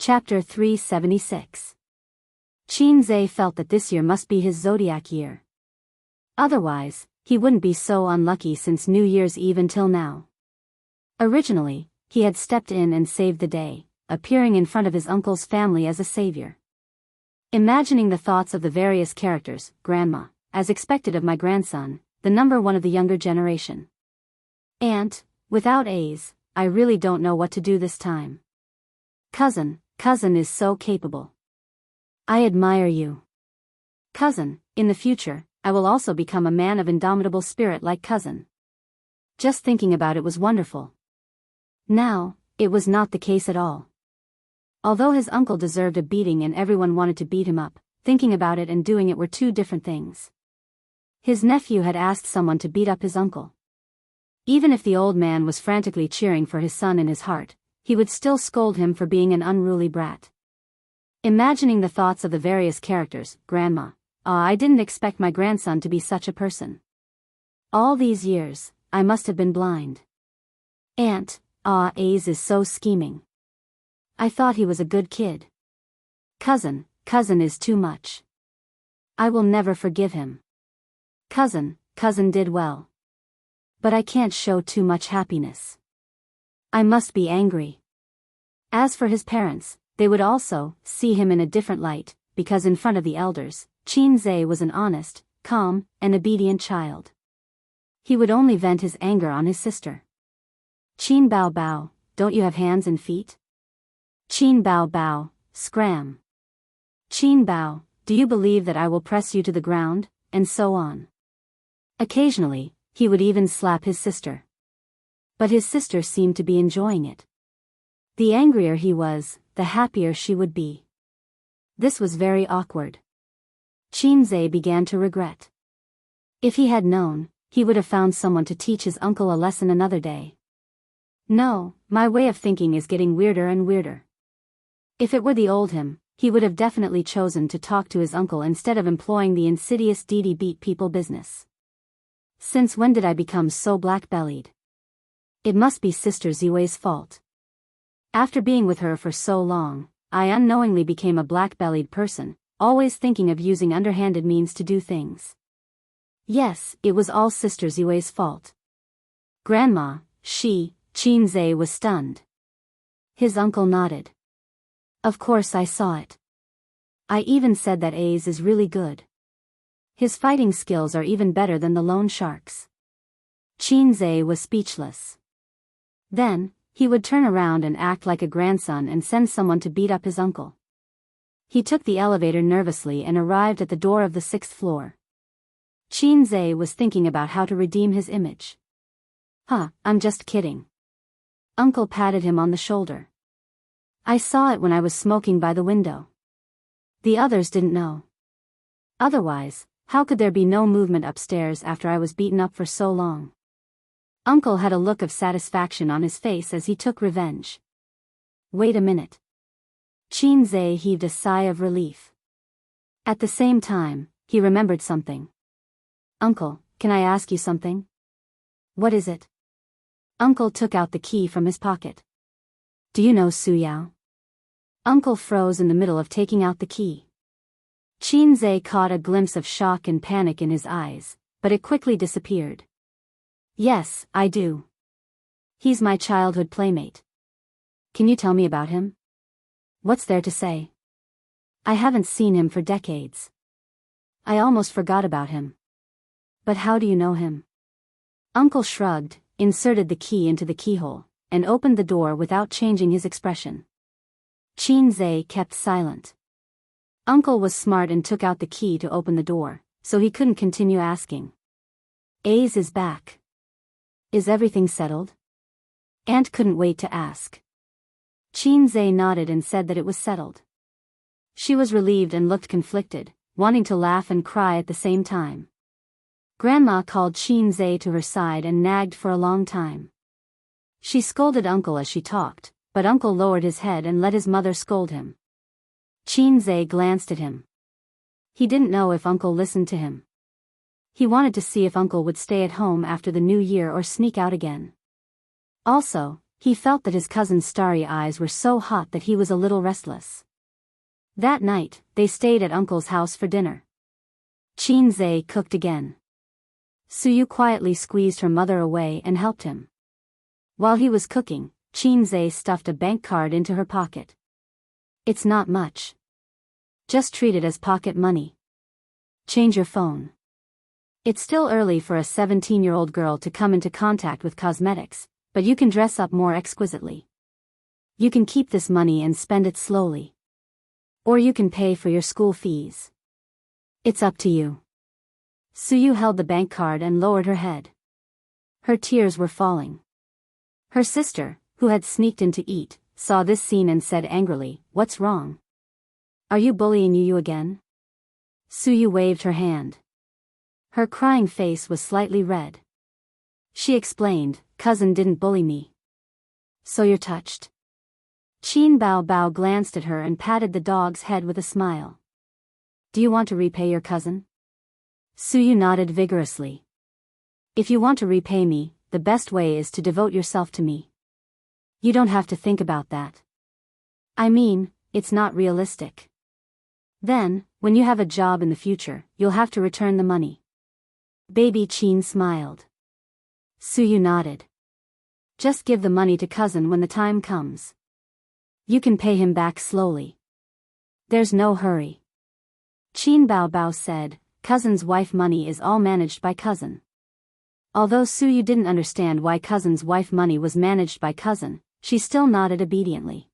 Chapter 376. Qin felt that this year must be his zodiac year. Otherwise, he wouldn't be so unlucky since New Year's Eve until now. Originally, he had stepped in and saved the day, appearing in front of his uncle's family as a savior. Imagining the thoughts of the various characters, Grandma, as expected of my grandson, the number one of the younger generation. Aunt, without A's, I really don't know what to do this time. Cousin is so capable. I admire you. Cousin, in the future, I will also become a man of indomitable spirit like cousin. Just thinking about it was wonderful. Now, it was not the case at all. Although his uncle deserved a beating and everyone wanted to beat him up, thinking about it and doing it were two different things. His nephew had asked someone to beat up his uncle. Even if the old man was frantically cheering for his son in his heart, he would still scold him for being an unruly brat. Imagining the thoughts of the various characters, Grandma, I didn't expect my grandson to be such a person. All these years, I must have been blind. Aunt, A's is so scheming. I thought he was a good kid. Cousin is too much. I will never forgive him. Cousin did well. But I can't show too much happiness. I must be angry. As for his parents, they would also see him in a different light, because in front of the elders, Qin was an honest, calm, and obedient child. He would only vent his anger on his sister. Qin Bao, don't you have hands and feet? Qin Bao, scram. Qin Bao, do you believe that I will press you to the ground, and so on. Occasionally, he would even slap his sister. But his sister seemed to be enjoying it. The angrier he was, the happier she would be. This was very awkward. Qin began to regret. If he had known, he would have found someone to teach his uncle a lesson another day. No, my way of thinking is getting weirder and weirder. If it were the old him, he would have definitely chosen to talk to his uncle instead of employing the insidious beat people business. Since when did I become so black-bellied? It must be Sister Ziwei's fault. After being with her for so long, I unknowingly became a black-bellied person, always thinking of using underhanded means to do things. Yes, it was all Sister Ziwei's fault. Grandma, Qin was stunned. His uncle nodded. Of course I saw it. I even said that A's is really good. His fighting skills are even better than the loan sharks. Qin was speechless. Then, he would turn around and act like a grandson and send someone to beat up his uncle. He took the elevator nervously and arrived at the door of the 6th floor. Qin was thinking about how to redeem his image. I'm just kidding. Uncle patted him on the shoulder. I saw it when I was smoking by the window. The others didn't know. Otherwise, how could there be no movement upstairs after I was beaten up for so long? Uncle had a look of satisfaction on his face as he took revenge. Wait a minute. Qin heaved a sigh of relief. At the same time, he remembered something. Uncle, can I ask you something? What is it? Uncle took out the key from his pocket. Do you know Su Yao? Uncle froze in the middle of taking out the key. Qin caught a glimpse of shock and panic in his eyes, but it quickly disappeared. Yes, I do. He's my childhood playmate. Can you tell me about him? What's there to say? I haven't seen him for decades. I almost forgot about him. But how do you know him? Uncle shrugged, inserted the key into the keyhole, and opened the door without changing his expression. Qin kept silent. Uncle was smart and took out the key to open the door, so he couldn't continue asking. A's is back. Is everything settled? Aunt couldn't wait to ask. Qin nodded and said that it was settled. She was relieved and looked conflicted, wanting to laugh and cry at the same time. Grandma called Qin to her side and nagged for a long time. She scolded Uncle as she talked, but Uncle lowered his head and let his mother scold him. Qin glanced at him. He didn't know if Uncle listened to him. He wanted to see if Uncle would stay at home after the new year or sneak out again. Also, He felt that his cousin's starry eyes were so hot that he was a little restless. That night, they stayed at Uncle's house for dinner. Qinze cooked again. Suyu quietly squeezed her mother away and helped him. While he was cooking, Qinze stuffed a bank card into her pocket. It's not much. Just treat it as pocket money. Change your phone. It's still early for a 17-year-old girl to come into contact with cosmetics, but you can dress up more exquisitely. You can keep this money and spend it slowly. Or you can pay for your school fees. It's up to you. Suyu held the bank card and lowered her head. Her tears were falling. Her sister, who had sneaked in to eat, saw this scene and said angrily, "What's wrong? Are you bullying Yu again?" Suyu waved her hand. Her crying face was slightly red. She explained, "Cousin didn't bully me." "So you're touched?" Qin Bao glanced at her and patted the dog's head with a smile. "Do you want to repay your cousin?" Suyu nodded vigorously. "If you want to repay me, the best way is to devote yourself to me. You don't have to think about that. I mean, it's not realistic. Then, when you have a job in the future, you'll have to return the money." Baby Qin smiled. Suyu nodded. "Just give the money to cousin when the time comes. You can pay him back slowly. There's no hurry." Qin Bao said, "Cousin's wife money is all managed by cousin." Although Suyu didn't understand why cousin's wife money was managed by cousin, she still nodded obediently.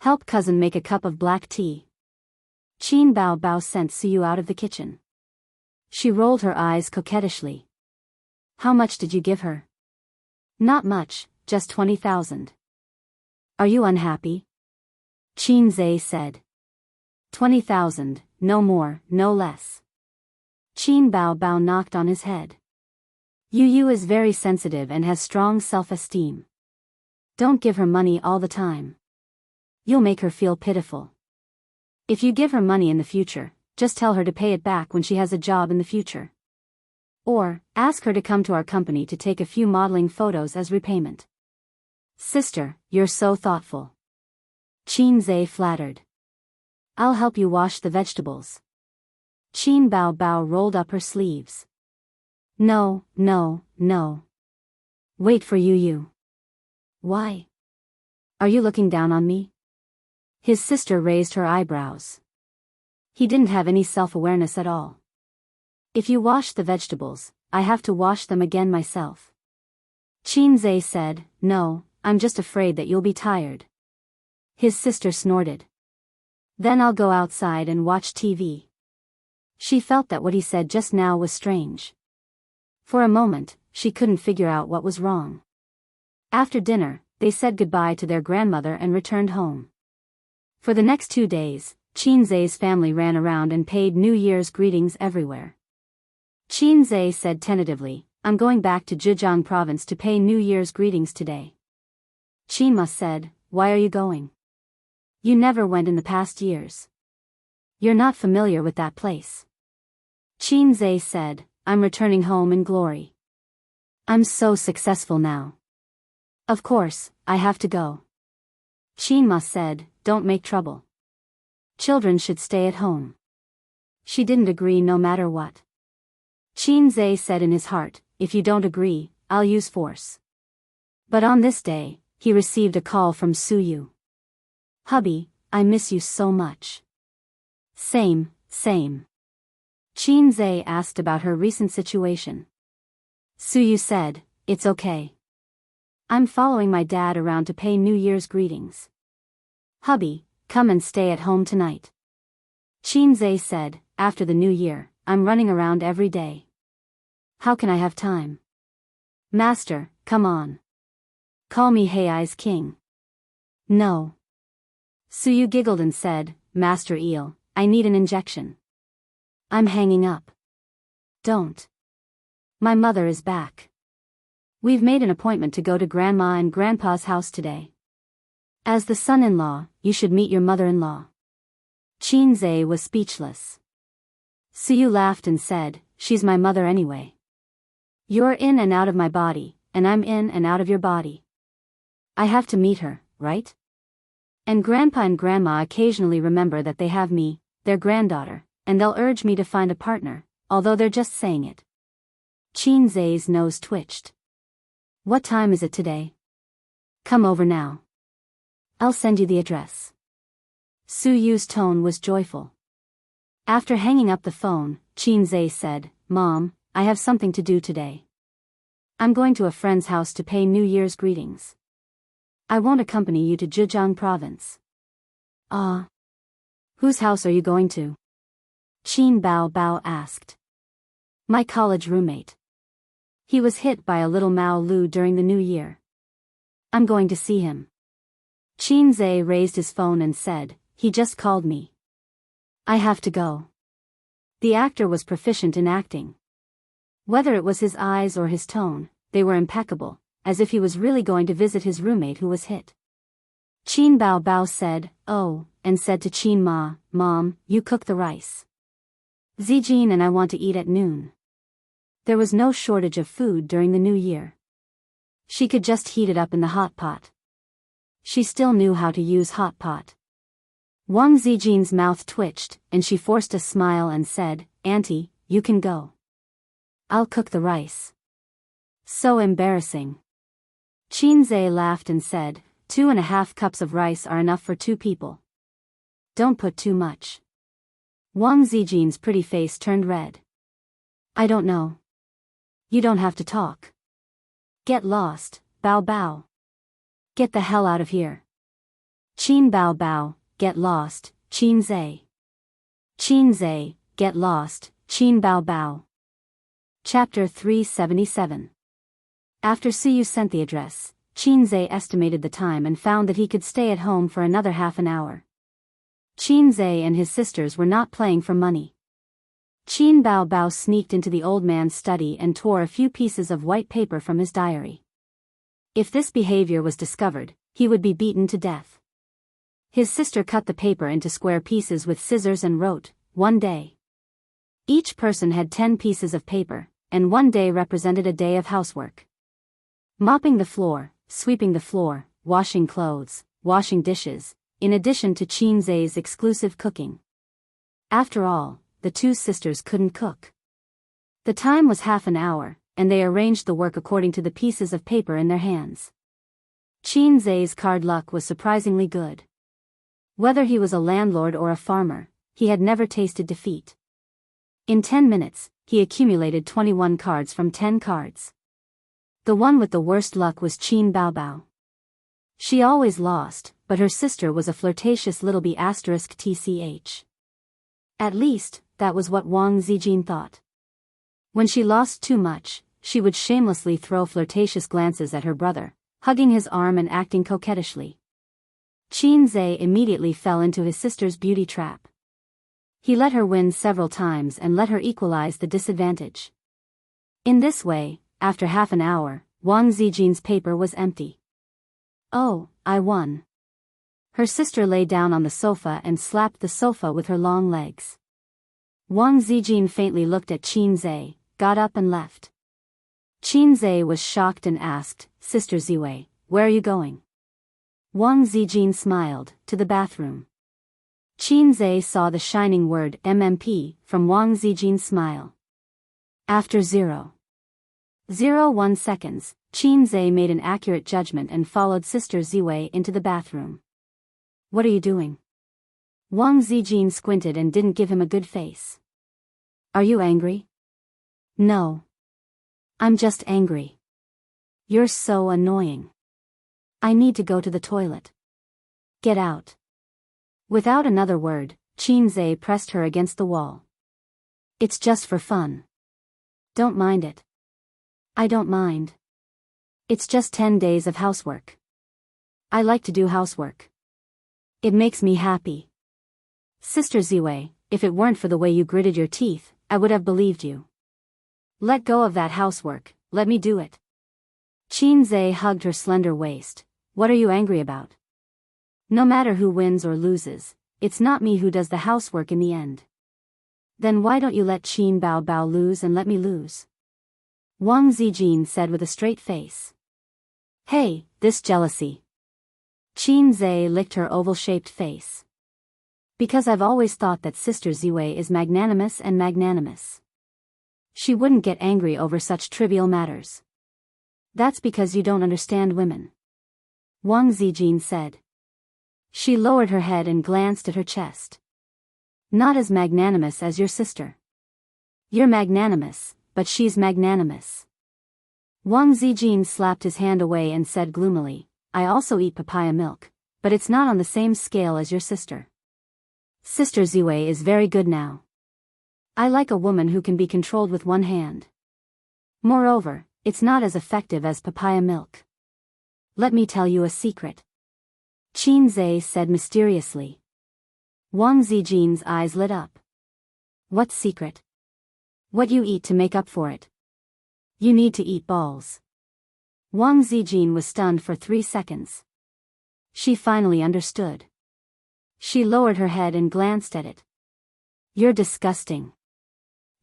"Help cousin make a cup of black tea." Qin Bao sent Suyu out of the kitchen. She rolled her eyes coquettishly. "How much did you give her?" "Not much, just 20,000. "Are you unhappy?" Qinze said. 20,000, no more, no less." Qin Bao knocked on his head. Yu is very sensitive and has strong self-esteem. Don't give her money all the time. You'll make her feel pitiful. If you give her money in the future, just tell her to pay it back when she has a job in the future. Or, ask her to come to our company to take a few modeling photos as repayment." "Sister, you're so thoughtful." Qinze flattered. "I'll help you wash the vegetables." Qin Bao rolled up her sleeves. No. Wait for Yu. "Why? Are you looking down on me?" His sister raised her eyebrows. He didn't have any self-awareness at all. "If you wash the vegetables, I have to wash them again myself." Qinze said, "No, I'm just afraid that you'll be tired." His sister snorted. "Then I'll go outside and watch TV." She felt that what he said just now was strange. For a moment, she couldn't figure out what was wrong. After dinner, they said goodbye to their grandmother and returned home. For the next 2 days, Qinze's family ran around and paid New Year's greetings everywhere. Qinze said tentatively, "I'm going back to Zhejiang province to pay New Year's greetings today." Qinma said, "Why are you going? You never went in the past years. You're not familiar with that place." Qinze said, "I'm returning home in glory. I'm so successful now. Of course, I have to go." Qinma said, "Don't make trouble. Children should stay at home." She didn't agree no matter what. Qinze said in his heart, "If you don't agree, I'll use force." But on this day, he received a call from Suyu. "Hubby, I miss you so much." Same. Qinze asked about her recent situation. Suyu said, "It's okay. I'm following my dad around to pay New Year's greetings. Hubby, come and stay at home tonight." Qinze said, "After the new year, I'm running around every day. How can I have time?" "Master, come on. Call me Hei's king." "No." Suyu giggled and said, "Master Eel, I need an injection. I'm hanging up." "Don't. My mother is back. We've made an appointment to go to Grandma and Grandpa's house today. As the son-in-law, you should meet your mother-in-law." Qinze was speechless. Suyu laughed and said, "She's my mother anyway. You're in and out of my body, and I'm in and out of your body. I have to meet her, right? And Grandpa and Grandma occasionally remember that they have me, their granddaughter, and they'll urge me to find a partner, although they're just saying it. Qin Zai's nose twitched. What time is it today? Come over now. I'll send you the address. Su Yu's tone was joyful. After hanging up the phone, Qin Zai said, Mom, I have something to do today. I'm going to a friend's house to pay New Year's greetings. I won't accompany you to Zhejiang province. Ah. Whose house are you going to? Qin Bao asked. My college roommate. He was hit by a little Mao Lu during the New Year. I'm going to see him. Qin Zai raised his phone and said, he just called me. I have to go. The actor was proficient in acting. Whether it was his eyes or his tone, they were impeccable, as if he was really going to visit his roommate who was hit. Qin Bao said, oh, and said to Qin Ma, Mom, you cook the rice. Zijin and I want to eat at noon. There was no shortage of food during the New Year. She could just heat it up in the hot pot. She still knew how to use hot pot. Wang Zijin's mouth twitched, and she forced a smile and said, Auntie, you can go. I'll cook the rice. So embarrassing. Qin Zai laughed and said, 2.5 cups of rice are enough for 2 people. Don't put too much. Wang Zijin's pretty face turned red. I don't know. You don't have to talk. Get lost, Bao. Get the hell out of here. Qin Bao, get lost, Qin Zai. Qin Zai, get lost, Qin Bao. Chapter 377. After Su Yu sent the address, Qin Zai estimated the time and found that he could stay at home for another half an hour. Qin Zai and his sisters were not playing for money. Qin Bao sneaked into the old man's study and tore a few pieces of white paper from his diary. If this behavior was discovered, he would be beaten to death. His sister cut the paper into square pieces with scissors and wrote, 1 day. Each person had 10 pieces of paper, and 1 day represented a day of housework. Mopping the floor, sweeping the floor, washing clothes, washing dishes, in addition to Qin Zai's exclusive cooking. After all, the 2 sisters couldn't cook. The time was half an hour, and they arranged the work according to the pieces of paper in their hands. Qin Zai's card luck was surprisingly good. Whether he was a landlord or a farmer, he had never tasted defeat. In 10 minutes, he accumulated 21 cards from 10 cards. The one with the worst luck was Qin Bao. She always lost, but her sister was a flirtatious little B***tch. At least, that was what Wang Zijin thought. When she lost too much, she would shamelessly throw flirtatious glances at her brother, hugging his arm and acting coquettishly. Qin Zai immediately fell into his sister's beauty trap. He let her win several times and let her equalize the disadvantage. In this way, after half an hour, Wang Zijin's paper was empty. Oh, I won. Her sister lay down on the sofa and slapped the sofa with her long legs. Wang Zijin faintly looked at Qin Zai, got up and left. Qin Zai was shocked and asked, Sister Ziwei, where are you going? Wang Zijin smiled, to the bathroom. Qin Zai saw the shining word MMP from Wang Zijin's smile. After 0.01 seconds, Qin Zai made an accurate judgment and followed Sister Ziwei into the bathroom. What are you doing? Wang Zijin squinted and didn't give him a good face. Are you angry? No. I'm just angry. You're so annoying. I need to go to the toilet. Get out. Without another word, Qin Zai pressed her against the wall. It's just for fun. Don't mind it. I don't mind. It's just 10 days of housework. I like to do housework. It makes me happy. Sister Ziwei, if it weren't for the way you gritted your teeth, I would have believed you. Let go of that housework, let me do it. Qin Zai hugged her slender waist. What are you angry about? No matter who wins or loses, it's not me who does the housework in the end. Then why don't you let Qin Bao lose and let me lose? Wang Zijin said with a straight face. Hey, this jealousy. Qin Zhe licked her oval-shaped face. Because I've always thought that Sister Ziwei is magnanimous and magnanimous. She wouldn't get angry over such trivial matters. That's because you don't understand women. Wang Zijin said. She lowered her head and glanced at her chest. Not as magnanimous as your sister. You're magnanimous, but she's magnanimous. Wang Zijin slapped his hand away and said gloomily, I also eat papaya milk, but it's not on the same scale as your sister. Sister Ziwei is very good now. I like a woman who can be controlled with one hand. Moreover, it's not as effective as papaya milk. Let me tell you a secret. Qin Zhe said mysteriously. Wang Zijin's eyes lit up. What secret? What you eat to make up for it? You need to eat balls. Wang Zijin was stunned for 3 seconds. She finally understood. She lowered her head and glanced at it. You're disgusting.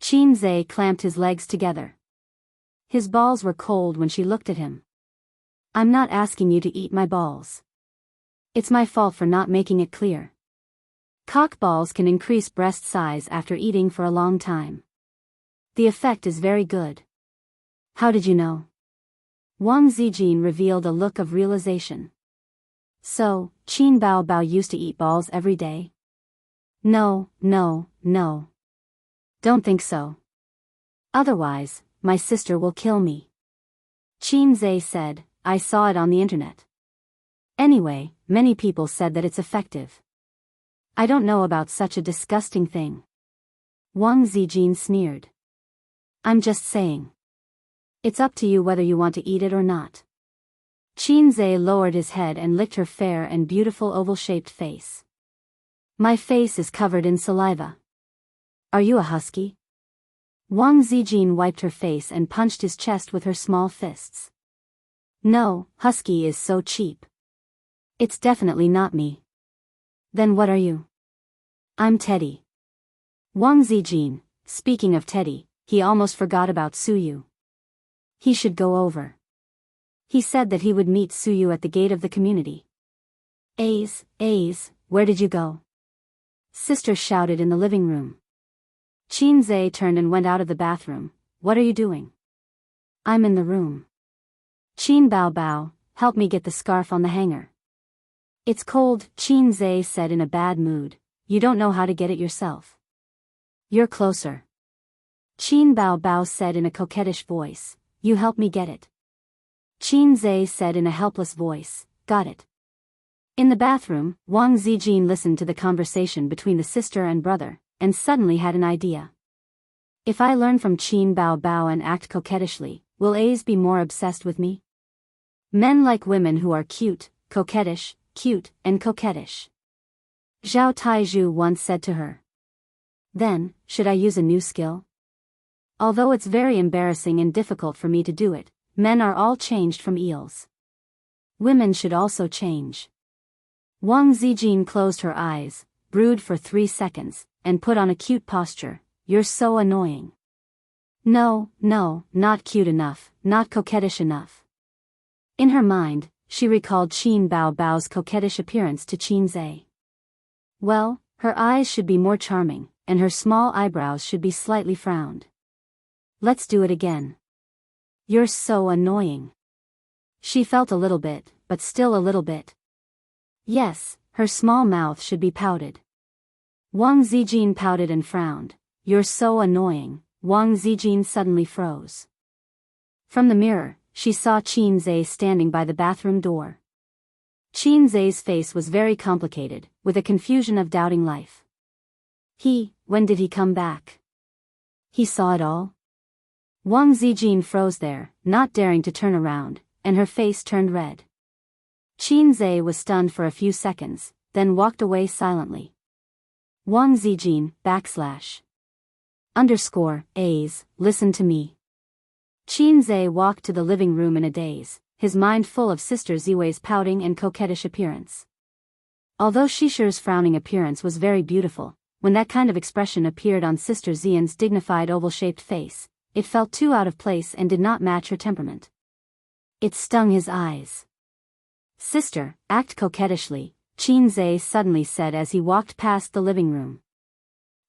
Qin Zhe clamped his legs together. His balls were cold when she looked at him. I'm not asking you to eat my balls. It's my fault for not making it clear. Cock balls can increase breast size after eating for a long time. The effect is very good. How did you know? Wang Zijin revealed a look of realization. So, Qin Bao used to eat balls every day? No. Don't think so. Otherwise, my sister will kill me. Qin Zhe said, I saw it on the internet. Anyway, many people said that it's effective. I don't know about such a disgusting thing. Wang Zijin sneered. I'm just saying. It's up to you whether you want to eat it or not. Qin Zhe lowered his head and licked her fair and beautiful oval-shaped face. My face is covered in saliva. Are you a husky? Wang Zijin wiped her face and punched his chest with her small fists. No, husky is so cheap. It's definitely not me. Then what are you? I'm Teddy. Wang Zijin, speaking of Teddy, he almost forgot about Suyu. He should go over. He said that he would meet Suyu at the gate of the community. Aze, where did you go? Sister shouted in the living room. Qin Zhe turned and went out of the bathroom. What are you doing? I'm in the room. Qin Bao, help me get the scarf on the hanger. It's cold, Qin Zhe said in a bad mood. You don't know how to get it yourself. You're closer. Qin Bao said in a coquettish voice. You help me get it. Qin Zhe said in a helpless voice, got it. In the bathroom, Wang Zijin listened to the conversation between the sister and brother, and suddenly had an idea. If I learn from Qin Bao and act coquettishly, will A's be more obsessed with me? Men like women who are cute, and coquettish. Zhao Taizhu once said to her. Then, should I use a new skill? Although it's very embarrassing and difficult for me to do it, men are all changed from eels. Women should also change. Wang Zijin closed her eyes, brooded for 3 seconds, and put on a cute posture. You're so annoying. No, not cute enough, not coquettish enough. In her mind, she recalled Qin Bao's coquettish appearance to Qin Zhe. Well, her eyes should be more charming, and her small eyebrows should be slightly frowned. Let's do it again. You're so annoying. She felt a little bit, but still a little bit. Yes, her small mouth should be pouted. Wang Zijin pouted and frowned. You're so annoying. Wang Zijin suddenly froze. From the mirror, she saw Qin Zhe standing by the bathroom door. Qin Zhe's face was very complicated, with a confusion of doubting life. When did he come back? He saw it all? Wang Zijin froze there, not daring to turn around, and her face turned red. Qin Zhe was stunned for a few seconds, then walked away silently. Wang Zijin, _A's, listen to me. Qin Zhe walked to the living room in a daze, his mind full of Sister Ziwei's pouting and coquettish appearance. Although Shisher's frowning appearance was very beautiful, when that kind of expression appeared on Sister Xian's dignified oval-shaped face, it felt too out of place and did not match her temperament. It stung his eyes. Sister, act coquettishly, Qin Zhe suddenly said as he walked past the living room.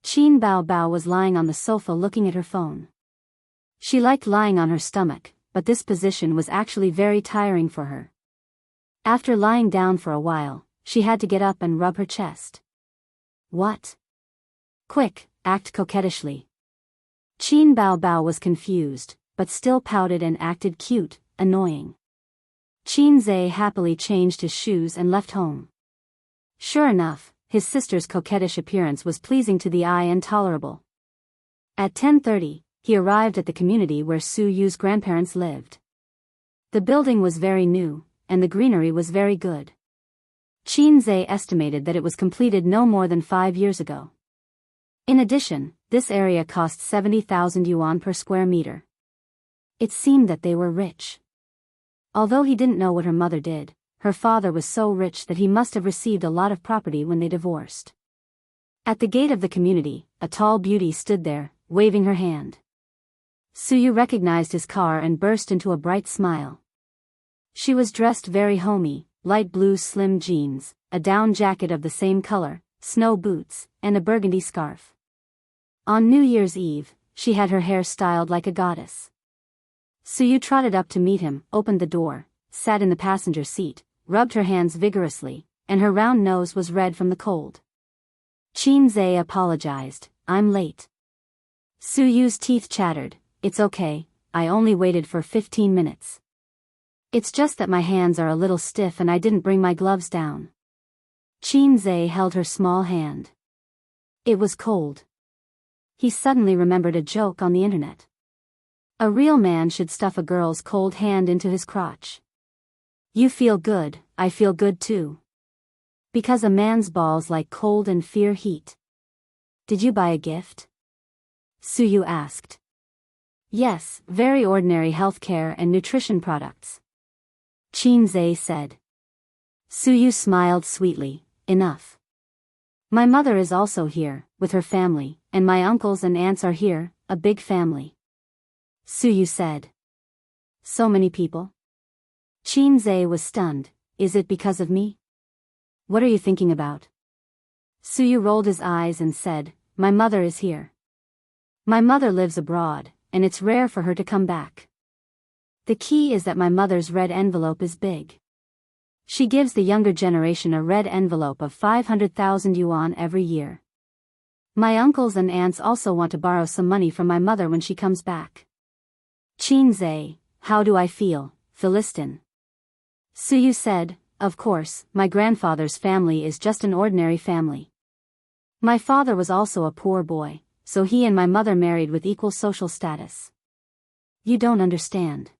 Qin Bao was lying on the sofa looking at her phone. She liked lying on her stomach, but this position was actually very tiring for her. After lying down for a while, she had to get up and rub her chest. What? Quick, act coquettishly. Qin Bao was confused, but still pouted and acted cute, annoying. Qin Zhe happily changed his shoes and left home. Sure enough, his sister's coquettish appearance was pleasing to the eye and tolerable. At 10:30, he arrived at the community where Su Yu's grandparents lived. The building was very new, and the greenery was very good. Qin Zhe estimated that it was completed no more than 5 years ago. In addition, this area cost 70,000 yuan per square meter. It seemed that they were rich. Although he didn't know what her mother did, her father was so rich that he must have received a lot of property when they divorced. At the gate of the community, a tall beauty stood there, waving her hand. Su Yu recognized his car and burst into a bright smile. She was dressed very homey, light blue slim jeans, a down jacket of the same color, snow boots, and a burgundy scarf. On New Year's Eve, she had her hair styled like a goddess. Su Yu trotted up to meet him, opened the door, sat in the passenger seat, rubbed her hands vigorously, and her round nose was red from the cold. Qin Zhe apologized, I'm late. Su Yu's teeth chattered, it's okay, I only waited for 15 minutes. It's just that my hands are a little stiff and I didn't bring my gloves down. Qin Zhe held her small hand. It was cold. He suddenly remembered a joke on the internet. A real man should stuff a girl's cold hand into his crotch. You feel good, I feel good too. Because a man's balls like cold and fear heat. Did you buy a gift? Su Yu asked. Yes, very ordinary healthcare and nutrition products. Qin Zhe said. Su Yu smiled sweetly, enough. My mother is also here, with her family, and my uncles and aunts are here, a big family. Su Yu said. So many people? Qin Zhe was stunned, is it because of me? What are you thinking about? Su Yu rolled his eyes and said, my mother is here. My mother lives abroad, and it's rare for her to come back. The key is that my mother's red envelope is big. She gives the younger generation a red envelope of 500,000 yuan every year. My uncles and aunts also want to borrow some money from my mother when she comes back. Qin Zhe, how do I feel, Philistine? Su Yu said, of course, my grandfather's family is just an ordinary family. My father was also a poor boy, so he and my mother married with equal social status. You don't understand.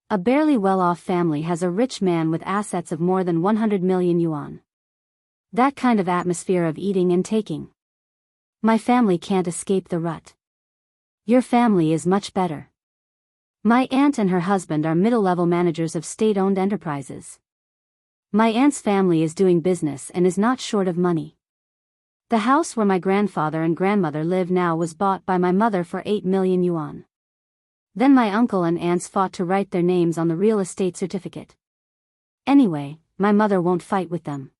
A barely well-off family has a rich man with assets of more than 100 million yuan. That kind of atmosphere of eating and taking. My family can't escape the rut. Your family is much better. My aunt and her husband are middle-level managers of state-owned enterprises. My aunt's family is doing business and is not short of money. The house where my grandfather and grandmother live now was bought by my mother for 8 million yuan. Then my uncle and aunts fought to write their names on the real estate certificate. Anyway, my mother won't fight with them.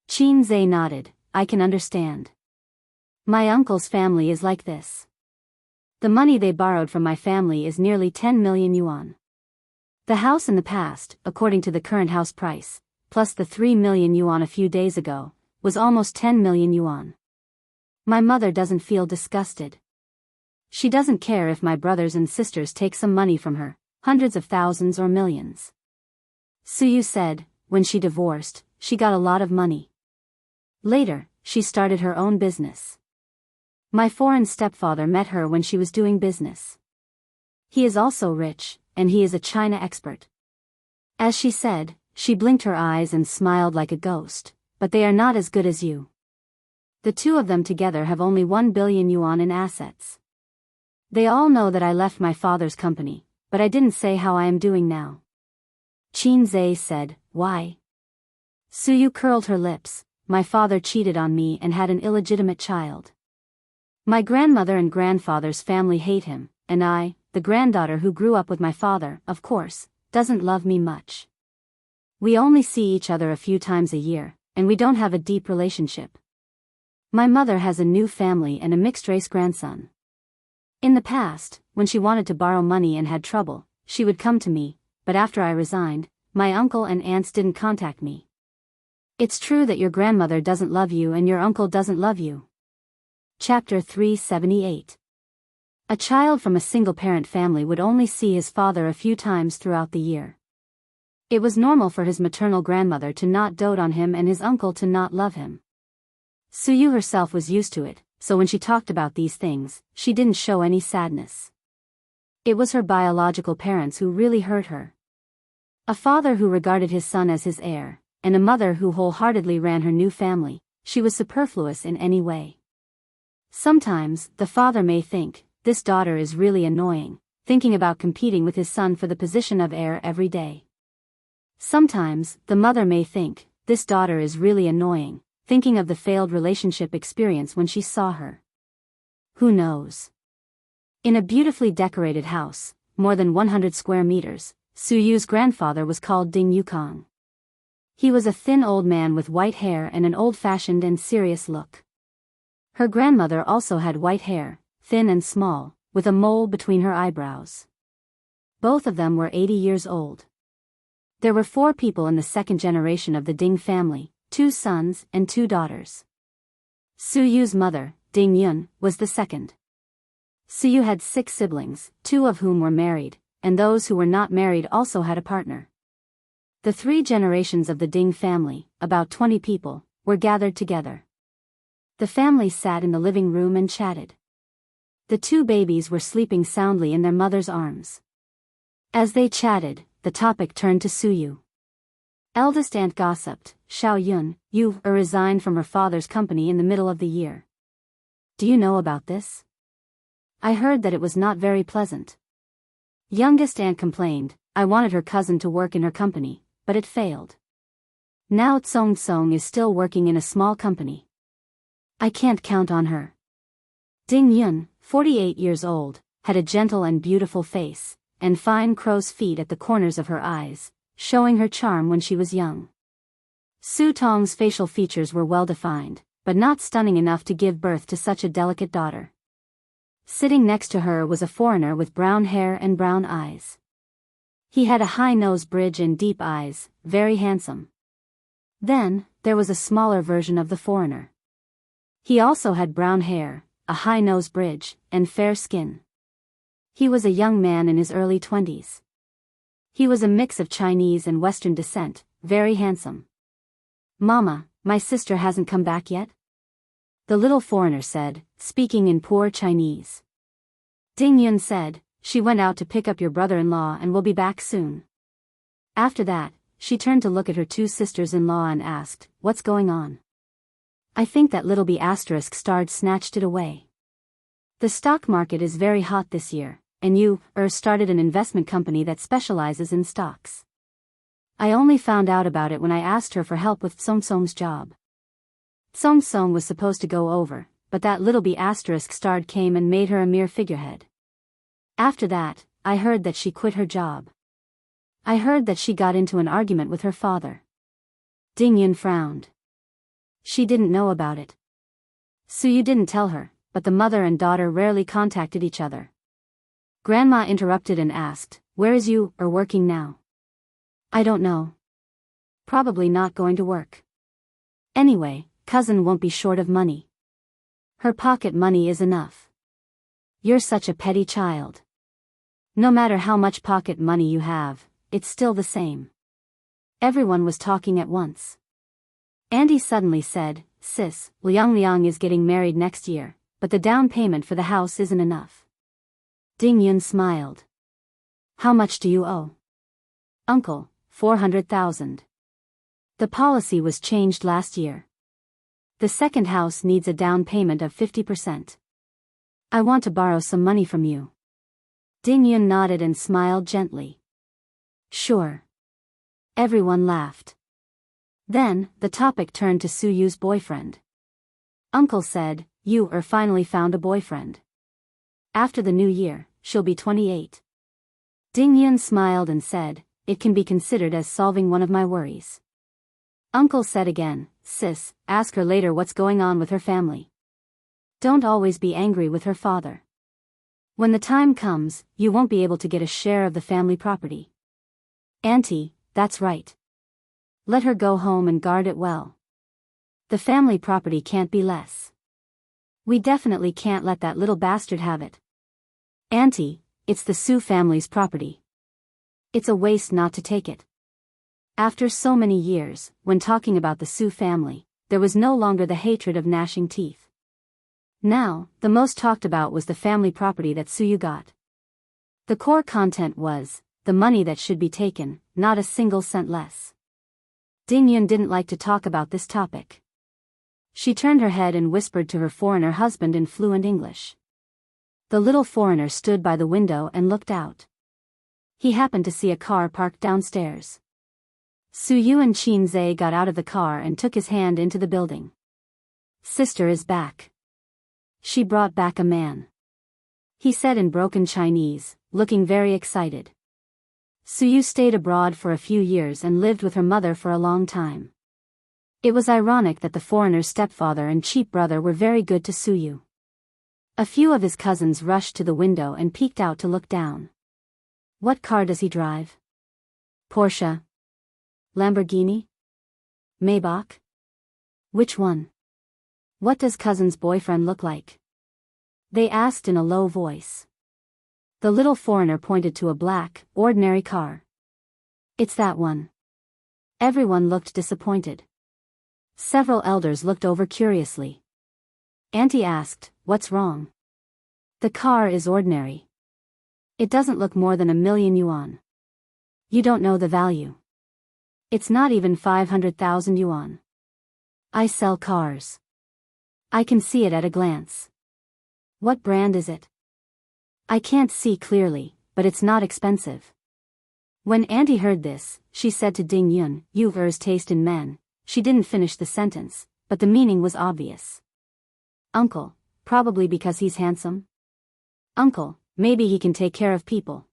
Qin Zhe nodded, I can understand. My uncle's family is like this. The money they borrowed from my family is nearly 10 million yuan. The house in the past, according to the current house price, plus the 3 million yuan a few days ago, was almost 10 million yuan. My mother doesn't feel disgusted. She doesn't care if my brothers and sisters take some money from her, hundreds of thousands or millions. Su Yu said, when she divorced, she got a lot of money. Later, she started her own business. My foreign stepfather met her when she was doing business. He is also rich, and he is a China expert. As she said, she blinked her eyes and smiled like a ghost, but they are not as good as you. The two of them together have only 1 billion yuan in assets. They all know that I left my father's company, but I didn't say how I am doing now. Qin Zhe said, why? Su Yu curled her lips, my father cheated on me and had an illegitimate child. My grandmother and grandfather's family hate him, and I, the granddaughter who grew up with my father, of course, doesn't love me much. We only see each other a few times a year, and we don't have a deep relationship. My mother has a new family and a mixed-race grandson. In the past, when she wanted to borrow money and had trouble, she would come to me, but after I resigned, my uncle and aunts didn't contact me. It's true that your grandmother doesn't love you and your uncle doesn't love you. Chapter 378. A child from a single-parent family would only see his father a few times throughout the year. It was normal for his maternal grandmother to not dote on him and his uncle to not love him. Suyu herself was used to it, so when she talked about these things, she didn't show any sadness. It was her biological parents who really hurt her. A father who regarded his son as his heir, and a mother who wholeheartedly ran her new family, she was superfluous in any way. Sometimes, the father may think, this daughter is really annoying, thinking about competing with his son for the position of heir every day. Sometimes, the mother may think, this daughter is really annoying, thinking of the failed relationship experience when she saw her. Who knows? In a beautifully decorated house, more than 100 square meters, Suyu's grandfather was called Ding Yukong. He was a thin old man with white hair and an old-fashioned and serious look. Her grandmother also had white hair, thin and small, with a mole between her eyebrows. Both of them were 80 years old. There were 4 people in the second generation of the Ding family, 2 sons and 2 daughters. Suyu's mother, Ding Yun, was the second. Suyu had 6 siblings, 2 of whom were married, and those who were not married also had a partner. The 3 generations of the Ding family, about 20 people, were gathered together. The family sat in the living room and chatted. The 2 babies were sleeping soundly in their mother's arms. As they chatted, the topic turned to Suyu. Eldest aunt gossiped, Xiao Yun, you resigned from her father's company in the middle of the year. Do you know about this? I heard that it was not very pleasant. Youngest aunt complained, I wanted her cousin to work in her company, but it failed. Now Tsong Tsong is still working in a small company. I can't count on her. Ding Yun, 48 years old, had a gentle and beautiful face, and fine crow's feet at the corners of her eyes, showing her charm when she was young. Su Tong's facial features were well defined, but not stunning enough to give birth to such a delicate daughter. Sitting next to her was a foreigner with brown hair and brown eyes. He had a high nose bridge and deep eyes, very handsome. Then, there was a smaller version of the foreigner. He also had brown hair, a high nose bridge, and fair skin. He was a young man in his early 20s. He was a mix of Chinese and Western descent, very handsome. Mama, my sister hasn't come back yet? The little foreigner said, speaking in poor Chinese. Ding Yun said, she went out to pick up your brother-in-law and will be back soon. After that, she turned to look at her 2 sisters-in-law and asked, what's going on? I think that little B** starred snatched it away. The stock market is very hot this year, and you, started an investment company that specializes in stocks. I only found out about it when I asked her for help with Tsong Tsong's job. Tsong Tsong was supposed to go over, but that little B** starred came and made her a mere figurehead. After that, I heard that she quit her job. I heard that she got into an argument with her father. Ding Yun frowned. She didn't know about it. Suyu didn't tell her, but the mother and daughter rarely contacted each other. Grandma interrupted and asked, where is you, working now? I don't know. Probably not going to work. Anyway, cousin won't be short of money. Her pocket money is enough. You're such a petty child. No matter how much pocket money you have, it's still the same. Everyone was talking at once. Andy suddenly said, Sis, Liang Liang is getting married next year, but the down payment for the house isn't enough. Ding Yun smiled. How much do you owe? Uncle, 400,000. The policy was changed last year. The second house needs a down payment of 50%. I want to borrow some money from you. Ding Yun nodded and smiled gently. Sure. Everyone laughed. Then, the topic turned to Suyu's boyfriend. Uncle said, you finally found a boyfriend. After the new year, she'll be 28. Ding Yun smiled and said, it can be considered as solving one of my worries. Uncle said again, sis, ask her later what's going on with her family. Don't always be angry with her father. When the time comes, you won't be able to get a share of the family property. Auntie, that's right. Let her go home and guard it well. The family property can't be less. We definitely can't let that little bastard have it. Auntie, it's the Su family's property. It's a waste not to take it. After so many years, when talking about the Su family, there was no longer the hatred of gnashing teeth. Now, the most talked about was the family property that Suyu got. The core content was, the money that should be taken, not a single cent less. Ding Yun didn't like to talk about this topic. She turned her head and whispered to her foreigner husband in fluent English. The little foreigner stood by the window and looked out. He happened to see a car parked downstairs. Suyu and Qin Zhe got out of the car and took his hand into the building. Sister is back. She brought back a man. He said in broken Chinese, looking very excited. Suyu stayed abroad for a few years and lived with her mother for a long time. It was ironic that the foreigner's stepfather and cheap brother were very good to Suyu. A few of his cousins rushed to the window and peeked out to look down. What car does he drive? Porsche? Lamborghini? Maybach? Which one? What does cousin's boyfriend look like? They asked in a low voice. The little foreigner pointed to a black, ordinary car. It's that one. Everyone looked disappointed. Several elders looked over curiously. Auntie asked, what's wrong? The car is ordinary. It doesn't look more than 1,000,000 yuan. You don't know the value. It's not even 500,000 yuan. I sell cars. I can see it at a glance. What brand is it? I can't see clearly, but it's not expensive. When Auntie heard this, she said to Ding Yun, "You've taste in men." She didn't finish the sentence, but the meaning was obvious. Uncle, probably because he's handsome? Uncle, maybe he can take care of people.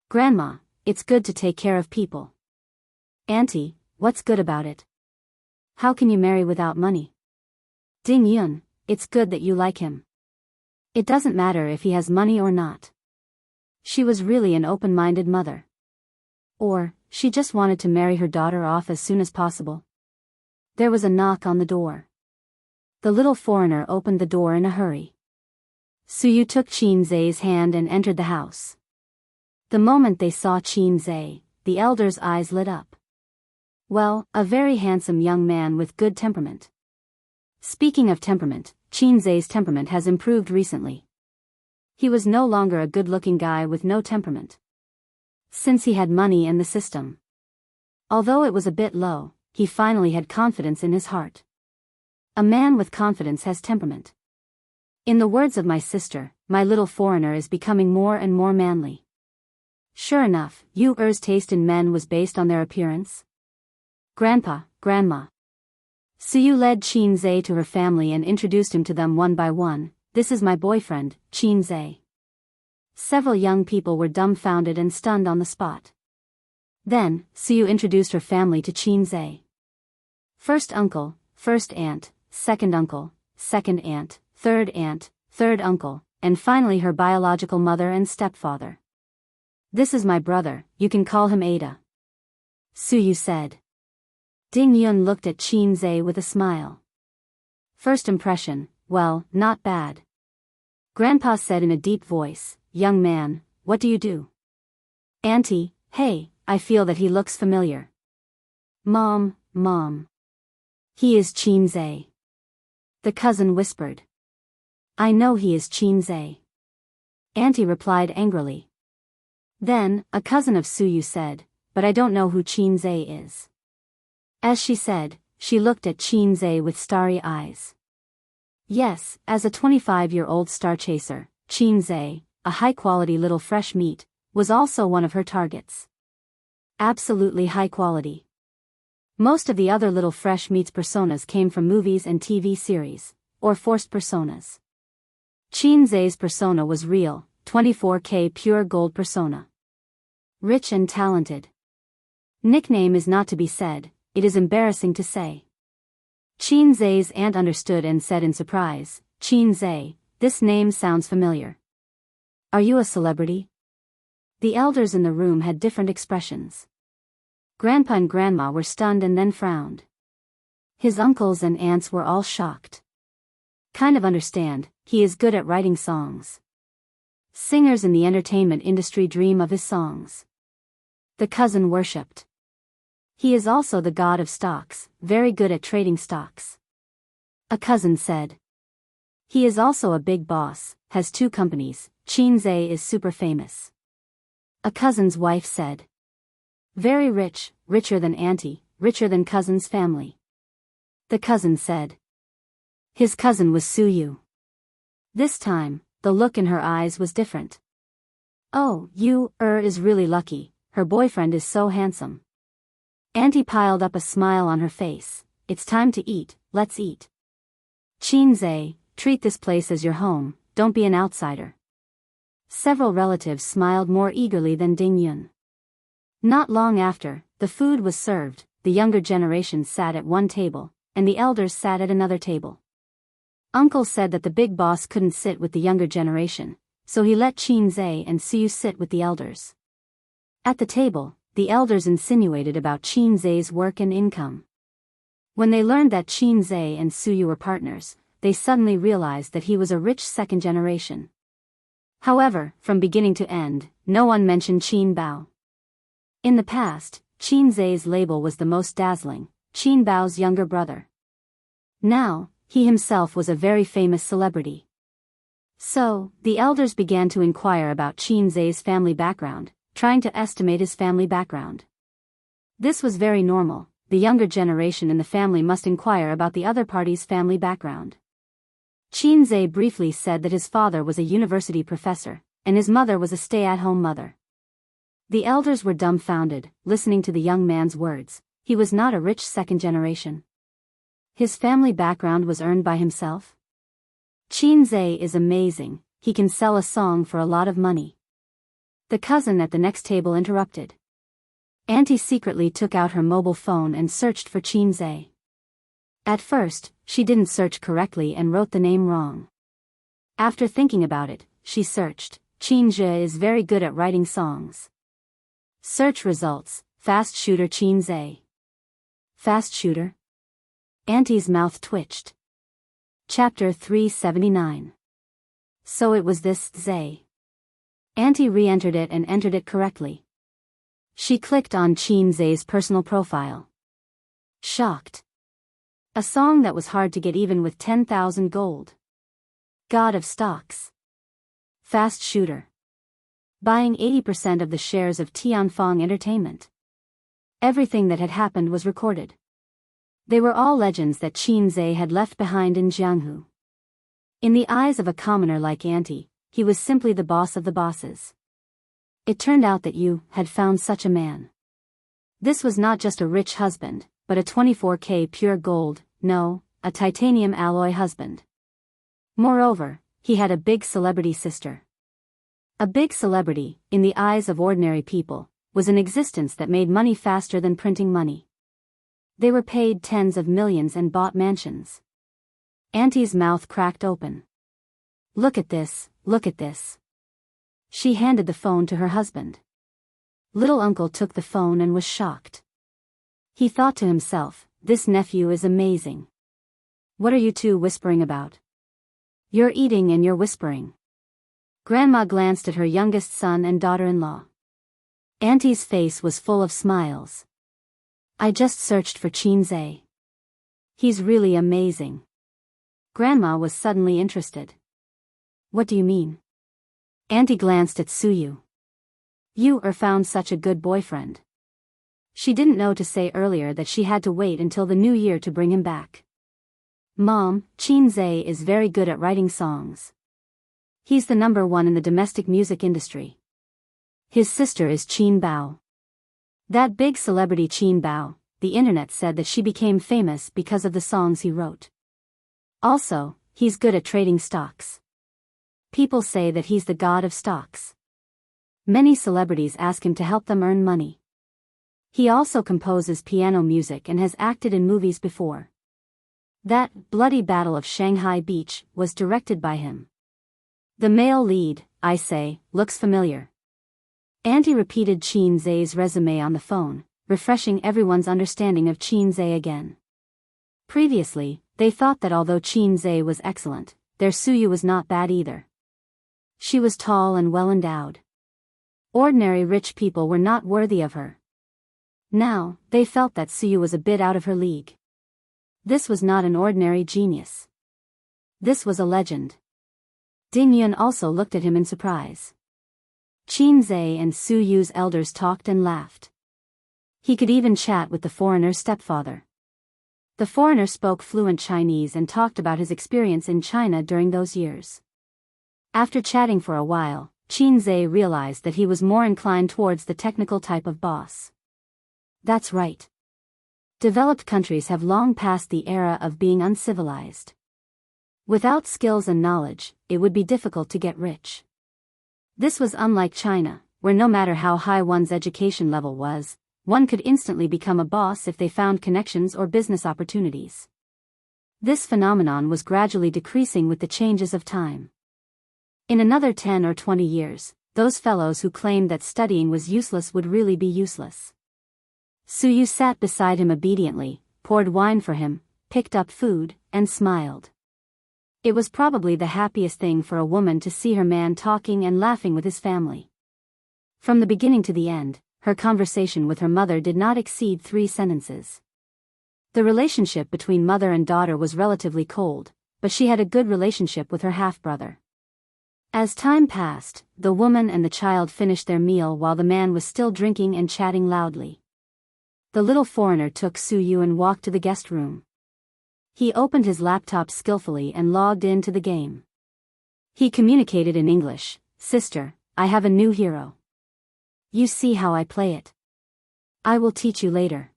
Grandma, it's good to take care of people. Auntie, what's good about it? How can you marry without money? Ding Yun, it's good that you like him. It doesn't matter if he has money or not. She was really an open-minded mother. Or, she just wanted to marry her daughter off as soon as possible. There was a knock on the door. The little foreigner opened the door in a hurry. Suyu took Qin Zhe's hand and entered the house. The moment they saw Qin Zhe, the elder's eyes lit up. Well, a very handsome young man with good temperament. Speaking of temperament, Qin Zhe's temperament has improved recently. He was no longer a good-looking guy with no temperament. Since he had money and the system. Although it was a bit low, he finally had confidence in his heart. A man with confidence has temperament. In the words of my sister, my little foreigner is becoming more and more manly. Sure enough, Yu's taste in men was based on their appearance. Grandpa, Grandma. Suyu led Qin Zhe to her family and introduced him to them one by one. This is my boyfriend, Qin Zhe. Several young people were dumbfounded and stunned on the spot. Then, Suyu introduced her family to Qin Zhe. First uncle, first aunt, second uncle, second aunt, third uncle, and finally her biological mother and stepfather. This is my brother, you can call him Ada. Suyu said. Ding Yun looked at Qin Zhe with a smile. First impression, well, not bad. Grandpa said in a deep voice, young man, what do you do? Auntie, hey, I feel that he looks familiar. Mom. He is Qin Zhe. The cousin whispered. I know he is Qin Zhe. Auntie replied angrily. Then, a cousin of Suyu said, but I don't know who Qin Zhe is. As she said, she looked at Qin Zhe with starry eyes. Yes, as a 25-year-old star chaser, Qin Zhe, a high-quality little fresh meat, was also one of her targets. Absolutely high quality. Most of the other little fresh meats personas came from movies and TV series, or forced personas. Qin Zhe's persona was real, 24K pure gold persona. Rich and talented. Nickname is not to be said, it is embarrassing to say. Qin Zai's aunt understood and said in surprise, Qin Zai, this name sounds familiar. Are you a celebrity? The elders in the room had different expressions. Grandpa and Grandma were stunned and then frowned. His uncles and aunts were all shocked. Kind of understand, he is good at writing songs. Singers in the entertainment industry dream of his songs. The cousin worshipped. He is also the god of stocks, very good at trading stocks. A cousin said. He is also a big boss, has 2 companies, Qin Zai is super famous. A cousin's wife said. Very rich, richer than auntie, richer than cousin's family. The cousin said. His cousin was Su Yu. This time, the look in her eyes was different. Oh, you, is really lucky, her boyfriend is so handsome. Auntie piled up a smile on her face. It's time to eat, let's eat. Qin Zai, treat this place as your home, don't be an outsider. Several relatives smiled more eagerly than Ding Yun. Not long after, the food was served, the younger generation sat at one table, and the elders sat at another table. Uncle said that the big boss couldn't sit with the younger generation, so he let Qin Zai and Su sit with the elders. At the table, the elders insinuated about Qin Zai's work and income. When they learned that Qin Zai and Su were partners, they suddenly realized that he was a rich second generation. However, from beginning to end, no one mentioned Qin Bao. In the past, Qin Zai's label was the most dazzling, Qin Bao's younger brother. Now, he himself was a very famous celebrity. So, the elders began to inquire about Qin Zai's family background, trying to estimate his family background. This was very normal, the younger generation in the family must inquire about the other party's family background. Qin Zai briefly said that his father was a university professor, and his mother was a stay-at-home mother. The elders were dumbfounded, listening to the young man's words. He was not a rich second generation. His family background was earned by himself? Qin Zai is amazing, he can sell a song for a lot of money. The cousin at the next table interrupted. Auntie secretly took out her mobile phone and searched for Qin Zai. At first, she didn't search correctly and wrote the name wrong. After thinking about it, she searched, Qin Zai is very good at writing songs. Search results, fast shooter Qin Zai. Fast shooter? Auntie's mouth twitched. Chapter 379. So it was this Zai. Auntie re-entered it and entered it correctly. She clicked on Qin Zai's personal profile. Shocked. A song that was hard to get even with 10,000 gold. God of stocks. Fast shooter. Buying 80% of the shares of Tianfeng Entertainment. Everything that had happened was recorded. They were all legends that Qin Zai had left behind in Jianghu. In the eyes of a commoner like Auntie, he was simply the boss of the bosses. It turned out that you had found such a man. This was not just a rich husband, but a 24K pure gold, no, a titanium alloy husband. Moreover, he had a big celebrity sister. A big celebrity, in the eyes of ordinary people, was an existence that made money faster than printing money. They were paid tens of millions and bought mansions. Auntie's mouth cracked open. Look at this, look at this. She handed the phone to her husband. Little uncle took the phone and was shocked. He thought to himself, this nephew is amazing. What are you two whispering about? You're eating and you're whispering. Grandma glanced at her youngest son and daughter-in-law. Auntie's face was full of smiles. I just searched for Qin Zai. He's really amazing. Grandma was suddenly interested. What do you mean? Auntie glanced at Su. You found such a good boyfriend. She didn't know to say earlier that she had to wait until the new year to bring him back. Mom, Qin Zai is very good at writing songs. He's the #1 in the domestic music industry. His sister is Qin Bao. That big celebrity Qin Bao, the internet said that she became famous because of the songs he wrote. Also, he's good at trading stocks. People say that he's the god of stocks. Many celebrities ask him to help them earn money. He also composes piano music and has acted in movies before. That Bloody Battle of Shanghai Beach was directed by him. The male lead, I say, looks familiar. Auntie repeated Qin Zai's resume on the phone, refreshing everyone's understanding of Qin Zai again. Previously, they thought that although Qin Zai was excellent, their Suyu was not bad either. She was tall and well endowed. Ordinary rich people were not worthy of her. Now, they felt that Suyu was a bit out of her league. This was not an ordinary genius. This was a legend. Ding Yun also looked at him in surprise. Qin Zai and Su Yu's elders talked and laughed. He could even chat with the foreigner's stepfather. The foreigner spoke fluent Chinese and talked about his experience in China during those years. After chatting for a while, Qin Zai realized that he was more inclined towards the technical type of boss. That's right. Developed countries have long passed the era of being uncivilized. Without skills and knowledge, it would be difficult to get rich. This was unlike China, where no matter how high one's education level was, one could instantly become a boss if they found connections or business opportunities. This phenomenon was gradually decreasing with the changes of time. In another 10 or 20 years, those fellows who claimed that studying was useless would really be useless. Su Yu sat beside him obediently, poured wine for him, picked up food, and smiled. It was probably the happiest thing for a woman to see her man talking and laughing with his family. From the beginning to the end, her conversation with her mother did not exceed 3 sentences. The relationship between mother and daughter was relatively cold, but she had a good relationship with her half-brother. As time passed, the woman and the child finished their meal while the man was still drinking and chatting loudly. The little foreigner took Su Yu and walked to the guest room. He opened his laptop skillfully and logged into the game. He communicated in English, "Sister, I have a new hero. You see how I play it. I will teach you later.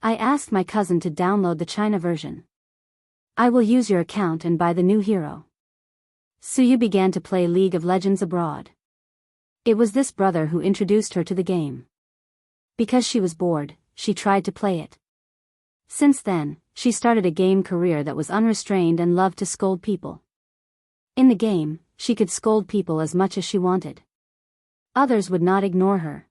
I asked my cousin to download the China version. I will use your account and buy the new hero." Su Yu began to play League of Legends abroad. It was this brother who introduced her to the game. Because she was bored, she tried to play it. Since then, she started a game career that was unrestrained and loved to scold people. In the game, she could scold people as much as she wanted. Others would not ignore her.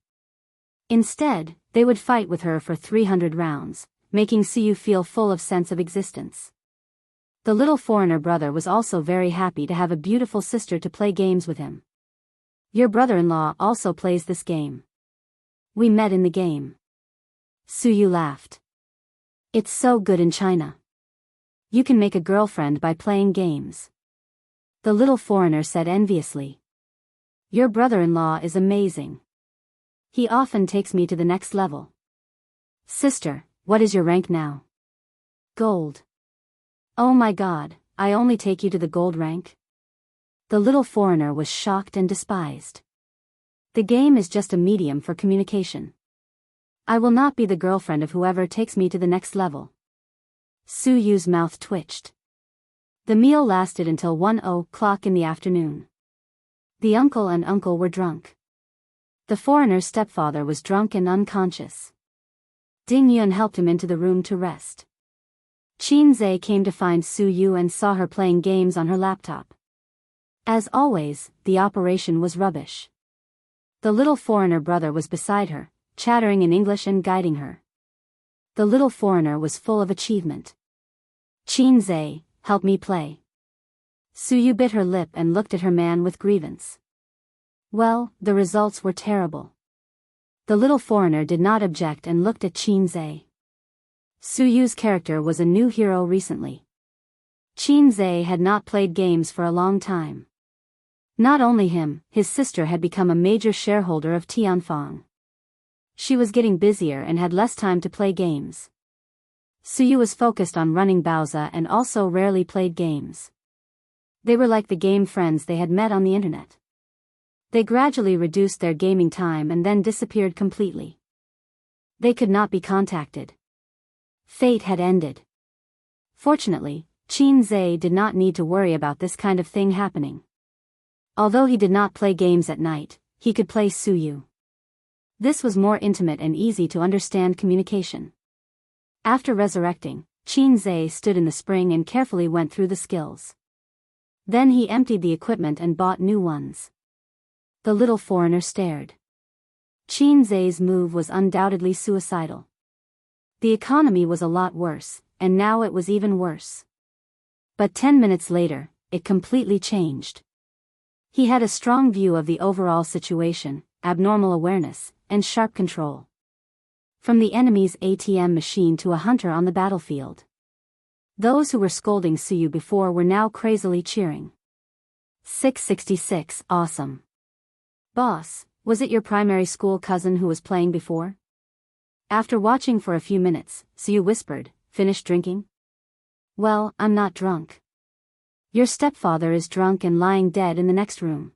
Instead, they would fight with her for 300 rounds, making Su Yu feel full of sense of existence. The little foreigner brother was also very happy to have a beautiful sister to play games with him. "Your brother-in-law also plays this game. We met in the game." Su Yu laughed. "It's so good in China. You can make a girlfriend by playing games." The little foreigner said enviously. "Your brother-in-law is amazing. He often takes me to the next level." "Sister, what is your rank now?" "Gold." "Oh my God, I only take you to the gold rank?" The little foreigner was shocked and despised. "The game is just a medium for communication. I will not be the girlfriend of whoever takes me to the next level." Su Yu's mouth twitched. The meal lasted until 1 o'clock in the afternoon. The uncle and uncle were drunk. The foreigner's stepfather was drunk and unconscious. Ding Yun helped him into the room to rest. Qin Zai came to find Su Yu and saw her playing games on her laptop. As always, the operation was rubbish. The little foreigner brother was beside her, chattering in English and guiding her. The little foreigner was full of achievement. "Qin Zai, help me play." Su Yu bit her lip and looked at her man with grievance. Well, the results were terrible. The little foreigner did not object and looked at Qin Zai. Su Yu's character was a new hero recently. Qin Zai had not played games for a long time. Not only him, his sister had become a major shareholder of Tianfang. She was getting busier and had less time to play games. Su Yu was focused on running Baoza and also rarely played games. They were like the game friends they had met on the internet. They gradually reduced their gaming time and then disappeared completely. They could not be contacted. Fate had ended. Fortunately, Qin Zai did not need to worry about this kind of thing happening. Although he did not play games at night, he could play Su Yu. This was more intimate and easy to understand communication. After resurrecting, Qin Zhe stood in the spring and carefully went through the skills. Then he emptied the equipment and bought new ones. The little foreigner stared. Qin Zhe's move was undoubtedly suicidal. The economy was a lot worse, and now it was even worse. But 10 minutes later, it completely changed. He had a strong view of the overall situation, abnormal awareness, and sharp control. From the enemy's ATM machine to a hunter on the battlefield. Those who were scolding Suyu before were now crazily cheering. 666, awesome. Boss, was it your primary school cousin who was playing before? After watching for a few minutes, Suyu whispered, finished drinking? Well, I'm not drunk. Your stepfather is drunk and lying dead in the next room.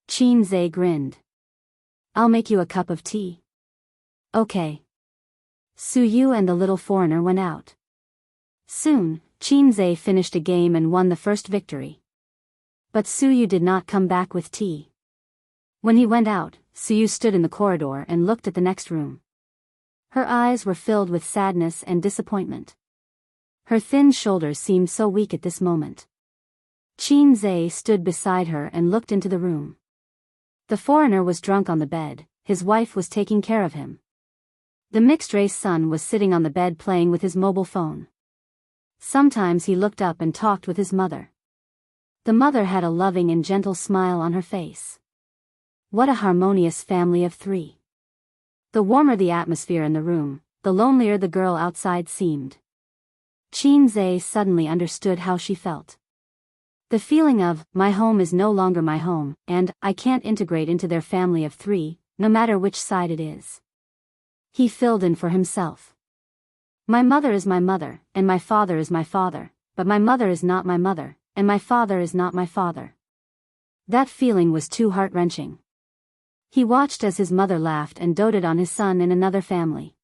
Qin Zhe grinned. I'll make you a cup of tea. Okay. Suyu and the little foreigner went out. Soon, Qin Zhe finished a game and won the first victory. But Suyu did not come back with tea. When he went out, Suyu stood in the corridor and looked at the next room. Her eyes were filled with sadness and disappointment. Her thin shoulders seemed so weak at this moment. Qin Zhe stood beside her and looked into the room. The foreigner was drunk on the bed, his wife was taking care of him. The mixed-race son was sitting on the bed playing with his mobile phone. Sometimes he looked up and talked with his mother. The mother had a loving and gentle smile on her face. What a harmonious family of three. The warmer the atmosphere in the room, the lonelier the girl outside seemed. Qin Zhe suddenly understood how she felt. The feeling of, my home is no longer my home, and, I can't integrate into their family of three, no matter which side it is. He filled in for himself. My mother is my mother, and my father is my father, but my mother is not my mother, and my father is not my father. That feeling was too heart-wrenching. He watched as his mother laughed and doted on his son in another family.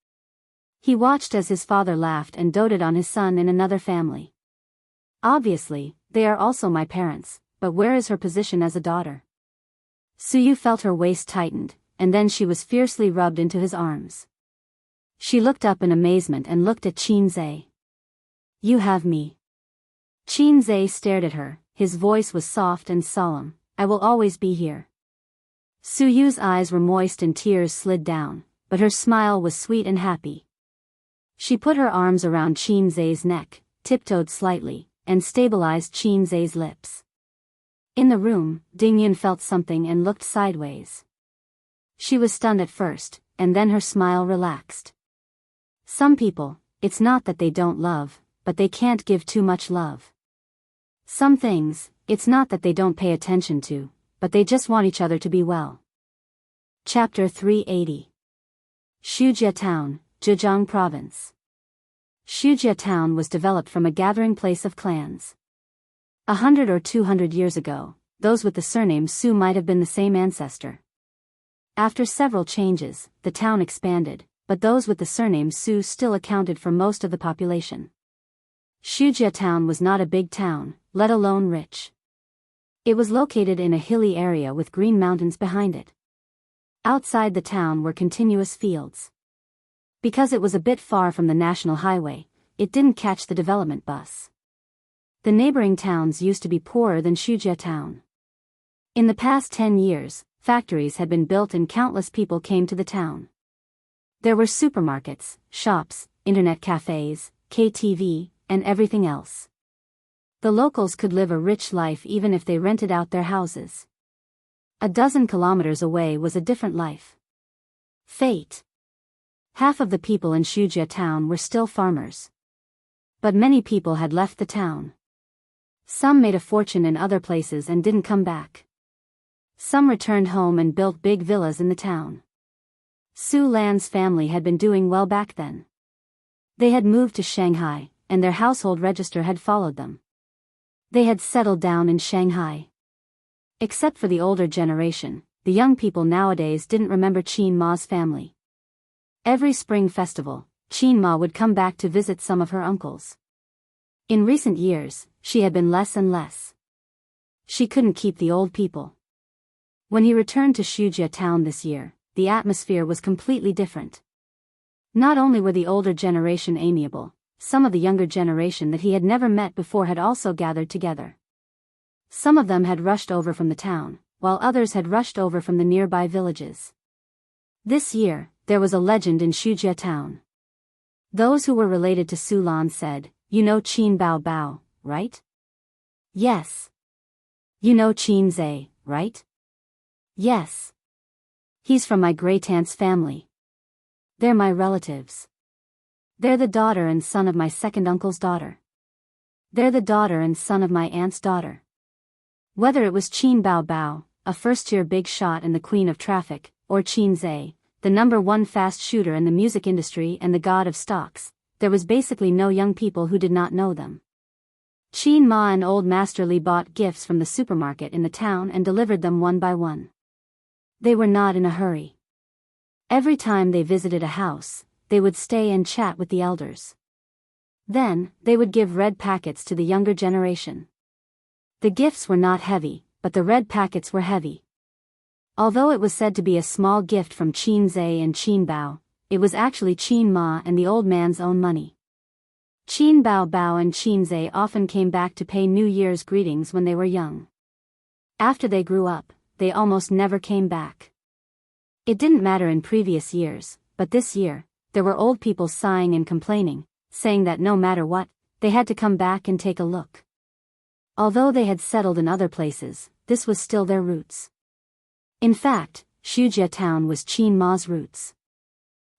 He watched as his father laughed and doted on his son in another family. Obviously, they are also my parents, but where is her position as a daughter? Suyu felt her waist tightened, and then she was fiercely rubbed into his arms. She looked up in amazement and looked at Qin Zhe. You have me. Qin Zhe stared at her, his voice was soft and solemn, I will always be here. Suyu's eyes were moist and tears slid down, but her smile was sweet and happy. She put her arms around Qin Zhe's neck, tiptoed slightly, and stabilized Qin Zhe's lips. In the room, Dingyun felt something and looked sideways. She was stunned at first, and then her smile relaxed. Some people, it's not that they don't love, but they can't give too much love. Some things, it's not that they don't pay attention to, but they just want each other to be well. Chapter 380. Shujia Town, Zhejiang Province. Shujia Town was developed from a gathering place of clans. 100 or 200 years ago, those with the surname Su might have been the same ancestor. After several changes, the town expanded, but those with the surname Su still accounted for most of the population. Shujia Town was not a big town, let alone rich. It was located in a hilly area with green mountains behind it. Outside the town were continuous fields. Because it was a bit far from the national highway, it didn't catch the development bus. The neighboring towns used to be poorer than Shujia Town. In the past 10 years, factories had been built and countless people came to the town. There were supermarkets, shops, internet cafes, KTV, and everything else. The locals could live a rich life even if they rented out their houses. A dozen kilometers away was a different life. Fate. Half of the people in Shujia Town were still farmers. But many people had left the town. Some made a fortune in other places and didn't come back. Some returned home and built big villas in the town. Su Lan's family had been doing well back then. They had moved to Shanghai, and their household register had followed them. They had settled down in Shanghai. Except for the older generation, the young people nowadays didn't remember Qin Ma's family. Every spring festival, Qin Ma would come back to visit some of her uncles. In recent years, she had been less and less. She couldn't keep the old people. When he returned to Shujia Town this year, the atmosphere was completely different. Not only were the older generation amiable, some of the younger generation that he had never met before had also gathered together. Some of them had rushed over from the town, while others had rushed over from the nearby villages. This year, there was a legend in Wuxia town. Those who were related to Su Lan said, "You know Qin Bao Bao, right?" "Yes." "You know Qin Zhe, right?" "Yes." "He's from my great-aunt's family. They're my relatives. They're the daughter and son of my second uncle's daughter. They're the daughter and son of my aunt's daughter." Whether it was Qin Bao Bao, a first-tier big shot and the queen of traffic, or Qin Zhe, the #1 fast shooter in the music industry and the god of stocks, there was basically no young people who did not know them. Qin Ma and Old Master Li bought gifts from the supermarket in the town and delivered them one by one. They were not in a hurry. Every time they visited a house, they would stay and chat with the elders. Then, they would give red packets to the younger generation. The gifts were not heavy, but the red packets were heavy. Although it was said to be a small gift from Qin Zhe and Qin Bao, it was actually Qin Ma and the old man's own money. Qin Bao Bao and Qin Zhe often came back to pay New Year's greetings when they were young. After they grew up, they almost never came back. It didn't matter in previous years, but this year, there were old people sighing and complaining, saying that no matter what, they had to come back and take a look. Although they had settled in other places, this was still their roots. In fact, Wuxia town was Qin Ma's roots.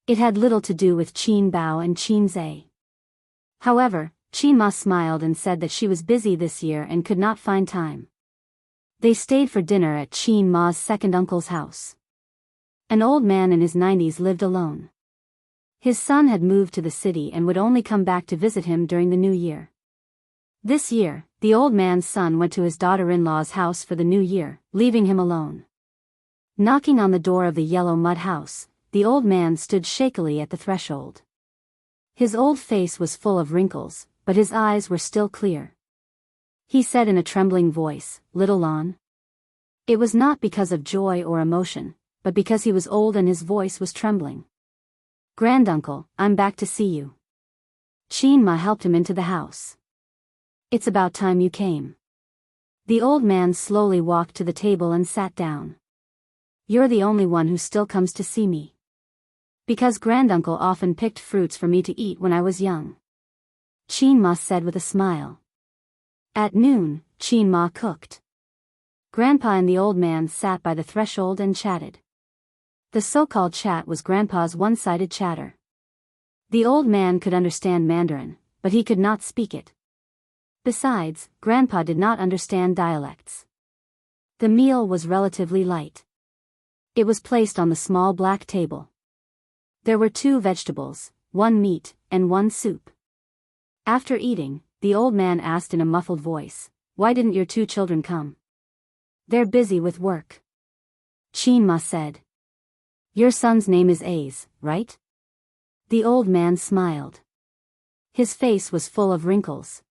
It had little to do with Qin Bao and Qin Zhe. However, Qin Ma smiled and said that she was busy this year and could not find time. They stayed for dinner at Qin Ma's second uncle's house. An old man in his 90s lived alone. His son had moved to the city and would only come back to visit him during the new year. This year, the old man's son went to his daughter-in-law's house for the new year, leaving him alone. Knocking on the door of the yellow mud house, the old man stood shakily at the threshold. His old face was full of wrinkles, but his eyes were still clear. He said in a trembling voice, "Little Lon." It was not because of joy or emotion, but because he was old and his voice was trembling. "Granduncle, I'm back to see you." Qin Ma helped him into the house. "It's about time you came." The old man slowly walked to the table and sat down. "You're the only one who still comes to see me. Because granduncle often picked fruits for me to eat when I was young." Qin Ma said with a smile. At noon, Qin Ma cooked. Grandpa and the old man sat by the threshold and chatted. The so-called chat was Grandpa's one-sided chatter. The old man could understand Mandarin, but he could not speak it. Besides, Grandpa did not understand dialects. The meal was relatively light. It was placed on the small black table. There were 2 vegetables, 1 meat, and 1 soup. After eating, the old man asked in a muffled voice, "Why didn't your 2 children come?" "They're busy with work." Qin Ma said. "Your son's name is Ace, right?" The old man smiled. His face was full of wrinkles.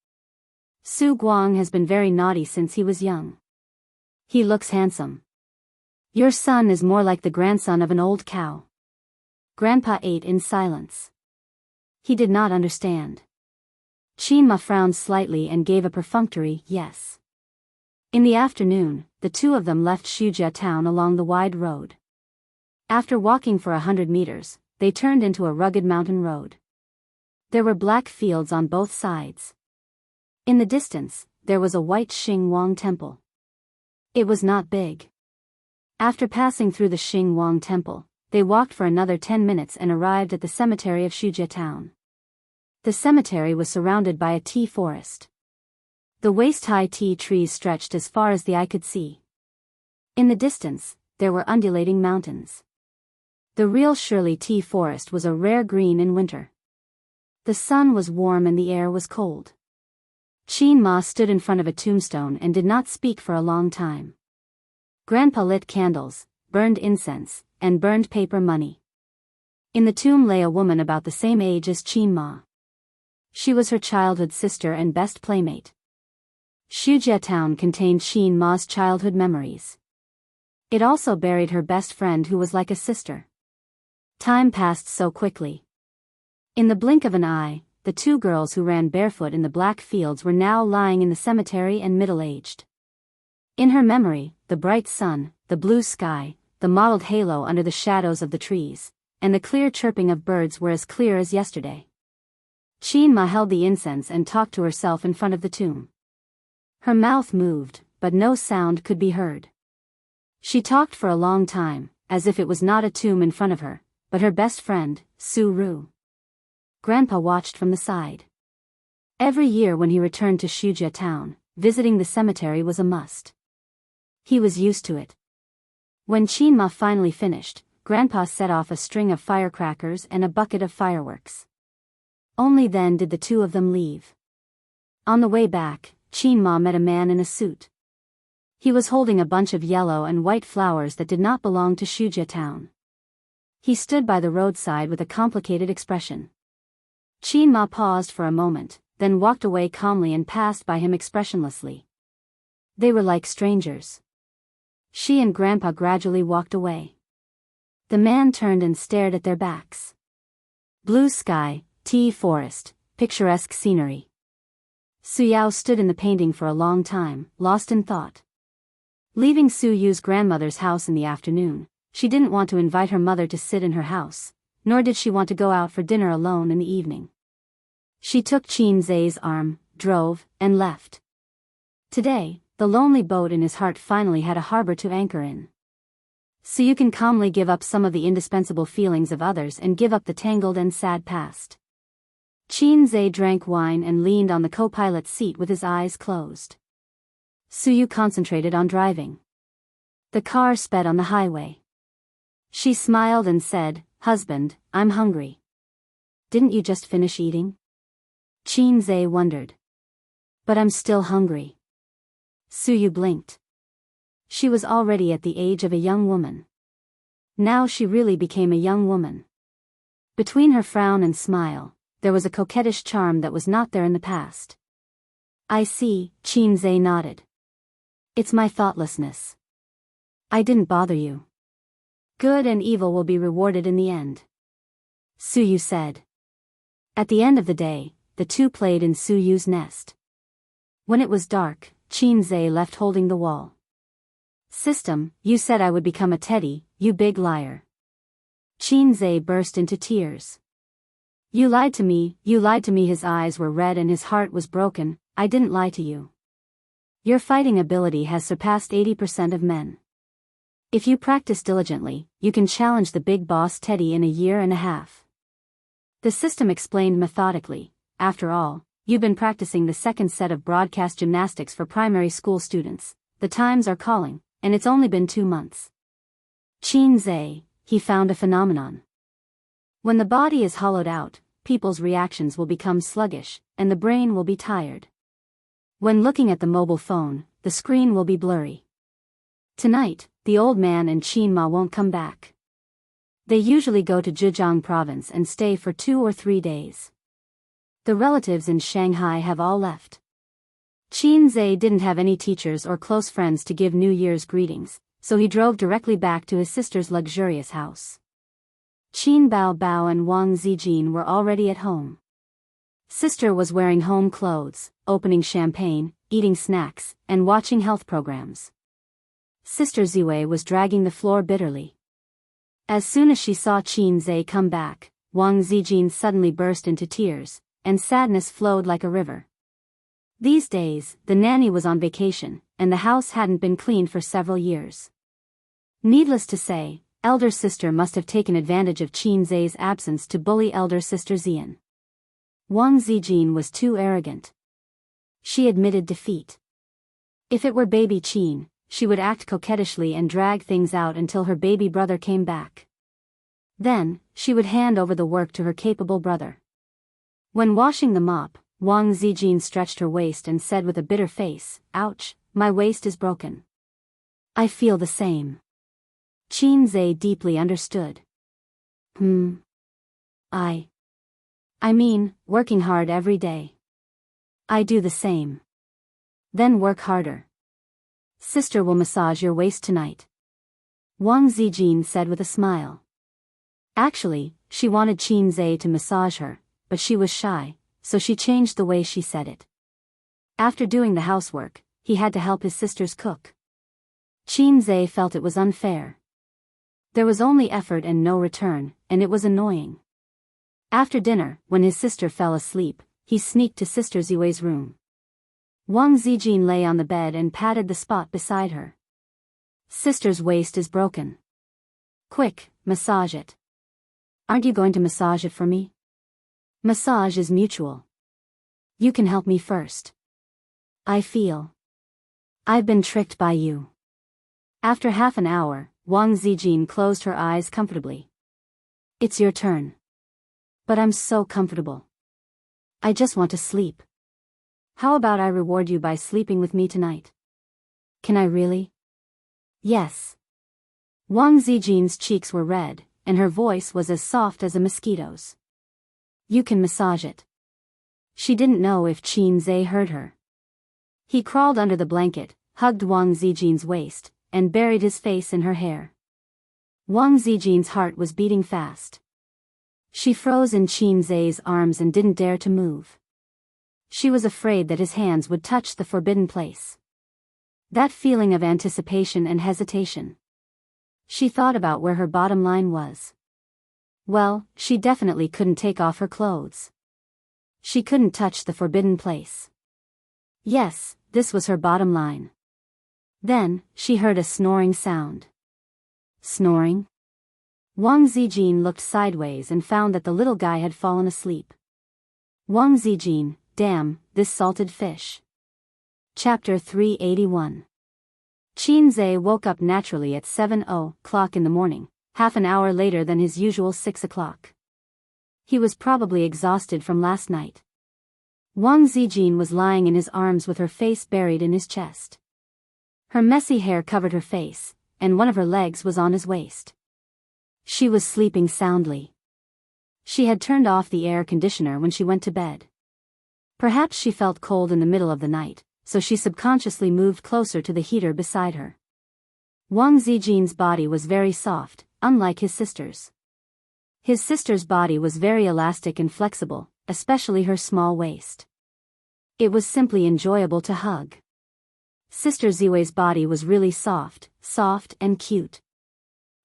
"Su Guang has been very naughty since he was young. He looks handsome. Your son is more like the grandson of an old cow." Grandpa ate in silence. He did not understand. Qin Ma frowned slightly and gave a perfunctory yes. In the afternoon, the 2 of them left Wuxia town along the wide road. After walking for 100 meters, they turned into a rugged mountain road. There were black fields on both sides. In the distance, there was a white Xing Wang temple. It was not big. After passing through the Xing Wang temple, they walked for another 10 minutes and arrived at the cemetery of Wuxia town. The cemetery was surrounded by a tea forest. The waist-high tea trees stretched as far as the eye could see. In the distance, there were undulating mountains. The real Shirley tea forest was a rare green in winter. The sun was warm and the air was cold. Qin Ma stood in front of a tombstone and did not speak for a long time. Grandpa lit candles, burned incense, and burned paper money. In the tomb lay a woman about the same age as Qin Ma. She was her childhood sister and best playmate. Wuxia town contained Qin Ma's childhood memories. It also buried her best friend who was like a sister. Time passed so quickly. In the blink of an eye, the two girls who ran barefoot in the black fields were now lying in the cemetery and middle-aged. In her memory, the bright sun, the blue sky, the mottled halo under the shadows of the trees, and the clear chirping of birds were as clear as yesterday. Qin held the incense and talked to herself in front of the tomb. Her mouth moved, but no sound could be heard. She talked for a long time, as if it was not a tomb in front of her, but her best friend, Su Ru. Grandpa watched from the side. Every year when he returned to Shujia town, visiting the cemetery was a must. He was used to it. When Qin finally finished, Grandpa set off a string of firecrackers and a bucket of fireworks. Only then did the two of them leave. On the way back, Qin met a man in a suit. He was holding a bunch of yellow and white flowers that did not belong to Shujia town. He stood by the roadside with a complicated expression. Qin paused for a moment, then walked away calmly and passed by him expressionlessly. They were like strangers. She and Grandpa gradually walked away. The man turned and stared at their backs. Blue sky, tea forest, picturesque scenery. Suyao stood in the painting for a long time, lost in thought. Leaving Su Yu's grandmother's house in the afternoon, she didn't want to invite her mother to sit in her house, nor did she want to go out for dinner alone in the evening. She took Qin Zai's arm, drove, and left. Today, the lonely boat in his heart finally had a harbor to anchor in. So you can calmly give up some of the indispensable feelings of others and give up the tangled and sad past. Qin Zai drank wine and leaned on the co-pilot's seat with his eyes closed. Suyu concentrated on driving. The car sped on the highway. She smiled and said, "Husband, I'm hungry." "Didn't you just finish eating?" Qin Zai wondered. "But I'm still hungry." Suyu blinked. She was already at the age of a young woman. Now she really became a young woman. Between her frown and smile, there was a coquettish charm that was not there in the past. "I see," Qin Zai nodded. "It's my thoughtlessness. I didn't bother you. Good and evil will be rewarded in the end," Suyu said. At the end of the day, the two played in Suyu's nest. When it was dark, Qin Zai left holding the wall. "System, you said I would become a teddy, you big liar." Qin Zai burst into tears. You lied to me, you lied to me." His eyes were red and his heart was broken. "I didn't lie to you. Your fighting ability has surpassed 80% of men. If you practice diligently, you can challenge the big boss Teddy in a year and a half." The system explained methodically. "After all, you've been practicing the second set of broadcast gymnastics for primary school students. The times are calling, and it's only been 2 months." Qin Zai, he found a phenomenon. When the body is hollowed out, people's reactions will become sluggish, and the brain will be tired. When looking at the mobile phone, the screen will be blurry. Tonight, the old man and Qin won't come back. They usually go to Zhejiang province and stay for 2 or 3 days. The relatives in Shanghai have all left. Qin Zai didn't have any teachers or close friends to give New Year's greetings, so he drove directly back to his sister's luxurious house. Qin Bao and Wang Zijin were already at home. Sister was wearing home clothes, opening champagne, eating snacks, and watching health programs. Sister Ziwei was dragging the floor bitterly. As soon as she saw Qin Zai come back, Wang Zijin suddenly burst into tears, and sadness flowed like a river. These days, the nanny was on vacation, and the house hadn't been cleaned for several years. Needless to say, elder sister must have taken advantage of Qin Zai's absence to bully elder sister Xian. Wang Zijin was too arrogant. She admitted defeat. If it were baby Qin, she would act coquettishly and drag things out until her baby brother came back. Then, she would hand over the work to her capable brother. When washing the mop, Wang Zijin stretched her waist and said with a bitter face, "Ouch, my waist is broken." "I feel the same." Qin Zai deeply understood. I mean, working hard every day. I do the same." "Then work harder. Sister will massage your waist tonight." Wang Zijin said with a smile. Actually, she wanted Qin Zhe to massage her, but she was shy, so she changed the way she said it. After doing the housework, he had to help his sisters cook. Qin Zhe felt it was unfair. There was only effort and no return, and it was annoying. After dinner, when his sister fell asleep, he sneaked to Sister Ziwei's room. Wang Zijin lay on the bed and patted the spot beside her. Sister's waist is broken. Quick, massage it. Aren't you going to massage it for me? Massage is mutual. You can help me first. I feel I've been tricked by you. After half an hour, Wang Zijin closed her eyes comfortably. It's your turn. But I'm so comfortable. I just want to sleep. How about I reward you by sleeping with me tonight? Can I really? Yes. Wang Zijin's cheeks were red, and her voice was as soft as a mosquito's. You can massage it. She didn't know if Qin Zhe heard her. He crawled under the blanket, hugged Wang Zijin's waist, and buried his face in her hair. Wang Zijin's heart was beating fast. She froze in Qin Zhe's arms and didn't dare to move. She was afraid that his hands would touch the forbidden place. That feeling of anticipation and hesitation. She thought about where her bottom line was. Well, she definitely couldn't take off her clothes. She couldn't touch the forbidden place. Yes, this was her bottom line. Then, she heard a snoring sound. Snoring? Wang Zijin looked sideways and found that the little guy had fallen asleep. Wang Zijin, damn, this salted fish. Chapter 381. Qin Zhe woke up naturally at 7:00 in the morning, half an hour later than his usual 6 o'clock. He was probably exhausted from last night. Wang Zijin was lying in his arms with her face buried in his chest. Her messy hair covered her face, and one of her legs was on his waist. She was sleeping soundly. She had turned off the air conditioner when she went to bed. Perhaps she felt cold in the middle of the night, so she subconsciously moved closer to the heater beside her. Wang Zijin's body was very soft, unlike his sister's. His sister's body was very elastic and flexible, especially her small waist. It was simply enjoyable to hug. Sister Ziwei's body was really soft and cute.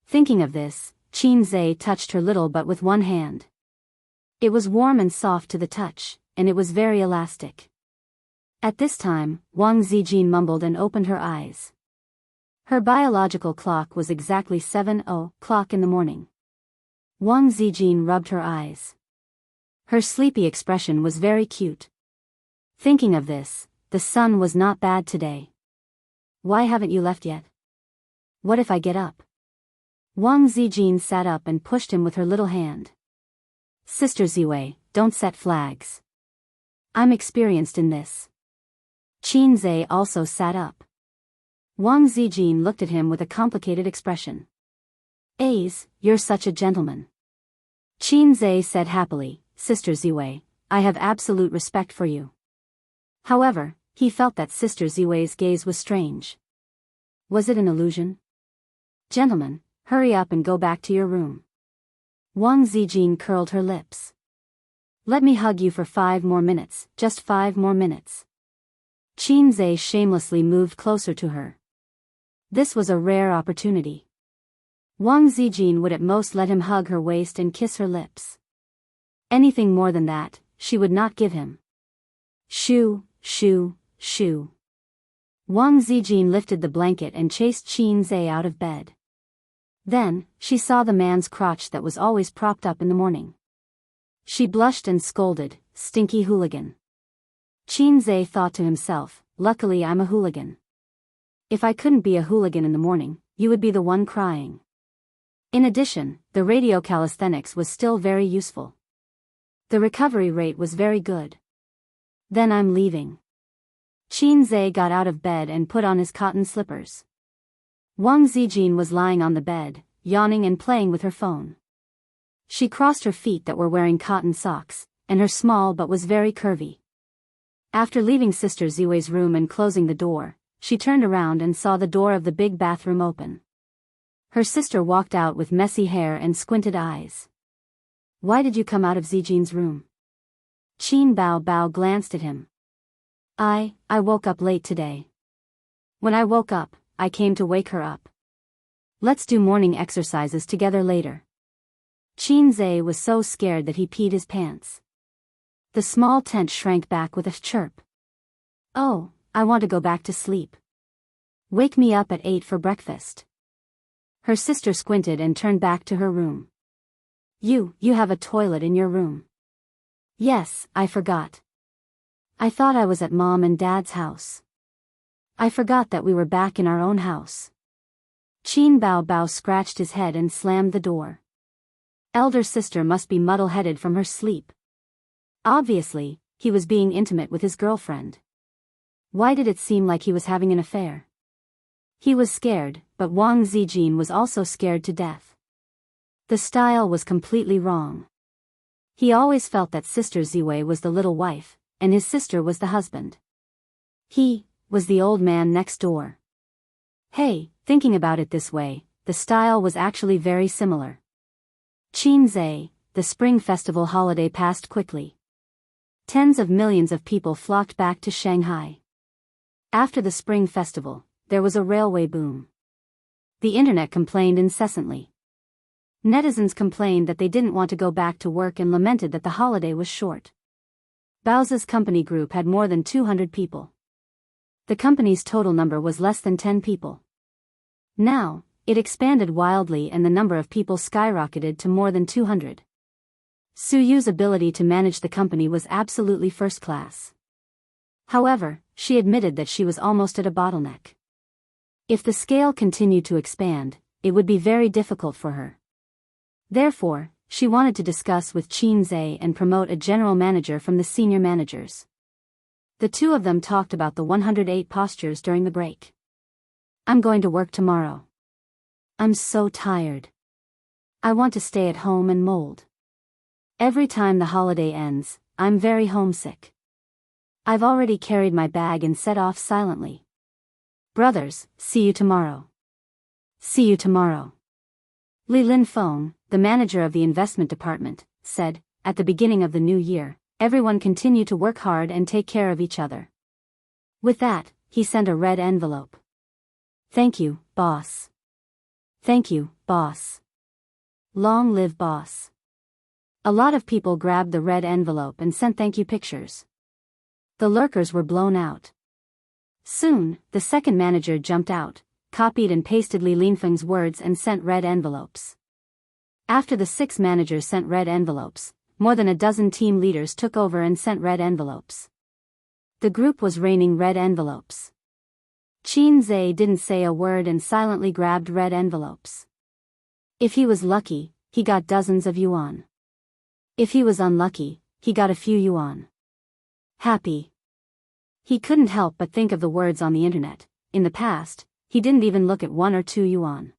Thinking of this, Qin Zhe touched her little butt with one hand. It was warm and soft to the touch, and it was very elastic. At this time, Wang Zijin mumbled and opened her eyes. Her biological clock was exactly 7:00 in the morning. Wang Zijin rubbed her eyes. Her sleepy expression was very cute. Thinking of this, the sun was not bad today. Why haven't you left yet? What if I get up? Wang Zijin sat up and pushed him with her little hand. Sister Ziwei, don't set flags. I'm experienced in this. Qin Zhe also sat up. Wang Zijin looked at him with a complicated expression. Ace, you're such a gentleman. Qin Zhe said happily, Sister Ziwei, I have absolute respect for you. However, he felt that Sister Ziwei's gaze was strange. Was it an illusion? Gentlemen, hurry up and go back to your room. Wang Zijin curled her lips. Let me hug you for 5 more minutes, just 5 more minutes. Qin Zhe shamelessly moved closer to her. This was a rare opportunity. Wang Zijin would at most let him hug her waist and kiss her lips. Anything more than that, she would not give him. Shoo, shoo, shoo. Wang Zijin lifted the blanket and chased Qin Zhe out of bed. Then, she saw the man's crotch that was always propped up in the morning. She blushed and scolded, stinky hooligan. Qin Zhe thought to himself, luckily I'm a hooligan. If I couldn't be a hooligan in the morning, you would be the one crying. In addition, the radio calisthenics was still very useful. The recovery rate was very good. Then I'm leaving. Qin Zhe got out of bed and put on his cotton slippers. Wang Zijin was lying on the bed, yawning and playing with her phone. She crossed her feet that were wearing cotton socks, and her small butt was very curvy. After leaving Sister Ziwei's room and closing the door, she turned around and saw the door of the big bathroom open. Her sister walked out with messy hair and squinted eyes. Why did you come out of Zijin's room? Qin Bao glanced at him. I woke up late today. When I woke up, I came to wake her up. Let's do morning exercises together later. Qin Zhe was so scared that he peed his pants. The small tent shrank back with a chirp. Oh, I want to go back to sleep. Wake me up at 8 for breakfast. Her sister squinted and turned back to her room. You have a toilet in your room. Yes, I forgot. I thought I was at Mom and Dad's house. I forgot that we were back in our own house. Qin Bao scratched his head and slammed the door. Elder sister must be muddle-headed from her sleep. Obviously, he was being intimate with his girlfriend. Why did it seem like he was having an affair? He was scared, but Wang Zijin was also scared to death. The style was completely wrong. He always felt that Sister Ziwei was the little wife, and his sister was the husband. He was the old man next door. Hey, thinking about it this way, the style was actually very similar. Qin Zhe, the Spring Festival holiday passed quickly. Tens of millions of people flocked back to Shanghai. After the Spring Festival, there was a railway boom. The internet complained incessantly. Netizens complained that they didn't want to go back to work and lamented that the holiday was short. Bao's company group had more than 200 people. The company's total number was less than 10 people. Now, it expanded wildly and the number of people skyrocketed to more than 200. Su Yu's ability to manage the company was absolutely first class. However, she admitted that she was almost at a bottleneck. If the scale continued to expand, it would be very difficult for her. Therefore, she wanted to discuss with Qin Zhe and promote a general manager from the senior managers. The two of them talked about the 108 postures during the break. I'm going to work tomorrow. I'm so tired. I want to stay at home and mold. Every time the holiday ends, I'm very homesick. I've already carried my bag and set off silently. Brothers, see you tomorrow. See you tomorrow. Li Linfeng, the manager of the investment department, said, at the beginning of the new year, everyone continue to work hard and take care of each other. With that, he sent a red envelope. Thank you, boss. Thank you, boss. Long live boss. A lot of people grabbed the red envelope and sent thank you pictures. The lurkers were blown out. Soon, the second manager jumped out, copied and pasted Li Linfeng's words and sent red envelopes. After the 6 managers sent red envelopes, more than a dozen team leaders took over and sent red envelopes. The group was raining red envelopes. Qin Zhe didn't say a word and silently grabbed red envelopes. If he was lucky, he got dozens of yuan. If he was unlucky, he got a few yuan. Happy. He couldn't help but think of the words on the internet. In the past, he didn't even look at 1 or 2 yuan.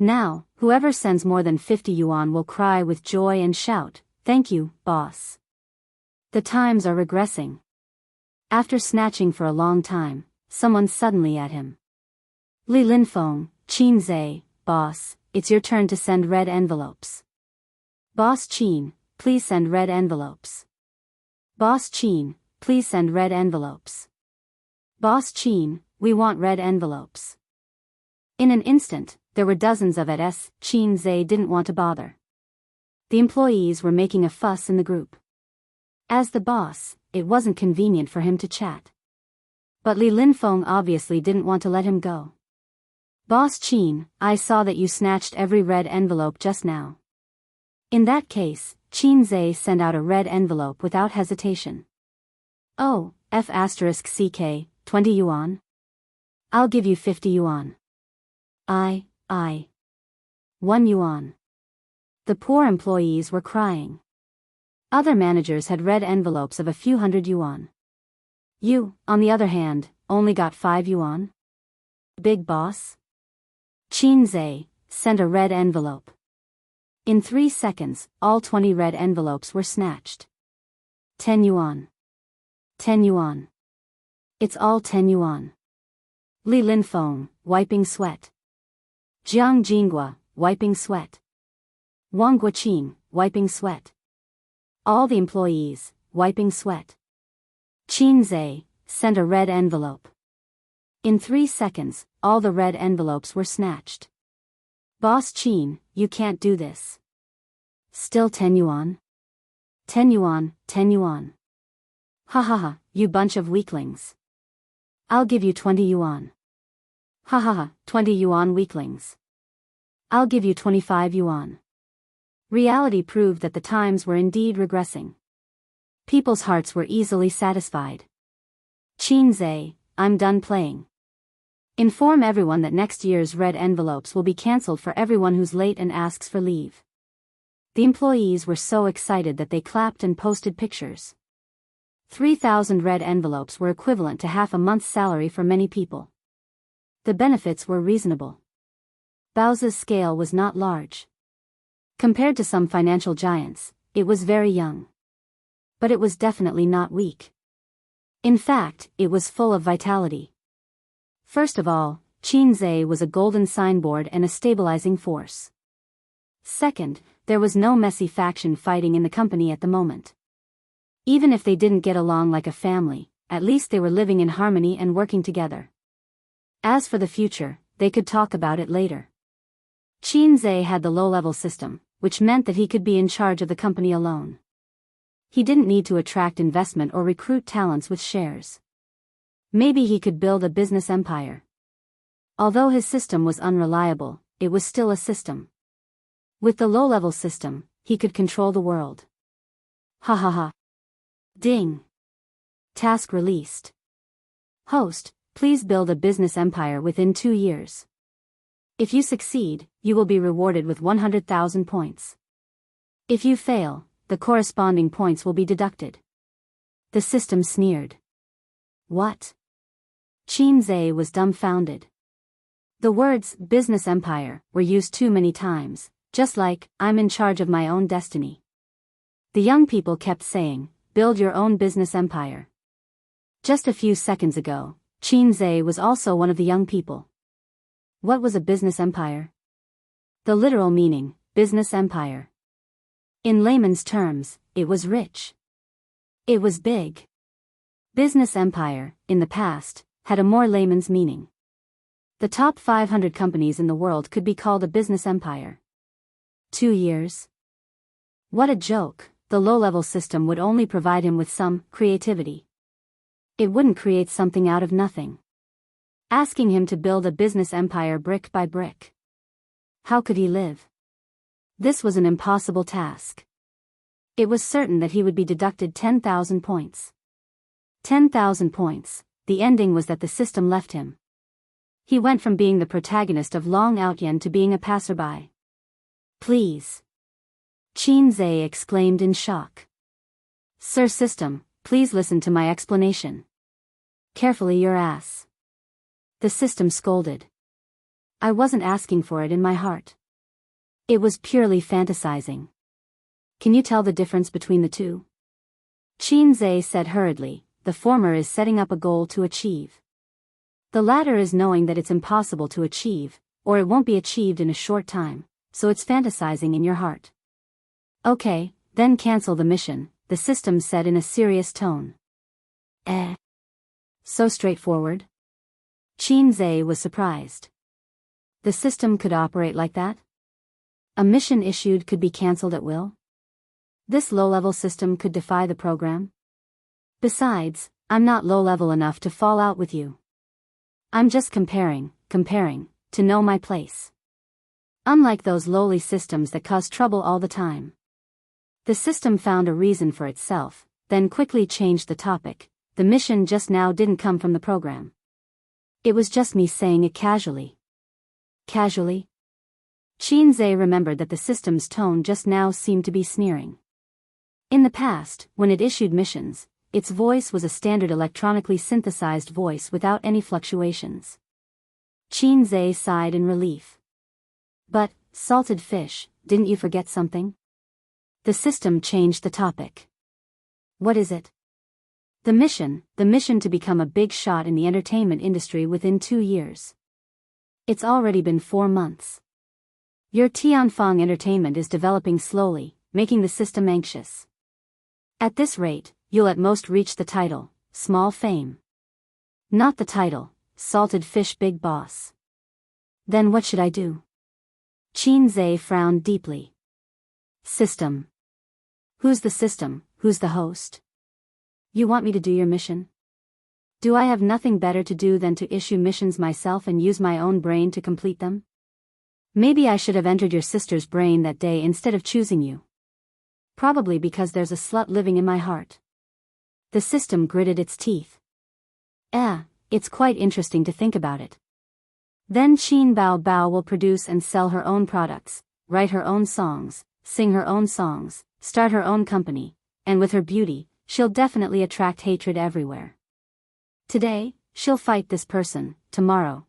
Now, whoever sends more than 50 yuan will cry with joy and shout, "Thank you, boss." The times are regressing. After snatching for a long time, someone suddenly at him. Li Linfeng, Qin Zhe, boss, it's your turn to send red envelopes. Boss Qin, please send red envelopes. Boss Qin, please send red envelopes. Boss Qin, we want red envelopes. In an instant, there were dozens of it. Qin Zhe didn't want to bother. The employees were making a fuss in the group. As the boss, it wasn't convenient for him to chat. But Li Linfeng obviously didn't want to let him go. Boss Qin, I saw that you snatched every red envelope just now. In that case, Qin Zhe sent out a red envelope without hesitation. Oh, F***CK, 20 yuan? I'll give you 50 yuan. I. 1 yuan. The poor employees were crying. Other managers had red envelopes of a few hundred yuan. You, on the other hand, only got 5 yuan? Big boss? Qin Zhe sent a red envelope. In 3 seconds, all 20 red envelopes were snatched. 10 yuan. 10 yuan. It's all 10 yuan. Li Linfeng, wiping sweat. Jianghu, wiping sweat. Wangguaqin, wiping sweat. All the employees, wiping sweat. Qinzai, sent a red envelope. In 3 seconds, all the red envelopes were snatched. Boss Qin, you can't do this. Still 10 yuan? 10 yuan, 10 yuan. Ha ha ha, you bunch of weaklings. I'll give you 20 yuan. Ha ha ha, 20 yuan weaklings. I'll give you 25 yuan. Reality proved that the times were indeed regressing. People's hearts were easily satisfied. Qinzai, I'm done playing. Inform everyone that next year's red envelopes will be cancelled for everyone who's late and asks for leave. The employees were so excited that they clapped and posted pictures. 3,000 red envelopes were equivalent to half a month's salary for many people. The benefits were reasonable. Bao's scale was not large. Compared to some financial giants, it was very young. But it was definitely not weak. In fact, it was full of vitality. First of all, Qinzai was a golden signboard and a stabilizing force. Second, there was no messy faction fighting in the company at the moment. Even if they didn't get along like a family, at least they were living in harmony and working together. As for the future, they could talk about it later. Qinzai had the low-level system, which meant that he could be in charge of the company alone. He didn't need to attract investment or recruit talents with shares. Maybe he could build a business empire. Although his system was unreliable, it was still a system. With the low-level system, he could control the world. Ha ha ha. Ding. Task released. Host, please build a business empire within 2 years. If you succeed, you will be rewarded with 100,000 points. If you fail, the corresponding points will be deducted. The system sneered. What? Qinzai was dumbfounded. The words business empire were used too many times, just like I'm in charge of my own destiny. The young people kept saying, build your own business empire. Just a few seconds ago, Qinzai was also one of the young people. What was a business empire? The literal meaning, business empire. In layman's terms, it was rich. It was big. Business empire, in the past, had a more layman's meaning. The top 500 companies in the world could be called a business empire. 2 years? What a joke, the low-level system would only provide him with some creativity. It wouldn't create something out of nothing. Asking him to build a business empire brick by brick. How could he live? This was an impossible task. It was certain that he would be deducted 10,000 points. 10,000 points, the ending was that the system left him. He went from being the protagonist of Long Outyen to being a passerby. Please. Qinzai exclaimed in shock. Sir System, please listen to my explanation. Carefully your ass. The system scolded. I wasn't asking for it in my heart. It was purely fantasizing. Can you tell the difference between the two? Qinzai said hurriedly, the former is setting up a goal to achieve. The latter is knowing that it's impossible to achieve, or it won't be achieved in a short time, so it's fantasizing in your heart. Okay, then cancel the mission, the system said in a serious tone. So straightforward? Qinzai was surprised. The system could operate like that? A mission issued could be cancelled at will? This low-level system could defy the program? Besides, I'm not low-level enough to fall out with you. I'm just comparing, to know my place. Unlike those lowly systems that cause trouble all the time. The system found a reason for itself, then quickly changed the topic. The mission just now didn't come from the program. It was just me saying it casually. Casually? Qinzai remembered that the system's tone just now seemed to be sneering. In the past, when it issued missions, its voice was a standard electronically synthesized voice without any fluctuations. Qinzai sighed in relief. But, salted fish, didn't you forget something? The system changed the topic. What is it? The mission to become a big shot in the entertainment industry within 2 years. It's already been 4 months. Your Tianfang Entertainment is developing slowly, making the system anxious. At this rate, you'll at most reach the title, Small Fame. Not the title, Salted Fish Big Boss. Then what should I do? Qin Zhe frowned deeply. System. Who's the system, who's the host? You want me to do your mission? Do I have nothing better to do than to issue missions myself and use my own brain to complete them? Maybe I should have entered your sister's brain that day instead of choosing you. Probably because there's a slut living in my heart. The system gritted its teeth. It's quite interesting to think about it. Then Qin Bao will produce and sell her own products, write her own songs, sing her own songs, start her own company, and with her beauty, she'll definitely attract hatred everywhere. Today, she'll fight this person, tomorrow,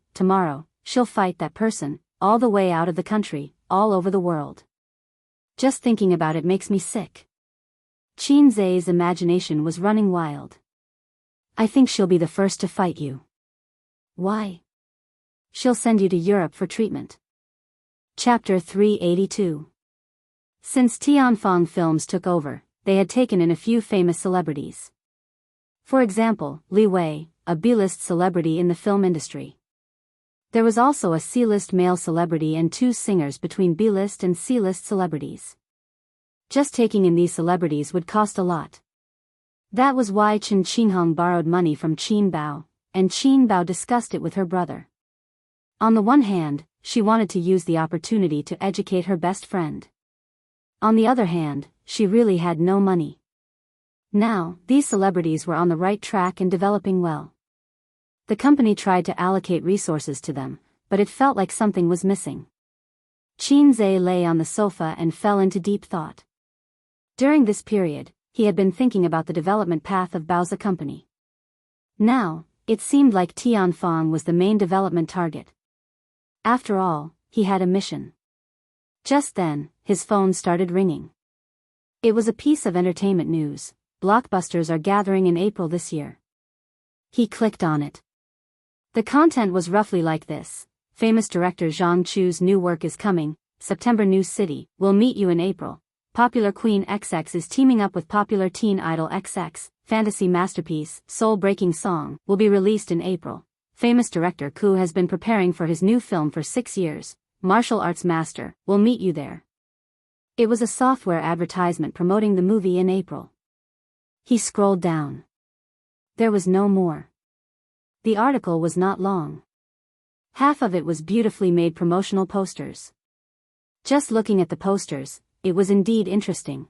she'll fight that person, all the way out of the country, all over the world. Just thinking about it makes me sick. Qin Zhe's imagination was running wild. I think she'll be the first to fight you. Why? She'll send you to Europe for treatment. Chapter 382. Since Tianfang Films took over, they had taken in a few famous celebrities. For example, Li Wei, a B-list celebrity in the film industry. There was also a C-list male celebrity and 2 singers between B-list and C-list celebrities. Just taking in these celebrities would cost a lot. That was why Chen Qinghong borrowed money from Qin Bao, and Qin Bao discussed it with her brother. On the one hand, she wanted to use the opportunity to educate her best friend. On the other hand, she really had no money. Now, these celebrities were on the right track and developing well. The company tried to allocate resources to them, but it felt like something was missing. Qin Zhe lay on the sofa and fell into deep thought. During this period, he had been thinking about the development path of Bao's company. Now, it seemed like Tianfang was the main development target. After all, he had a mission. Just then, his phone started ringing. It was a piece of entertainment news. Blockbusters are gathering in April this year. He clicked on it. The content was roughly like this. Famous director Zhang Chu's new work is coming, September New City, will meet you in April. Popular Queen XX is teaming up with popular teen idol XX, fantasy masterpiece, soul-breaking song, will be released in April. Famous director Ku has been preparing for his new film for 6 years, martial arts master, will meet you there. It was a software advertisement promoting the movie in April. He scrolled down. There was no more. The article was not long. Half of it was beautifully made promotional posters. Just looking at the posters, it was indeed interesting.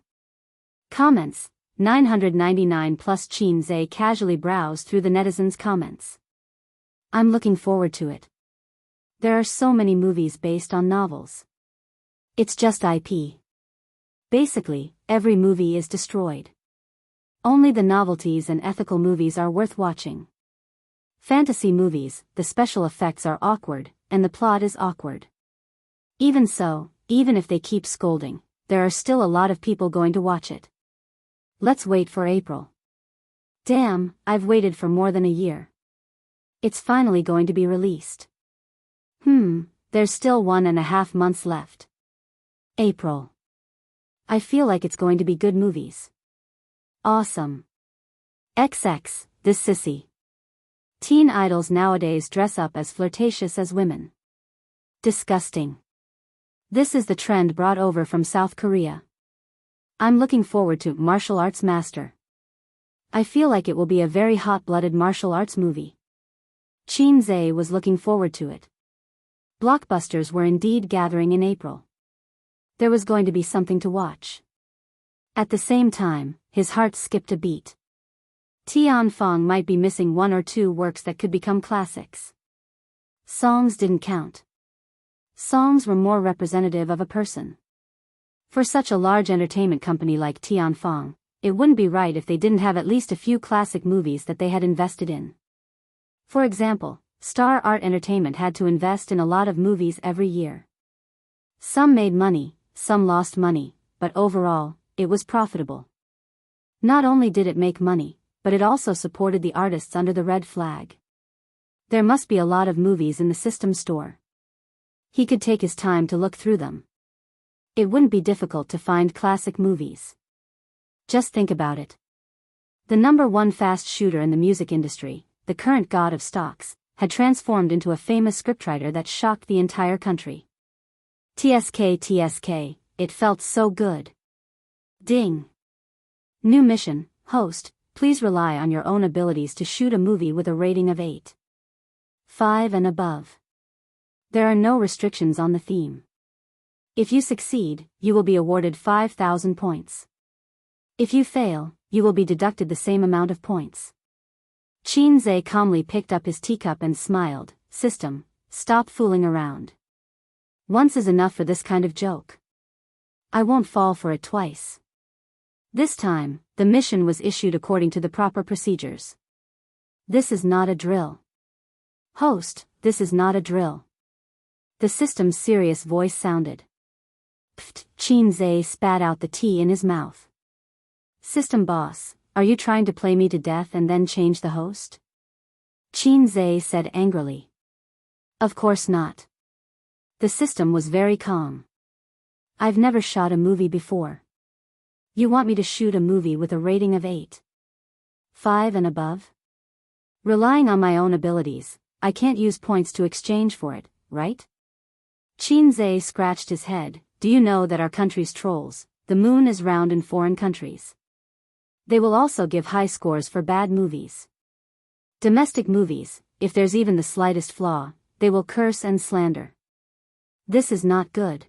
Comments, 999 plus. Qin Zhe casually browsed through the netizens' comments. I'm looking forward to it. There are so many movies based on novels. It's just IP. Basically, every movie is destroyed. Only the novelties and ethical movies are worth watching. Fantasy movies, the special effects are awkward, and the plot is awkward. Even so, even if they keep scolding, there are still a lot of people going to watch it. Let's wait for April. Damn, I've waited for more than a year. It's finally going to be released. There's still 1.5 months left. April. I feel like it's going to be good movies. Awesome. XX, this sissy. Teen idols nowadays dress up as flirtatious as women. Disgusting. This is the trend brought over from South Korea. I'm looking forward to Martial Arts Master. I feel like it will be a very hot-blooded martial arts movie. Qin Zhe was looking forward to it. Blockbusters were indeed gathering in April. There was going to be something to watch. At the same time, his heart skipped a beat. Tianfang might be missing 1 or 2 works that could become classics. Songs didn't count. Songs were more representative of a person. For such a large entertainment company like Tianfang, it wouldn't be right if they didn't have at least a few classic movies that they had invested in. For example, Star Art Entertainment had to invest in a lot of movies every year. Some made money, some lost money, but overall, it was profitable. Not only did it make money, but it also supported the artists under the red flag. There must be a lot of movies in the system store. He could take his time to look through them. It wouldn't be difficult to find classic movies. Just think about it. The #1 fast shooter in the music industry, the current god of stocks, had transformed into a famous scriptwriter that shocked the entire country. TSK, it felt so good. Ding. New mission, host, please rely on your own abilities to shoot a movie with a rating of 8.5 and above. There are no restrictions on the theme. If you succeed, you will be awarded 5,000 points. If you fail, you will be deducted the same amount of points. Qin calmly picked up his teacup and smiled. System, stop fooling around. Once is enough for this kind of joke. I won't fall for it twice. This time, the mission was issued according to the proper procedures. This is not a drill. Host, this is not a drill. The system's serious voice sounded. Pfft, Qin spat out the tea in his mouth. System boss, are you trying to play me to death and then change the host? Qin said angrily. Of course not. The system was very calm. I've never shot a movie before. You want me to shoot a movie with a rating of 8.5 and above? Relying on my own abilities, I can't use points to exchange for it, right? Qin scratched his head. Do you know that our country's trolls, the moon is round in foreign countries? They will also give high scores for bad movies. Domestic movies, if there's even the slightest flaw, they will curse and slander. This is not good.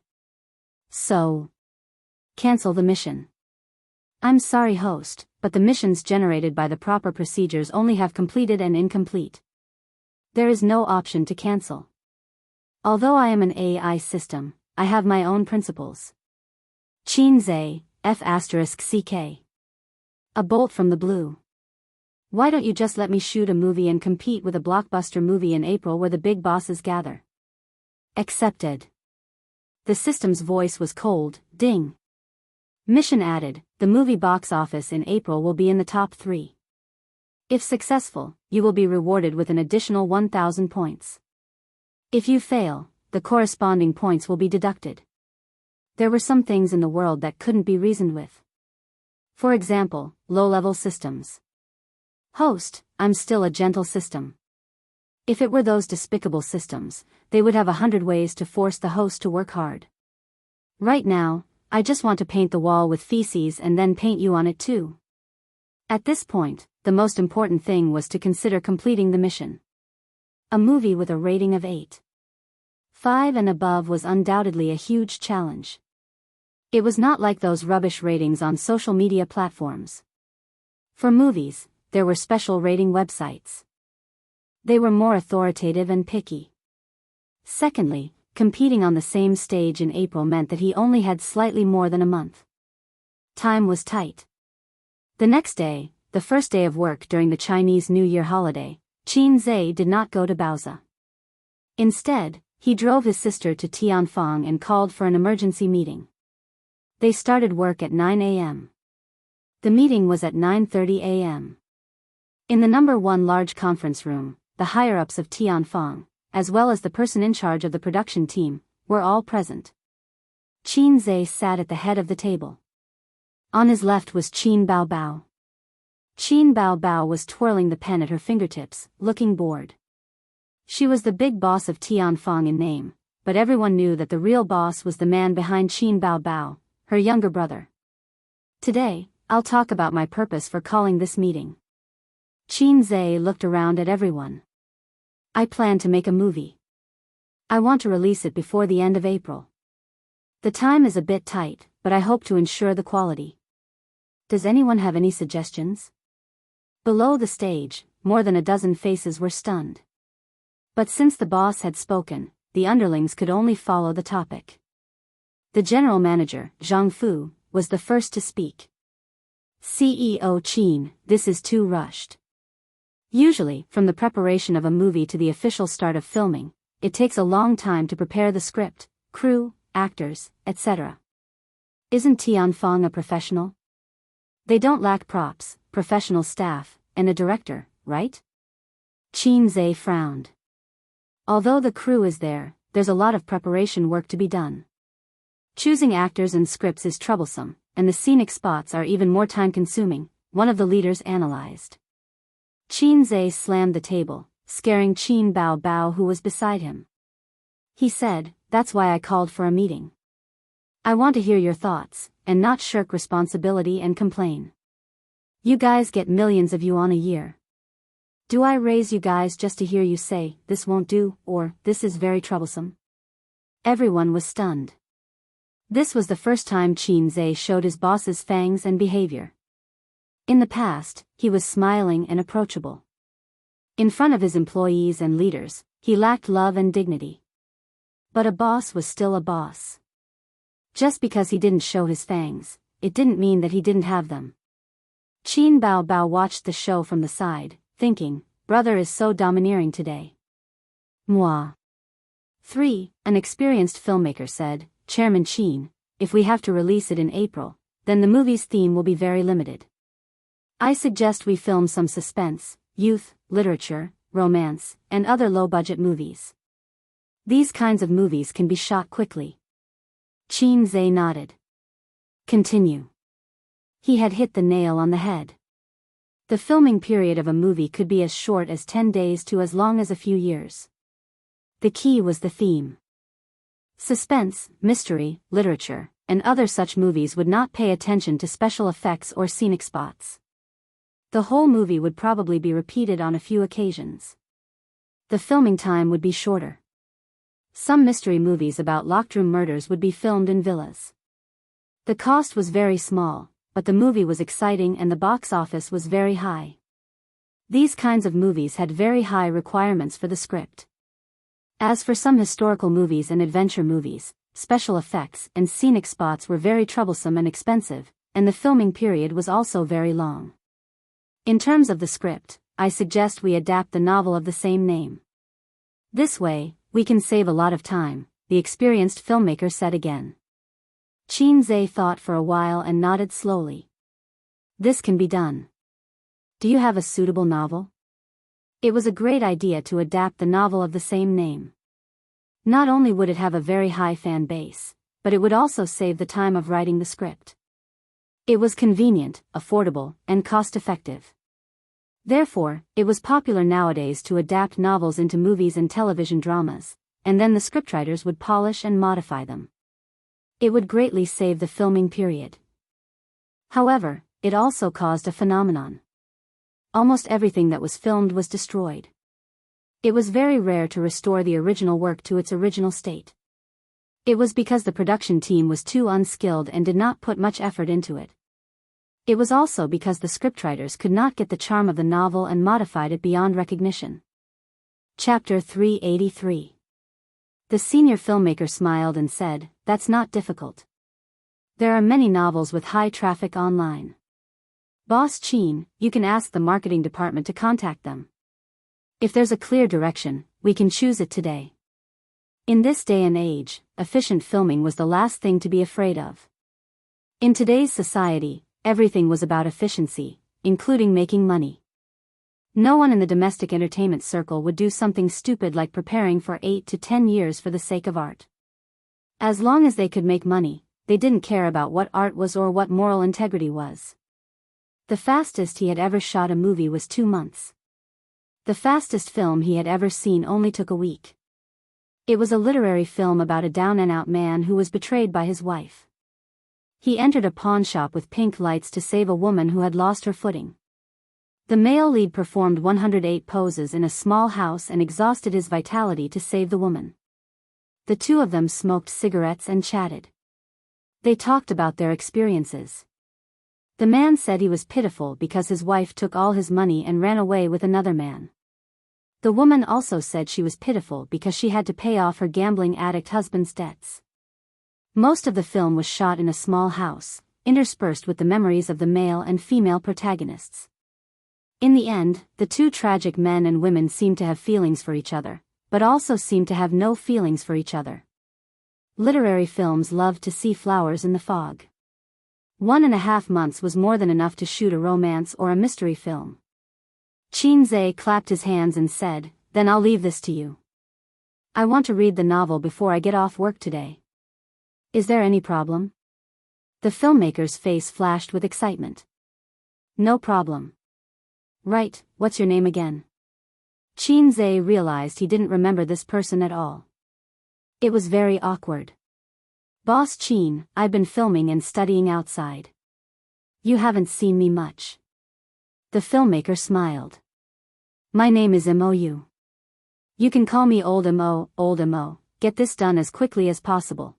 So, cancel the mission. I'm sorry host, but the missions generated by the proper procedures only have completed and incomplete. There is no option to cancel. Although I am an AI system, I have my own principles. Qin F***CK. A bolt from the blue. Why don't you just let me shoot a movie and compete with a blockbuster movie in April where the big bosses gather? Accepted. The system's voice was cold. Ding. Mission added, the movie box office in April will be in the top 3. If successful, you will be rewarded with an additional 1,000 points. If you fail, the corresponding points will be deducted. There were some things in the world that couldn't be reasoned with. For example, low-level systems. Host, I'm still a gentle system. If it were those despicable systems, they would have 100 ways to force the host to work hard. Right now, I just want to paint the wall with feces and then paint you on it too. At this point, the most important thing was to consider completing the mission. A movie with a rating of 8.5 and above was undoubtedly a huge challenge. It was not like those rubbish ratings on social media platforms. For movies, there were special rating websites. They were more authoritative and picky. Secondly, competing on the same stage in April meant that he only had slightly more than a month. Time was tight. The next day, the first day of work during the Chinese New Year holiday, Qin did not go to Baozi. Instead, he drove his sister to Tianfang and called for an emergency meeting. They started work at 9 a.m. The meeting was at 9:30 a.m. In the #1 large conference room, the higher-ups of Tianfang, as well as the person in charge of the production team, were all present. Qin sat at the head of the table. On his left was Qin Baobao. Qin Baobao was twirling the pen at her fingertips, looking bored. She was the big boss of Tianfang in name, but everyone knew that the real boss was the man behind Qin Baobao, her younger brother. Today, I'll talk about my purpose for calling this meeting. Qin looked around at everyone. I plan to make a movie. I want to release it before the end of April. The time is a bit tight, but I hope to ensure the quality. Does anyone have any suggestions? Below the stage, more than a dozen faces were stunned. But since the boss had spoken, the underlings could only follow the topic. The general manager, Jianghu, was the first to speak. CEO Qin, this is too rushed. Usually, from the preparation of a movie to the official start of filming, it takes a long time to prepare the script, crew, actors, etc. Isn't Tianfang a professional? They don't lack props, professional staff, and a director, right? Qin frowned. Although the crew is there, there's a lot of preparation work to be done. Choosing actors and scripts is troublesome, and the scenic spots are even more time-consuming, one of the leaders analyzed. Qin Zhe slammed the table, scaring Qin Bao who was beside him. He said, "That's why I called for a meeting. I want to hear your thoughts, and not shirk responsibility and complain. You guys get millions of yuan a year. Do I raise you guys just to hear you say, 'This won't do,' or 'This is very troublesome'?" Everyone was stunned. This was the first time Qin Zhe showed his boss's fangs and behavior. In the past, he was smiling and approachable. In front of his employees and leaders, he lacked love and dignity. But a boss was still a boss. Just because he didn't show his fangs, it didn't mean that he didn't have them. Qin Bao watched the show from the side, thinking, "Brother is so domineering today." Moi. 3. An experienced filmmaker said, "Chairman Qin, if we have to release it in April, then the movie's theme will be very limited. I suggest we film some suspense, youth, literature, romance, and other low-budget movies. These kinds of movies can be shot quickly." Qin Zhe nodded. Continue. He had hit the nail on the head. The filming period of a movie could be as short as 10 days to as long as a few years. The key was the theme. Suspense, mystery, literature, and other such movies would not pay attention to special effects or scenic spots. The whole movie would probably be repeated on a few occasions. The filming time would be shorter. Some mystery movies about locked-room murders would be filmed in villas. The cost was very small, but the movie was exciting and the box office was very high. These kinds of movies had very high requirements for the script. As for some historical movies and adventure movies, special effects and scenic spots were very troublesome and expensive, and the filming period was also very long. In terms of the script, I suggest we adapt the novel of the same name. This way, we can save a lot of time, the experienced filmmaker said again. Qin Zhe thought for a while and nodded slowly. This can be done. Do you have a suitable novel? It was a great idea to adapt the novel of the same name. Not only would it have a very high fan base, but it would also save the time of writing the script. It was convenient, affordable, and cost-effective. Therefore, it was popular nowadays to adapt novels into movies and television dramas, and then the scriptwriters would polish and modify them. It would greatly save the filming period. However, it also caused a phenomenon. Almost everything that was filmed was destroyed. It was very rare to restore the original work to its original state. It was because the production team was too unskilled and did not put much effort into it. It was also because the scriptwriters could not get the charm of the novel and modified it beyond recognition. Chapter 383. The senior filmmaker smiled and said, "That's not difficult. There are many novels with high traffic online. Boss Qin, you can ask the marketing department to contact them. If there's a clear direction, we can choose it today." In this day and age, efficient filming was the last thing to be afraid of. In today's society, everything was about efficiency, including making money. No one in the domestic entertainment circle would do something stupid like preparing for 8 to 10 years for the sake of art. As long as they could make money, they didn't care about what art was or what moral integrity was. The fastest he had ever shot a movie was 2 months. The fastest film he had ever seen only took a week. It was a literary film about a down-and-out man who was betrayed by his wife. He entered a pawn shop with pink lights to save a woman who had lost her footing. The male lead performed 108 poses in a small house and exhausted his vitality to save the woman. The two of them smoked cigarettes and chatted. They talked about their experiences. The man said he was pitiful because his wife took all his money and ran away with another man. The woman also said she was pitiful because she had to pay off her gambling addict husband's debts. Most of the film was shot in a small house, interspersed with the memories of the male and female protagonists. In the end, the two tragic men and women seemed to have feelings for each other, but also seemed to have no feelings for each other. Literary films loved to see flowers in the fog. 1.5 months was more than enough to shoot a romance or a mystery film. Qin Zhe clapped his hands and said, "Then I'll leave this to you. I want to read the novel before I get off work today. Is there any problem? The filmmaker's face flashed with excitement. No problem. Right, what's your name again? Qin realized he didn't remember this person at all. It was very awkward. Boss Qin, I've been filming and studying outside. You haven't seen me much. The filmmaker smiled. My name is Mou. You can call me Old Mo, get this done as quickly as possible.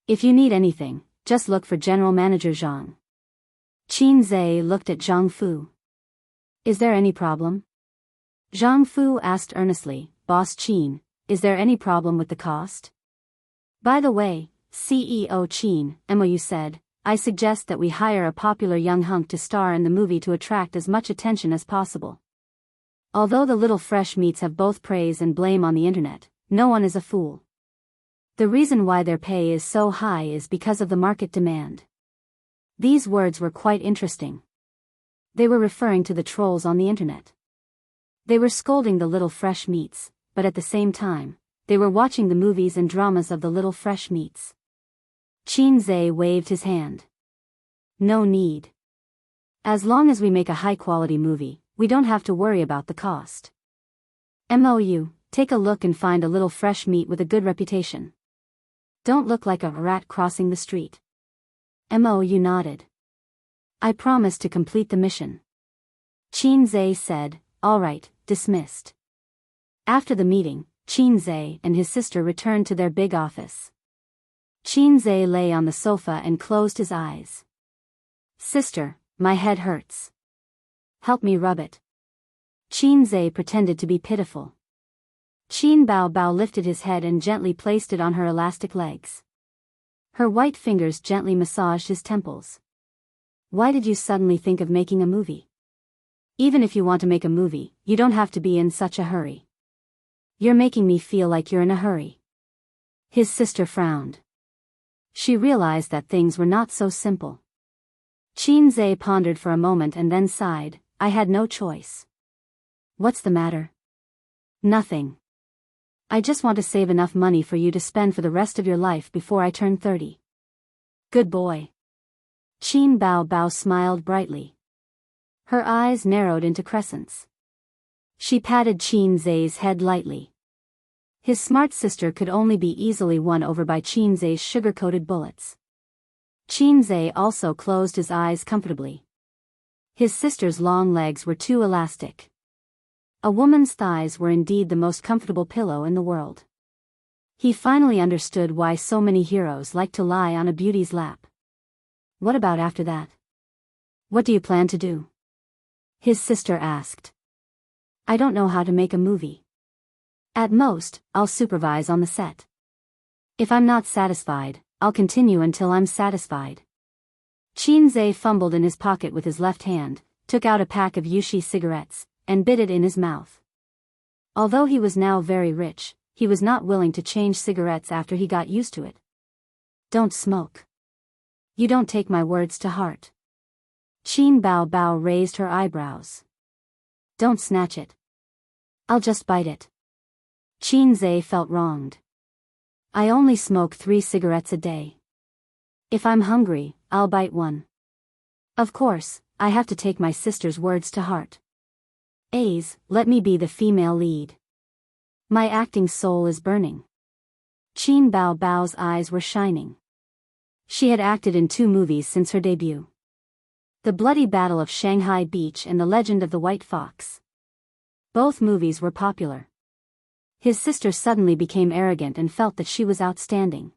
If you need anything, just look for General Manager Zhang. Qin looked at Zhang Fu. Is there any problem? Zhang Fu asked earnestly, Boss Qin, is there any problem with the cost? By the way, CEO Qin, Mou said, I suggest that we hire a popular young hunk to star in the movie to attract as much attention as possible. Although the little fresh meats have both praise and blame on the internet, no one is a fool. The reason why their pay is so high is because of the market demand. These words were quite interesting. They were referring to the trolls on the internet. They were scolding the little fresh meats, but at the same time, they were watching the movies and dramas of the little fresh meats. Qin waved his hand. No need. As long as we make a high-quality movie, we don't have to worry about the cost. Mou, take a look and find a little fresh meat with a good reputation. Don't look like a rat crossing the street. Mou nodded. I promise to complete the mission. Qin said, all right, dismissed. After the meeting, Qin and his sister returned to their big office. Qin lay on the sofa and closed his eyes. Sister, my head hurts. Help me rub it. Qin pretended to be pitiful. Qin Bao lifted his head and gently placed it on her elastic legs. Her white fingers gently massaged his temples. Why did you suddenly think of making a movie? Even if you want to make a movie, you don't have to be in such a hurry. You're making me feel like you're in a hurry. His sister frowned. She realized that things were not so simple. Qin pondered for a moment and then sighed, I had no choice. What's the matter? Nothing. I just want to save enough money for you to spend for the rest of your life before I turn 30. Good boy. Qin Bao smiled brightly. Her eyes narrowed into crescents. She patted Qin head lightly. His smart sister could only be easily won over by Qin sugar-coated bullets. Qin also closed his eyes comfortably. His sister's long legs were too elastic. A woman's thighs were indeed the most comfortable pillow in the world. He finally understood why so many heroes like to lie on a beauty's lap. What about after that? What do you plan to do? His sister asked. I don't know how to make a movie. At most, I'll supervise on the set. If I'm not satisfied, I'll continue until I'm satisfied. Qin fumbled in his pocket with his left hand, took out a pack of Yushi cigarettes, and bit it in his mouth. Although he was now very rich, he was not willing to change cigarettes after he got used to it. Don't smoke. You don't take my words to heart. Qin Bao raised her eyebrows. Don't snatch it. I'll just bite it. Qin felt wronged. I only smoke 3 cigarettes a day. If I'm hungry, I'll bite one. Of course, I have to take my sister's words to heart. Let me be the female lead. My acting soul is burning. Qin Bao's eyes were shining. She had acted in 2 movies since her debut. The Bloody Battle of Shanghai Beach and The Legend of the White Fox. Both movies were popular. His sister suddenly became arrogant and felt that she was outstanding.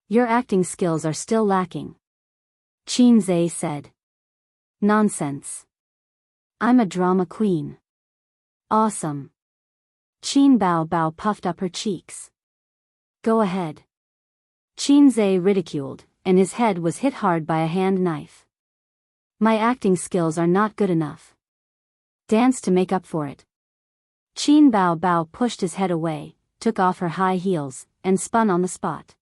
Your acting skills are still lacking. Qin said. Nonsense. I'm a drama queen. Awesome. Qin Bao puffed up her cheeks. Go ahead. Qin ridiculed, and his head was hit hard by a hand knife. My acting skills are not good enough. Dance to make up for it. Qin Bao pushed his head away, took off her high heels, and spun on the spot.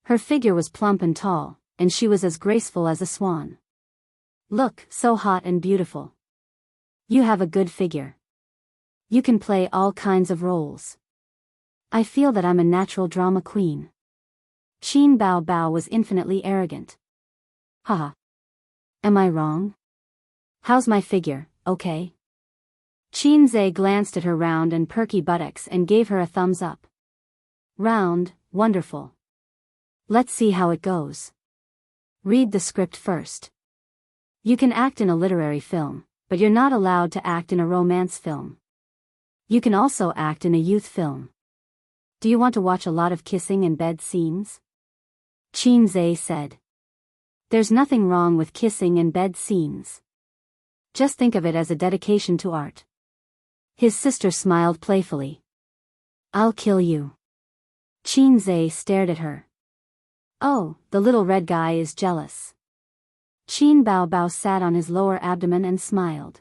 Her figure was plump and tall, and she was as graceful as a swan. Look, so hot and beautiful. You have a good figure. You can play all kinds of roles. I feel that I'm a natural drama queen. Qin Bao Bao was infinitely arrogant. Haha. Am I wrong? How's my figure, okay? Qin Zhe glanced at her round and perky buttocks and gave her a thumbs up. Round, wonderful. Let's see how it goes. Read the script first. You can act in a literary film, but you're not allowed to act in a romance film. You can also act in a youth film. Do you want to watch a lot of kissing and bed scenes? Qin Zhe said. There's nothing wrong with kissing and bed scenes. Just think of it as a dedication to art. His sister smiled playfully. I'll kill you. Qin Zhe stared at her. Oh, the little red guy is jealous. Qin Bao Bao sat on his lower abdomen and smiled.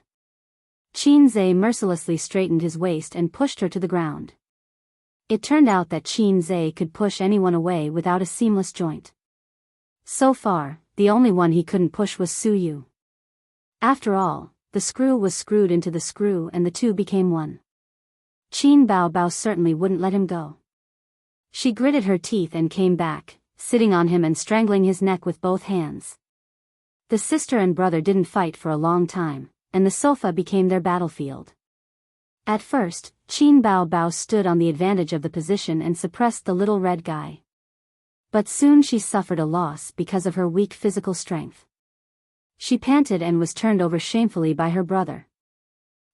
Qin Zhe mercilessly straightened his waist and pushed her to the ground. It turned out that Qin Zhe could push anyone away without a seamless joint. So far, the only one he couldn't push was Su Yu. After all, the screw was screwed into the screw and the two became one. Qin Bao Bao certainly wouldn't let him go. She gritted her teeth and came back, sitting on him and strangling his neck with both hands. The sister and brother didn't fight for a long time, and the sofa became their battlefield. At first, Qin Bao Bao stood on the advantage of the position and suppressed the little red guy. But soon she suffered a loss because of her weak physical strength. She panted and was turned over shamefully by her brother.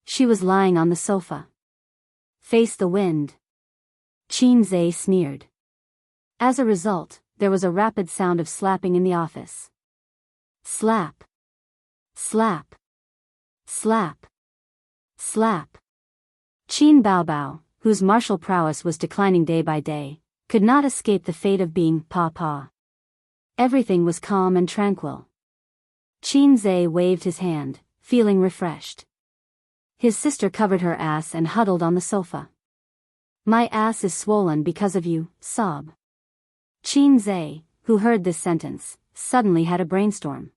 She was lying on the sofa. Face the wind. Qin Zhe sneered. As a result, there was a rapid sound of slapping in the office. Slap. Slap. Slap. Slap. Qin Bao Bao, whose martial prowess was declining day by day, could not escape the fate of being Pa. Everything was calm and tranquil. Qin Zhe waved his hand, feeling refreshed. His sister covered her ass and huddled on the sofa. My ass is swollen because of you, sob. Qin Zhe, who heard this sentence, suddenly had a brainstorm.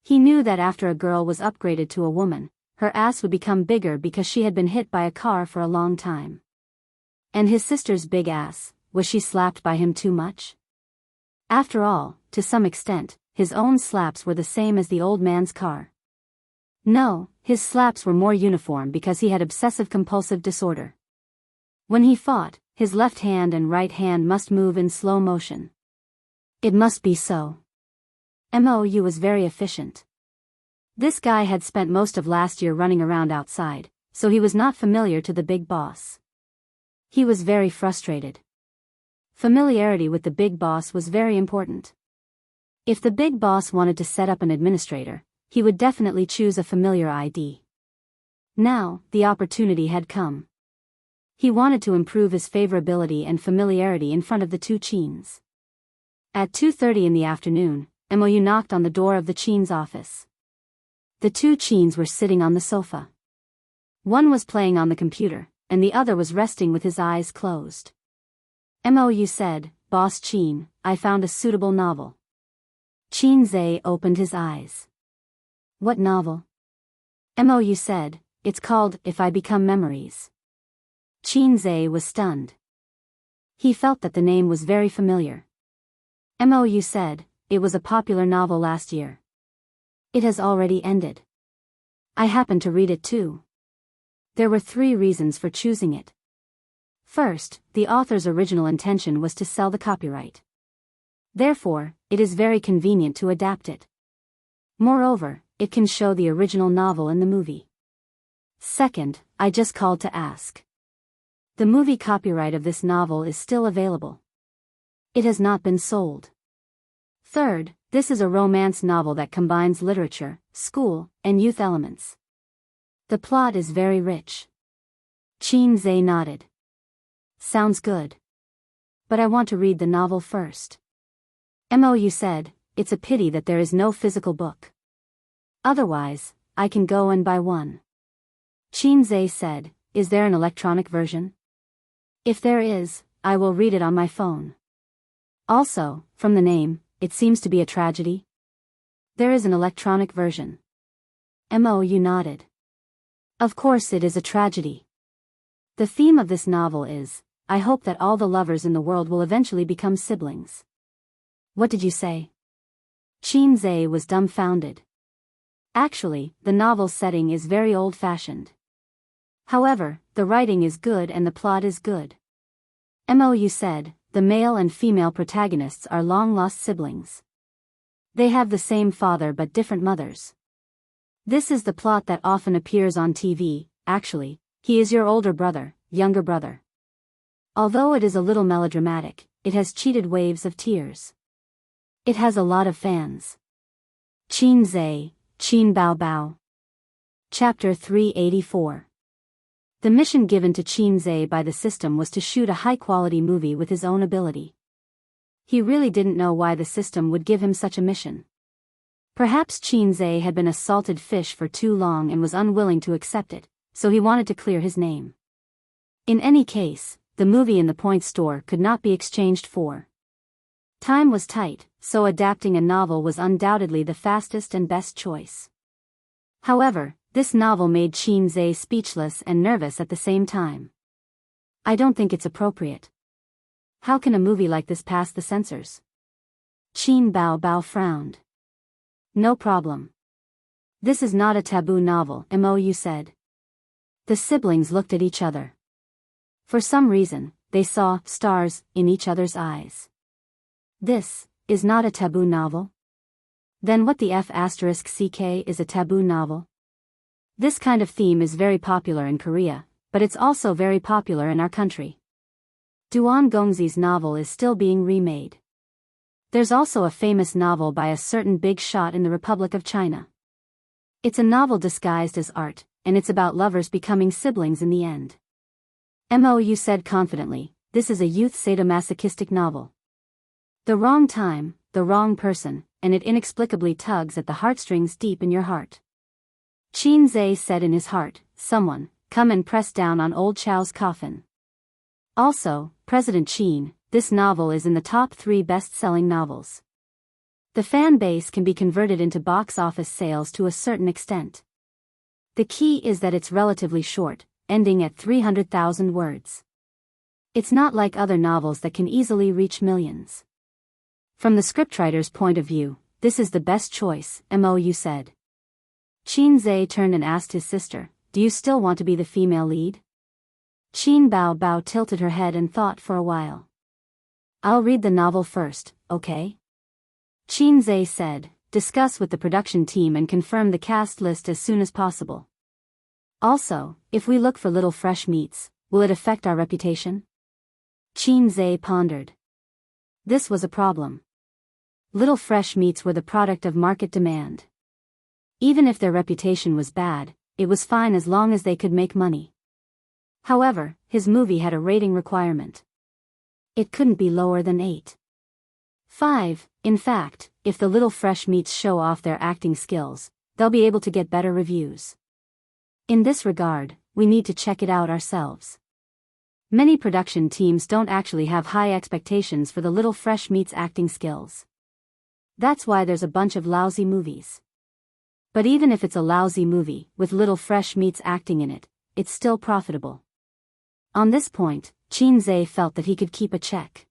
He knew that after a girl was upgraded to a woman, her ass would become bigger because she had been hit by a car for a long time. And his sister's big ass, was she slapped by him too much? After all, to some extent, his own slaps were the same as the old man's car. No, his slaps were more uniform because he had obsessive-compulsive disorder. When he fought, his left hand and right hand must move in slow motion. It must be so. Mou was very efficient. This guy had spent most of last year running around outside, so he was not familiar to the big boss. He was very frustrated. Familiarity with the big boss was very important. If the big boss wanted to set up an administrator, he would definitely choose a familiar ID. Now, the opportunity had come. He wanted to improve his favorability and familiarity in front of the two Qins. At 2:30 in the afternoon, Mou knocked on the door of the Qin's office. The two Qins were sitting on the sofa. One was playing on the computer, and the other was resting with his eyes closed. Mou said, Boss Qin, I found a suitable novel. Qin Zhe opened his eyes. What novel? Mou said, it's called If I Become Memories. Qin Zhe was stunned. He felt that the name was very familiar. Mou said, it was a popular novel last year. It has already ended. I happened to read it too. There were 3 reasons for choosing it. First, the author's original intention was to sell the copyright. Therefore, it is very convenient to adapt it. Moreover, it can show the original novel in the movie. Second, I just called to ask. The movie copyright of this novel is still available. It has not been sold. Third, this is a romance novel that combines literature, school, and youth elements. The plot is very rich. Qin Zhe nodded. Sounds good. But I want to read the novel first. Mou said, it's a pity that there is no physical book. Otherwise, I can go and buy one. Qin Zhe said, is there an electronic version? If there is, I will read it on my phone. Also, from the name, it seems to be a tragedy. There is an electronic version. Mou nodded. Of course it is a tragedy. The theme of this novel is, I hope that all the lovers in the world will eventually become siblings. What did you say? Qinze was dumbfounded. Actually, the novel's setting is very old-fashioned. However, the writing is good and the plot is good. Mou said, the male and female protagonists are long-lost siblings. They have the same father but different mothers. This is the plot that often appears on TV. Actually, he is your older brother, younger brother. Although it is a little melodramatic, it has cheated waves of tears. It has a lot of fans. Qinze, Qin Bao Bao. Chapter 384. The mission given to Qinze by the system was to shoot a high-quality movie with his own ability. He really didn't know why the system would give him such a mission. Perhaps Qinze had been a salted fish for too long and was unwilling to accept it, so he wanted to clear his name. In any case, the movie in the point store could not be exchanged for. Time was tight, so adapting a novel was undoubtedly the fastest and best choice. However, this novel made Qinze speechless and nervous at the same time. I don't think it's appropriate. How can a movie like this pass the censors? Qin Bao Bao frowned. No problem. This is not a taboo novel, Mou said. The siblings looked at each other. For some reason, they saw stars in each other's eyes. This is not a taboo novel? Then what the F***ck is a taboo novel? This kind of theme is very popular in Korea, but it's also very popular in our country. Duan Gongzi's novel is still being remade. There's also a famous novel by a certain big shot in the Republic of China. It's a novel disguised as art, and it's about lovers becoming siblings in the end. Mou said confidently, this is a youth sadomasochistic novel. The wrong time, the wrong person, and it inexplicably tugs at the heartstrings deep in your heart. Qinze said in his heart, someone, come and press down on old Chow's coffin. Also, President Qin, this novel is in the top 3 best-selling novels. The fan base can be converted into box office sales to a certain extent. The key is that it's relatively short, ending at 300,000 words. It's not like other novels that can easily reach millions. From the scriptwriter's point of view, this is the best choice, Mou said. Qinze turned and asked his sister, do you still want to be the female lead? Qin Bao Bao tilted her head and thought for a while. I'll read the novel first, okay? Qinze said, discuss with the production team and confirm the cast list as soon as possible. Also, if we look for little fresh meats, will it affect our reputation? Qinze pondered. This was a problem. Little fresh meats were the product of market demand. Even if their reputation was bad, it was fine as long as they could make money. However, his movie had a rating requirement. It couldn't be lower than 8.5. In fact, if the little fresh meats show off their acting skills, they'll be able to get better reviews. In this regard, we need to check it out ourselves. Many production teams don't actually have high expectations for the little fresh meats' acting skills. That's why there's a bunch of lousy movies. But even if it's a lousy movie, with little fresh meats acting in it, it's still profitable. On this point, Qinze felt that he could keep a check.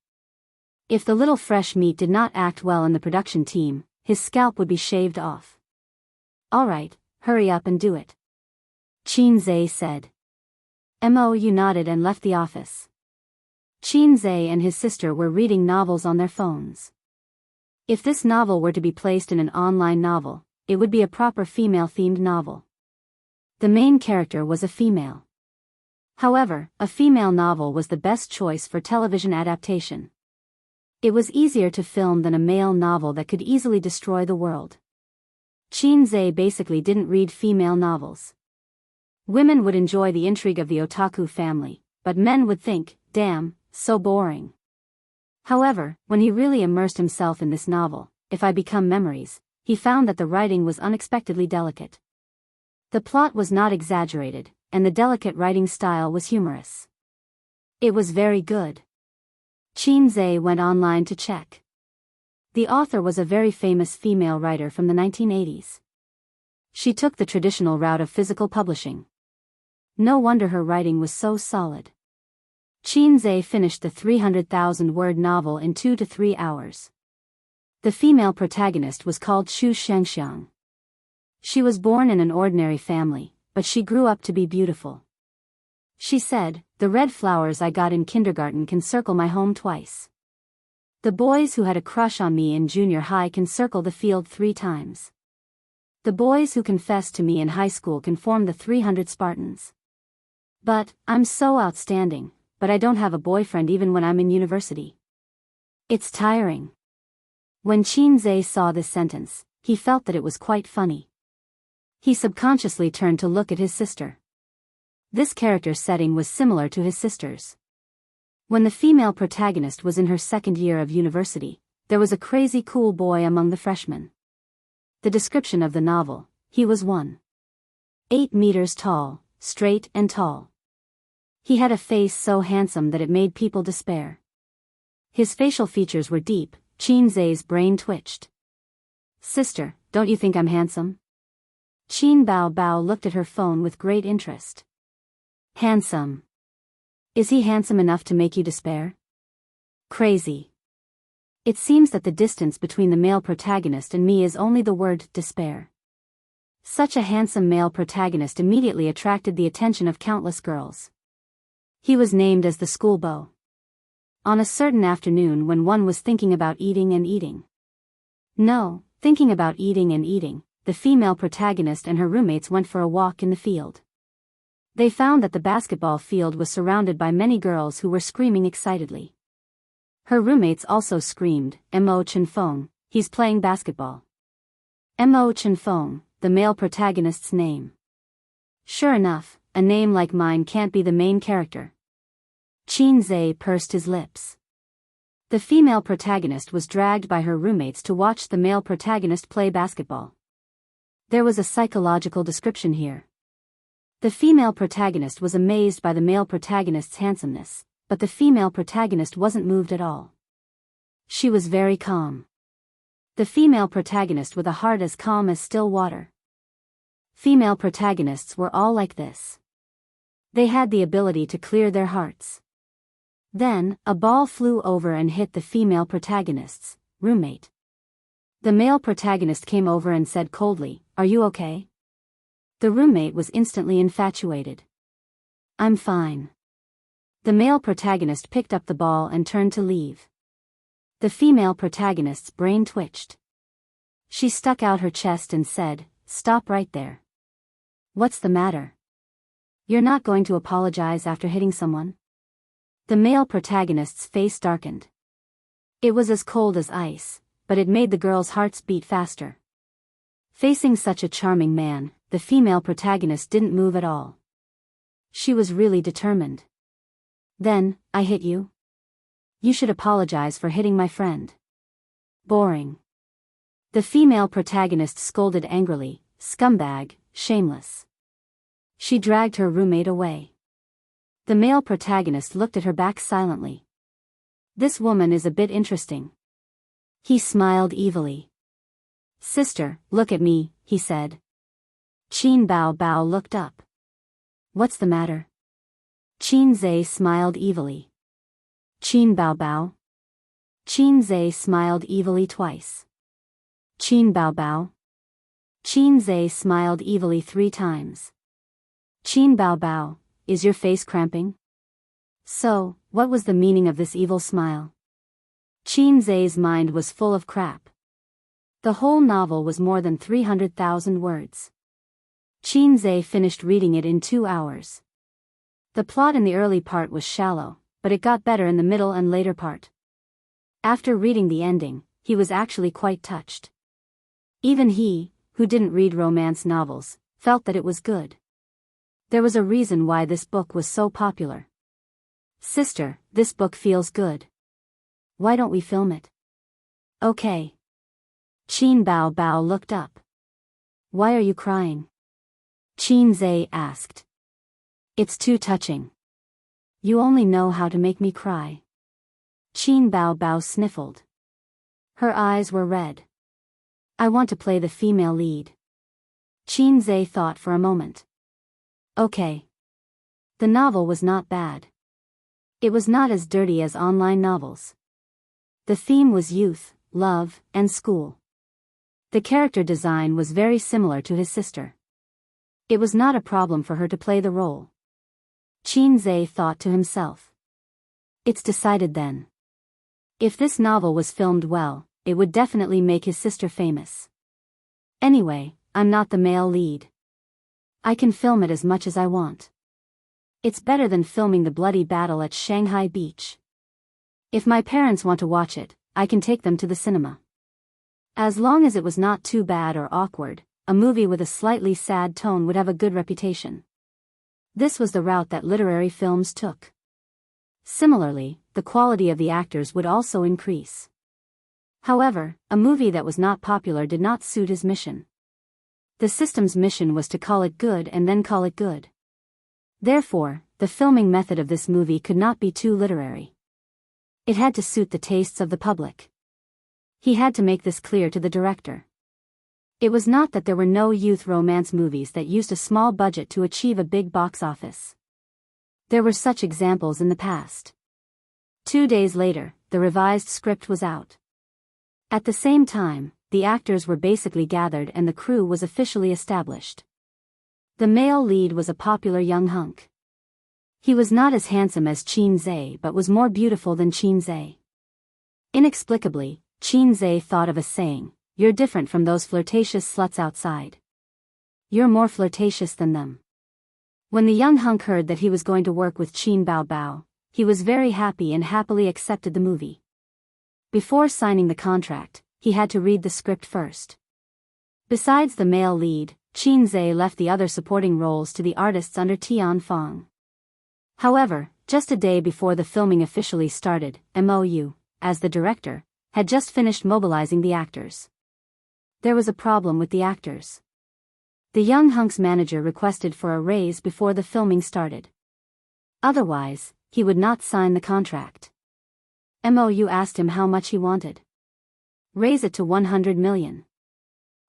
If the little fresh meat did not act well in the production team, his scalp would be shaved off. Alright, hurry up and do it. Qinze said. Mou nodded and left the office. Qinze and his sister were reading novels on their phones. If this novel were to be placed in an online novel, it would be a proper female-themed novel. The main character was a female. However, a female novel was the best choice for television adaptation. It was easier to film than a male novel that could easily destroy the world. Qinze basically didn't read female novels. Women would enjoy the intrigue of the otaku family, but men would think, damn, so boring. However, when he really immersed himself in this novel, If I Become Memories, he found that the writing was unexpectedly delicate. The plot was not exaggerated, and the delicate writing style was humorous. It was very good. Qinze went online to check. The author was a very famous female writer from the 1980s. She took the traditional route of physical publishing. No wonder her writing was so solid. Qinze finished the 300,000-word novel in 2 to 3 hours. The female protagonist was called Xu Shengxiang. She was born in an ordinary family, but she grew up to be beautiful. She said, "The red flowers I got in kindergarten can circle my home twice. The boys who had a crush on me in junior high can circle the field 3 times. The boys who confessed to me in high school can form the 300 Spartans. But, I'm so outstanding, but I don't have a boyfriend even when I'm in university. It's tiring." When Qinze saw this sentence, he felt that it was quite funny. He subconsciously turned to look at his sister. This character's setting was similar to his sister's. When the female protagonist was in her second year of university, there was a crazy cool boy among the freshmen. The description of the novel: he was 1.8 meters tall, straight and tall. He had a face so handsome that it made people despair. His facial features were deep. Qinze's brain twitched. "Sister, don't you think I'm handsome?" Qin Bao looked at her phone with great interest. "Handsome? Is he handsome enough to make you despair?" "Crazy. It seems that the distance between the male protagonist and me is only the word despair." Such a handsome male protagonist immediately attracted the attention of countless girls. He was named as the school beau. On a certain afternoon when one was thinking about eating and eating. No, thinking about eating and eating, the female protagonist and her roommates went for a walk in the field. They found that the basketball field was surrounded by many girls who were screaming excitedly. Her roommates also screamed, "Mo Chenfeng, he's playing basketball." Mo Chenfeng, the male protagonist's name. Sure enough, a name like mine can't be the main character. Qinze pursed his lips. The female protagonist was dragged by her roommates to watch the male protagonist play basketball. There was a psychological description here. The female protagonist was amazed by the male protagonist's handsomeness, but the female protagonist wasn't moved at all. She was very calm. The female protagonist with a heart as calm as still water. Female protagonists were all like this. They had the ability to clear their hearts. Then, a ball flew over and hit the female protagonist's roommate. The male protagonist came over and said coldly, "Are you okay?" The roommate was instantly infatuated. "I'm fine." The male protagonist picked up the ball and turned to leave. The female protagonist's brain twitched. She stuck out her chest and said, "Stop right there. What's the matter? You're not going to apologize after hitting someone?" The male protagonist's face darkened. It was as cold as ice, but it made the girls' hearts beat faster. Facing such a charming man, the female protagonist didn't move at all. She was really determined. "Then, I hit you? You should apologize for hitting my friend." "Boring." The female protagonist scolded angrily, "Scumbag, shameless." She dragged her roommate away. The male protagonist looked at her back silently. "This woman is a bit interesting." He smiled evilly. "Sister, look at me," he said. Qin Bao looked up. "What's the matter?" Qinze smiled evilly. "Qin Bao." Qinze smiled evilly twice. "Qin Bao." Qinze smiled evilly 3 times. "Qin Bao, is your face cramping?" So, what was the meaning of this evil smile? Qinze's mind was full of crap. The whole novel was more than 300,000 words. Qinze finished reading it in 2 hours. The plot in the early part was shallow, but it got better in the middle and later part. After reading the ending, he was actually quite touched. Even he, who didn't read romance novels, felt that it was good. There was a reason why this book was so popular. "Sister, this book feels good. Why don't we film it?" "Okay." Qin Bao looked up. "Why are you crying?" Qinze asked. "It's too touching. You only know how to make me cry." Qin Bao sniffled. Her eyes were red. "I want to play the female lead." Qinze thought for a moment. "Okay." The novel was not bad. It was not as dirty as online novels. The theme was youth, love, and school. The character design was very similar to his sister. It was not a problem for her to play the role. Qin Zhe thought to himself. It's decided then. If this novel was filmed well, it would definitely make his sister famous. Anyway, I'm not the male lead. I can film it as much as I want. It's better than filming the bloody battle at Shanghai Beach. If my parents want to watch it, I can take them to the cinema. As long as it was not too bad or awkward, a movie with a slightly sad tone would have a good reputation. This was the route that literary films took. Similarly, the quality of the actors would also increase. However, a movie that was not popular did not suit his mission. The system's mission was to call it good and then call it good. Therefore, the filming method of this movie could not be too literary. It had to suit the tastes of the public. He had to make this clear to the director. It was not that there were no youth romance movies that used a small budget to achieve a big box office. There were such examples in the past. 2 days later, the revised script was out. At the same time, the actors were basically gathered and the crew was officially established. The male lead was a popular young hunk. He was not as handsome as Qin Zhe but was more beautiful than Qin Zhe. Inexplicably, Qin Zhe thought of a saying, "You're different from those flirtatious sluts outside. You're more flirtatious than them." When the young hunk heard that he was going to work with Qin Bao, he was very happy and happily accepted the movie. Before signing the contract, he had to read the script first. Besides the male lead, Qin Zhe left the other supporting roles to the artists under Tian Fong. However, just a day before the filming officially started, Mou, as the director, had just finished mobilizing the actors. There was a problem with the actors. The young hunk's manager requested for a raise before the filming started. Otherwise, he would not sign the contract. Mou asked him how much he wanted. "Raise it to 100 million.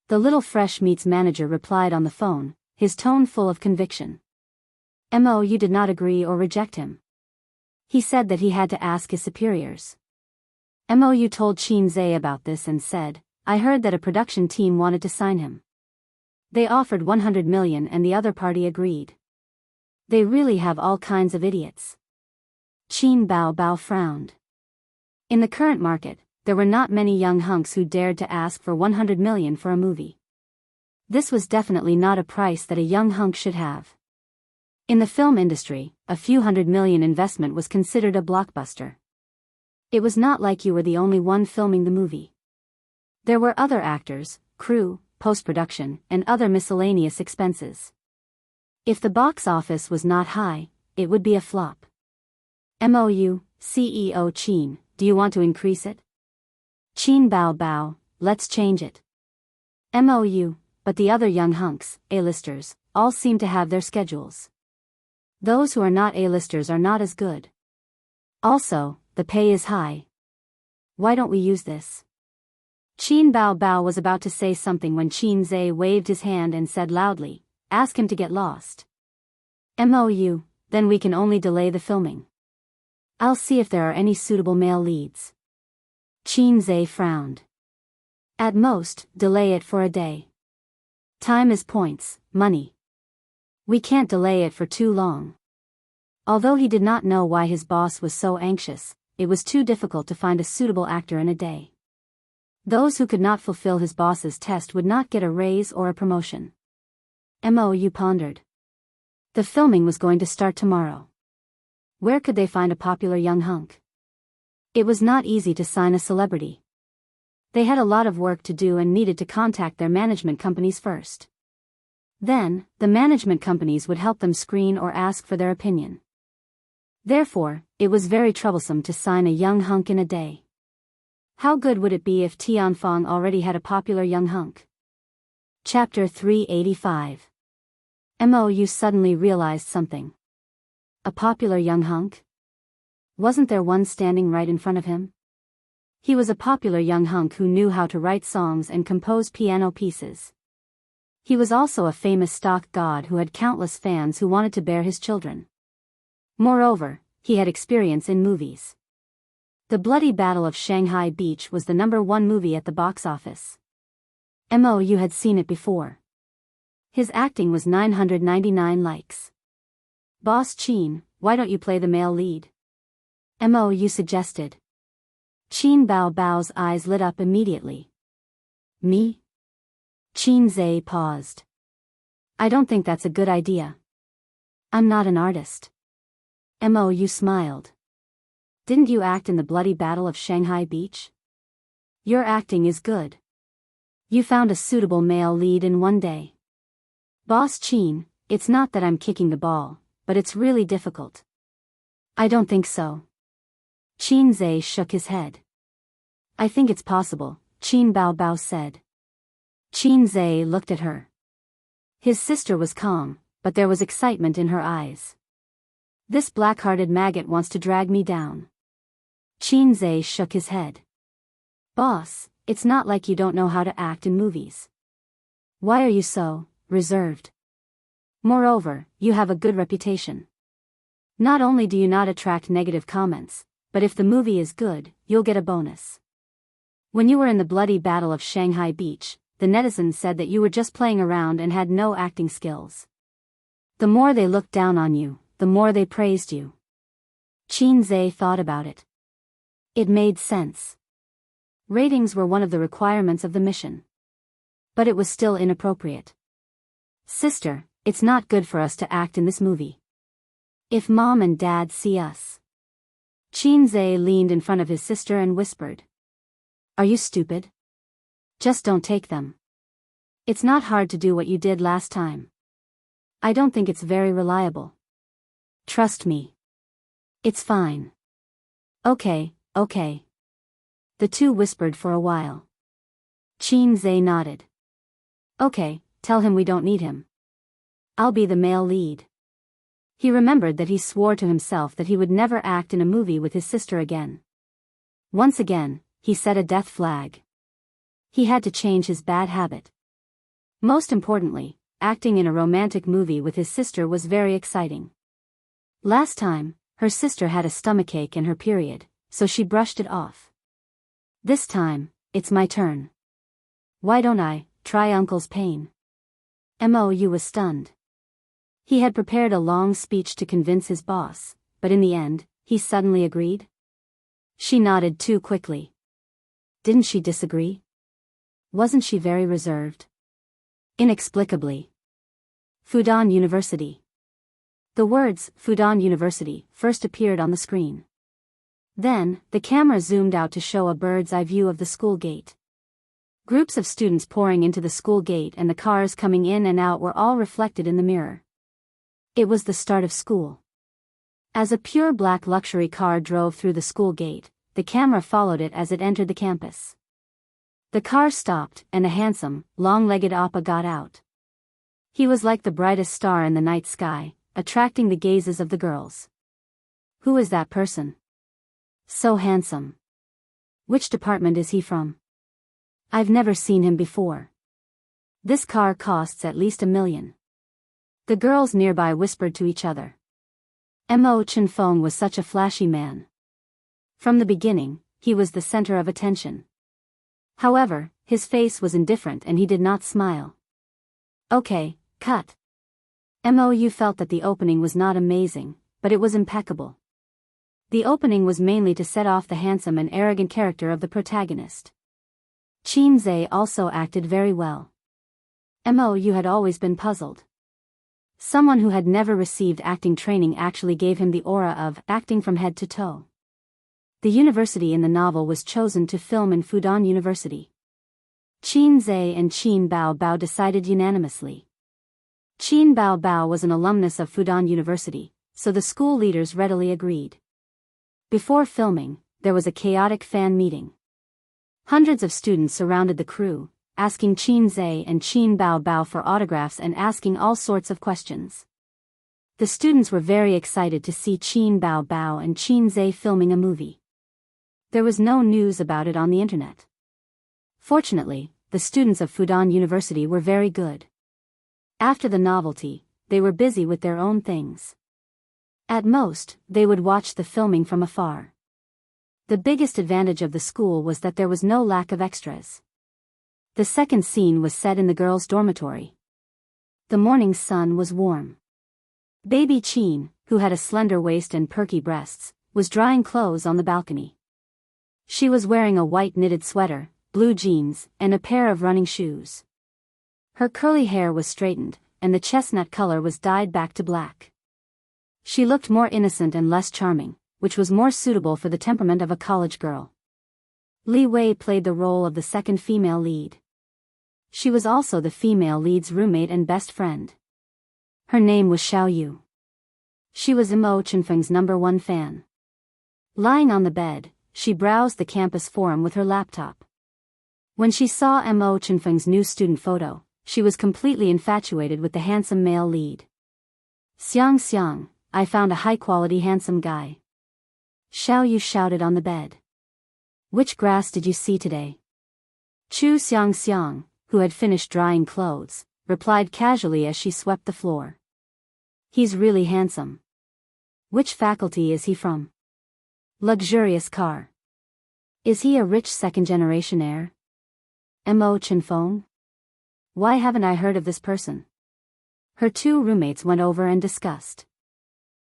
The little fresh meat's manager replied on the phone, his tone full of conviction. Mou did not agree or reject him. He said that he had to ask his superiors. Mou told Qin Zhe about this and said, "I heard that a production team wanted to sign him. They offered 100 million and the other party agreed. They really have all kinds of idiots." Qin Bao frowned. In the current market, there were not many young hunks who dared to ask for 100 million for a movie. This was definitely not a price that a young hunk should have. In the film industry, a few $100 million investment was considered a blockbuster. It was not like you were the only one filming the movie. There were other actors, crew, post-production, and other miscellaneous expenses. If the box office was not high, it would be a flop. Mou, CEO Qin, do you want to increase it? Qin Bao, let's change it. Mou, but the other young hunks, A-listers, all seem to have their schedules. Those who are not A-listers are not as good. Also, the pay is high. Why don't we use this? Qin Bao was about to say something when Qin Zhe waved his hand and said loudly, "Ask him to get lost." Mou, then we can only delay the filming. I'll see if there are any suitable male leads. Qin Zhe frowned. At most, delay it for a day. Time is points, money. We can't delay it for too long. Although he did not know why his boss was so anxious, it was too difficult to find a suitable actor in a day. Those who could not fulfill his boss's test would not get a raise or a promotion. Mou pondered. The filming was going to start tomorrow. Where could they find a popular young hunk? It was not easy to sign a celebrity. They had a lot of work to do and needed to contact their management companies first. Then, the management companies would help them screen or ask for their opinion. Therefore, it was very troublesome to sign a young hunk in a day. How good would it be if Tianfang already had a popular young hunk? Chapter 385. Mou suddenly realized something. A popular young hunk? Wasn't there one standing right in front of him? He was a popular young hunk who knew how to write songs and compose piano pieces. He was also a famous stock god who had countless fans who wanted to bear his children. Moreover, he had experience in movies. The Bloody Battle of Shanghai Beach was the #1 movie at the box office. Mo had seen it before. His acting was 999 likes. Boss Qin, why don't you play the male lead? Mo suggested. Qin Bao's eyes lit up immediately. Me? Qin Zhe paused. I don't think that's a good idea. I'm not an artist. Mo smiled. Didn't you act in the Bloody Battle of Shanghai Beach? Your acting is good. You found a suitable male lead in one day. Boss Qin, it's not that I'm kicking the ball, but it's really difficult. I don't think so. Qin Zhe shook his head. I think it's possible, Qin Bao said. Qin Zhe looked at her. His sister was calm, but there was excitement in her eyes. This black-hearted maggot wants to drag me down. Qin Zhe shook his head. Boss, it's not like you don't know how to act in movies. Why are you so reserved? Moreover, you have a good reputation. Not only do you not attract negative comments, but if the movie is good, you'll get a bonus. When you were in the Bloody Battle of Shanghai Beach, the netizens said that you were just playing around and had no acting skills. The more they looked down on you, the more they praised you. Qin Zhe thought about it. It made sense. Ratings were one of the requirements of the mission. But it was still inappropriate. Sister, it's not good for us to act in this movie. If Mom and Dad see us. Qin Zhe leaned in front of his sister and whispered. Are you stupid? Just don't take them. It's not hard to do what you did last time. I don't think it's very reliable. Trust me. It's fine. Okay. The two whispered for a while. Qin Zhe nodded. Okay, tell him we don't need him. I'll be the male lead. He remembered that he swore to himself that he would never act in a movie with his sister again. Once again, he set a death flag. He had to change his bad habit. Most importantly, acting in a romantic movie with his sister was very exciting. Last time, her sister had a stomachache and her period, so she brushed it off. This time, it's my turn. Why don't I try Uncle's pain? Mo was stunned. He had prepared a long speech to convince his boss, but in the end, he suddenly agreed. She nodded too quickly. Didn't she disagree? Wasn't she very reserved? Inexplicably. Fudan University. The words, Fudan University, first appeared on the screen. Then, the camera zoomed out to show a bird's-eye view of the school gate. Groups of students pouring into the school gate and the cars coming in and out were all reflected in the mirror. It was the start of school. As a pure black luxury car drove through the school gate, the camera followed it as it entered the campus. The car stopped, and a handsome, long-legged Appa got out. He was like the brightest star in the night sky, attracting the gazes of the girls. Who is that person? So handsome. Which department is he from? I've never seen him before. This car costs at least $1 million. The girls nearby whispered to each other. Mo Chenfeng was such a flashy man. From the beginning, he was the center of attention. However, his face was indifferent and he did not smile. Okay, cut. Mo felt that the opening was not amazing, but it was impeccable. The opening was mainly to set off the handsome and arrogant character of the protagonist. Qin Zhe also acted very well. Mo had always been puzzled. Someone who had never received acting training actually gave him the aura of acting from head to toe. The university in the novel was chosen to film in Fudan University. Qin Zhe and Qin Bao decided unanimously. Qin Bao was an alumnus of Fudan University, so the school leaders readily agreed. Before filming, there was a chaotic fan meeting. Hundreds of students surrounded the crew, asking Qin Zhe and Qin Bao for autographs and asking all sorts of questions. The students were very excited to see Qin Bao and Qin Zhe filming a movie. There was no news about it on the internet. Fortunately, the students of Fudan University were very good. After the novelty, they were busy with their own things. At most, they would watch the filming from afar. The biggest advantage of the school was that there was no lack of extras. The second scene was set in the girls' dormitory. The morning sun was warm. Baby Chin, who had a slender waist and perky breasts, was drying clothes on the balcony. She was wearing a white knitted sweater, blue jeans, and a pair of running shoes. Her curly hair was straightened, and the chestnut color was dyed back to black. She looked more innocent and less charming, which was more suitable for the temperament of a college girl. Li Wei played the role of the second female lead. She was also the female lead's roommate and best friend. Her name was Xiao Yu. She was Mo Chenfeng's #1 fan. Lying on the bed, she browsed the campus forum with her laptop. When she saw Mo Chenfeng's new student photo, she was completely infatuated with the handsome male lead. Xiang, I found a high-quality handsome guy. Xiao Yu shouted on the bed. Which grass did you see today? Chu Xiang, who had finished drying clothes, replied casually as she swept the floor. He's really handsome. Which faculty is he from? Luxurious car. Is he a rich second-generation heir? Mo Chenfeng? Why haven't I heard of this person? Her two roommates went over and discussed.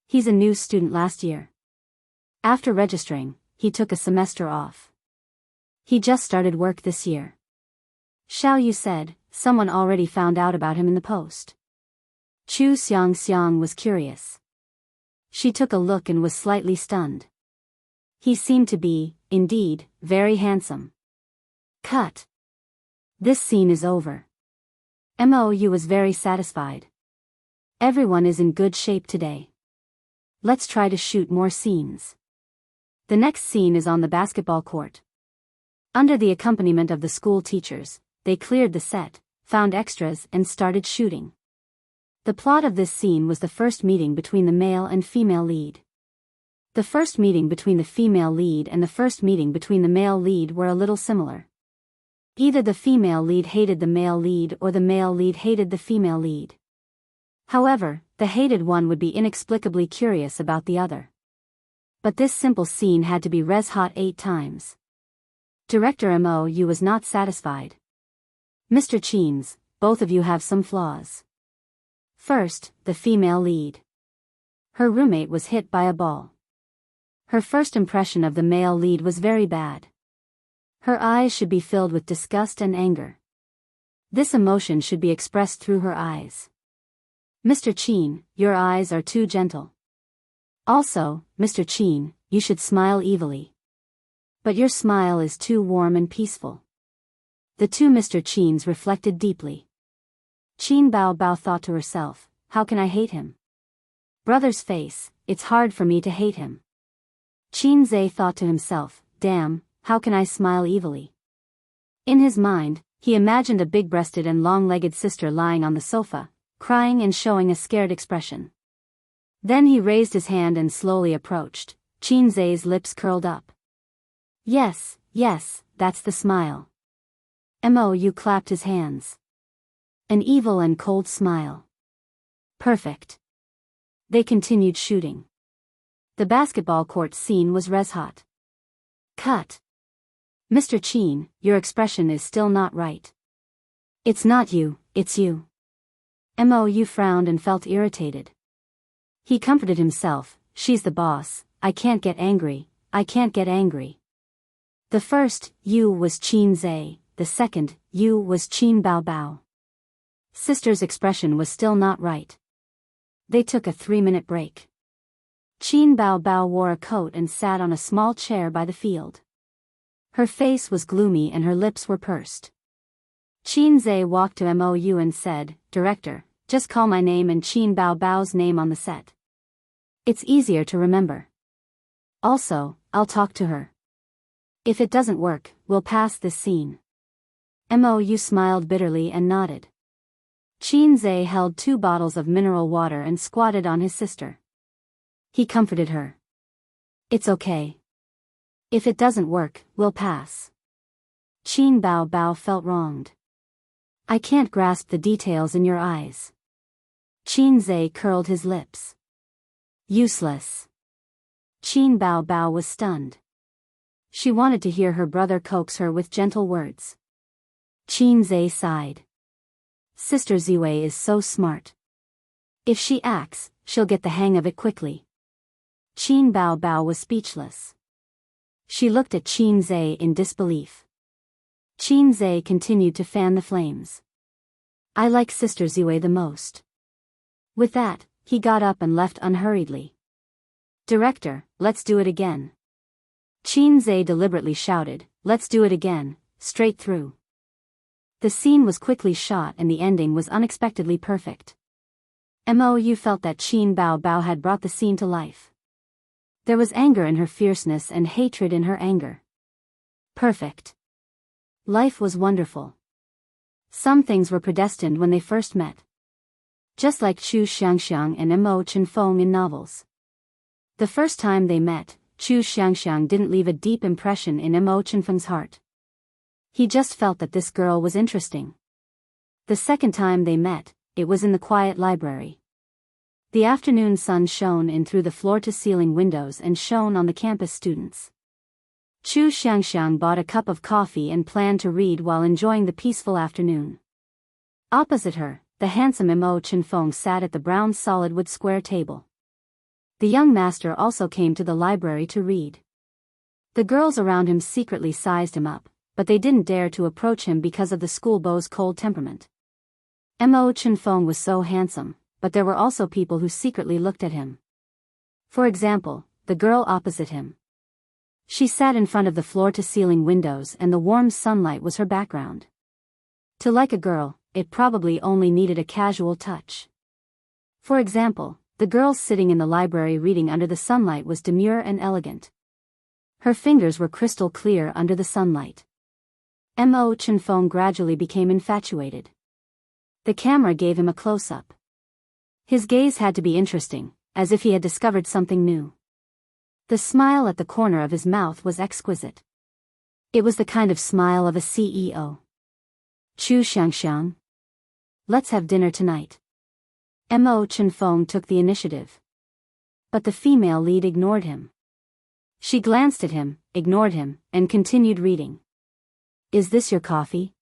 He's a new student last year. After registering, he took a semester off. He just started work this year. Xiao Yu said, someone already found out about him in the post. Chu Xiang was curious. She took a look and was slightly stunned. He seemed to be, indeed, very handsome. Cut. This scene is over. Mo was very satisfied. Everyone is in good shape today. Let's try to shoot more scenes. The next scene is on the basketball court. Under the accompaniment of the school teachers, they cleared the set, found extras and started shooting. The plot of this scene was the first meeting between the male and female lead. The first meeting between the female lead and the first meeting between the male lead were a little similar. Either the female lead hated the male lead or the male lead hated the female lead. However, the hated one would be inexplicably curious about the other. But this simple scene had to be res-hot 8 times. Director Mo was not satisfied. Mr. Cheens, both of you have some flaws. First, the female lead. Her roommate was hit by a ball. Her first impression of the male lead was very bad. Her eyes should be filled with disgust and anger. This emotion should be expressed through her eyes. Mr. Chen, your eyes are too gentle. Also, Mr. Chen, you should smile evilly. But your smile is too warm and peaceful. The two Mr. Chens reflected deeply. Qin Bao thought to herself, how can I hate him? Brother's face, it's hard for me to hate him. Qin Zhe thought to himself, damn, how can I smile evilly? In his mind, he imagined a big-breasted and long-legged sister lying on the sofa, crying and showing a scared expression. Then he raised his hand and slowly approached. Qin Zhe's lips curled up. Yes, that's the smile. Mo clapped his hands. An evil and cold smile. Perfect. They continued shooting. The basketball court scene was res-hot. Cut. Mr. Chen, your expression is still not right. It's not you, it's you. Mo frowned and felt irritated. He comforted himself, she's the boss, I can't get angry. The first, you was Qin Zhe, the second, you was Qin Bao. Sister's expression was still not right. They took a 3-minute break. Qin Bao wore a coat and sat on a small chair by the field. Her face was gloomy and her lips were pursed. Qin Zhe walked to Mo and said, Director, just call my name and Qin Bao's name on the set. It's easier to remember. Also, I'll talk to her. If it doesn't work, we'll pass this scene. Mo smiled bitterly and nodded. Qin Zhe held 2 bottles of mineral water and squatted on his sister. He comforted her. It's okay. If it doesn't work, we'll pass. Qin Bao felt wronged. I can't grasp the details in your eyes. Qin Zhe curled his lips. Useless. Qin Bao Bao was stunned. She wanted to hear her brother coax her with gentle words. Qin Zhe sighed. Sister Ziwei is so smart. If she acts, she'll get the hang of it quickly. Qin Bao Bao was speechless. She looked at Qin Zhe in disbelief. Qin Zhe continued to fan the flames. I like Sister Ziwei the most. With that, he got up and left unhurriedly. Director, let's do it again. Qin Zhe deliberately shouted, let's do it again, straight through. The scene was quickly shot and the ending was unexpectedly perfect. Mou felt that Qin Bao Bao had brought the scene to life. There was anger in her fierceness and hatred in her anger. Perfect. Life was wonderful. Some things were predestined when they first met. Just like Chu Xiangxiang and Mo Chenfeng in novels. The first time they met, Chu Xiangxiang didn't leave a deep impression in Mo Chenfeng's heart. He just felt that this girl was interesting. The second time they met, it was in the quiet library. The afternoon sun shone in through the floor-to-ceiling windows and shone on the campus students. Chu Xiangxiang bought a cup of coffee and planned to read while enjoying the peaceful afternoon. Opposite her, the handsome Mo Chenfeng sat at the brown solid wood square table. The young master also came to the library to read. The girls around him secretly sized him up, but they didn't dare to approach him because of the schoolboy's cold temperament. Mo Chenfeng was so handsome, but there were also people who secretly looked at him. For example, the girl opposite him. She sat in front of the floor-to-ceiling windows and the warm sunlight was her background. To like a girl, it probably only needed a casual touch. For example, the girl sitting in the library reading under the sunlight was demure and elegant. Her fingers were crystal clear under the sunlight. Mo Chenfeng gradually became infatuated. The camera gave him a close-up. His gaze had to be interesting, as if he had discovered something new. The smile at the corner of his mouth was exquisite. It was the kind of smile of a CEO. Chu Xiangxiang. Let's have dinner tonight. Mo Chenfeng took the initiative. But the female lead ignored him. She glanced at him, ignored him, and continued reading. Is this your coffee?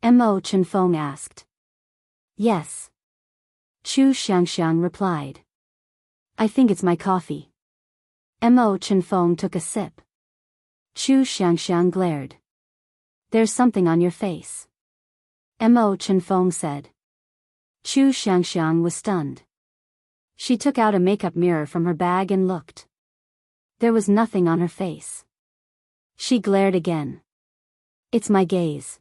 Mo Chenfeng asked. Yes. Chu Xiangxiang replied. I think it's my coffee. Mo Chenfeng took a sip. Chu Xiangxiang glared. There's something on your face. Mo Chenfeng said. Chu Xiangxiang was stunned. She took out a makeup mirror from her bag and looked. There was nothing on her face. She glared again. It's my gaze.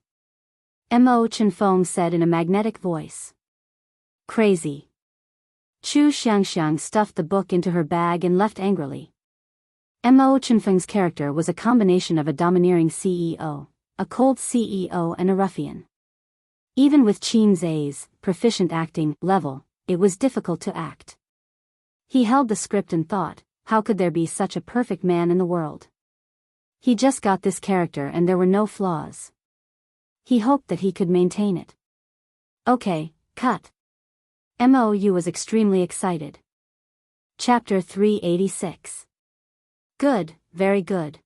Mo Chenfeng said in a magnetic voice. Crazy. Chu Xiangxiang stuffed the book into her bag and left angrily. Mo Chenfeng's character was a combination of a domineering CEO, a cold CEO and a ruffian. Even with Qin Zhe's proficient acting level, it was difficult to act. He held the script and thought, how could there be such a perfect man in the world? He just got this character and there were no flaws. He hoped that he could maintain it. Okay, cut. Mou was extremely excited. Chapter 386. Good, very good.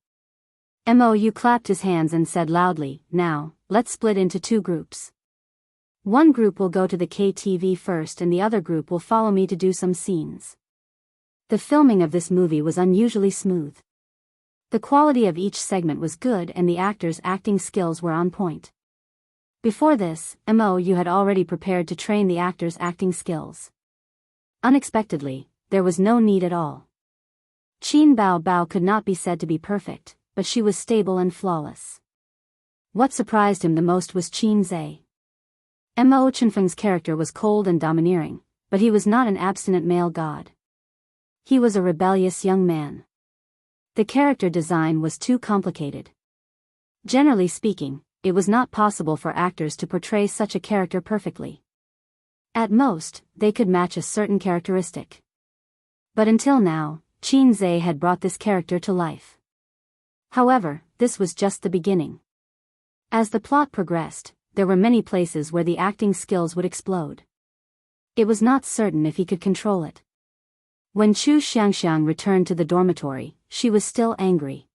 Mou clapped his hands and said loudly, now, let's split into two groups. One group will go to the KTV first and the other group will follow me to do some scenes. The filming of this movie was unusually smooth. The quality of each segment was good and the actors' acting skills were on point. Before this, Mou had already prepared to train the actors' acting skills. Unexpectedly, there was no need at all. Qin Bao Bao could not be said to be perfect, but she was stable and flawless. What surprised him the most was Qin Zhe. Mo Chenfeng's character was cold and domineering, but he was not an abstinent male god. He was a rebellious young man. The character design was too complicated. Generally speaking, it was not possible for actors to portray such a character perfectly. At most, they could match a certain characteristic. But until now, Qin Zhe had brought this character to life. However, this was just the beginning. As the plot progressed, there were many places where the acting skills would explode. It was not certain if he could control it. When Chu Xiangxiang returned to the dormitory, she was still angry.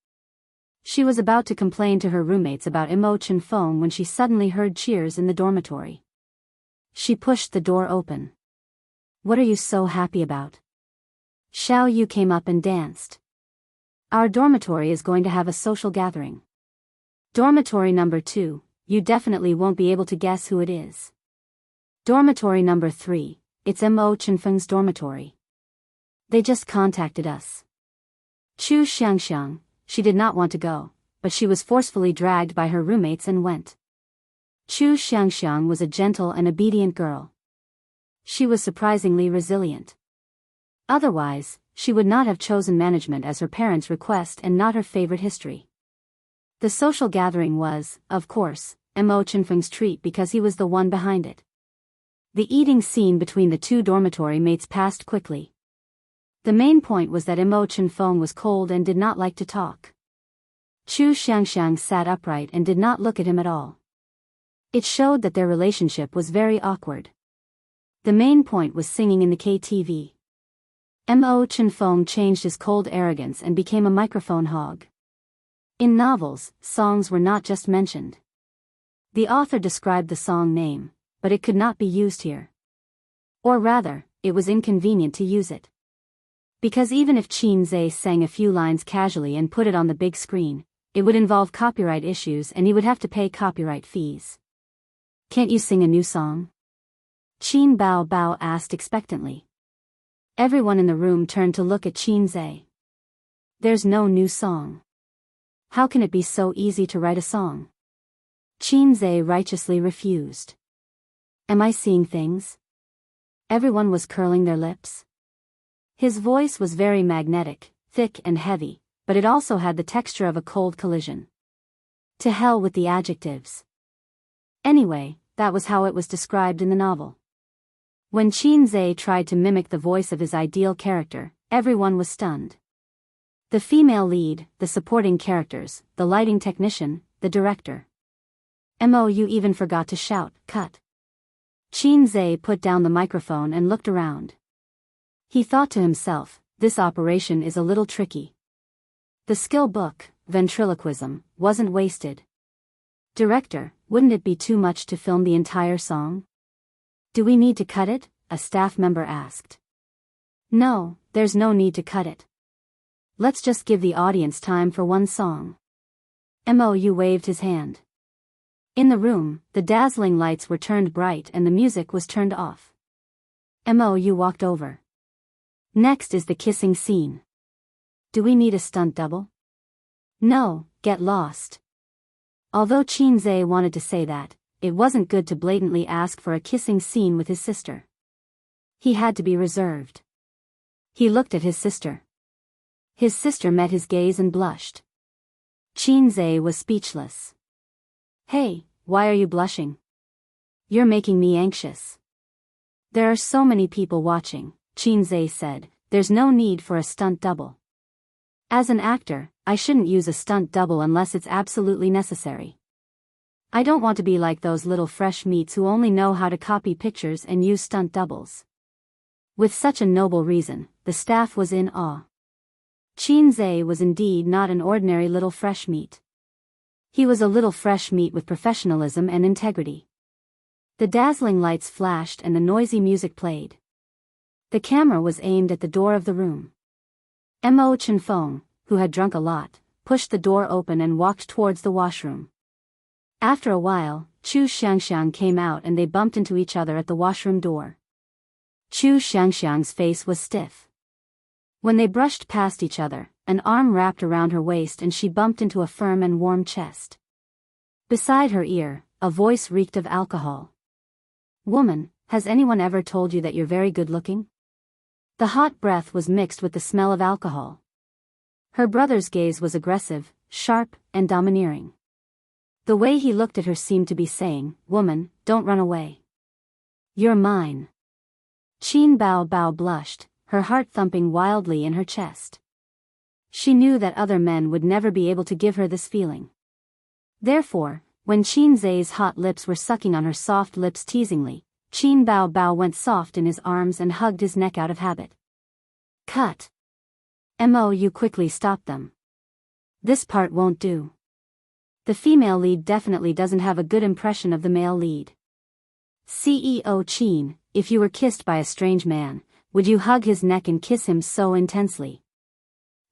She was about to complain to her roommates about Imo Chenfeng when she suddenly heard cheers in the dormitory. She pushed the door open. "What are you so happy about?" Xiao Yu came up and danced. "Our dormitory is going to have a social gathering. Dormitory number 2, you definitely won't be able to guess who it is. Dormitory number 3, it's Mo Chenfeng's dormitory. They just contacted us." Chu Xiangxiang, she did not want to go, but she was forcefully dragged by her roommates and went. Chu Xiangxiang was a gentle and obedient girl. She was surprisingly resilient. Otherwise, she would not have chosen management as her parents' request and not her favorite history. The social gathering was, of course, Mo Chenfeng's treat because he was the one behind it. The eating scene between the two dormitory mates passed quickly. The main point was that Mo Chenfeng was cold and did not like to talk. Chu Xiangxiang sat upright and did not look at him at all. It showed that their relationship was very awkward. The main point was singing in the KTV. Mo Chenfeng changed his cold arrogance and became a microphone hog. In novels, songs were not just mentioned. The author described the song name, but it could not be used here. Or rather, it was inconvenient to use it. Because even if Qin Zhe sang a few lines casually and put it on the big screen, it would involve copyright issues and he would have to pay copyright fees. "Can't you sing a new song?" Qin Bao Bao asked expectantly. Everyone in the room turned to look at Qin Zhe. "There's no new song. How can it be so easy to write a song?" Qin Zhe righteously refused. "Am I seeing things?" Everyone was curling their lips. His voice was very magnetic, thick and heavy, but it also had the texture of a cold collision. To hell with the adjectives. Anyway, that was how it was described in the novel. When Qin Zhe tried to mimic the voice of his ideal character, everyone was stunned. The female lead, the supporting characters, the lighting technician, the director. You even forgot to shout, "Cut." Qin Zhe put down the microphone and looked around. He thought to himself, this operation is a little tricky. The skill book, ventriloquism, wasn't wasted. "Director, wouldn't it be too much to film the entire song?" "Do we need to cut it?" a staff member asked. "No, there's no need to cut it. Let's just give the audience time for one song." Mou waved his hand. In the room, the dazzling lights were turned bright and the music was turned off. Mou walked over. "Next is the kissing scene. Do we need a stunt double?" "No, get lost." Although Qin Zhe wanted to say that, it wasn't good to blatantly ask for a kissing scene with his sister. He had to be reserved. He looked at his sister. His sister met his gaze and blushed. Qin Zhe was speechless. "Hey, why are you blushing? You're making me anxious." "There are so many people watching," Qin Zhe said, "there's no need for a stunt double. As an actor, I shouldn't use a stunt double unless it's absolutely necessary. I don't want to be like those little fresh meats who only know how to copy pictures and use stunt doubles." With such a noble reason, the staff was in awe. Qin Zhe was indeed not an ordinary little fresh meat. He was a little fresh meat with professionalism and integrity. The dazzling lights flashed and the noisy music played. The camera was aimed at the door of the room. Mo Chenfeng, who had drunk a lot, pushed the door open and walked towards the washroom. After a while, Chu Xiangxiang came out and they bumped into each other at the washroom door. Chu Xiangxiang's face was stiff. When they brushed past each other, an arm wrapped around her waist and she bumped into a firm and warm chest. Beside her ear, a voice reeked of alcohol. "Woman, has anyone ever told you that you're very good looking?" The hot breath was mixed with the smell of alcohol. Her brother's gaze was aggressive, sharp, and domineering. The way he looked at her seemed to be saying, "Woman, don't run away. You're mine." Qin Bao Bao blushed, her heart thumping wildly in her chest. She knew that other men would never be able to give her this feeling. Therefore, when Qin Zhe's hot lips were sucking on her soft lips teasingly, Qin Bao Bao went soft in his arms and hugged his neck out of habit. Cut. Mo quickly stopped them. This part won't do. The female lead definitely doesn't have a good impression of the male lead. CEO Chin, if you were kissed by a strange man, would you hug his neck and kiss him so intensely?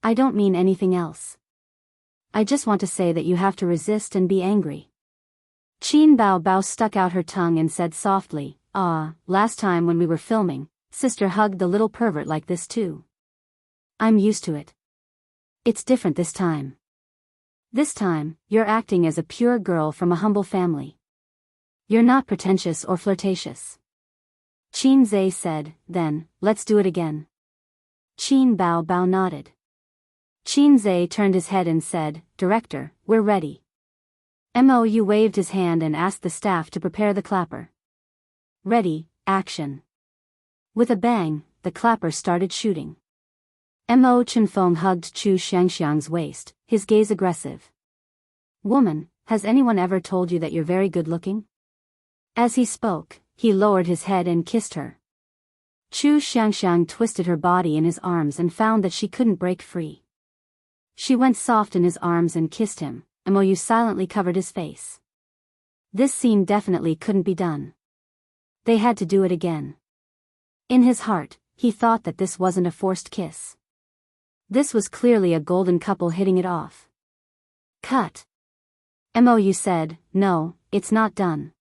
I don't mean anything else. I just want to say that you have to resist and be angry. Qin Bao stuck out her tongue and said softly, last time when we were filming, sister hugged the little pervert like this too. I'm used to it. It's different this time. This time, you're acting as a pure girl from a humble family. You're not pretentious or flirtatious. Qin Zhe said, then, let's do it again. Qin Bao nodded. Qin Zhe turned his head and said, Director, we're ready. Mo waved his hand and asked the staff to prepare the clapper. Ready, action. With a bang, the clapper started shooting. Mo Chenfeng hugged Chu Xiangxiang's waist, his gaze aggressive. Woman, has anyone ever told you that you're very good looking? As he spoke, he lowered his head and kissed her. Chu Xiangxiang twisted her body in his arms and found that she couldn't break free. She went soft in his arms and kissed him. Mo silently covered his face. This scene definitely couldn't be done. They had to do it again. In his heart, he thought that this wasn't a forced kiss. This was clearly a golden couple hitting it off. Cut. Mo said, no, it's not done.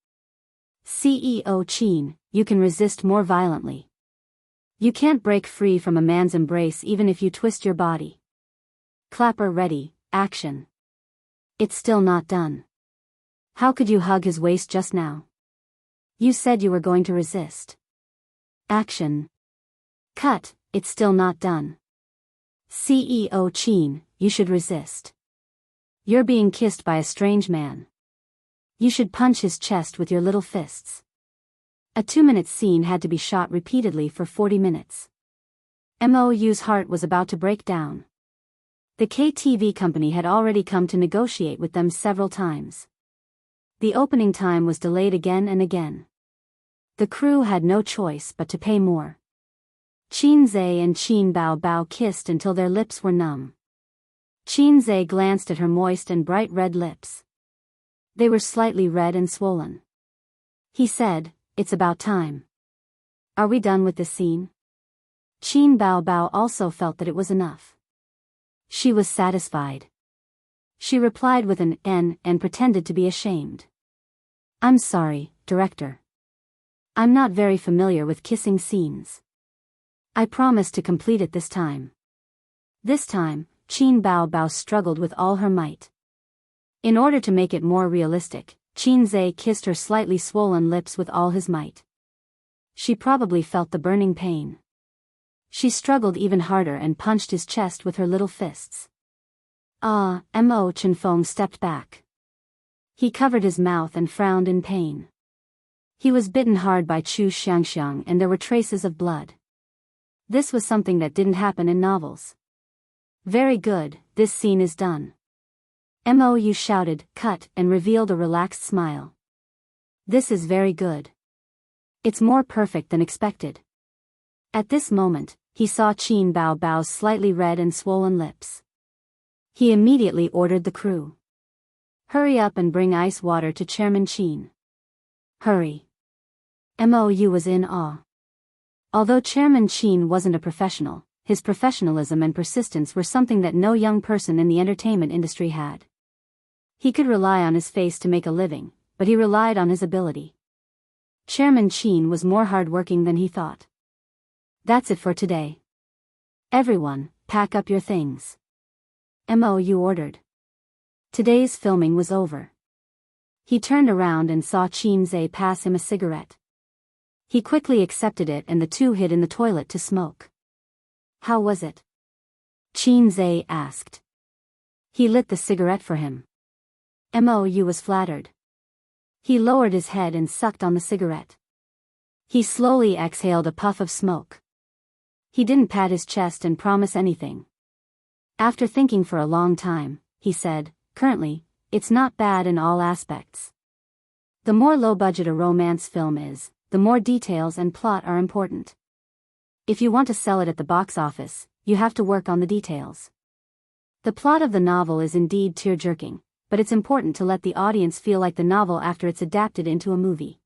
CEO Chin, you can resist more violently. You can't break free from a man's embrace even if you twist your body. Clapper ready, action. It's still not done. How could you hug his waist just now? You said you were going to resist. Action. Cut, it's still not done. CEO Chin, you should resist. You're being kissed by a strange man. You should punch his chest with your little fists. A 2-minute scene had to be shot repeatedly for 40 minutes. Mo's heart was about to break down. The KTV company had already come to negotiate with them several times. The opening time was delayed again and again. The crew had no choice but to pay more. Qin Zhe and Qin Bao kissed until their lips were numb. Qin Zhe glanced at her moist and bright red lips. They were slightly red and swollen. He said, it's about time. Are we done with this scene? Qin Bao also felt that it was enough. She was satisfied. She replied with an N and pretended to be ashamed. I'm sorry, director. I'm not very familiar with kissing scenes. I promise to complete it this time. This time, Qin Bao struggled with all her might. In order to make it more realistic, Qin Zhe kissed her slightly swollen lips with all his might. She probably felt the burning pain. She struggled even harder and punched his chest with her little fists. Mo Chenfeng stepped back. He covered his mouth and frowned in pain. He was bitten hard by Chu Xiangxiang and there were traces of blood. This was something that didn't happen in novels. Very good, this scene is done. Mo shouted, cut, and revealed a relaxed smile. This is very good. It's more perfect than expected. At this moment, he saw Qin Bao's slightly red and swollen lips. He immediately ordered the crew. Hurry up and bring ice water to Chairman Qin. Hurry. Mou was in awe. Although Chairman Qin wasn't a professional, his professionalism and persistence were something that no young person in the entertainment industry had. He could rely on his face to make a living, but he relied on his ability. Chairman Qin was more hardworking than he thought. That's it for today. Everyone, pack up your things. Mou ordered. Today's filming was over. He turned around and saw Qin Zhe pass him a cigarette. He quickly accepted it and the two hid in the toilet to smoke. How was it? Qin Zhe asked. He lit the cigarette for him. Mou was flattered. He lowered his head and sucked on the cigarette. He slowly exhaled a puff of smoke. He didn't pat his chest and promise anything. After thinking for a long time, he said, currently, it's not bad in all aspects. The more low-budget a romance film is, the more details and plot are important. If you want to sell it at the box office, you have to work on the details. The plot of the novel is indeed tear-jerking, but it's important to let the audience feel like the novel after it's adapted into a movie.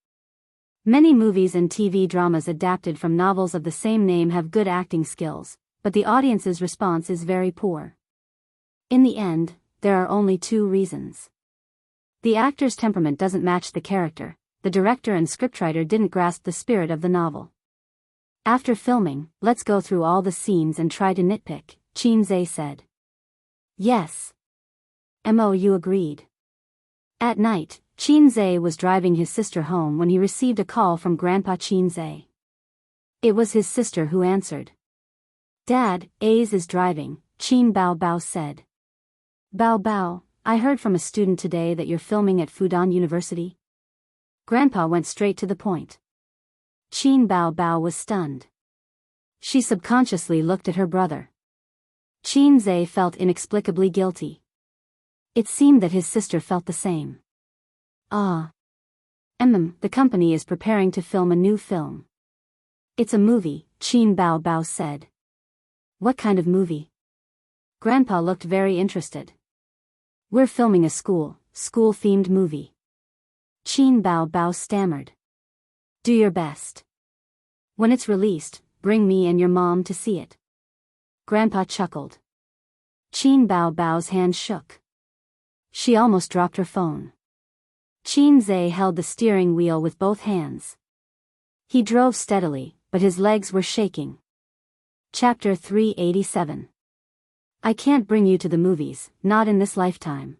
Many movies and TV dramas adapted from novels of the same name have good acting skills, but the audience's response is very poor. In the end, there are only two reasons. The actor's temperament doesn't match the character, the director and scriptwriter didn't grasp the spirit of the novel. After filming, let's go through all the scenes and try to nitpick, Qin said. Yes. Mou agreed. At night, Qin was driving his sister home when he received a call from Grandpa Qin. It was his sister who answered. Dad, A's is driving, Qin Bao said. Bao, I heard from a student today that you're filming at Fudan University. Grandpa went straight to the point. Qin Bao was stunned. She subconsciously looked at her brother. Qin felt inexplicably guilty. It seemed that his sister felt the same. The company is preparing to film a new film. It's a movie, Qin Bao said. What kind of movie? Grandpa looked very interested. We're filming a school-themed movie. Qin Bao stammered. Do your best. When it's released, bring me and your mom to see it. Grandpa chuckled. Qin Bao's hand shook. She almost dropped her phone. Qin held the steering wheel with both hands. He drove steadily, but his legs were shaking. Chapter 387. I can't bring you to the movies, not in this lifetime.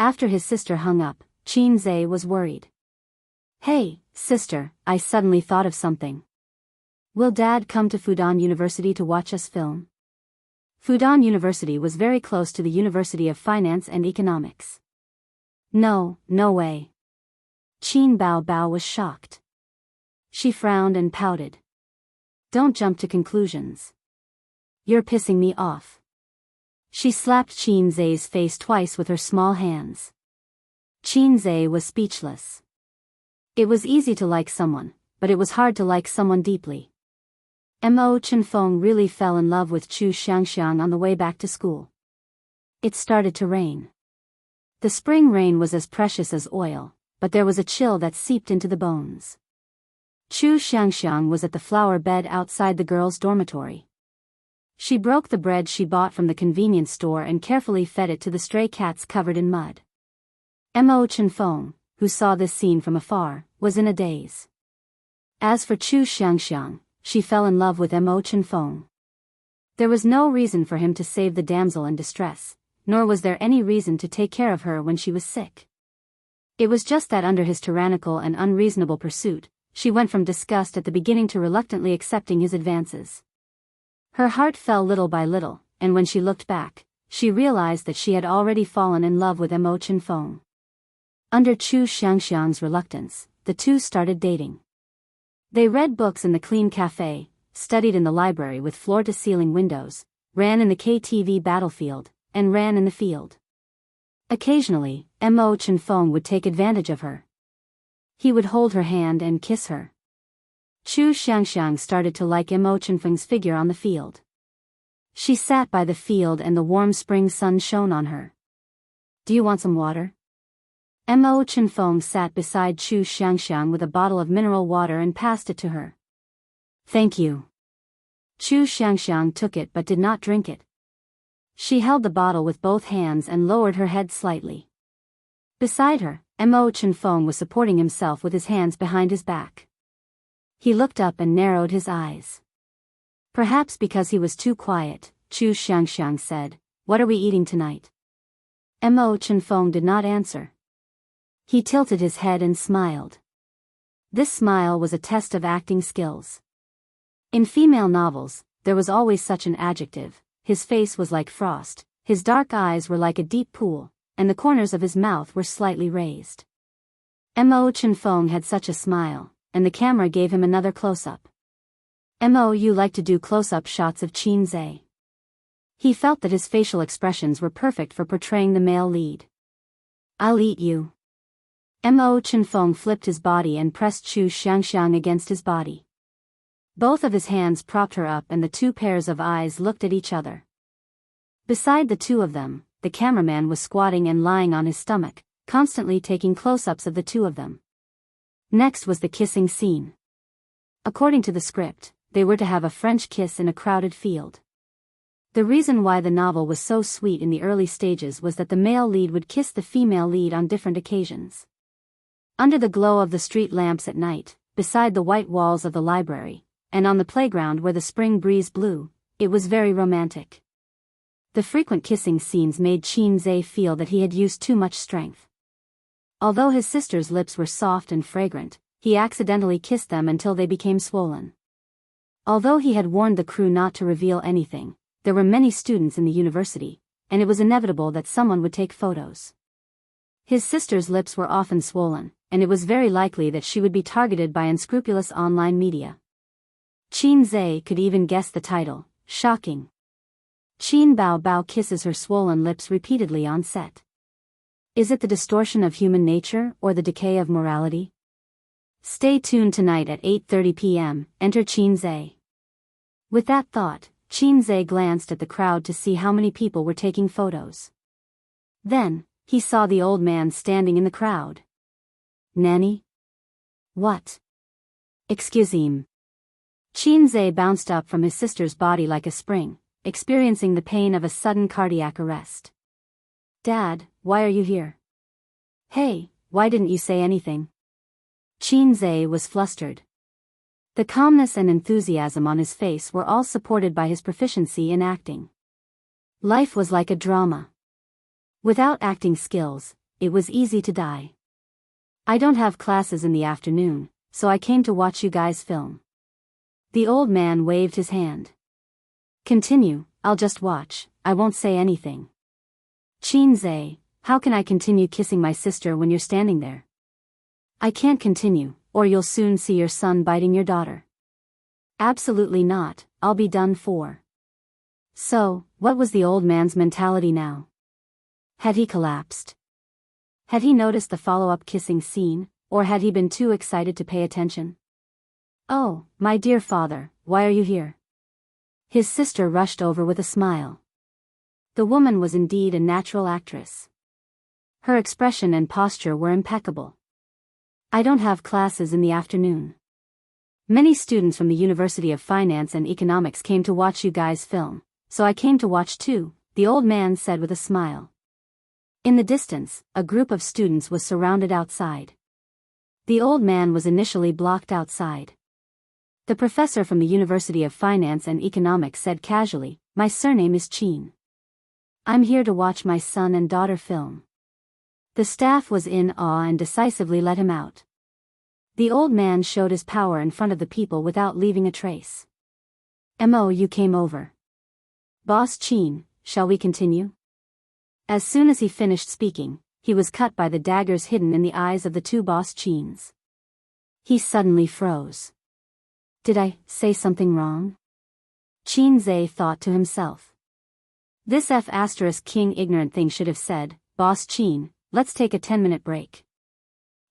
After his sister hung up, Qin was worried. Hey, sister, I suddenly thought of something. Will Dad come to Fudan University to watch us film? Fudan University was very close to the University of Finance and Economics. No way. Qin Bao was shocked. She frowned and pouted. Don't jump to conclusions. You're pissing me off. She slapped Qin's face twice with her small hands. Qin was speechless. It was easy to like someone, but it was hard to like someone deeply. Mo Chenfeng really fell in love with Chu Xiangxiang on the way back to school. It started to rain. The spring rain was as precious as oil, but there was a chill that seeped into the bones. Chu Xiangxiang was at the flower bed outside the girls' dormitory. She broke the bread she bought from the convenience store and carefully fed it to the stray cats covered in mud. Mo Chenfeng, who saw this scene from afar, was in a daze. As for Chu Xiangxiang, she fell in love with Mo Chenfeng. There was no reason for him to save the damsel in distress, nor was there any reason to take care of her when she was sick. It was just that under his tyrannical and unreasonable pursuit, she went from disgust at the beginning to reluctantly accepting his advances. Her heart fell little by little, and when she looked back, she realized that she had already fallen in love with Mo Chenfeng. Under Chu Xiangxiang's reluctance, the two started dating. They read books in the clean cafe, studied in the library with floor-to-ceiling windows, ran in the KTV battlefield, and ran in the field. Occasionally, Mo Chenfeng would take advantage of her. He would hold her hand and kiss her. Chu Xiangxiang started to like Mo Chenfeng's figure on the field. She sat by the field and the warm spring sun shone on her. Do you want some water? Mo Chenfeng sat beside Chu Xiangxiang with a bottle of mineral water and passed it to her. Thank you. Chu Xiangxiang took it but did not drink it. She held the bottle with both hands and lowered her head slightly. Beside her, Mo Chenfeng was supporting himself with his hands behind his back. He looked up and narrowed his eyes. Perhaps because he was too quiet, Chu Xiangxiang said, "What are we eating tonight?" Mo Chenfeng did not answer. He tilted his head and smiled. This smile was a test of acting skills. In female novels, there was always such an adjective: his face was like frost, his dark eyes were like a deep pool, and the corners of his mouth were slightly raised. Mo Chenfeng had such a smile, and the camera gave him another close-up. You like to do close-up shots of Qin. He felt that his facial expressions were perfect for portraying the male lead. I'll eat you. Mo Chenfeng flipped his body and pressed Chu Xiangxiang against his body. Both of his hands propped her up and the two pairs of eyes looked at each other. Beside the two of them, the cameraman was squatting and lying on his stomach, constantly taking close-ups of the two of them. Next was the kissing scene. According to the script, they were to have a French kiss in a crowded field. The reason why the novel was so sweet in the early stages was that the male lead would kiss the female lead on different occasions. Under the glow of the street lamps at night, beside the white walls of the library, and on the playground where the spring breeze blew, it was very romantic. The frequent kissing scenes made Qin feel that he had used too much strength. Although his sister's lips were soft and fragrant, he accidentally kissed them until they became swollen. Although he had warned the crew not to reveal anything, there were many students in the university, and it was inevitable that someone would take photos. His sister's lips were often swollen, and it was very likely that she would be targeted by unscrupulous online media. Qin could even guess the title, Shocking. Qin Bao kisses her swollen lips repeatedly on set. Is it the distortion of human nature or the decay of morality? Stay tuned tonight at 8:30 p.m., enter Qin. With that thought, Qin glanced at the crowd to see how many people were taking photos. Then, he saw the old man standing in the crowd. Nanny? What? Excuse him. Qin bounced up from his sister's body like a spring, experiencing the pain of a sudden cardiac arrest. Dad, why are you here? Hey, why didn't you say anything? Qin was flustered. The calmness and enthusiasm on his face were all supported by his proficiency in acting. Life was like a drama. Without acting skills, it was easy to die. I don't have classes in the afternoon, so I came to watch you guys film. The old man waved his hand. Continue, I'll just watch, I won't say anything. Qin, how can I continue kissing my sister when you're standing there? I can't continue, or you'll soon see your son biting your daughter. Absolutely not, I'll be done for. So, what was the old man's mentality now? Had he collapsed? Had he noticed the follow-up kissing scene, or had he been too excited to pay attention? Oh, my dear father, why are you here? His sister rushed over with a smile. The woman was indeed a natural actress. Her expression and posture were impeccable. I don't have classes in the afternoon. Many students from the University of Finance and Economics came to watch you guys film, so I came to watch too, the old man said with a smile. In the distance, a group of students was surrounded outside. The old man was initially blocked outside. The professor from the University of Finance and Economics said casually, "My surname is Qin. I'm here to watch my son and daughter film." The staff was in awe and decisively let him out. The old man showed his power in front of the people without leaving a trace. You came over. Boss Qin, shall we continue? As soon as he finished speaking, he was cut by the daggers hidden in the eyes of the two Boss Qins. He suddenly froze. Did I say something wrong? Qin thought to himself. This King ignorant thing should have said, Boss Qin, let's take a 10-minute break.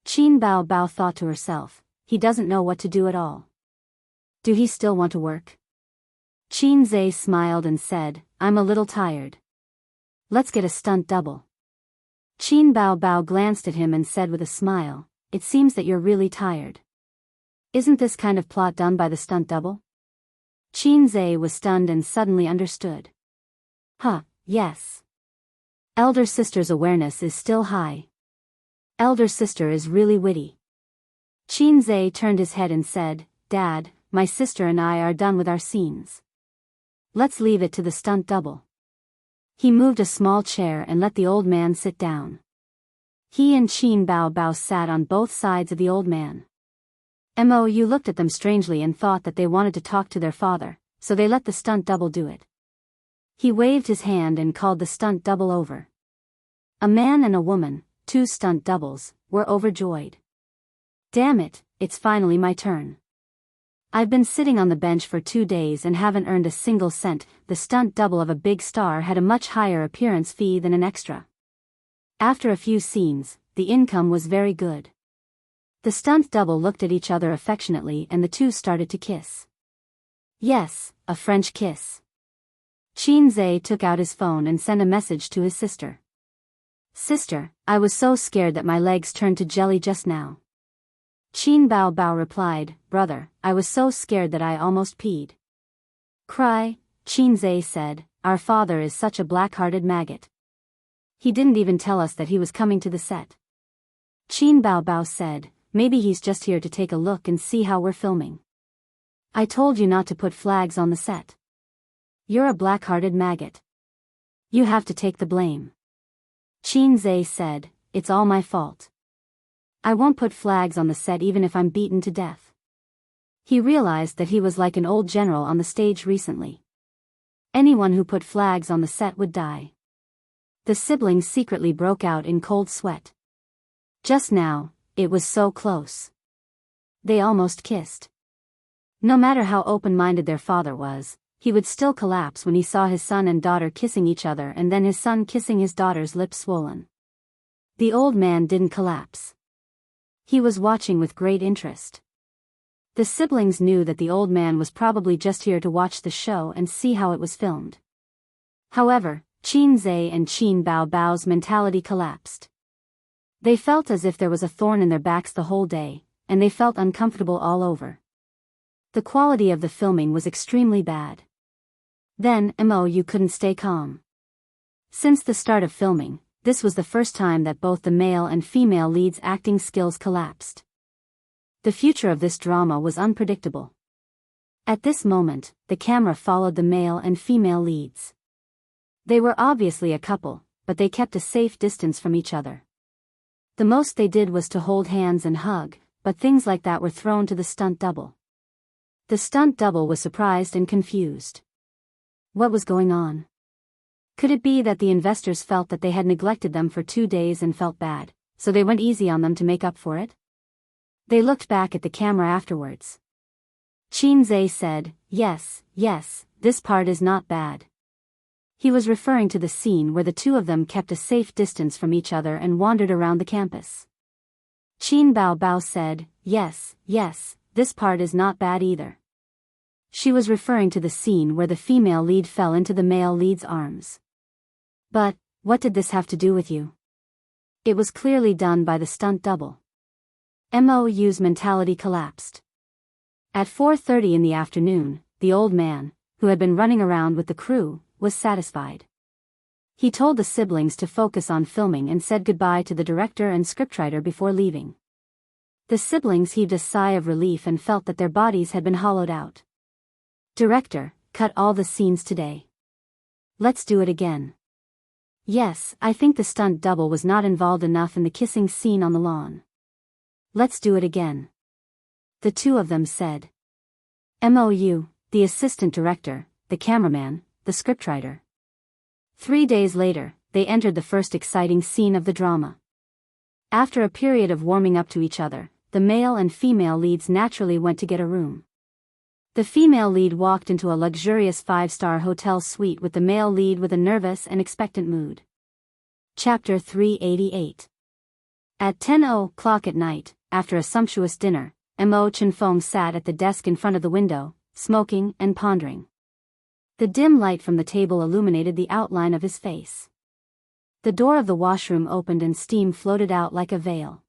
Qin Bao thought to herself, he doesn't know what to do at all. Do he still want to work? Qin smiled and said, I'm a little tired. Let's get a stunt double. Qin Bao glanced at him and said with a smile, it seems that you're really tired. Isn't this kind of plot done by the stunt double? Qin was stunned and suddenly understood. Yes. Elder sister's awareness is still high. Elder sister is really witty. Qin turned his head and said, Dad, my sister and I are done with our scenes. Let's leave it to the stunt double. He moved a small chair and let the old man sit down. He and Qin Bao sat on both sides of the old man. You looked at them strangely and thought that they wanted to talk to their father, so they let the stunt double do it. He waved his hand and called the stunt double over. A man and a woman, two stunt doubles, were overjoyed. Damn it, it's finally my turn. I've been sitting on the bench for 2 days and haven't earned a single cent. The stunt double of a big star had a much higher appearance fee than an extra. After a few scenes, the income was very good. The stunt double looked at each other affectionately and the two started to kiss. Yes, a French kiss. Qin Zhe took out his phone and sent a message to his sister. Sister, I was so scared that my legs turned to jelly just now. Qin Bao replied, Brother, I was so scared that I almost peed. Cry, Qin Zhe said, our father is such a black-hearted maggot. He didn't even tell us that he was coming to the set. Qin Bao said, maybe he's just here to take a look and see how we're filming. I told you not to put flags on the set. You're a black-hearted maggot. You have to take the blame. Qin Zhe said, it's all my fault. I won't put flags on the set even if I'm beaten to death. He realized that he was like an old general on the stage recently. Anyone who put flags on the set would die. The siblings secretly broke out in cold sweat. Just now, it was so close. They almost kissed. No matter how open-minded their father was, he would still collapse when he saw his son and daughter kissing each other and then his son kissing his daughter's lips swollen. The old man didn't collapse. He was watching with great interest. The siblings knew that the old man was probably just here to watch the show and see how it was filmed. However, Qin Zhe and Qin Bao's mentality collapsed. They felt as if there was a thorn in their backs the whole day, and they felt uncomfortable all over. The quality of the filming was extremely bad. Then, you couldn't stay calm. Since the start of filming, this was the first time that both the male and female leads' acting skills collapsed. The future of this drama was unpredictable. At this moment, the camera followed the male and female leads. They were obviously a couple, but they kept a safe distance from each other. The most they did was to hold hands and hug, but things like that were thrown to the stunt double. The stunt double was surprised and confused. What was going on? Could it be that the investors felt that they had neglected them for 2 days and felt bad, so they went easy on them to make up for it? They looked back at the camera afterwards. Qin Zhe said, yes, this part is not bad. He was referring to the scene where the two of them kept a safe distance from each other and wandered around the campus. Qin Bao said, yes, this part is not bad either. She was referring to the scene where the female lead fell into the male lead's arms. But, what did this have to do with you? It was clearly done by the stunt double. MOU's mentality collapsed. At 4:30 in the afternoon, the old man, who had been running around with the crew, was satisfied. He told the siblings to focus on filming and said goodbye to the director and scriptwriter before leaving. The siblings heaved a sigh of relief and felt that their bodies had been hollowed out. Director, cut all the scenes today. Let's do it again. Yes, I think the stunt double was not involved enough in the kissing scene on the lawn. Let's do it again. The two of them said. MOU, the assistant director, the cameraman, the scriptwriter. 3 days later, they entered the first exciting scene of the drama. After a period of warming up to each other, the male and female leads naturally went to get a room. The female lead walked into a luxurious 5-star hotel suite with the male lead with a nervous and expectant mood. Chapter 388. At 10:00 at night, after a sumptuous dinner, Mo Chenfeng sat at the desk in front of the window, smoking and pondering. The dim light from the table illuminated the outline of his face. The door of the washroom opened and steam floated out like a veil.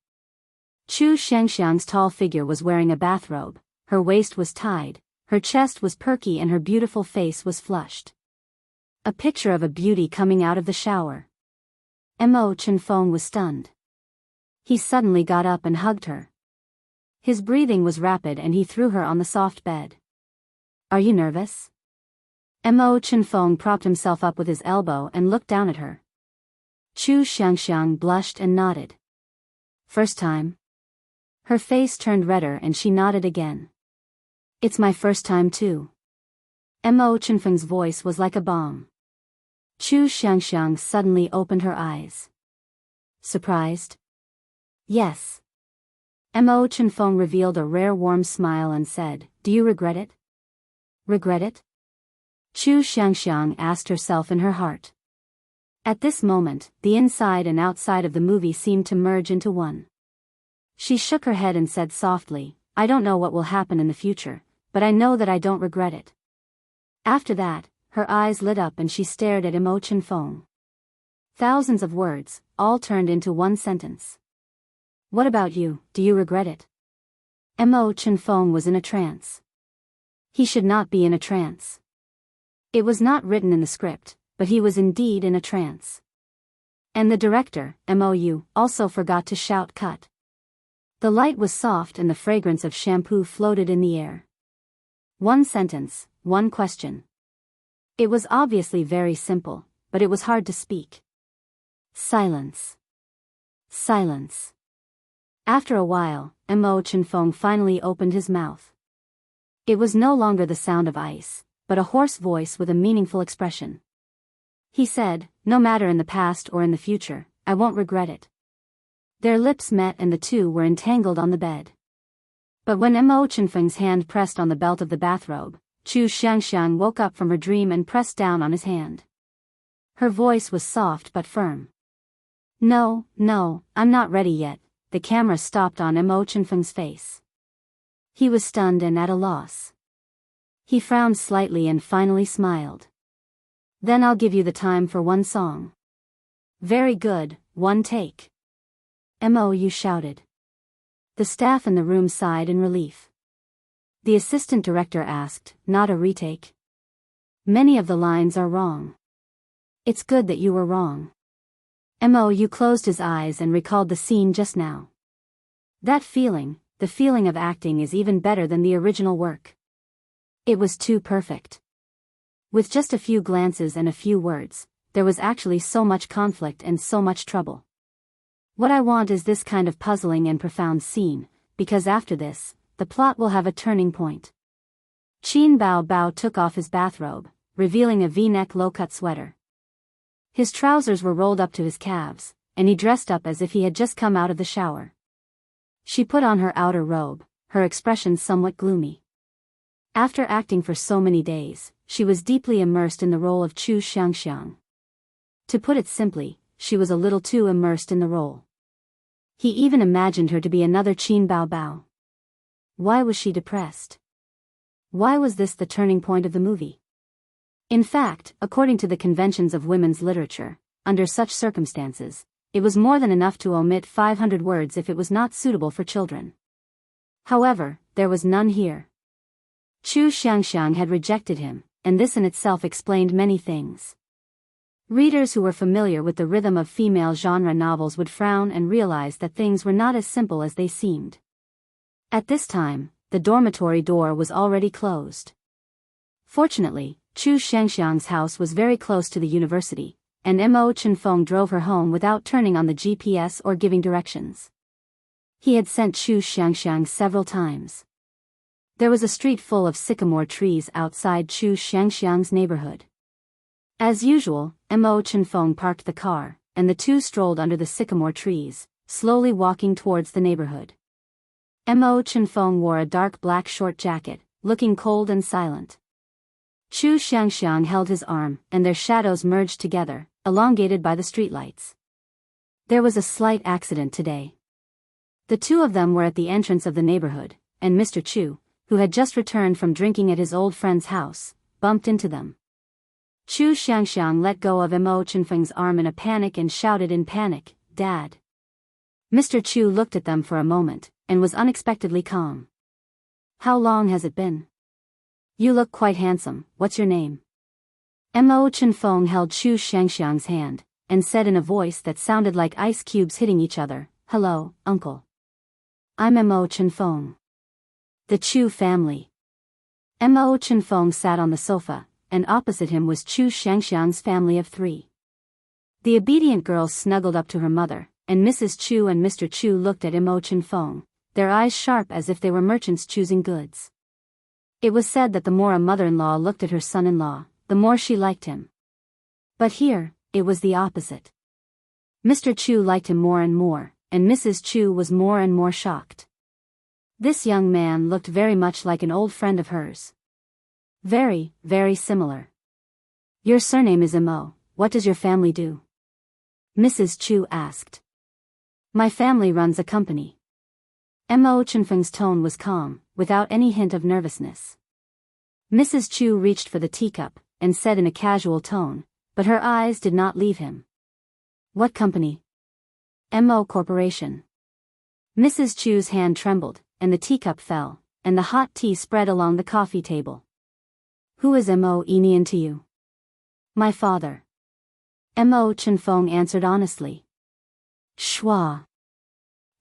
Chu Shengxiang's tall figure was wearing a bathrobe, her waist was tied, her chest was perky and her beautiful face was flushed. A picture of a beauty coming out of the shower. Mo Chenfeng was stunned. He suddenly got up and hugged her. His breathing was rapid and he threw her on the soft bed. Are you nervous? Mo Chenfeng propped himself up with his elbow and looked down at her. Chu Shengxiang blushed and nodded. First time? Her face turned redder and she nodded again. It's my first time too. Mo Chenfeng's voice was like a bomb. Chu Shengxiang suddenly opened her eyes. Surprised? Yes. Mo Chenfeng revealed a rare warm smile and said, do you regret it? Regret it? Chu Shengxiang asked herself in her heart. At this moment, the inside and outside of the movie seemed to merge into one. She shook her head and said softly, I don't know what will happen in the future, but I know that I don't regret it. After that, her eyes lit up and she stared at Mo Chenfeng. Thousands of words, all turned into one sentence. What about you, do you regret it? Mo Chenfeng was in a trance. He should not be in a trance. It was not written in the script, but he was indeed in a trance. And the director, Mou, also forgot to shout cut. The light was soft and the fragrance of shampoo floated in the air. One sentence, one question. It was obviously very simple, but it was hard to speak. Silence. Silence. After a while, Mo Chenfeng finally opened his mouth. It was no longer the sound of ice, but a hoarse voice with a meaningful expression. He said, no matter in the past or in the future, I won't regret it. Their lips met and the two were entangled on the bed. But when Mo Chenfeng's hand pressed on the belt of the bathrobe, Chu Xiangxiang woke up from her dream and pressed down on his hand. Her voice was soft but firm. No, I'm not ready yet. The camera stopped on Mo Chenfeng's face. He was stunned and at a loss. He frowned slightly and finally smiled. Then I'll give you the time for one song. Very good, one take. Mou shouted. The staff in the room sighed in relief. The assistant director asked, not a retake? Many of the lines are wrong. It's good that you were wrong. Mou closed his eyes and recalled the scene just now. That feeling, the feeling of acting, is even better than the original work. It was too perfect. With just a few glances and a few words, there was actually so much conflict and so much trouble. What I want is this kind of puzzling and profound scene, because after this, the plot will have a turning point. Qin Bao took off his bathrobe, revealing a V-neck low-cut sweater. His trousers were rolled up to his calves, and he dressed up as if he had just come out of the shower. She put on her outer robe, her expression somewhat gloomy. After acting for so many days, she was deeply immersed in the role of Chu Xiangxiang. To put it simply, she was a little too immersed in the role. He even imagined her to be another Qin Bao. Why was she depressed? Why was this the turning point of the movie? In fact, according to the conventions of women's literature, under such circumstances, it was more than enough to omit 500 words if it was not suitable for children. However, there was none here. Chu Xiangxiang had rejected him, and this in itself explained many things. Readers who were familiar with the rhythm of female genre novels would frown and realize that things were not as simple as they seemed. At this time, the dormitory door was already closed. Fortunately, Chu Xiangxiang's house was very close to the university, and Mo Chenfeng drove her home without turning on the GPS or giving directions. He had sent Chu Xiangxiang several times. There was a street full of sycamore trees outside Chu Xiangxiang's neighborhood. As usual, Mo Chenfeng parked the car, and the two strolled under the sycamore trees, slowly walking towards the neighborhood. Mo Chenfeng wore a dark black short jacket, looking cold and silent. Chu Xiangxiang held his arm, and their shadows merged together, elongated by the streetlights. There was a slight accident today. The two of them were at the entrance of the neighborhood, and Mr. Chu, who had just returned from drinking at his old friend's house, bumped into them. Chu Xiangxiang let go of Mo Chenfeng's arm in a panic and shouted in panic, "Dad." Mr. Chu looked at them for a moment, and was unexpectedly calm. "How long has it been? You look quite handsome, what's your name?" Mo Chenfeng held Chu Xiangxiang's hand, and said in a voice that sounded like ice cubes hitting each other, "Hello, uncle. I'm Mo Chenfeng. The Chu family." Mo Chenfeng sat on the sofa, and opposite him was Chu Xiangxiang's family of 3. The obedient girl snuggled up to her mother, and Mrs. Chu and Mr. Chu looked at Mo Chenfeng, their eyes sharp as if they were merchants choosing goods. It was said that the more a mother-in-law looked at her son-in-law, the more she liked him. But here, it was the opposite. Mr. Chu liked him more and more, and Mrs. Chu was more and more shocked. This young man looked very much like an old friend of hers. Very, very similar. "Your surname is Mo, what does your family do?" Mrs. Chu asked. "My family runs a company." Mo Chenfeng's tone was calm, without any hint of nervousness. Mrs. Chu reached for the teacup, and said in a casual tone, but her eyes did not leave him. What company? Mo Corporation. Mrs. Chu's hand trembled, and the teacup fell, and the hot tea spread along the coffee table. Who is Mo Enian to you? My father. Mo Chenfeng answered honestly. Shua.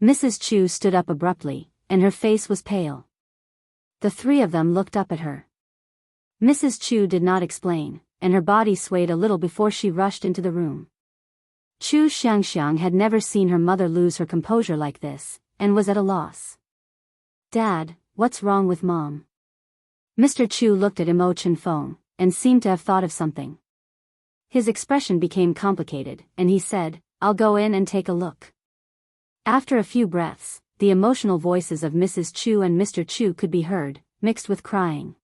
Mrs. Chu stood up abruptly, and her face was pale. The three of them looked up at her. Mrs. Chu did not explain, and her body swayed a little before she rushed into the room. Chu Xiangxiang had never seen her mother lose her composure like this, and was at a loss. Dad, what's wrong with Mom? Mr. Chu looked at Mo Chenfeng, and seemed to have thought of something. His expression became complicated, and he said, I'll go in and take a look. After a few breaths, the emotional voices of Mrs. Chu and Mr. Chu could be heard, mixed with crying.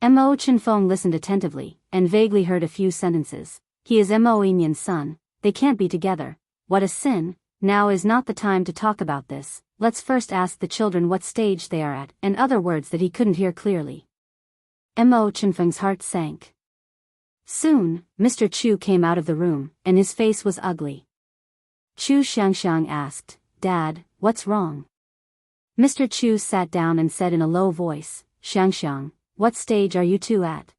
Mo Chenfeng listened attentively, and vaguely heard a few sentences. He is Mo Enian's son, they can't be together. What a sin. Now is not the time to talk about this, let's first ask the children what stage they are at, and other words that he couldn't hear clearly. Mo Chenfeng's heart sank. Soon, Mr. Chu came out of the room, and his face was ugly. Chu Xiangxiang asked, Dad, what's wrong? Mr. Chu sat down and said in a low voice, Xiangxiang, what stage are you two at?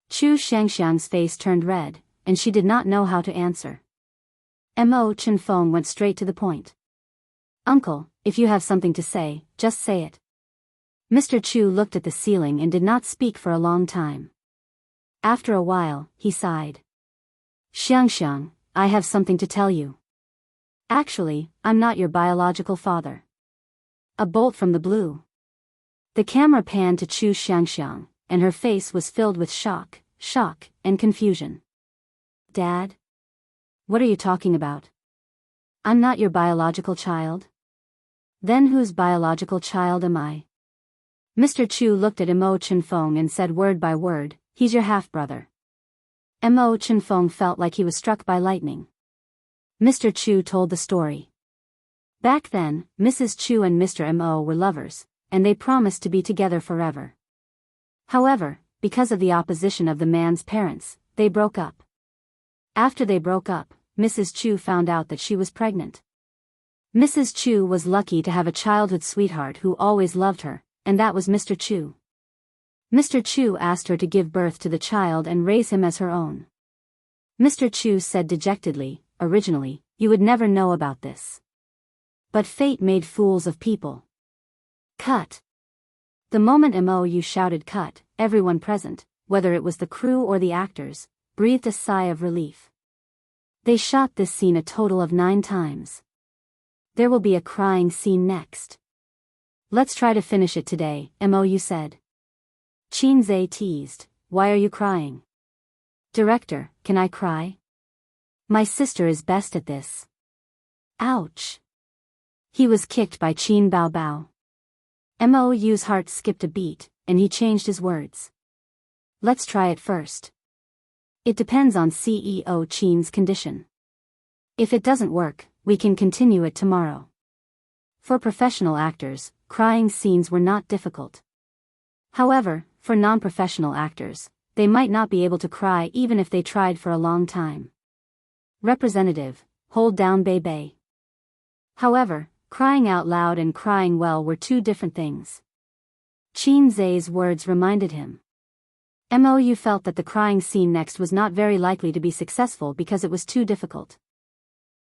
Chu Xiangxiang's face turned red, and she did not know how to answer. Mo Chenfeng went straight to the point. Uncle, if you have something to say, just say it. Mr. Chu looked at the ceiling and did not speak for a long time. After a while, he sighed. Xiangxiang, I have something to tell you. Actually, I'm not your biological father. A bolt from the blue. The camera panned to Chu Xiangxiang, and her face was filled with shock, and confusion. Dad? What are you talking about? I'm not your biological child? Then whose biological child am I? Mr. Chu looked at Mo Chenfeng and said word by word, he's your half-brother. Mo Chenfeng felt like he was struck by lightning. Mr. Chu told the story. Back then, Mrs. Chu and Mr. Mo were lovers, and they promised to be together forever. However, because of the opposition of the man's parents, they broke up. After they broke up, Mrs. Chu found out that she was pregnant. Mrs. Chu was lucky to have a childhood sweetheart who always loved her, and that was Mr. Chu. Mr. Chu asked her to give birth to the child and raise him as her own. Mr. Chu said dejectedly, originally, you would never know about this. But fate made fools of people. Cut. The moment Mo shouted cut, everyone present, whether it was the crew or the actors, breathed a sigh of relief. They shot this scene a total of 9 times. There will be a crying scene next. Let's try to finish it today, Mo said. Qin Zhe teased, why are you crying? Director, can I cry? My sister is best at this. Ouch. He was kicked by Qin Bao Bao. Mo's heart skipped a beat, and he changed his words. Let's try it first. It depends on CEO Qin's condition. If it doesn't work, we can continue it tomorrow. For professional actors, crying scenes were not difficult. However, for non-professional actors, they might not be able to cry even if they tried for a long time. Representative, hold down Bei. However, crying out loud and crying well were two different things. Qin Zhe's words reminded him. Mo felt that the crying scene next was not very likely to be successful because it was too difficult.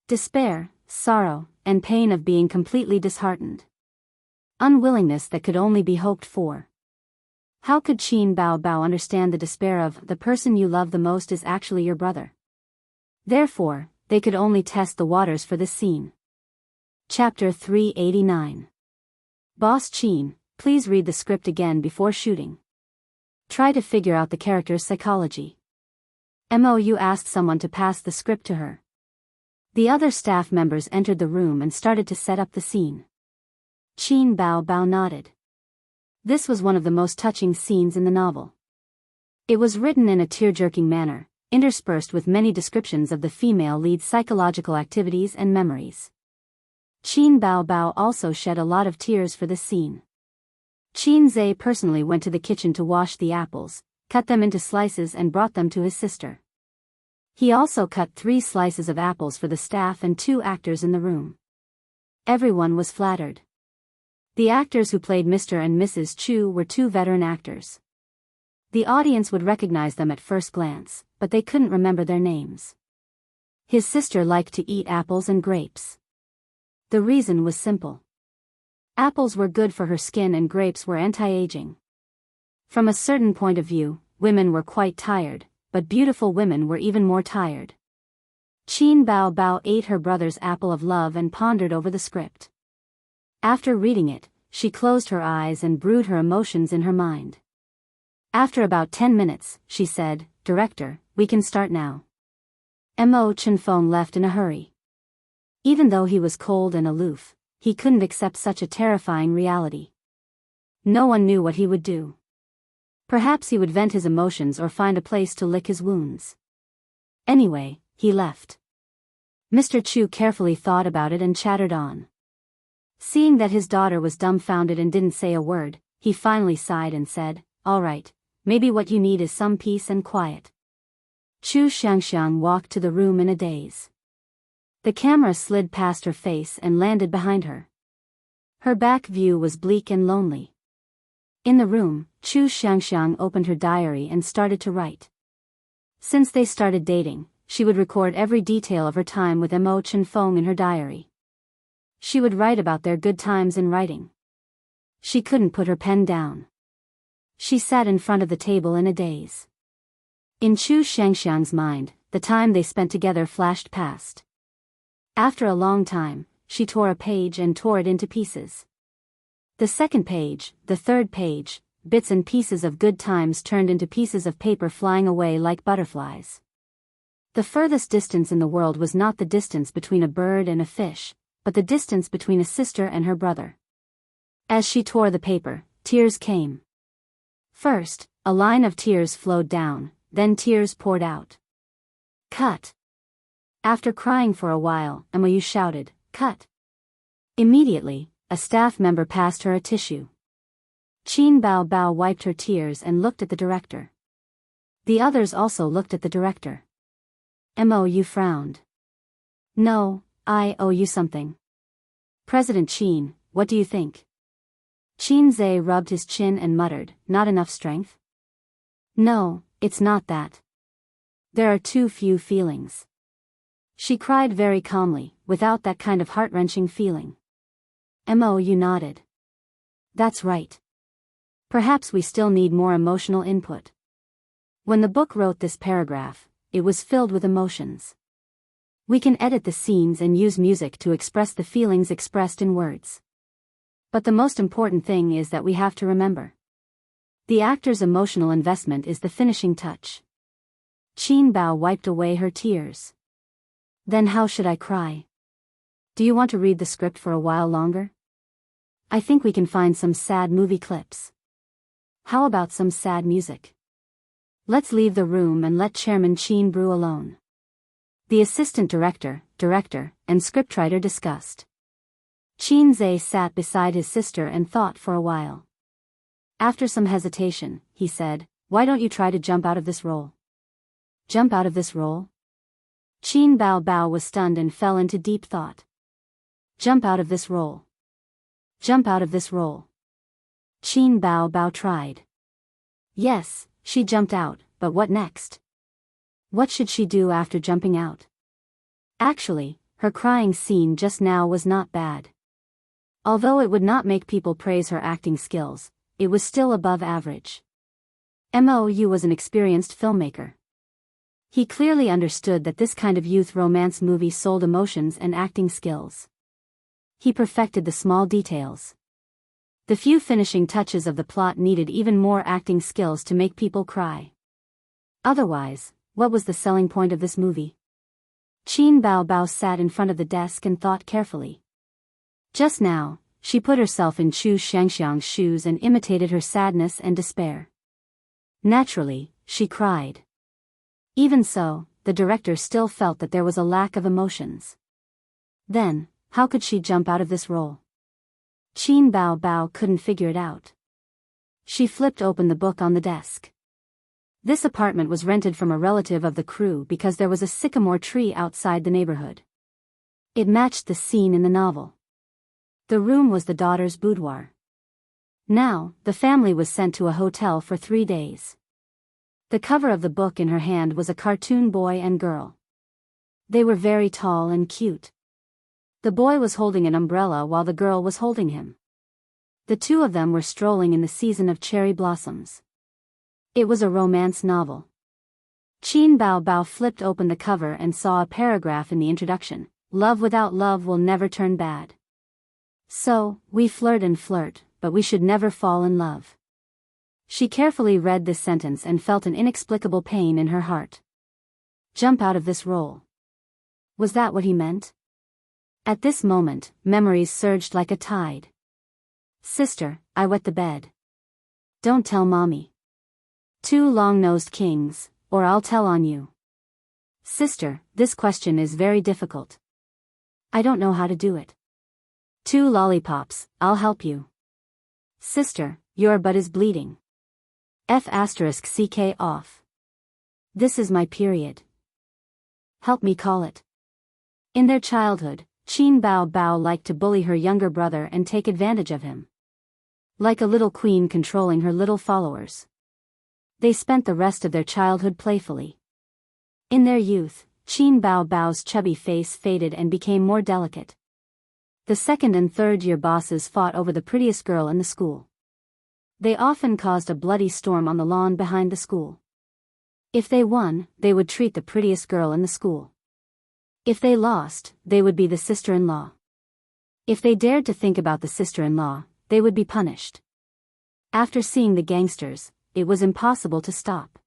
Despair, sorrow, and pain of being completely disheartened. Unwillingness that could only be hoped for. How could Qin Bao Bao understand the despair of the person you love the most is actually your brother? Therefore, they could only test the waters for this scene. Chapter 389. Boss Qin, please read the script again before shooting. Try to figure out the character's psychology. Mo asked someone to pass the script to her. The other staff members entered the room and started to set up the scene. Qin Bao Bao nodded. This was one of the most touching scenes in the novel. It was written in a tear-jerking manner, interspersed with many descriptions of the female lead's psychological activities and memories. Qin Bao Bao also shed a lot of tears for this scene. Qin Zhe personally went to the kitchen to wash the apples, cut them into slices and brought them to his sister. He also cut 3 slices of apples for the staff and 2 actors in the room. Everyone was flattered. The actors who played Mr. and Mrs. Chu were 2 veteran actors. The audience would recognize them at first glance, but they couldn't remember their names. His sister liked to eat apples and grapes. The reason was simple. Apples were good for her skin and grapes were anti-aging. From a certain point of view, women were quite tired, but beautiful women were even more tired. Qin Bao ate her brother's apple of love and pondered over the script. After reading it, she closed her eyes and brewed her emotions in her mind. After about 10 minutes, she said, "Director, we can start now." Mo Chenfeng left in a hurry. Even though he was cold and aloof, he couldn't accept such a terrifying reality. No one knew what he would do. Perhaps he would vent his emotions or find a place to lick his wounds. Anyway, he left. Mr. Chu carefully thought about it and chattered on. Seeing that his daughter was dumbfounded and didn't say a word, he finally sighed and said, "All right, maybe what you need is some peace and quiet." Chu Xiangxiang walked to the room in a daze. The camera slid past her face and landed behind her. Her back view was bleak and lonely. In the room, Chu Xiangxiang opened her diary and started to write. Since they started dating, she would record every detail of her time with Mo Chenfeng in her diary. She would write about their good times in writing. She couldn't put her pen down. She sat in front of the table in a daze. In Chu Xiangxiang's mind, the time they spent together flashed past. After a long time, she tore a page and tore it into pieces. The second page, the third page, bits and pieces of good times turned into pieces of paper flying away like butterflies. The furthest distance in the world was not the distance between a bird and a fish, but the distance between a sister and her brother. As she tore the paper, tears came. First, a line of tears flowed down, then tears poured out. "Cut." After crying for a while, Mo shouted, "Cut." Immediately, a staff member passed her a tissue. Qin Bao wiped her tears and looked at the director. The others also looked at the director. Mo frowned. "No, I owe you something." "President Qin, what do you think?" Qin Zhe rubbed his chin and muttered, "Not enough strength?" "No, it's not that. There are too few feelings." She cried very calmly, without that kind of heart-wrenching feeling. Mo nodded. "That's right. Perhaps we still need more emotional input." When the book wrote this paragraph, it was filled with emotions. We can edit the scenes and use music to express the feelings expressed in words. But the most important thing is that we have to remember. The actor's emotional investment is the finishing touch. Qin Bao wiped away her tears. "Then how should I cry? Do you want to read the script for a while longer? I think we can find some sad movie clips. How about some sad music? Let's leave the room and let Chairman Qin brew alone." The assistant director, and scriptwriter discussed. Qin Zhe sat beside his sister and thought for a while. After some hesitation, he said, "Why don't you try to jump out of this role?" "Jump out of this role?" Qin Bao was stunned and fell into deep thought. "Jump out of this role. Jump out of this role." Qin Bao tried. Yes, she jumped out, but what next? What should she do after jumping out? Actually, her crying scene just now was not bad. Although it would not make people praise her acting skills, it was still above average. Mo was an experienced filmmaker. He clearly understood that this kind of youth romance movie sold emotions and acting skills. He perfected the small details. The few finishing touches of the plot needed even more acting skills to make people cry. Otherwise, what was the selling point of this movie? Qin Bao sat in front of the desk and thought carefully. Just now, she put herself in Chu Xiangxiang's shoes and imitated her sadness and despair. Naturally, she cried. Even so, the director still felt that there was a lack of emotions. Then, how could she jump out of this role? Qin Bao couldn't figure it out. She flipped open the book on the desk. This apartment was rented from a relative of the crew because there was a sycamore tree outside the neighborhood. It matched the scene in the novel. The room was the daughter's boudoir. Now, the family was sent to a hotel for 3 days. The cover of the book in her hand was a cartoon boy and girl. They were very tall and cute. The boy was holding an umbrella while the girl was holding him. The two of them were strolling in the season of cherry blossoms. It was a romance novel. Qin Bao flipped open the cover and saw a paragraph in the introduction: "Love without love will never turn bad. So, we flirt and flirt, but we should never fall in love." She carefully read this sentence and felt an inexplicable pain in her heart. Jump out of this role. Was that what he meant? At this moment, memories surged like a tide. Sister, I wet the bed. Don't tell mommy. Two long-nosed kings, or I'll tell on you. Sister, this question is very difficult. I don't know how to do it. Two lollipops, I'll help you. Sister, your butt is bleeding. F***ck off. This is my period. Help me call it. In their childhood, Qin Bao liked to bully her younger brother and take advantage of him. Like a little queen controlling her little followers. They spent the rest of their childhood playfully. In their youth, Qin Bao's chubby face faded and became more delicate. The second and third year bosses fought over the prettiest girl in the school. They often caused a bloody storm on the lawn behind the school. If they won, they would treat the prettiest girl in the school. If they lost, they would be the sister-in-law. If they dared to think about the sister-in-law, they would be punished. After seeing the gangsters, it was impossible to stop.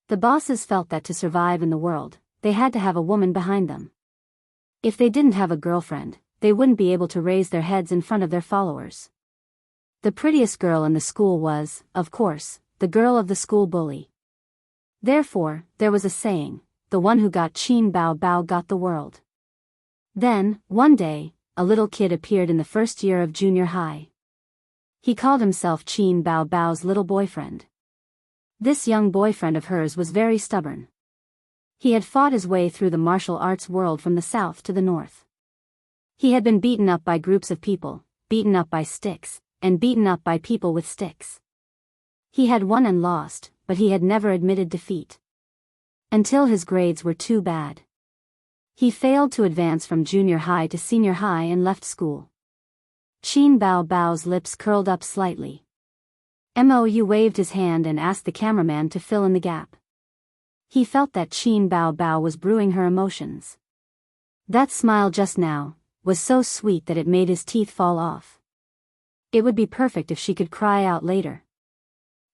The bosses felt that to survive in the world, they had to have a woman behind them. If they didn't have a girlfriend, they wouldn't be able to raise their heads in front of their followers. The prettiest girl in the school was, of course, the girl of the school bully. Therefore, there was a saying: the one who got Qin Bao got the world. Then, one day, a little kid appeared in the first year of junior high. He called himself Qin Bao's little boyfriend. This young boyfriend of hers was very stubborn. He had fought his way through the martial arts world from the south to the north. He had been beaten up by groups of people, beaten up by sticks, and beaten up by people with sticks. He had won and lost, but he had never admitted defeat. Until his grades were too bad. He failed to advance from junior high to senior high and left school. Qin Bao's lips curled up slightly. Mou waved his hand and asked the cameraman to fill in the gap. He felt that Qin Bao was brewing her emotions. That smile just now was so sweet that it made his teeth fall off. It would be perfect if she could cry out later.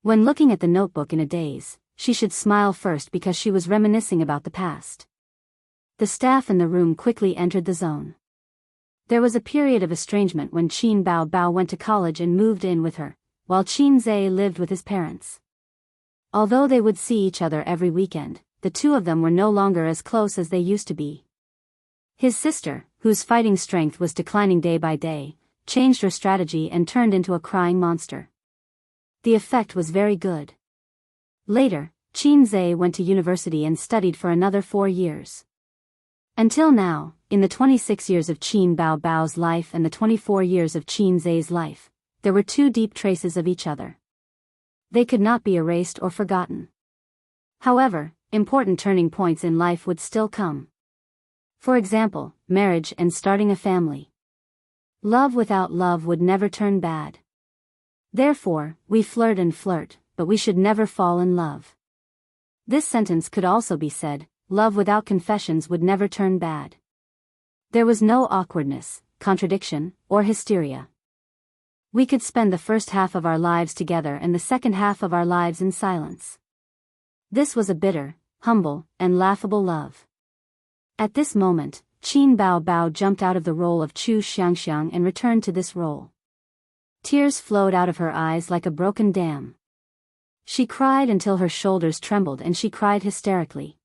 When looking at the notebook in a daze, she should smile first because she was reminiscing about the past. The staff in the room quickly entered the zone. There was a period of estrangement when Qin Bao went to college and moved in with her, while Qin Zhe lived with his parents. Although they would see each other every weekend, the two of them were no longer as close as they used to be. His sister, whose fighting strength was declining day by day, changed her strategy and turned into a crying monster. The effect was very good. Later, Qin Zhe went to university and studied for another 4 years. Until now, in the 26 years of Qin Bao's life and the 24 years of Qin Zhe's life, there were 2 deep traces of each other. They could not be erased or forgotten. However, important turning points in life would still come. For example, marriage and starting a family. Love without love would never turn bad. Therefore, we flirt and flirt, but we should never fall in love. This sentence could also be said: love without confessions would never turn bad. There was no awkwardness, contradiction, or hysteria. We could spend the first half of our lives together and the second half of our lives in silence. This was a bitter, humble, and laughable love. At this moment, Qin Bao jumped out of the role of Chu Xiangxiang and returned to this role. Tears flowed out of her eyes like a broken dam. She cried until her shoulders trembled and she cried hysterically.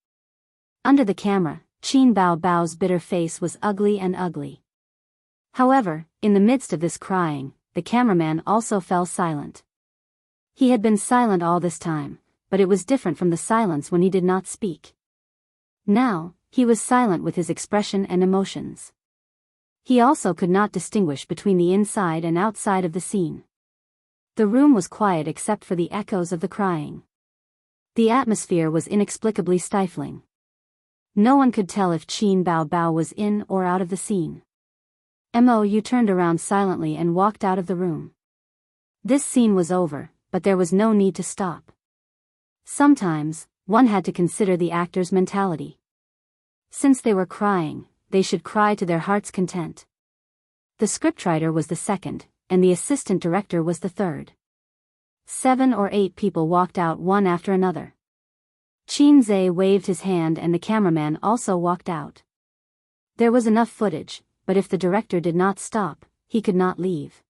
Under the camera, Qin Bao's bitter face was ugly and ugly. However, in the midst of this crying, the cameraman also fell silent. He had been silent all this time, but it was different from the silence when he did not speak. Now, he was silent with his expression and emotions. He also could not distinguish between the inside and outside of the scene. The room was quiet except for the echoes of the crying. The atmosphere was inexplicably stifling. No one could tell if Qin Bao Bao was in or out of the scene. Mou turned around silently and walked out of the room. This scene was over, but there was no need to stop. Sometimes, one had to consider the actor's mentality. Since they were crying, they should cry to their heart's content. The scriptwriter was the second, and the assistant director was the third. 7 or 8 people walked out one after another. Qin Zhe waved his hand and the cameraman also walked out. There was enough footage, but if the director did not stop, he could not leave.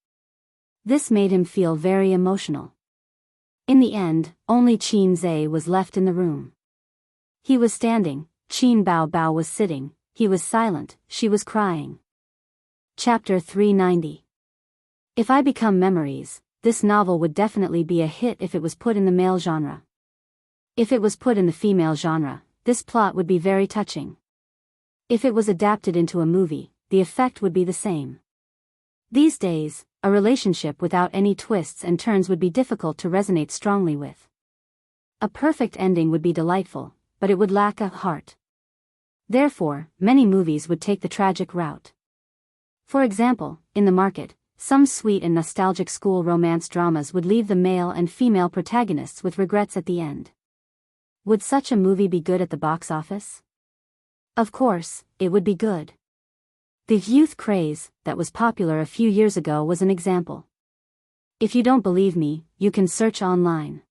This made him feel very emotional. In the end, only Qin Zhe was left in the room. He was standing, Qin Bao Bao was sitting, he was silent, she was crying. Chapter 390. If I Become Memories, this novel would definitely be a hit if it was put in the male genre. If it was put in the female genre, this plot would be very touching. If it was adapted into a movie, the effect would be the same. These days, a relationship without any twists and turns would be difficult to resonate strongly with. A perfect ending would be delightful, but it would lack a heart. Therefore, many movies would take the tragic route. For example, in the market, some sweet and nostalgic school romance dramas would leave the male and female protagonists with regrets at the end. Would such a movie be good at the box office? Of course, it would be good. The youth craze that was popular a few years ago was an example. If you don't believe me, you can search online.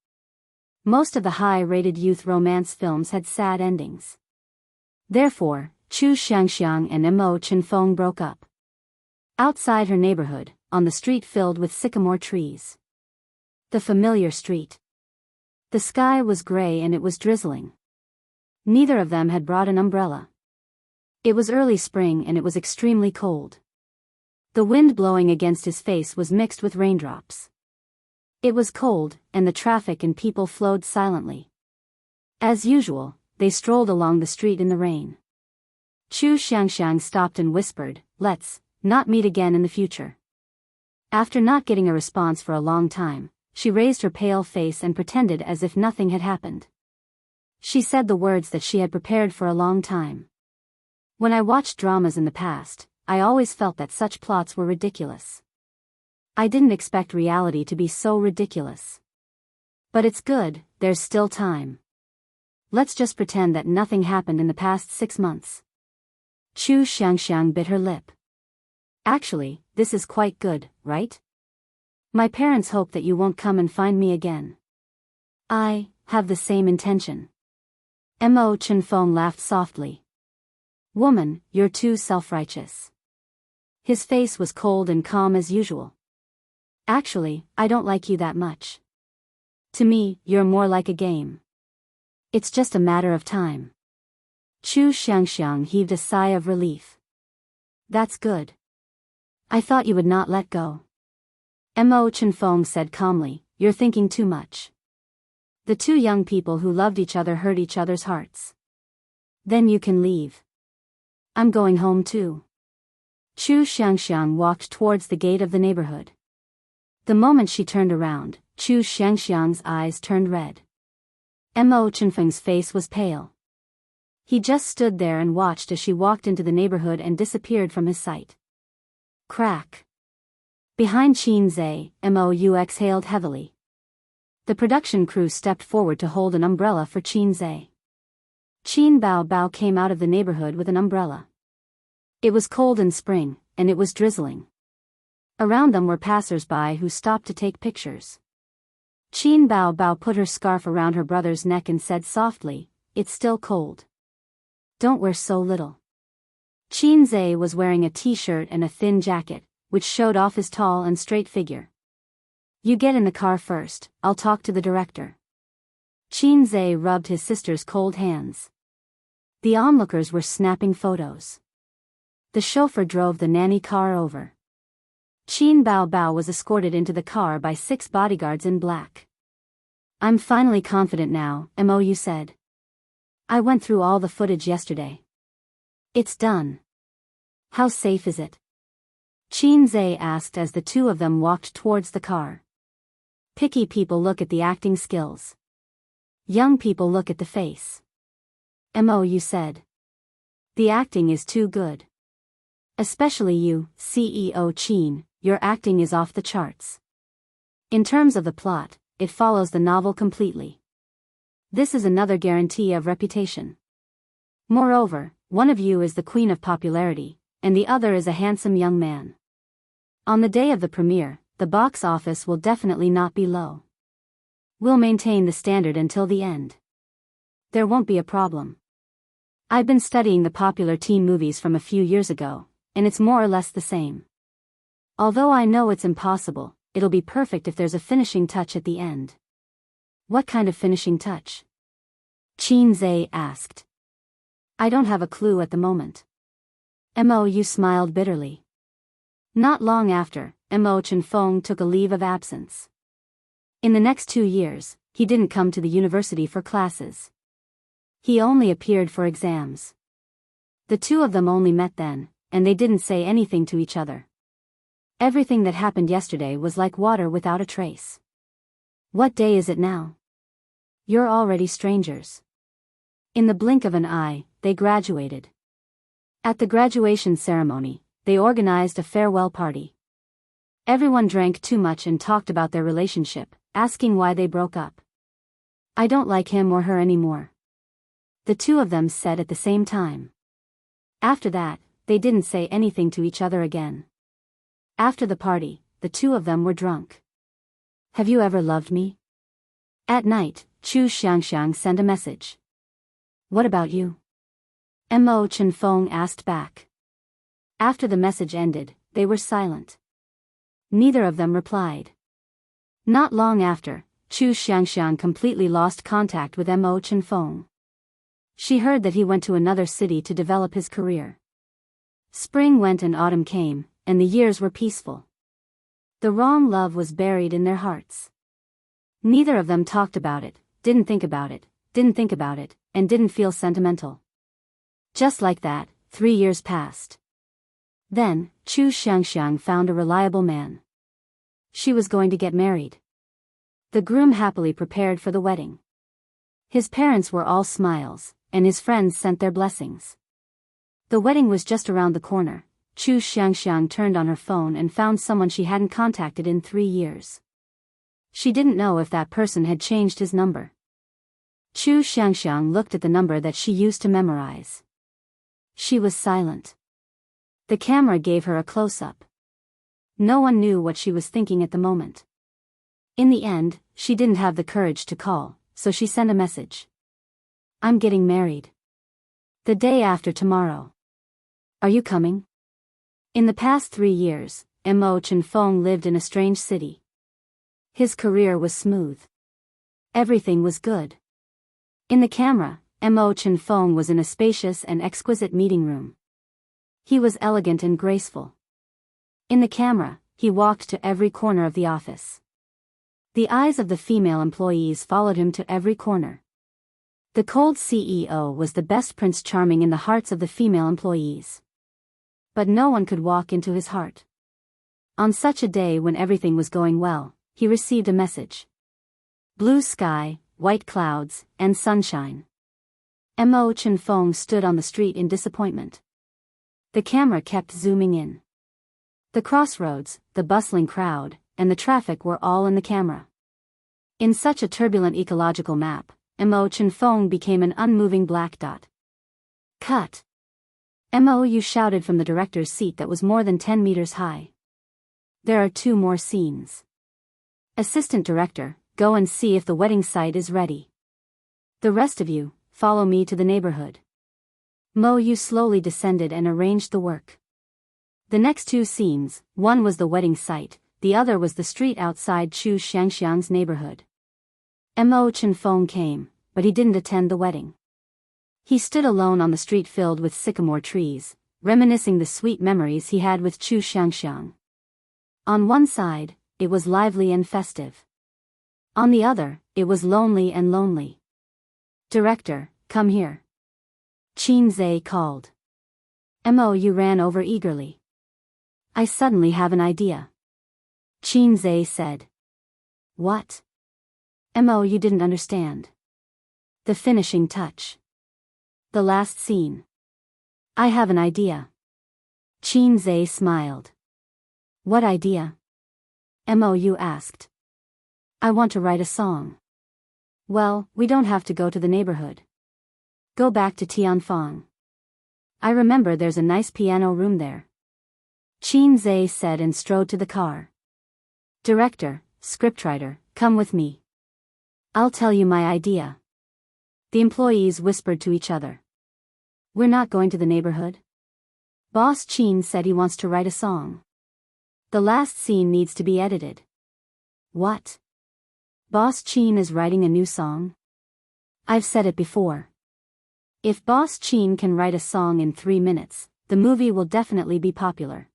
Most of the high-rated youth romance films had sad endings. Therefore, Chu Xiangxiang and Mo Chenfeng broke up. Outside her neighborhood, on the street filled with sycamore trees. The familiar street. The sky was gray and it was drizzling. Neither of them had brought an umbrella. It was early spring and it was extremely cold. The wind blowing against his face was mixed with raindrops. It was cold, and the traffic and people flowed silently. As usual, they strolled along the street in the rain. Chu Xiangxiang stopped and whispered, "Let's not meet again in the future." After not getting a response for a long time, she raised her pale face and pretended as if nothing had happened. She said the words that she had prepared for a long time. When I watched dramas in the past, I always felt that such plots were ridiculous. I didn't expect reality to be so ridiculous. But it's good, there's still time. Let's just pretend that nothing happened in the past 6 months. Chu Xiangxiang bit her lip. Actually, this is quite good, right? My parents hope that you won't come and find me again. I have the same intention. Mo Chenfeng laughed softly. Woman, you're too self-righteous. His face was cold and calm as usual. Actually, I don't like you that much. To me, you're more like a game. It's just a matter of time. Chu Xiangxiang heaved a sigh of relief. That's good. I thought you would not let go. Mo Chenfeng said calmly, you're thinking too much. The two young people who loved each other hurt each other's hearts. Then you can leave. I'm going home too. Chu Xiangxiang walked towards the gate of the neighborhood. The moment she turned around, Chu Xiangxiang's eyes turned red. Mo Chenfeng's face was pale. He just stood there and watched as she walked into the neighborhood and disappeared from his sight. Crack. Behind Qin Zhe, Mou exhaled heavily. The production crew stepped forward to hold an umbrella for Qin Zhe. Qin Bao Bao came out of the neighborhood with an umbrella. It was cold in spring, and it was drizzling. Around them were passers-by who stopped to take pictures. Qin Bao Bao put her scarf around her brother's neck and said softly, "It's still cold. Don't wear so little." Qin Zhe was wearing a t-shirt and a thin jacket, which showed off his tall and straight figure. You get in the car first, I'll talk to the director. Qin Zhe rubbed his sister's cold hands. The onlookers were snapping photos. The chauffeur drove the nanny car over. Qin Bao Bao was escorted into the car by 6 bodyguards in black. I'm finally confident now, Mou said. I went through all the footage yesterday. It's done. How safe is it? Qin asked as the two of them walked towards the car. Picky people look at the acting skills. Young people look at the face. Mou said. The acting is too good. Especially you, CEO Qin, your acting is off the charts. In terms of the plot, it follows the novel completely. This is another guarantee of reputation. Moreover, one of you is the queen of popularity, and the other is a handsome young man. On the day of the premiere, the box office will definitely not be low. We'll maintain the standard until the end. There won't be a problem. I've been studying the popular teen movies from a few years ago, and it's more or less the same. Although I know it's impossible, it'll be perfect if there's a finishing touch at the end. What kind of finishing touch? Qin asked. I don't have a clue at the moment. Mou smiled bitterly. Not long after, Mo Chenfeng took a leave of absence. In the next 2 years, he didn't come to the university for classes. He only appeared for exams. The two of them only met then, and they didn't say anything to each other. Everything that happened yesterday was like water without a trace. What day is it now? You're already strangers. In the blink of an eye, they graduated. At the graduation ceremony, they organized a farewell party. Everyone drank too much and talked about their relationship, asking why they broke up. I don't like him or her anymore. The two of them said at the same time. After that, they didn't say anything to each other again. After the party, the two of them were drunk. Have you ever loved me? At night, Chu Xiangxiang sent a message. What about you? Mo Chenfeng asked back. After the message ended, they were silent. Neither of them replied. Not long after, Chu Xiangxiang completely lost contact with Mo Chenfeng. She heard that he went to another city to develop his career. Spring went and autumn came, and the years were peaceful. The wrong love was buried in their hearts. Neither of them talked about it, didn't think about it, and didn't feel sentimental. Just like that, 3 years passed. Then, Chu Xiangxiang found a reliable man. She was going to get married. The groom happily prepared for the wedding. His parents were all smiles, and his friends sent their blessings. The wedding was just around the corner. Chu Xiangxiang turned on her phone and found someone she hadn't contacted in 3 years. She didn't know if that person had changed his number. Chu Xiangxiang looked at the number that she used to memorize. She was silent. The camera gave her a close-up. No one knew what she was thinking at the moment. In the end, she didn't have the courage to call, so she sent a message. I'm getting married. The day after tomorrow. Are you coming? In the past 3 years, Mo Chenfeng lived in a strange city. His career was smooth. Everything was good. In the camera, Mo Chenfeng was in a spacious and exquisite meeting room. He was elegant and graceful. In the camera, he walked to every corner of the office. The eyes of the female employees followed him to every corner. The cold CEO was the best Prince Charming in the hearts of the female employees. But no one could walk into his heart. On such a day when everything was going well, he received a message. Blue sky, white clouds, and sunshine. Mo Chenfeng stood on the street in disappointment. The camera kept zooming in. The crossroads, the bustling crowd, and the traffic were all in the camera. In such a turbulent ecological map, Mo Chenfeng became an unmoving black dot. Cut! Mou shouted from the director's seat that was more than 10 meters high. There are 2 more scenes. Assistant director, go and see if the wedding site is ready. The rest of you, follow me to the neighborhood. Mou slowly descended and arranged the work. The next 2 scenes, one was the wedding site, the other was the street outside Chu Xiangxiang's neighborhood. Mo Chenfeng came, but he didn't attend the wedding. He stood alone on the street filled with sycamore trees, reminiscing the sweet memories he had with Chu Xiangxiang. On one side, it was lively and festive. On the other, it was lonely and lonely. "Director, come here," Qin Zhe called. Mo ran over eagerly. "I suddenly have an idea," Qin Zhe said. "What?" Mo didn't understand. "The finishing touch. The last scene. I have an idea." Qin Zhe smiled. "What idea?" Mo asked. "I want to write a song." "Well, we don't have to go to the neighborhood. Go back to Tianfang. I remember there's a nice piano room there," Qin Zhe said and strode to the car. "Director, scriptwriter, come with me. I'll tell you my idea." The employees whispered to each other. "We're not going to the neighborhood. Boss Qin said he wants to write a song. The last scene needs to be edited." "What? Boss Qin is writing a new song?" "I've said it before. If Boss Qin can write a song in 3 minutes, the movie will definitely be popular."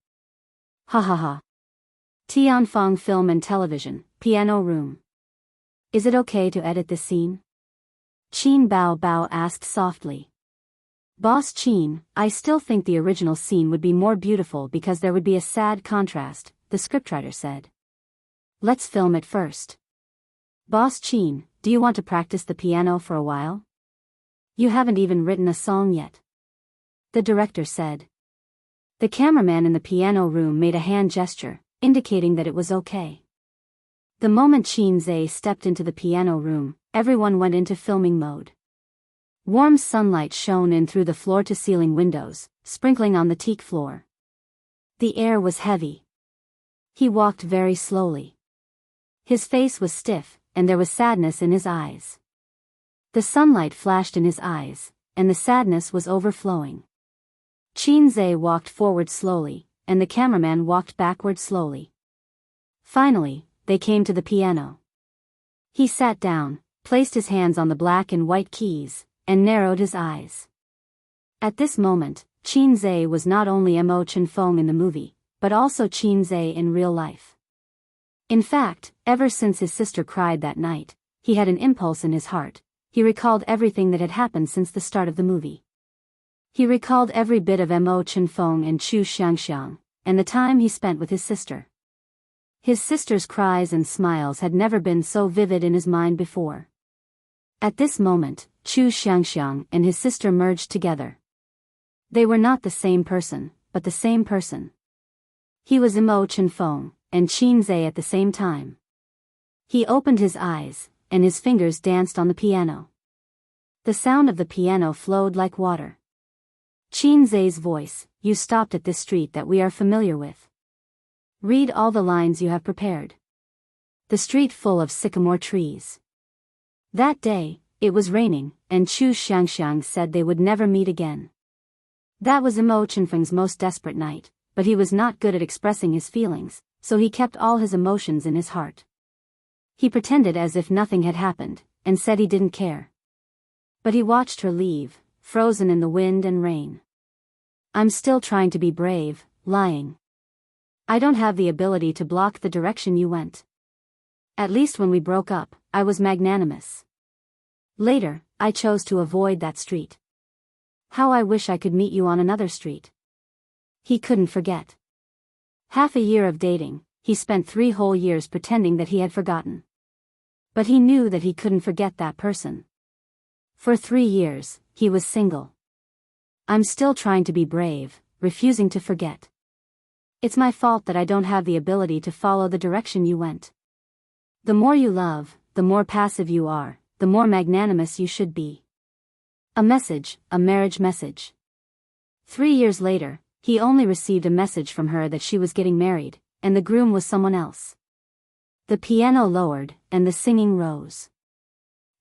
Ha ha ha. Tianfang Film and Television, piano room. "Is it okay to edit this scene?" Qin Bao asked softly. "Boss Qin, I still think the original scene would be more beautiful because there would be a sad contrast," the scriptwriter said. "Let's film it first. Boss Qin, do you want to practice the piano for a while? You haven't even written a song yet," the director said. The cameraman in the piano room made a hand gesture, indicating that it was okay. The moment Qin Zhe stepped into the piano room, everyone went into filming mode. Warm sunlight shone in through the floor-to-ceiling windows, sprinkling on the teak floor. The air was heavy. He walked very slowly. His face was stiff, and there was sadness in his eyes. The sunlight flashed in his eyes, and the sadness was overflowing. Qin Zhe walked forward slowly, and the cameraman walked backward slowly. Finally, they came to the piano. He sat down, placed his hands on the black and white keys, and narrowed his eyes. At this moment, Qin Zhe was not only Mo Chenfeng in the movie, but also Qin Zhe in real life. In fact, ever since his sister cried that night, he had an impulse in his heart. He recalled everything that had happened since the start of the movie. He recalled every bit of Mo Chenfeng and Chu Xiangxiang, and the time he spent with his sister. His sister's cries and smiles had never been so vivid in his mind before. At this moment, Chu Xiangxiang and his sister merged together. They were not the same person, but the same person. He was Mo Chenfeng and Qin Zhe at the same time. He opened his eyes, and his fingers danced on the piano. The sound of the piano flowed like water. Qin Zhe's voice, "You stopped at this street that we are familiar with. Read all the lines you have prepared. The street full of sycamore trees." That day, it was raining, and Chu Xiangxiang said they would never meet again. That was Mo Chenfeng's most desperate night, but he was not good at expressing his feelings, so he kept all his emotions in his heart. He pretended as if nothing had happened, and said he didn't care. But he watched her leave, frozen in the wind and rain. "I'm still trying to be brave, lying. I don't have the ability to block the direction you went. At least when we broke up, I was magnanimous. Later, I chose to avoid that street. How I wish I could meet you on another street." He couldn't forget. Half a year of dating, he spent 3 whole years pretending that he had forgotten. But he knew that he couldn't forget that person. For 3 years, he was single. "I'm still trying to be brave, refusing to forget. It's my fault that I don't have the ability to follow the direction you went. The more you love, the more passive you are, the more magnanimous you should be." A message, a marriage message. 3 years later, he only received a message from her that she was getting married, and the groom was someone else. The piano lowered, and the singing rose.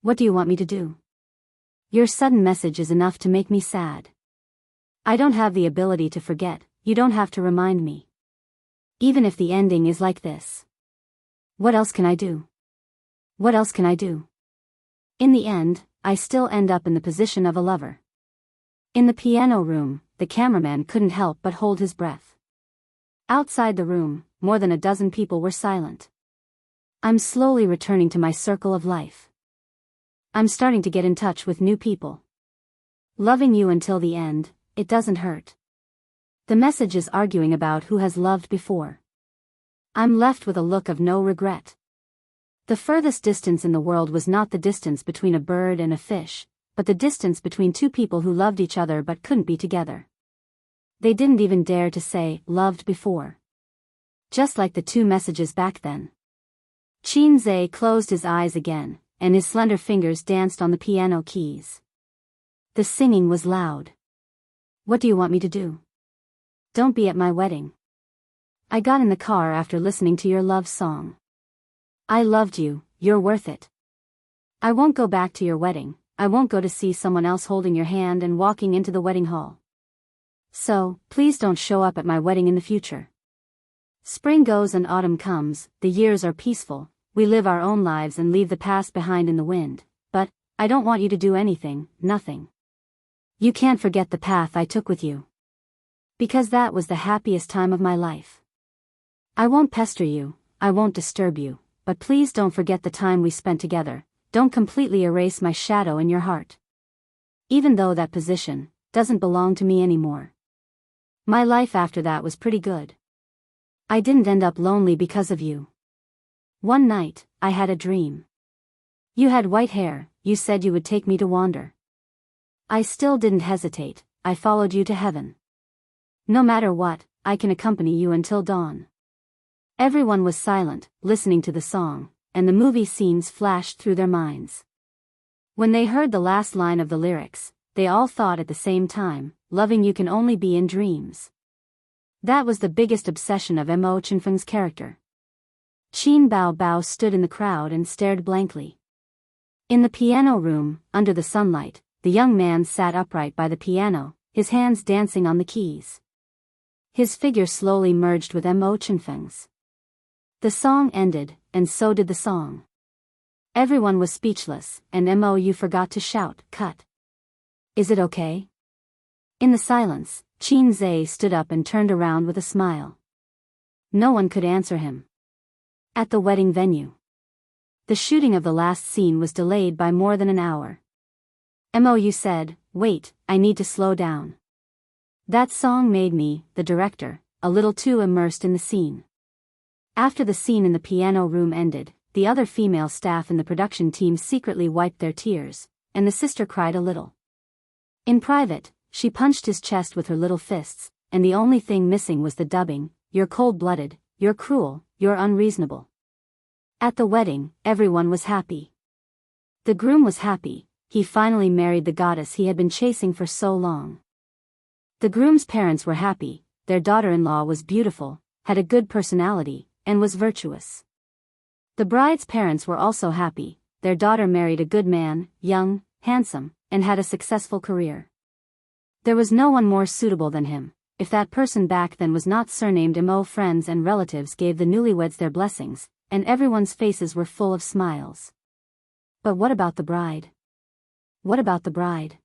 "What do you want me to do? Your sudden message is enough to make me sad. I don't have the ability to forget, you don't have to remind me. Even if the ending is like this. What else can I do? What else can I do? In the end, I still end up in the position of a lover." In the piano room, the cameraman couldn't help but hold his breath. Outside the room, more than a dozen people were silent. I'm slowly returning to my circle of life. I'm starting to get in touch with new people. Loving you until the end, it doesn't hurt. The message is arguing about who has loved before. I'm left with a look of no regret. The furthest distance in the world was not the distance between a bird and a fish, but the distance between two people who loved each other but couldn't be together. They didn't even dare to say, loved before. Just like the two messages back then. Qinze closed his eyes again, and his slender fingers danced on the piano keys. The singing was loud. What do you want me to do? Don't be at my wedding. I got in the car after listening to your love song. I loved you, you're worth it. I won't go back to your wedding, I won't go to see someone else holding your hand and walking into the wedding hall. So, please don't show up at my wedding in the future. Spring goes and autumn comes, the years are peaceful, we live our own lives and leave the past behind in the wind, but, I don't want you to do anything, nothing. You can't forget the path I took with you. Because that was the happiest time of my life. I won't pester you, I won't disturb you, but please don't forget the time we spent together, don't completely erase my shadow in your heart. Even though that position doesn't belong to me anymore. My life after that was pretty good. I didn't end up lonely because of you. One night, I had a dream. You had white hair, you said you would take me to wander. I still didn't hesitate, I followed you to heaven. No matter what, I can accompany you until dawn. Everyone was silent, listening to the song, and the movie scenes flashed through their minds. When they heard the last line of the lyrics, they all thought at the same time, loving you can only be in dreams. That was the biggest obsession of Mo Chenfeng's character. Qin Bao Bao stood in the crowd and stared blankly. In the piano room, under the sunlight, the young man sat upright by the piano, his hands dancing on the keys. His figure slowly merged with Mo Chenfeng's. The song ended, and so did the song. Everyone was speechless, and Mo forgot to shout, cut. Is it okay? In the silence, Qinze stood up and turned around with a smile. No one could answer him. At the wedding venue. The shooting of the last scene was delayed by more than an hour. Mo said, wait, I need to slow down. That song made me, the director, a little too immersed in the scene. After the scene in the piano room ended, the other female staff in the production team secretly wiped their tears, and the sister cried a little. In private, she punched his chest with her little fists, and the only thing missing was the dubbing, you're cold-blooded, you're cruel, you're unreasonable. At the wedding, everyone was happy. The groom was happy, he finally married the goddess he had been chasing for so long. The groom's parents were happy, their daughter-in-law was beautiful, had a good personality, and was virtuous. The bride's parents were also happy, their daughter married a good man, young, handsome, and had a successful career. There was no one more suitable than him, if that person back then was not surnamed Mo. Friends and relatives gave the newlyweds their blessings, and everyone's faces were full of smiles. But what about the bride? What about the bride?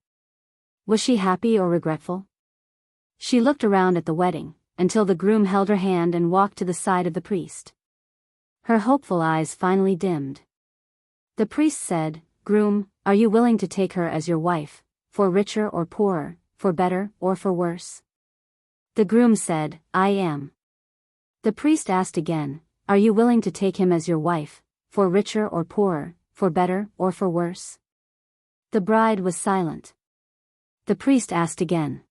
Was she happy or regretful? She looked around at the wedding, until the groom held her hand and walked to the side of the priest. Her hopeful eyes finally dimmed. The priest said, Groom, are you willing to take her as your wife, for richer or poorer, for better or for worse? The groom said, I am. The priest asked again, are you willing to take him as your wife, for richer or poorer, for better or for worse? The bride was silent. The priest asked again.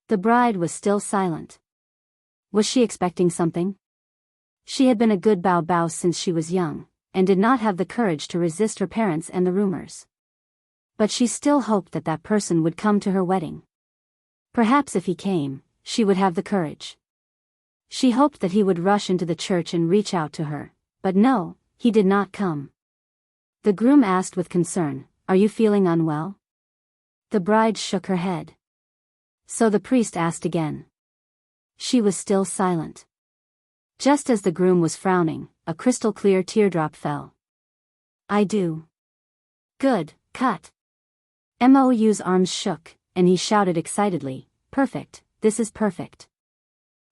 The bride was still silent. Was she expecting something? She had been a good Bao Bao since she was young, and did not have the courage to resist her parents and the rumors. But she still hoped that that person would come to her wedding. Perhaps if he came, she would have the courage. She hoped that he would rush into the church and reach out to her, but no, he did not come. The groom asked with concern, are you feeling unwell? The bride shook her head. So the priest asked again. She was still silent. Just as the groom was frowning, a crystal-clear teardrop fell. I do. Good, cut. Mou's arms shook, and he shouted excitedly, perfect, this is perfect.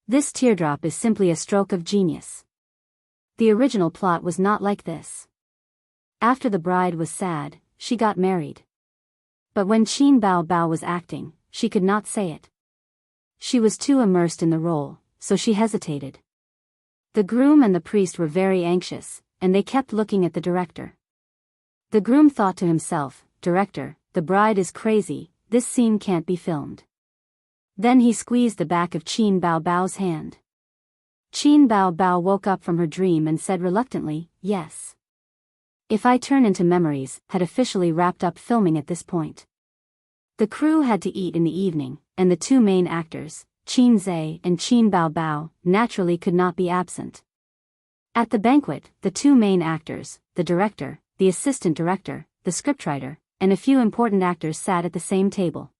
This teardrop is simply a stroke of genius. The original plot was not like this. After the bride was sad, she got married. But when Qin Bao Bao was acting, she could not say it. She was too immersed in the role, so she hesitated. The groom and the priest were very anxious, and they kept looking at the director. The groom thought to himself, "Director, the bride is crazy, this scene can't be filmed." Then he squeezed the back of Qin Bao Bao's hand. Qin Bao Bao woke up from her dream and said reluctantly, "Yes." If I Turn into Memories had officially wrapped up filming at this point. The crew had to eat in the evening, and the two main actors, Qin Zhe and Qin Bao Bao, naturally could not be absent. At the banquet, the two main actors, the director, the assistant director, the scriptwriter, and a few important actors sat at the same table.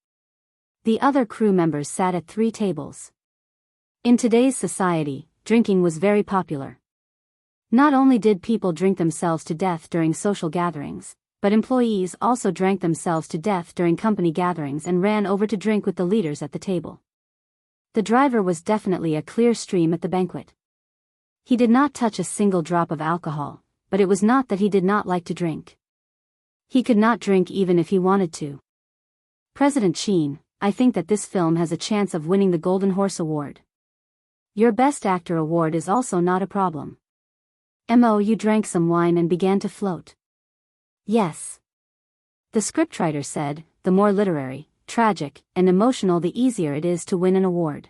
The other crew members sat at 3 tables. In today's society, drinking was very popular. Not only did people drink themselves to death during social gatherings, but employees also drank themselves to death during company gatherings and ran over to drink with the leaders at the table. The driver was definitely a clear stream at the banquet. He did not touch a single drop of alcohol, but it was not that he did not like to drink. He could not drink even if he wanted to. President Qin, I think that this film has a chance of winning the Golden Horse Award. Your Best Actor award is also not a problem. You drank some wine and began to float. Yes. The scriptwriter said, the more literary, tragic, and emotional the easier it is to win an award.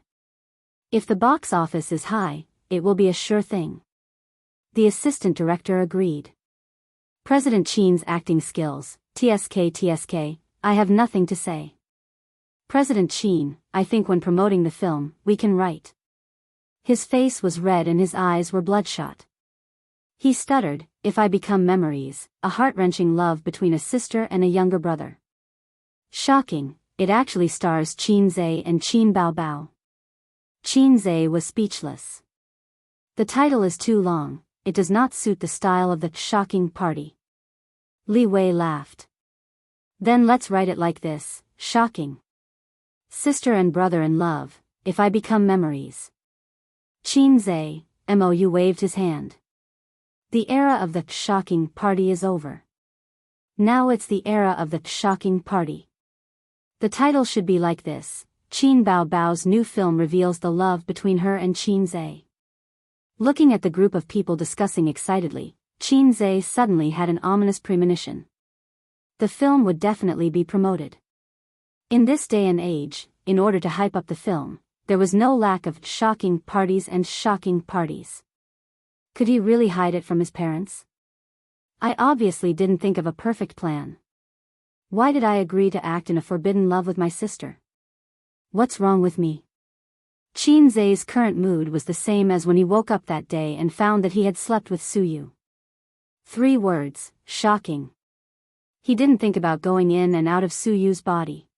If the box office is high, it will be a sure thing. The assistant director agreed. President Qin's acting skills, TSK, I have nothing to say. President Qin, I think when promoting the film, we can write. His face was red and his eyes were bloodshot. He stuttered, If I Become Memories, a heart-wrenching love between a sister and a younger brother. Shocking, it actually stars Qin Zhe and Qin Bao Bao. Qin Zhe was speechless. The title is too long, it does not suit the style of the shocking party. Li Wei laughed. Then let's write it like this, shocking. Sister and brother in love, if I become memories. Qin Zhe, Mou waved his hand. The era of the shocking party is over. Now it's the era of the shocking party. The title should be like this, Qin Bao Bao's new film reveals the love between her and Qin Zhe. Looking at the group of people discussing excitedly, Qin Zhe suddenly had an ominous premonition. The film would definitely be promoted. In this day and age, in order to hype up the film, there was no lack of shocking parties and shocking parties. Could he really hide it from his parents? I obviously didn't think of a perfect plan. Why did I agree to act in a forbidden love with my sister? What's wrong with me? Qin Zhe's current mood was the same as when he woke up that day and found that he had slept with Suyu. 3 words, shocking. He didn't think about going in and out of Suyu's body.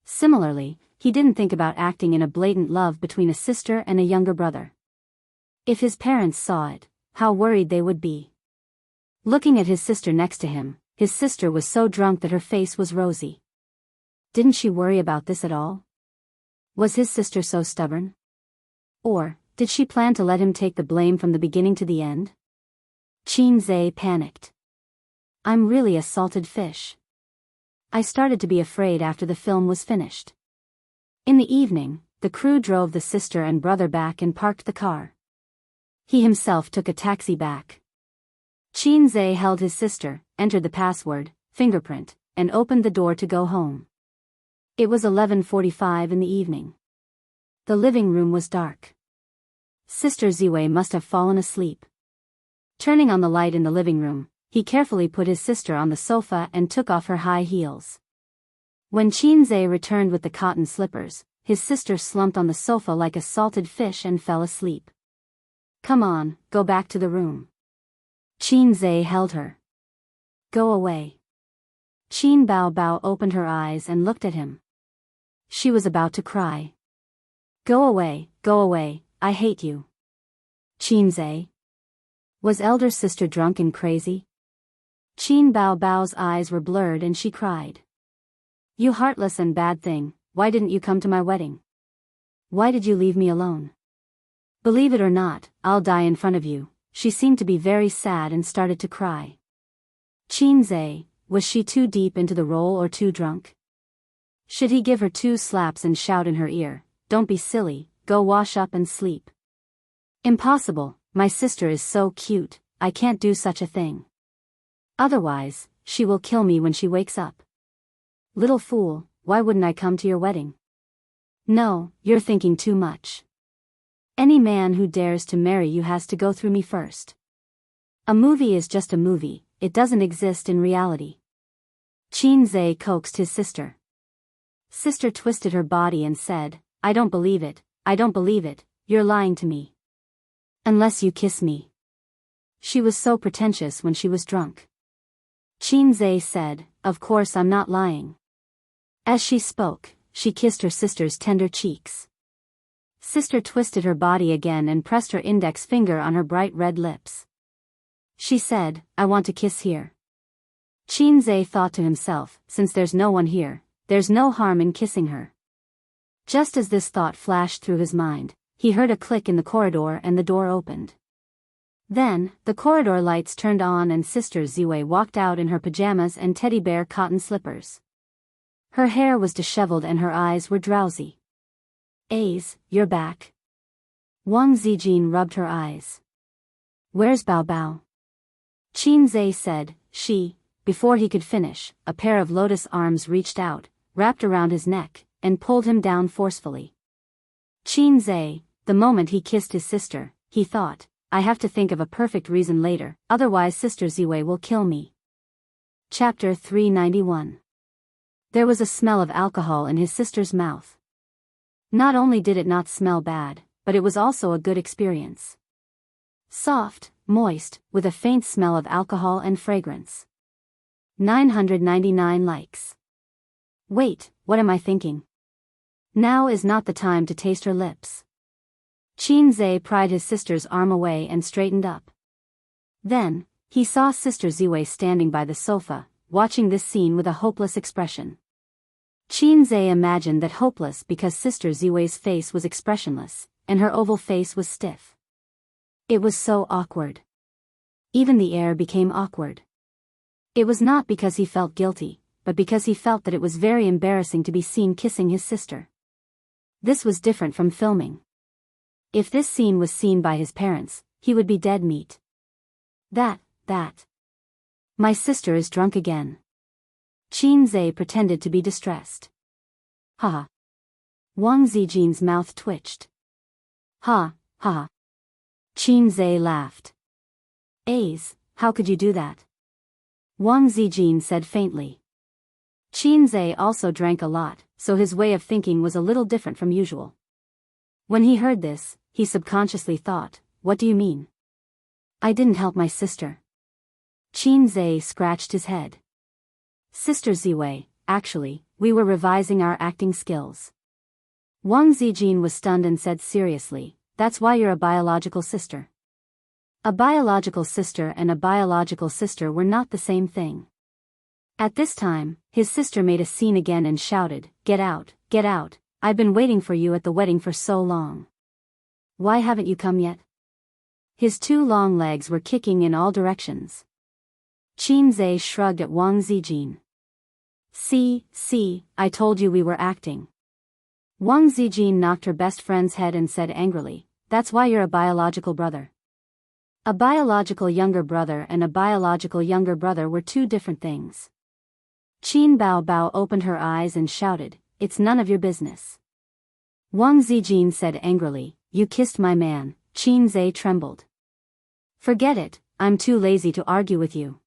Similarly, he didn't think about acting in a blatant love between a sister and a younger brother. If his parents saw it, how worried they would be. Looking at his sister next to him, his sister was so drunk that her face was rosy. Didn't she worry about this at all? Was his sister so stubborn? Or, did she plan to let him take the blame from the beginning to the end? Qin Zhe panicked. I'm really a salted fish. I started to be afraid after the film was finished. In the evening, the crew drove the sister and brother back and parked the car. He himself took a taxi back. Qin Zhe held his sister, entered the password, fingerprint, and opened the door to go home. It was 11:45 in the evening. The living room was dark. Sister Ziwei must have fallen asleep. Turning on the light in the living room, he carefully put his sister on the sofa and took off her high heels. When Qin Zhe returned with the cotton slippers, his sister slumped on the sofa like a salted fish and fell asleep. Come on, go back to the room. Qin Zhe held her. Go away. Qin Bao Bao opened her eyes and looked at him. She was about to cry. Go away, I hate you. Qin Zhe. Was elder sister drunk and crazy? Qin Bao Bao's eyes were blurred and she cried. You heartless and bad thing, why didn't you come to my wedding? Why did you leave me alone? Believe it or not, I'll die in front of you, she seemed to be very sad and started to cry. Qinze, was she too deep into the role or too drunk? Should he give her 2 slaps and shout in her ear, "Don't be silly, go wash up and sleep"? Impossible, my sister is so cute, I can't do such a thing. Otherwise, she will kill me when she wakes up. Little fool, why wouldn't I come to your wedding? No, you're thinking too much. Any man who dares to marry you has to go through me first. A movie is just a movie, it doesn't exist in reality. Qinze coaxed his sister. Sister twisted her body and said, I don't believe it, I don't believe it, you're lying to me. Unless you kiss me. She was so pretentious when she was drunk. Qinze said, of course I'm not lying. As she spoke, she kissed her sister's tender cheeks. Sister twisted her body again and pressed her index finger on her bright red lips. She said, I want to kiss here. Qinze thought to himself, since there's no one here, there's no harm in kissing her. Just as this thought flashed through his mind, he heard a click in the corridor and the door opened. Then, the corridor lights turned on and Sister Ziwei walked out in her pajamas and teddy bear cotton slippers. Her hair was disheveled and her eyes were drowsy. Ace, you're back. Wang Zijin rubbed her eyes. Where's Bao Bao? Qinze said, before he could finish, a pair of lotus arms reached out, wrapped around his neck, and pulled him down forcefully. Qinze, the moment he kissed his sister, he thought, I have to think of a perfect reason later, otherwise Sister Ziwei will kill me. Chapter 391. There was a smell of alcohol in his sister's mouth. Not only did it not smell bad, but it was also a good experience. Soft, moist, with a faint smell of alcohol and fragrance. 999 likes. Wait, what am I thinking? Now is not the time to taste her lips. Qinze pried his sister's arm away and straightened up. Then, he saw Sister Ziwei standing by the sofa, watching this scene with a hopeless expression. Qinze imagined that hopeless because Sister Ziwei's face was expressionless, and her oval face was stiff. It was so awkward. Even the air became awkward. It was not because he felt guilty, but because he felt that it was very embarrassing to be seen kissing his sister. This was different from filming. If this scene was seen by his parents, he would be dead meat. That. My sister is drunk again. Qinze pretended to be distressed. Ha. Wang Zijin's mouth twitched. Ha. Qinze laughed. Ace, how could you do that? Wang Zijin said faintly. Qinze also drank a lot, so his way of thinking was a little different from usual. When he heard this, he subconsciously thought, what do you mean? I didn't help my sister. Qinze scratched his head. Sister Ziwei, actually, we were revising our acting skills. Wang Zijin was stunned and said seriously, that's why you're a biological sister. A biological sister and a biological sister were not the same thing. At this time, his sister made a scene again and shouted, get out, I've been waiting for you at the wedding for so long. Why haven't you come yet? His 2 long legs were kicking in all directions. Qinze shrugged at Wang Zijin. See, I told you we were acting. Wang Zijin knocked her best friend's head and said angrily, that's why you're a biological brother. A biological younger brother and a biological younger brother were 2 different things. Qin Bao opened her eyes and shouted, it's none of your business. Wang Zijin said angrily, you kissed my man. Qinze trembled. Forget it, I'm too lazy to argue with you.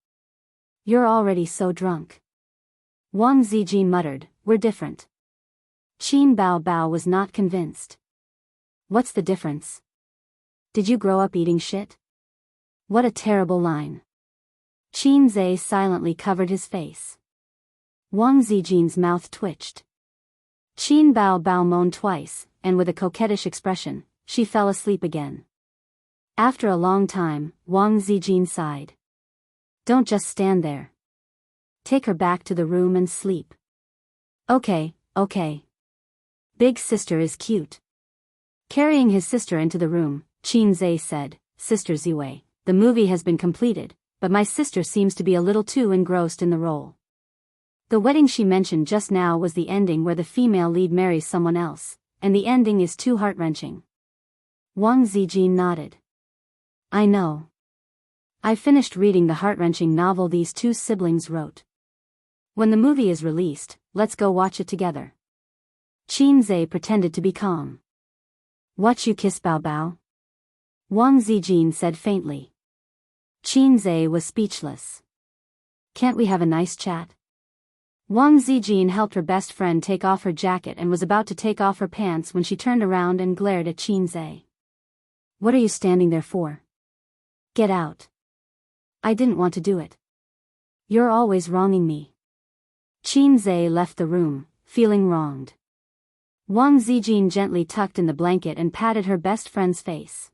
You're already so drunk. Wang Zijin muttered, we're different. Qin Bao was not convinced. What's the difference? Did you grow up eating shit? What a terrible line. Qinze silently covered his face. Wang Zijin's mouth twitched. Qin Bao moaned twice, and with a coquettish expression, she fell asleep again. After a long time, Wang Zijin sighed. Don't just stand there. Take her back to the room and sleep. Okay. Big sister is cute. Carrying his sister into the room, Qinze said, Sister Ziwei, the movie has been completed, but my sister seems to be a little too engrossed in the role. The wedding she mentioned just now was the ending where the female lead marries someone else, and the ending is too heart-wrenching. Wang Zijin nodded. I know. I finished reading the heart-wrenching novel these two siblings wrote. When the movie is released, let's go watch it together. Qinzhe pretended to be calm. Watch you kiss Bao Bao? Wang Zijin said faintly. Qinzhe was speechless. Can't we have a nice chat? Wang Zijin helped her best friend take off her jacket and was about to take off her pants when she turned around and glared at Qinzhe. What are you standing there for? Get out. I didn't want to do it. You're always wronging me. Qinzhe left the room, feeling wronged. Wang Zijin gently tucked in the blanket and patted her best friend's face.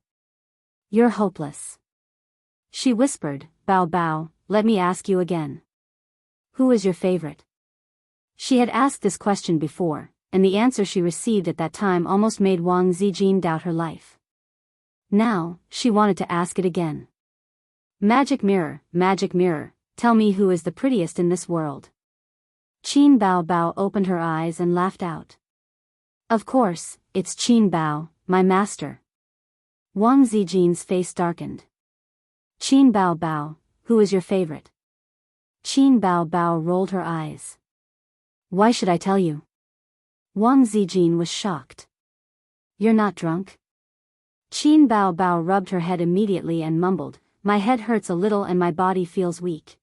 You're hopeless. She whispered, Bao Bao, let me ask you again. Who is your favorite? She had asked this question before, and the answer she received at that time almost made Wang Zijin doubt her life. Now, she wanted to ask it again. Magic mirror, tell me who is the prettiest in this world. Qin Bao Bao opened her eyes and laughed out. Of course, it's Qin Bao, my master. Wang Zijin's face darkened. Qin Bao Bao, who is your favorite? Qin Bao Bao rolled her eyes. Why should I tell you? Wang Zijin was shocked. You're not drunk? Qin Bao Bao rubbed her head immediately and mumbled, my head hurts a little and my body feels weak.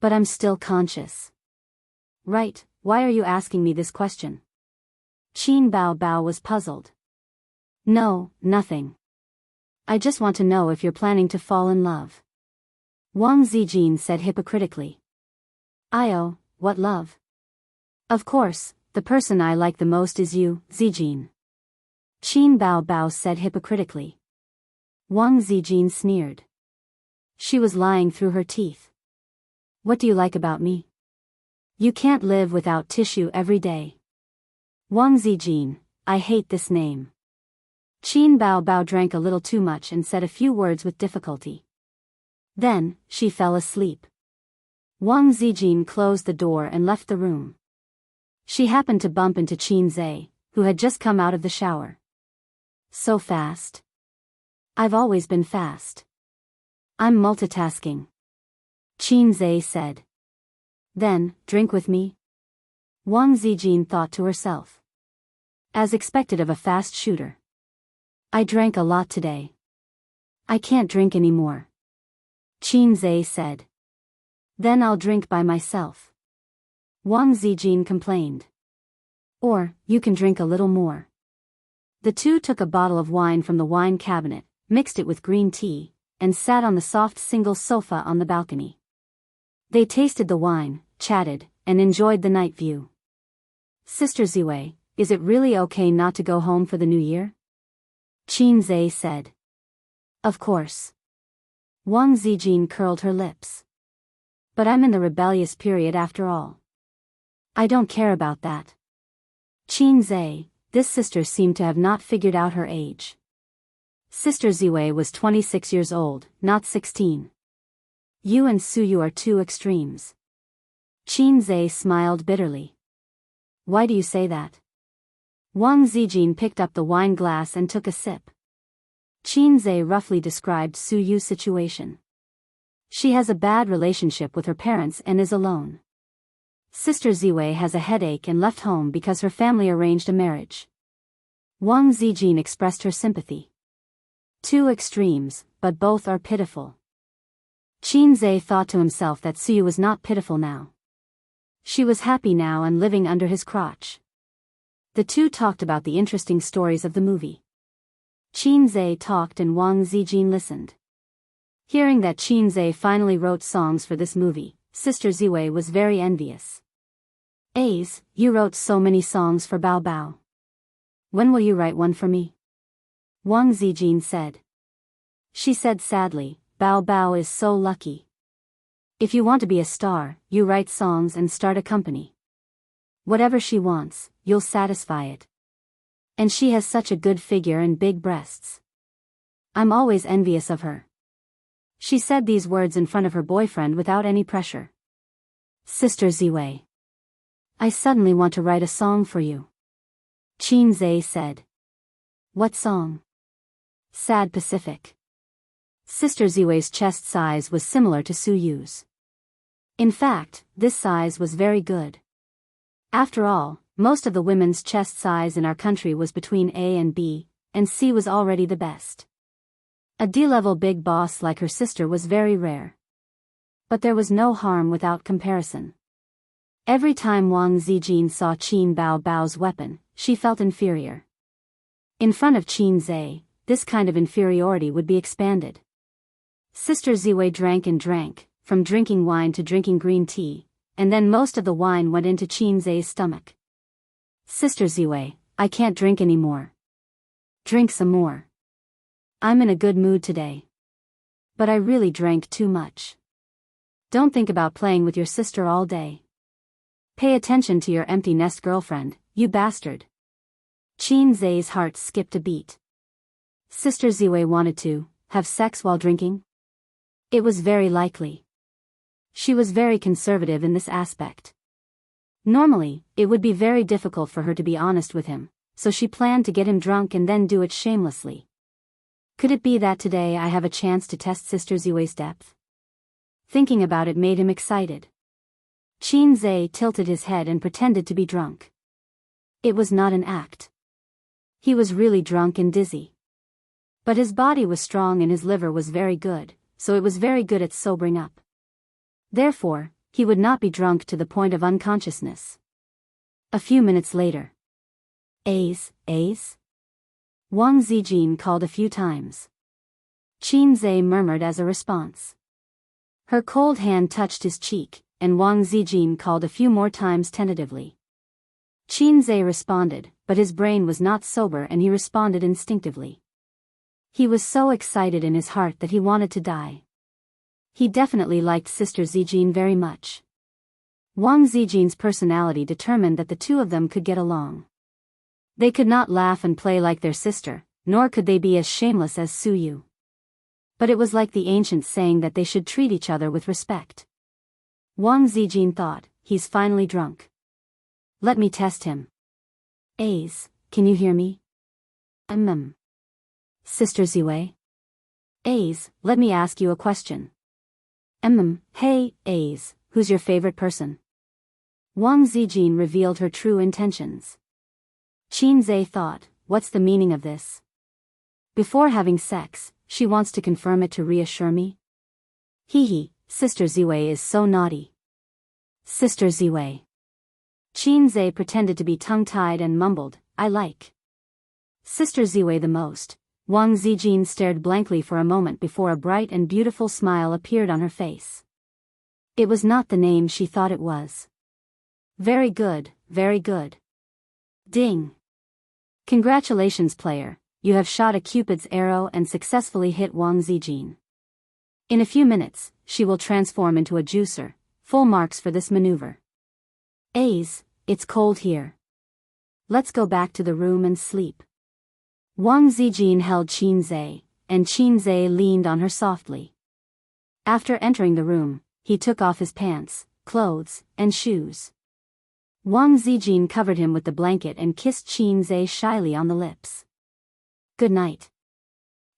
But I'm still conscious. Right, why are you asking me this question? Qin Bao Bao was puzzled. No, nothing. I just want to know if you're planning to fall in love. Wang Zijin said hypocritically. Io, what love? Of course, the person I like the most is you, Zijin. Qin Bao Bao said hypocritically. Wang Zijin sneered. She was lying through her teeth. What do you like about me? You can't live without tissue every day. Wang Zijin, I hate this name. Qin Bao Bao drank a little too much and said a few words with difficulty. Then, she fell asleep. Wang Zijin closed the door and left the room. She happened to bump into Qinzhe, who had just come out of the shower. So fast. I've always been fast. I'm multitasking. Qinzhe said. Then, drink with me? Wang Zijin thought to herself. As expected of a fast shooter. I drank a lot today. I can't drink anymore. Qinzhe said. Then I'll drink by myself. Wang Zijin complained. Or, you can drink a little more. The two took a bottle of wine from the wine cabinet, mixed it with green tea, and sat on the soft single sofa on the balcony. They tasted the wine, chatted, and enjoyed the night view. Sister Ziwei, is it really okay not to go home for the new year? Qinzhe said. Of course. Wang Zijin curled her lips. But I'm in the rebellious period after all. I don't care about that. Qinzhe, this sister seemed to have not figured out her age. Sister Ziwei was 26 years old, not 16. You and Suyu are two extremes. Qinzhe smiled bitterly. Why do you say that? Wang Zijin picked up the wine glass and took a sip. Qinzhe roughly described Suyu's situation. She has a bad relationship with her parents and is alone. Sister Ziwei has a headache and left home because her family arranged a marriage. Wang Zijin expressed her sympathy. Two extremes, but both are pitiful. Qinzhe thought to himself that Suyu was not pitiful now. She was happy now and living under his crotch. The two talked about the interesting stories of the movie. Qinzhe talked and Wang Zijin listened. Hearing that Qinzhe finally wrote songs for this movie, Sister Ziwei was very envious. Ace, you wrote so many songs for Bao Bao. When will you write one for me? Wang Zijin said. She said sadly, Bao Bao is so lucky. If you want to be a star, you write songs and start a company. Whatever she wants, you'll satisfy it. And she has such a good figure and big breasts. I'm always envious of her. She said these words in front of her boyfriend without any pressure. Sister Ziwei. I suddenly want to write a song for you. Qin Zhe said. What song? Sad Pacific. Sister Ziwei's chest size was similar to Su Yu's. In fact, this size was very good. After all, most of the women's chest size in our country was between A and B, and C was already the best. A D-level big boss like her sister was very rare. But there was no harm without comparison. Every time Wang Zijin saw Qin Bao's weapon, she felt inferior. In front of Qin Zhe, this kind of inferiority would be expanded. Sister Ziwei drank and drank, from drinking wine to drinking green tea, and then most of the wine went into Qin Zhe's stomach. Sister Ziwei, I can't drink anymore. Drink some more. I'm in a good mood today. But I really drank too much. Don't think about playing with your sister all day. Pay attention to your empty nest girlfriend, you bastard. Qin Zhe's heart skipped a beat. Sister Ziwei wanted to have sex while drinking? It was very likely. She was very conservative in this aspect. Normally, it would be very difficult for her to be honest with him, so she planned to get him drunk and then do it shamelessly. Could it be that today I have a chance to test Sister Ziwei's depth? Thinking about it made him excited. Qin Zhe tilted his head and pretended to be drunk. It was not an act. He was really drunk and dizzy. But his body was strong and his liver was very good, so it was very good at sobering up. Therefore, he would not be drunk to the point of unconsciousness. A few minutes later. Ace. Wang Zijin called a few times. Qin Zhe murmured as a response. Her cold hand touched his cheek, and Wang Zijin called a few more times tentatively. Qin Zhe responded, but his brain was not sober and he responded instinctively. He was so excited in his heart that he wanted to die. He definitely liked Sister Zijin very much. Wang Zijin's personality determined that the two of them could get along. They could not laugh and play like their sister, nor could they be as shameless as Su Yu. But it was like the ancients saying that they should treat each other with respect. Wang Zijin thought, he's finally drunk. Let me test him. Ace, can you hear me? Sister Ziwei? Ace, let me ask you a question. Hey, Ace, who's your favorite person? Wang Zijin revealed her true intentions. Qin Zhe thought, what's the meaning of this? Before having sex, she wants to confirm it to reassure me? Sister Ziwei is so naughty. Sister Ziwei. Qin Zhe pretended to be tongue-tied and mumbled, I like Sister Ziwei the most. Wang Zijin stared blankly for a moment before a bright and beautiful smile appeared on her face. It was not the name she thought it was. Very good, very good. Ding. Congratulations, player, you have shot a Cupid's arrow and successfully hit Wang Zijin. In a few minutes, she will transform into a juicer, full marks for this maneuver. Ace, it's cold here. Let's go back to the room and sleep. Wang Zijin held Qin Zhe, and Qin Zhe leaned on her softly. After entering the room, he took off his pants, clothes, and shoes. Wang Zijin covered him with the blanket and kissed Qin Zhe shyly on the lips. Good night.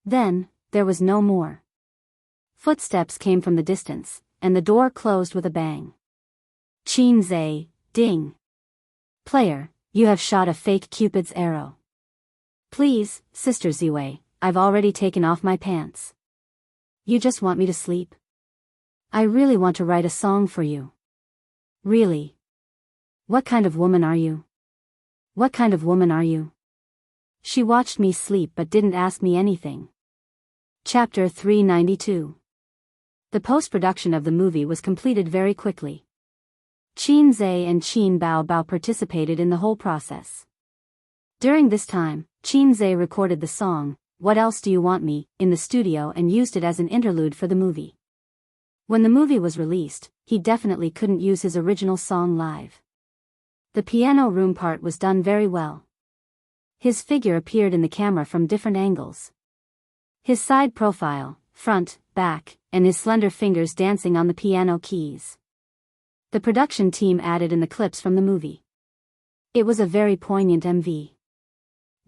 Then, there was no more. Footsteps came from the distance, and the door closed with a bang. Qin Zhe, ding. Player, you have shot a fake Cupid's arrow. Please, Sister Ziwei, I've already taken off my pants. You just want me to sleep? I really want to write a song for you. Really? What kind of woman are you? What kind of woman are you? She watched me sleep but didn't ask me anything. Chapter 392. The post-production of the movie was completed very quickly. Qin Zhe and Qin Bao participated in the whole process. During this time, Qin Zhe recorded the song, What Else Do You Want Me, in the studio and used it as an interlude for the movie. When the movie was released, he definitely couldn't use his original song live. The piano room part was done very well. His figure appeared in the camera from different angles. His side profile, front, back, and his slender fingers dancing on the piano keys. The production team added in the clips from the movie. It was a very poignant MV.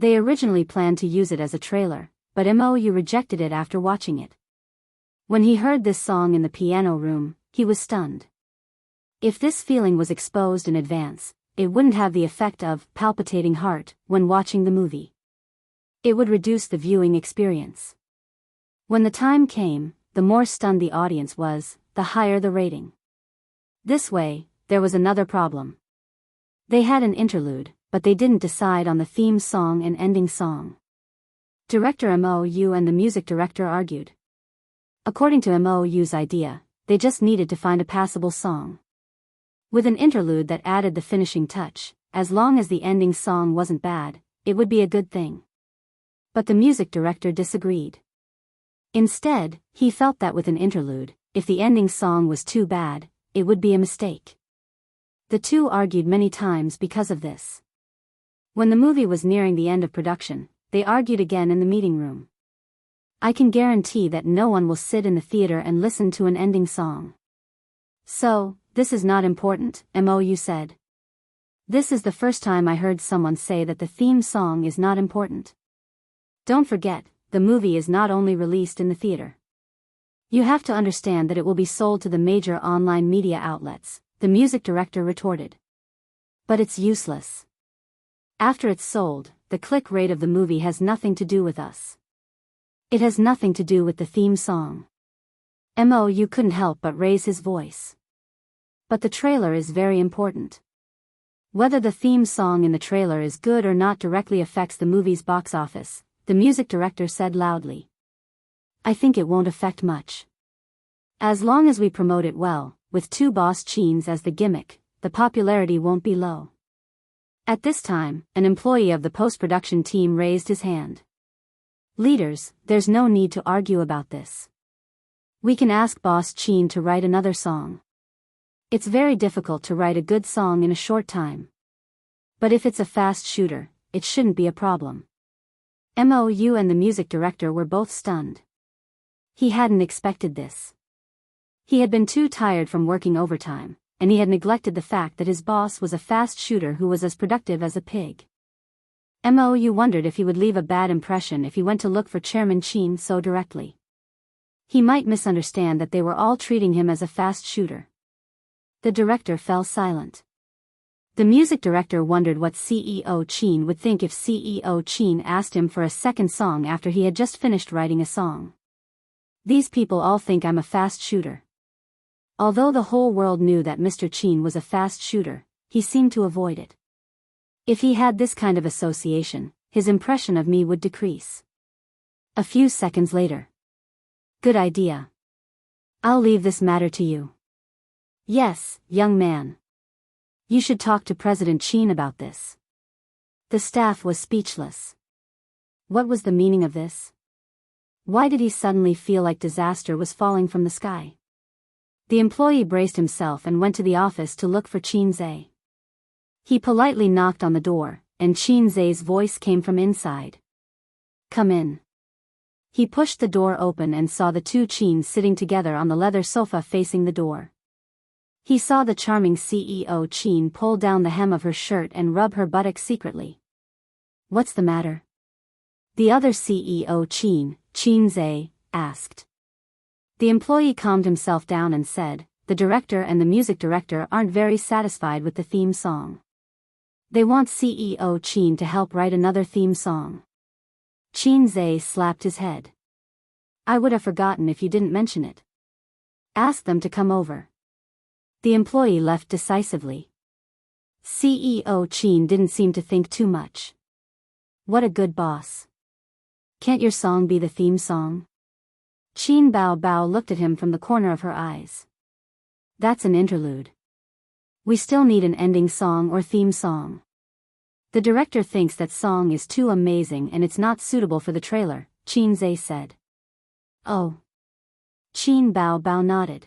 They originally planned to use it as a trailer, but Mou rejected it after watching it. When he heard this song in the piano room, he was stunned. If this feeling was exposed in advance, it wouldn't have the effect of palpitating heart when watching the movie. It would reduce the viewing experience. When the time came, the more stunned the audience was, the higher the rating. This way, there was another problem. They had an interlude, but they didn't decide on the theme song and ending song. Director Mou and the music director argued. According to Mou's idea, they just needed to find a passable song. With an interlude that added the finishing touch, as long as the ending song wasn't bad, it would be a good thing. But the music director disagreed. Instead, he felt that with an interlude, if the ending song was too bad, it would be a mistake. The two argued many times because of this. When the movie was nearing the end of production, they argued again in the meeting room. I can guarantee that no one will sit in the theater and listen to an ending song. So, this is not important, Mou said. This is the first time I heard someone say that the theme song is not important. Don't forget, the movie is not only released in the theater. You have to understand that it will be sold to the major online media outlets, the music director retorted. But it's useless. After it's sold, the click rate of the movie has nothing to do with us. It has nothing to do with the theme song. Mou couldn't help but raise his voice. But the trailer is very important. Whether the theme song in the trailer is good or not directly affects the movie's box office, the music director said loudly. I think it won't affect much. As long as we promote it well, with two boss chains as the gimmick, the popularity won't be low. At this time, an employee of the post-production team raised his hand. Leaders, there's no need to argue about this. We can ask Boss Chin to write another song. It's very difficult to write a good song in a short time. But if it's a fast shooter, it shouldn't be a problem. Mou and the music director were both stunned. He hadn't expected this. He had been too tired from working overtime, and he had neglected the fact that his boss was a fast shooter who was as productive as a pig. Mou wondered if he would leave a bad impression if he went to look for Chairman Chin so directly. He might misunderstand that they were all treating him as a fast shooter. The director fell silent. The music director wondered what CEO Chin would think if CEO Chin asked him for a second song after he had just finished writing a song. These people all think I'm a fast shooter. Although the whole world knew that Mr. Chin was a fast shooter, he seemed to avoid it. If he had this kind of association, his impression of me would decrease. A few seconds later. Good idea. I'll leave this matter to you. Yes, young man. You should talk to President Chin about this. The staff was speechless. What was the meaning of this? Why did he suddenly feel like disaster was falling from the sky? The employee braced himself and went to the office to look for Chin Zhe. He politely knocked on the door, and Chin Zhe's voice came from inside. Come in. He pushed the door open and saw the two Chins sitting together on the leather sofa facing the door. He saw the charming CEO Chin pull down the hem of her shirt and rub her buttocks secretly. What's the matter? The other CEO Chin Zhe, asked. The employee calmed himself down and said, the director and the music director aren't very satisfied with the theme song. They want CEO Chin to help write another theme song. Chin Zhe slapped his head. I would have forgotten if you didn't mention it. Ask them to come over. The employee left decisively. CEO Chin didn't seem to think too much. What a good boss. Can't your song be the theme song? Chin Bao looked at him from the corner of her eyes. That's an interlude. We still need an ending song or theme song. The director thinks that song is too amazing and it's not suitable for the trailer, Chin Zhe said. Oh. Chin Bao nodded.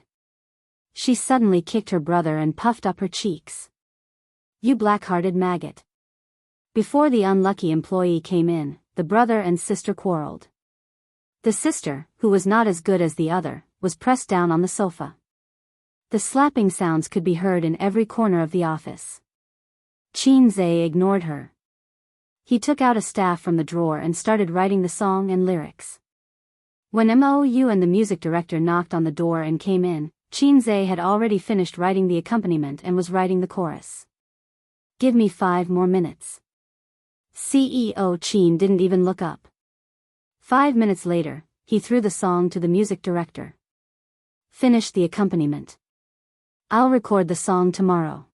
She suddenly kicked her brother and puffed up her cheeks. You black-hearted maggot. Before the unlucky employee came in, the brother and sister quarreled. The sister, who was not as good as the other, was pressed down on the sofa. The slapping sounds could be heard in every corner of the office. Qinze ignored her. He took out a staff from the drawer and started writing the song and lyrics. When Mou and the music director knocked on the door and came in, Qinze had already finished writing the accompaniment and was writing the chorus. "Give me 5 more minutes." CEO Qin didn't even look up. 5 minutes later, he threw the song to the music director. "Finish the accompaniment. I'll record the song tomorrow."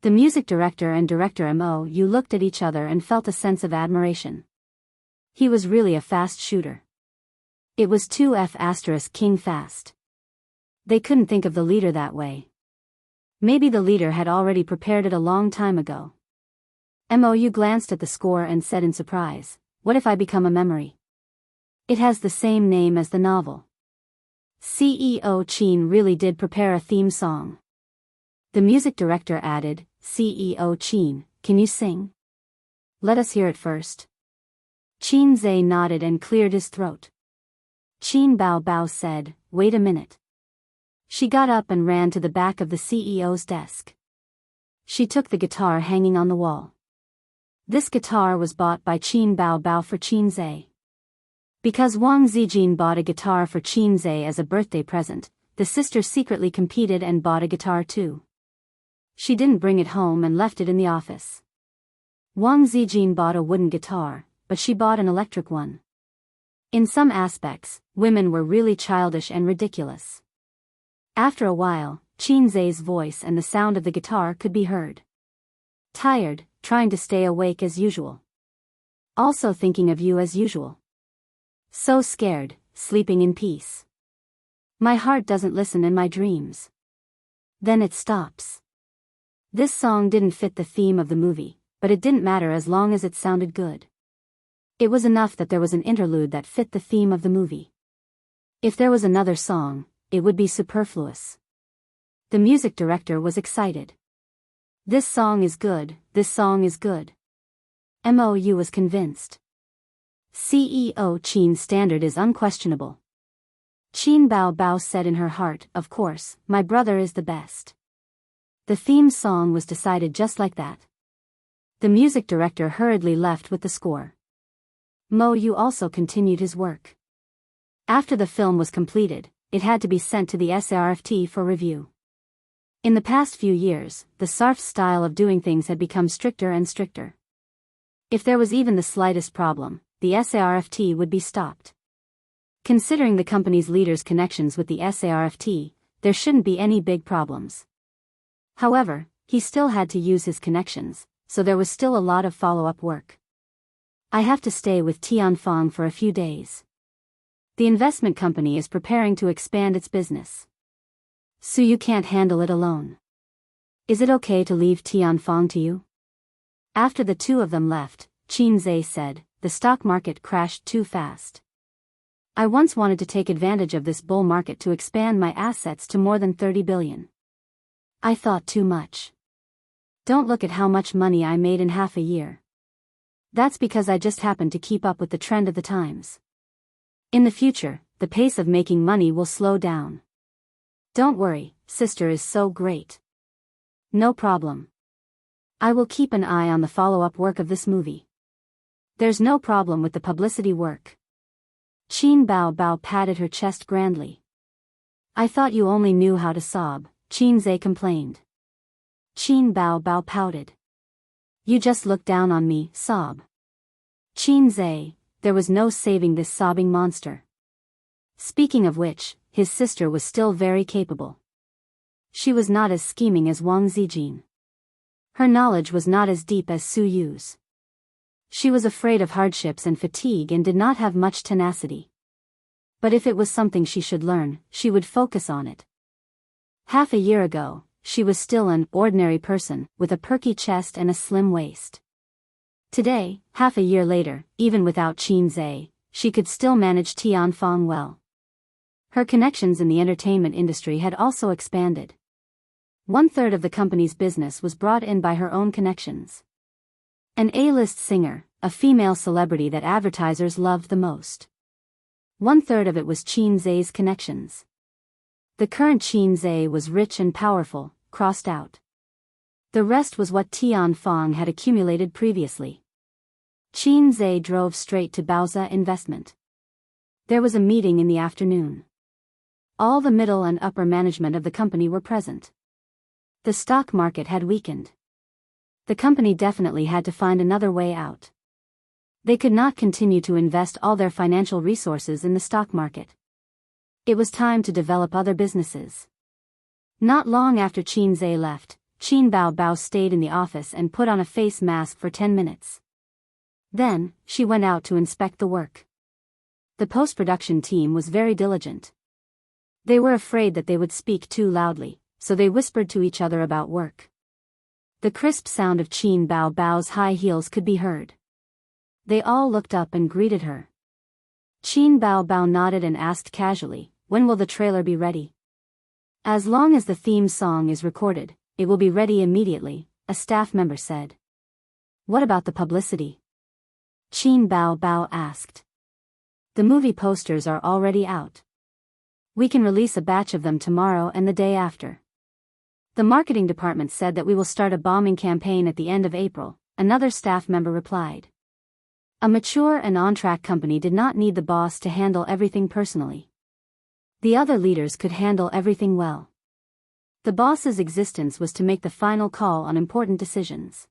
The music director and director Mou looked at each other and felt a sense of admiration. He was really a fast shooter. It was 2F** King fast. They couldn't think of the leader that way. Maybe the leader had already prepared it a long time ago. Mou glanced at the score and said in surprise, "What if I become a memory? It has the same name as the novel." CEO Qin really did prepare a theme song. The music director added, "CEO Qin, can you sing? Let us hear it first." Qinze nodded and cleared his throat. Qin Bao said, "Wait a minute." She got up and ran to the back of the CEO's desk. She took the guitar hanging on the wall. This guitar was bought by Qin Bao for Qinze. Because Wang Zijin bought a guitar for Qinze as a birthday present, the sisters secretly competed and bought a guitar too. She didn't bring it home and left it in the office. Wang Zijin bought a wooden guitar, but she bought an electric one. In some aspects, women were really childish and ridiculous. After a while, Qinze's voice and the sound of the guitar could be heard. "Tired, trying to stay awake as usual. Also thinking of you as usual. So scared, sleeping in peace. My heart doesn't listen in my dreams." Then it stops. This song didn't fit the theme of the movie, but it didn't matter as long as it sounded good. It was enough that there was an interlude that fit the theme of the movie. If there was another song, it would be superfluous. The music director was excited. "This song is good, this song is good." Mou was convinced. CEO Qin's standard is unquestionable. Qin Bao said in her heart, "Of course, my brother is the best." The theme song was decided just like that. The music director hurriedly left with the score. Mou also continued his work. After the film was completed, it had to be sent to the SARFT for review. In the past few years, the SARF's style of doing things had become stricter and stricter. If there was even the slightest problem, the SARFT would be stopped. Considering the company's leader's connections with the SARFT, there shouldn't be any big problems. However, he still had to use his connections, so there was still a lot of follow-up work. "I have to stay with Tianfang for a few days. The investment company is preparing to expand its business. So you can't handle it alone. Is it okay to leave Tianfang to you?" After the two of them left, Qinze said, "The stock market crashed too fast. I once wanted to take advantage of this bull market to expand my assets to more than 30 billion. I thought too much. Don't look at how much money I made in half a year. That's because I just happened to keep up with the trend of the times. In the future, the pace of making money will slow down. Don't worry, sister is so great. No problem. I will keep an eye on the follow-up work of this movie. There's no problem with the publicity work." Qin Bao patted her chest grandly. "I thought you only knew how to sob," Qinze complained. Qin Bao pouted. "You just look down on me, sob." Qinze, there was no saving this sobbing monster. Speaking of which, his sister was still very capable. She was not as scheming as Wang Zijin. Her knowledge was not as deep as Su Yu's. She was afraid of hardships and fatigue and did not have much tenacity. But if it was something she should learn, she would focus on it. Half a year ago, she was still an ordinary person, with a perky chest and a slim waist. Today, half a year later, even without Qinze, she could still manage Tianfang well. Her connections in the entertainment industry had also expanded. 1/3 of the company's business was brought in by her own connections. An A-list singer, a female celebrity that advertisers loved the most. 1/3 of it was Qin Zai's connections. The current Qin Zai was rich and powerful, crossed out. The rest was what Tian Fong had accumulated previously. Qin Zai drove straight to Baoza Investment. There was a meeting in the afternoon. All the middle and upper management of the company were present. The stock market had weakened. The company definitely had to find another way out. They could not continue to invest all their financial resources in the stock market. It was time to develop other businesses. Not long after Qin Zai left, Qin Bao stayed in the office and put on a face mask for 10 minutes. Then, she went out to inspect the work. The post-production team was very diligent. They were afraid that they would speak too loudly, so they whispered to each other about work. The crisp sound of Qin Bao's high heels could be heard. They all looked up and greeted her. Qin Bao nodded and asked casually, "When will the trailer be ready?" "As long as the theme song is recorded, it will be ready immediately," a staff member said. "What about the publicity?" Qin Bao asked. "The movie posters are already out. We can release a batch of them tomorrow and the day after. The marketing department said that we will start a bombing campaign at the end of April," another staff member replied. A mature and on-track company did not need the boss to handle everything personally. The other leaders could handle everything well. The boss's existence was to make the final call on important decisions.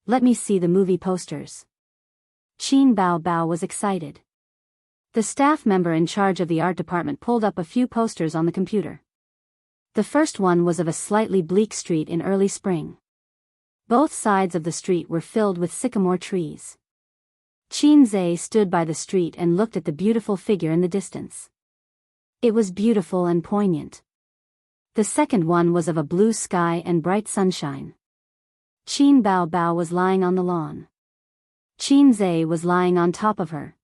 "Let me see the movie posters." Qin Bao was excited. The staff member in charge of the art department pulled up a few posters on the computer. The first one was of a slightly bleak street in early spring. Both sides of the street were filled with sycamore trees. Qin Zai stood by the street and looked at the beautiful figure in the distance. It was beautiful and poignant. The second one was of a blue sky and bright sunshine. Qin Bao was lying on the lawn. Qin Zai was lying on top of her.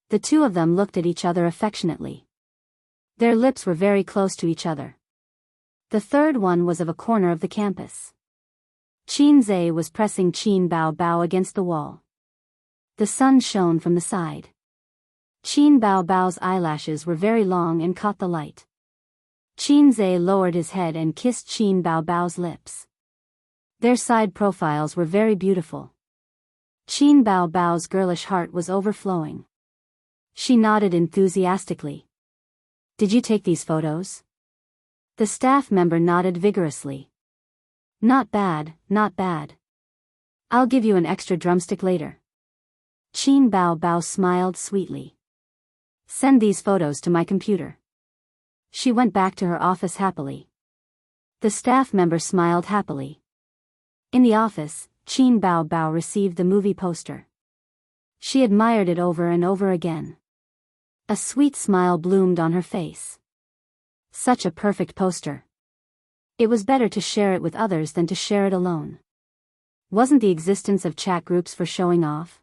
The two of them looked at each other affectionately. Their lips were very close to each other. The third one was of a corner of the campus. Qin Zai was pressing Qin Bao against the wall. The sun shone from the side. Qin Bao's eyelashes were very long and caught the light. Qin Zai lowered his head and kissed Qin Bao's lips. Their side profiles were very beautiful. Qin Bao's girlish heart was overflowing. She nodded enthusiastically. "Did you take these photos?" The staff member nodded vigorously. Not bad, not bad. I'll give you an extra drumstick later." Qin Bao smiled sweetly. "Send these photos to my computer." She went back to her office happily. The staff member smiled happily. In the office, Qin Bao received the movie poster. She admired it over and over again. A sweet smile bloomed on her face. Such a perfect poster. It was better to share it with others than to share it alone. Wasn't the existence of chat groups for showing off?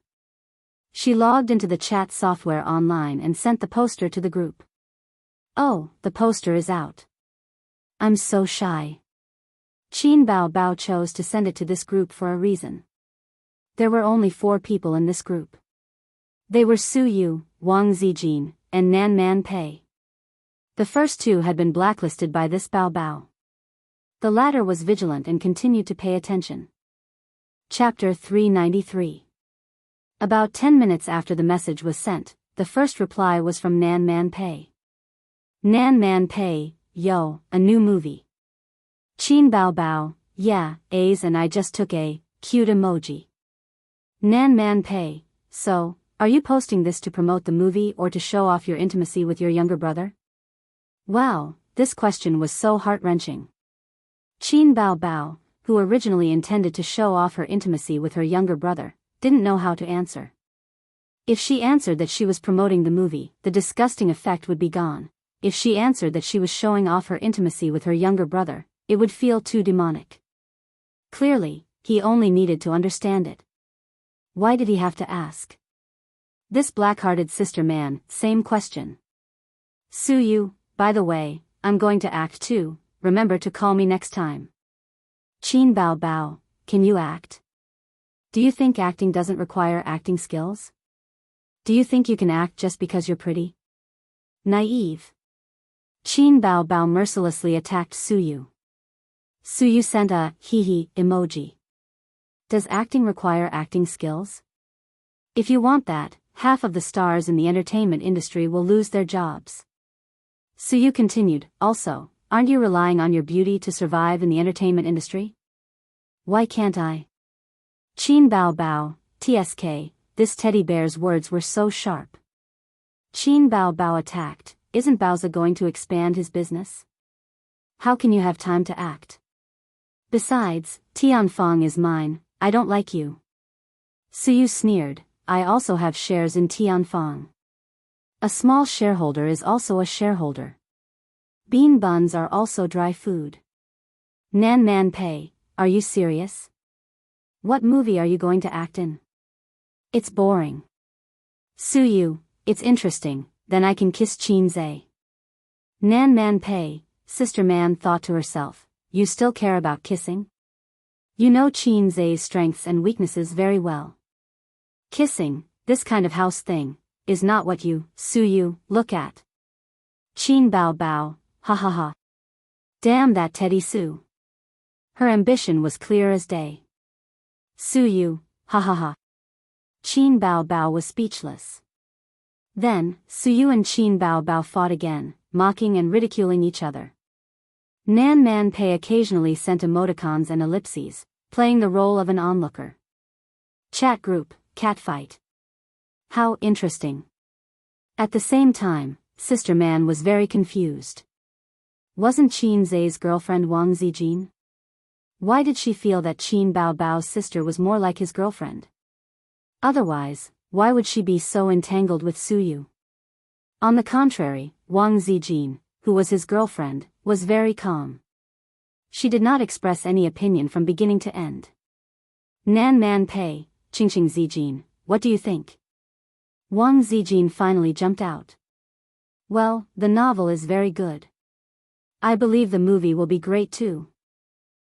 She logged into the chat software online and sent the poster to the group. "Oh, the poster is out. I'm so shy." Qin Bao chose to send it to this group for a reason. There were only 4 people in this group. They were Su Yu, Wang Zijin, and Nan Man Pei. The first 2 had been blacklisted by this Bao. The latter was vigilant and continued to pay attention. Chapter 393. About 10 minutes after the message was sent, the first reply was from Nan Man Pei. "Nan Man Pei, yo, a new movie." Qin Bao, "Yeah, A's and I just took a cute emoji." Nan Man Pei, "So, are you posting this to promote the movie or to show off your intimacy with your younger brother?" Wow, this question was so heart-wrenching. Qin Bao, who originally intended to show off her intimacy with her younger brother, didn't know how to answer. If she answered that she was promoting the movie, the disgusting effect would be gone. If she answered that she was showing off her intimacy with her younger brother, it would feel too demonic. Clearly, he only needed to understand it. Why did he have to ask? This black-hearted sister man, same question. "Su Yu, by the way, I'm going to act too, remember to call me next time." Qin Bao, "Can you act? Do you think acting doesn't require acting skills?" Do you think you can act just because you're pretty? Naive. Qin Bao Bao mercilessly attacked Suyu. Suyu sent a hee emoji. Does acting require acting skills? If you want that, half of the stars in the entertainment industry will lose their jobs. Suyu continued, also, aren't you relying on your beauty to survive in the entertainment industry? Why can't I? Qin Bao Bao, TSK, this teddy bear's words were so sharp. Qin Bao Bao attacked, isn't Baozi going to expand his business? How can you have time to act? Besides, Tianfeng is mine, I don't like you. Suyu sneered, I also have shares in Tianfeng. A small shareholder is also a shareholder. Bean buns are also dry food. Nan Man Pei, are you serious? What movie are you going to act in? It's boring. Suyu, it's interesting, then I can kiss Qin Zhe. Nan Man Pei, Sister Man thought to herself, you still care about kissing? You know Qin Zhe's strengths and weaknesses very well. Kissing, this kind of house thing, is not what you, Suyu, look at. Qin Bao Bao, ha ha ha. Damn that Teddy Su. Her ambition was clear as day. Suyu, ha ha ha. Qin Bao Bao was speechless. Then, Suyu and Qin Bao Bao fought again, mocking and ridiculing each other. Nan Man Pei occasionally sent emoticons and ellipses, playing the role of an onlooker. Chat group, catfight. How interesting. At the same time, Sister Man was very confused. Wasn't Qin Zhe's girlfriend Wang Zijin? Why did she feel that Qin Bao Bao's sister was more like his girlfriend? Otherwise, why would she be so entangled with Suyu? On the contrary, Wang Zijin, who was his girlfriend, was very calm. She did not express any opinion from beginning to end. Nan Man Pei, Qingqing Zijin, what do you think? Wang Zijin finally jumped out. Well, the novel is very good. I believe the movie will be great too.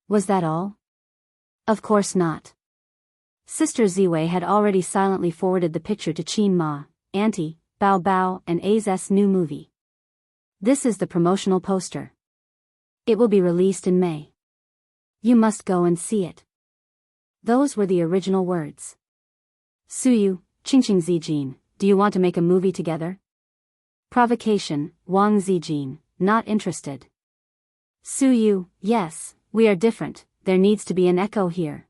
Was that all? Of course not. Sister Ziwei had already silently forwarded the picture to Qin Ma, Auntie, Bao Bao and A's new movie. This is the promotional poster. It will be released in May. You must go and see it. Those were the original words. Suyu, Qingqing Zijin, do you want to make a movie together? Provocation, Wang Zijin, not interested. Suyu, yes, we are different, there needs to be an echo here.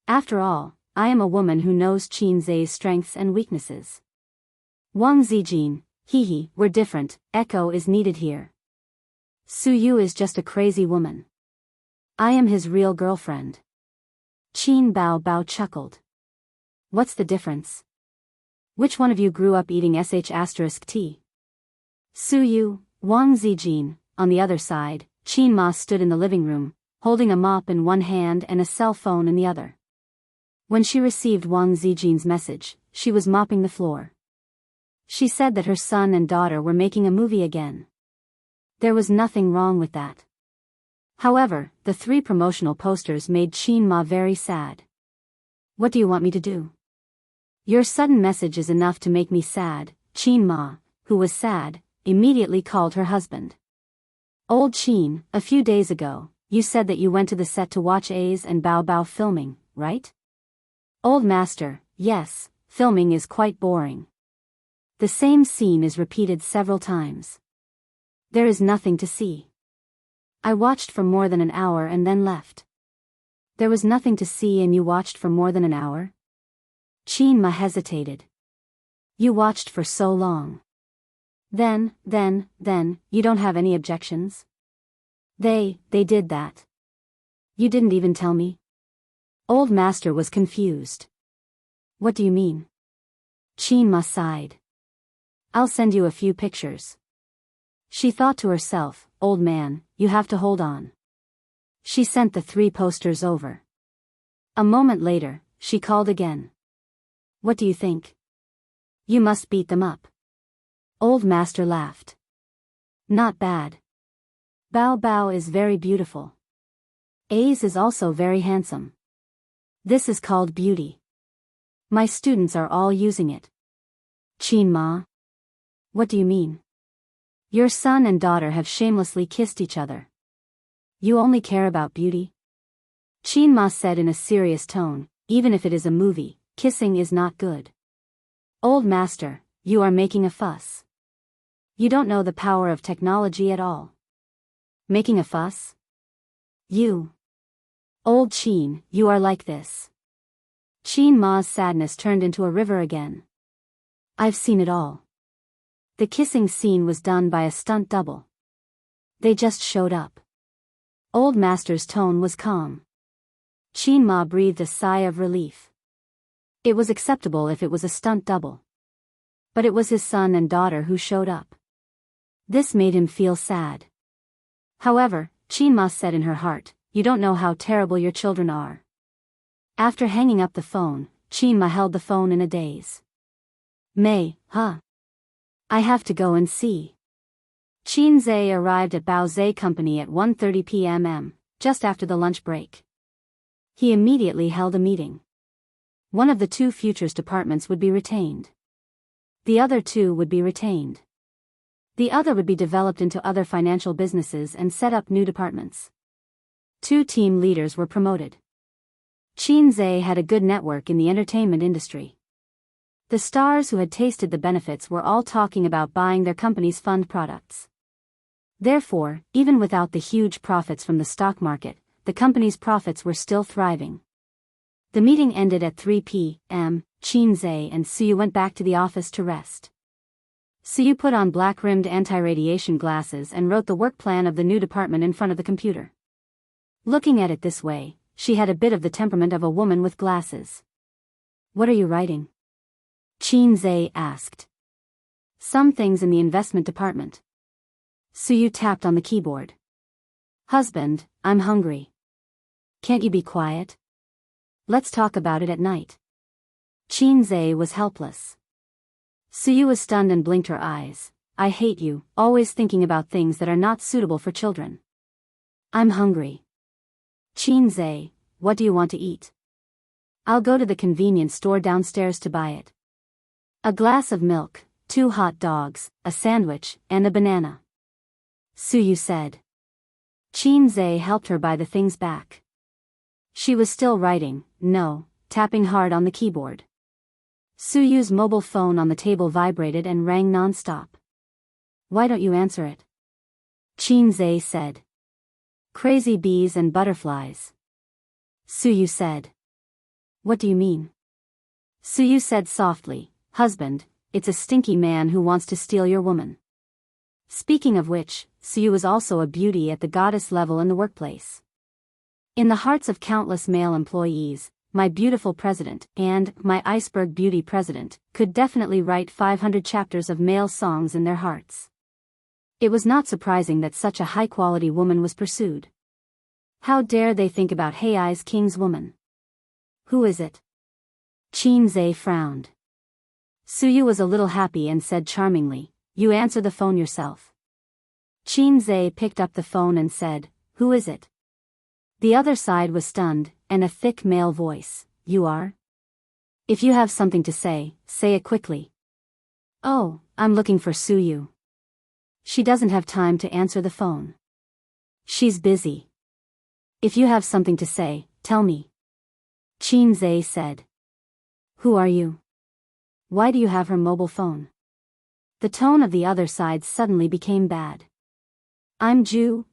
After all, I am a woman who knows Qin Zhe's strengths and weaknesses. Wang Zijin, hee, we're different, echo is needed here. Suyu is just a crazy woman. I am his real girlfriend. Qin Bao Bao chuckled. What's the difference? Which one of you grew up eating sh*t? Suyu, Wang Zijin, on the other side, Qin Ma stood in the living room, holding a mop in one hand and a cell phone in the other. When she received Wang Zijin's message, she was mopping the floor. She said that her son and daughter were making a movie again. There was nothing wrong with that. However, the 3 promotional posters made Qin Ma very sad. What do you want me to do? Your sudden message is enough to make me sad, Qin Ma, who was sad, immediately called her husband. Old Qin, a few days ago, you said that you went to the set to watch A's and Bao Bao filming, right? Old Master, yes, filming is quite boring. The same scene is repeated several times. There is nothing to see. I watched for more than an hour and then left. There was nothing to see and you watched for more than an hour? Qin Ma hesitated. You watched for so long. Then, you don't have any objections? They did that. You didn't even tell me? Old Master was confused. What do you mean? Qin Ma sighed. I'll send you a few pictures. She thought to herself, old man, you have to hold on. She sent the 3 posters over. A moment later, she called again. What do you think? You must beat them up. Old Master laughed. Not bad. Bao Bao is very beautiful. A's is also very handsome. This is called beauty. My students are all using it. Qin Ma. What do you mean? Your son and daughter have shamelessly kissed each other. You only care about beauty? Qin Ma said in a serious tone, even if it is a movie, kissing is not good. Old master, you are making a fuss. You don't know the power of technology at all. Making a fuss? You. Old Qin, you are like this. Qin Ma's sadness turned into a river again. I've seen it all. The kissing scene was done by a stunt double. They just showed up. Old master's tone was calm. Qin Ma breathed a sigh of relief. It was acceptable if it was a stunt double. But it was his son and daughter who showed up. This made him feel sad. However, Qin Ma said in her heart, you don't know how terrible your children are. After hanging up the phone, Qin Ma held the phone in a daze. May, huh? I have to go and see. Qin Zhe arrived at Bao Zhe Company at 1:30 p.m., just after the lunch break. He immediately held a meeting. One of the two futures departments would be retained. The other two would be retained. The other would be developed into other financial businesses and set up new departments. Two team leaders were promoted. Qin Zhe had a good network in the entertainment industry. The stars who had tasted the benefits were all talking about buying their company's fund products. Therefore, even without the huge profits from the stock market, the company's profits were still thriving. The meeting ended at 3 p.m. Qin Zhe and Suyu went back to the office to rest. Suyu put on black-rimmed anti-radiation glasses and wrote the work plan of the new department in front of the computer. Looking at it this way, she had a bit of the temperament of a woman with glasses. What are you writing? Qin Zhe asked. Some things in the investment department. Suyu tapped on the keyboard. Husband, I'm hungry. Can't you be quiet? Let's talk about it at night. Qin Zhe was helpless. Suyu was stunned and blinked her eyes. I hate you, always thinking about things that are not suitable for children. I'm hungry. Qin Zhe, what do you want to eat? I'll go to the convenience store downstairs to buy it. A glass of milk, 2 hot dogs, a sandwich, and a banana. Suyu said. Qin Zhe helped her buy the things back. She was still writing, no, tapping hard on the keyboard. Suyu's mobile phone on the table vibrated and rang non-stop. Why don't you answer it? Qin Zhe said. Crazy bees and butterflies. Suyu said. What do you mean? Suyu said softly, husband, it's a stinky man who wants to steal your woman. Speaking of which, Suyu is also a beauty at the goddess level in the workplace. In the hearts of countless male employees, my beautiful president and my iceberg beauty president could definitely write 500 chapters of male songs in their hearts. It was not surprising that such a high-quality woman was pursued. How dare they think about Hei's king's woman? Who is it? Qin Zhe frowned. Suyu was a little happy and said charmingly, you answer the phone yourself. Qin Zhe picked up the phone and said, who is it? The other side was stunned, and a thick male voice, you are? If you have something to say it quickly. Oh, I'm looking for Suyu. She doesn't have time to answer the phone. She's busy. If you have something to say, tell me. Qin Zhe said. Who are you? Why do you have her mobile phone? The tone of the other side suddenly became bad. I'm Ju,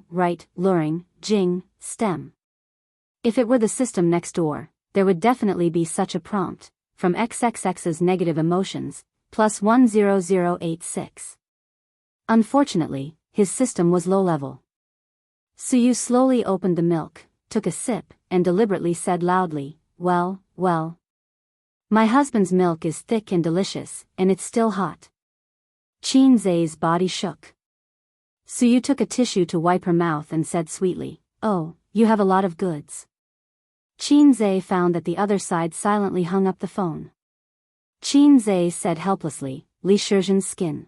right, luring, Jing, stem. If it were the system next door, there would definitely be such a prompt, from XXX's negative emotions, plus 10086. Unfortunately, his system was low-level. Suyu slowly opened the milk, took a sip, and deliberately said loudly, well. My husband's milk is thick and delicious, and it's still hot. Qin Zhe's body shook. Suyu took a tissue to wipe her mouth and said sweetly, oh, you have a lot of goods. Qin Zhe found that the other side silently hung up the phone. Qin Zhe said helplessly, Li Shizhen's skin.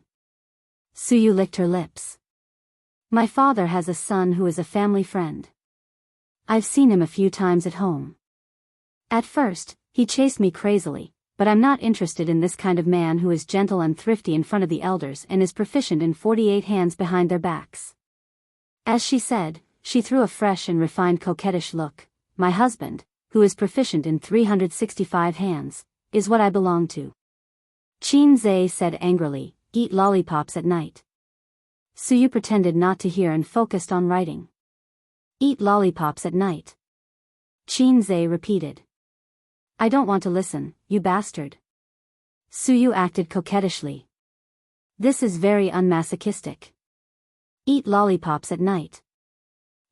Suyu licked her lips. My father has a son who is a family friend. I've seen him a few times at home. At first, he chased me crazily, but I'm not interested in this kind of man who is gentle and thrifty in front of the elders and is proficient in 48 hands behind their backs. As she said, she threw a fresh and refined coquettish look. My husband, who is proficient in 365 hands, is what I belong to. Qin Zhe said angrily, eat lollipops at night. Suyu pretended not to hear and focused on writing. Eat lollipops at night. Qin Zhe repeated. I don't want to listen, you bastard. Suyu acted coquettishly. This is very unmasochistic. Eat lollipops at night.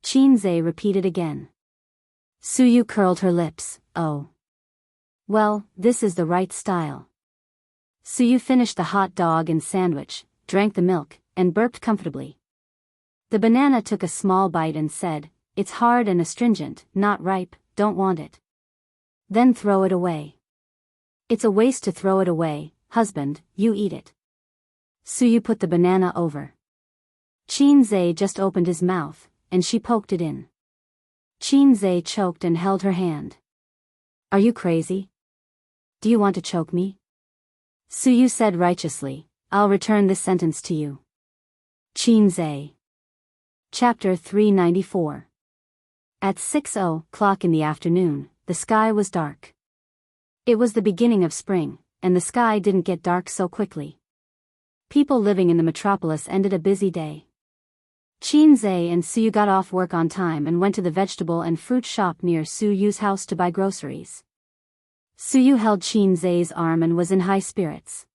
Qin Zhe repeated again. Suyu curled her lips. Oh. Well, this is the right style. Suyu finished the hot dog and sandwich, drank the milk, and burped comfortably. The banana took a small bite and said, it's hard and astringent, not ripe, don't want it. Then throw it away. It's a waste to throw it away, husband, you eat it. Suyu put the banana over. Qin Zhe just opened his mouth, and she poked it in. Qin Zhe choked and held her hand. Are you crazy? Do you want to choke me? Suyu said righteously, I'll return this sentence to you. Qin Zhe. Chapter 394. At 6:00 in the afternoon, the sky was dark. It was the beginning of spring, and the sky didn't get dark so quickly. People living in the metropolis ended a busy day. Qin Zhe and Suyu got off work on time and went to the vegetable and fruit shop near Suyu's house to buy groceries. Suyu held Qin Zhe's arm and was in high spirits.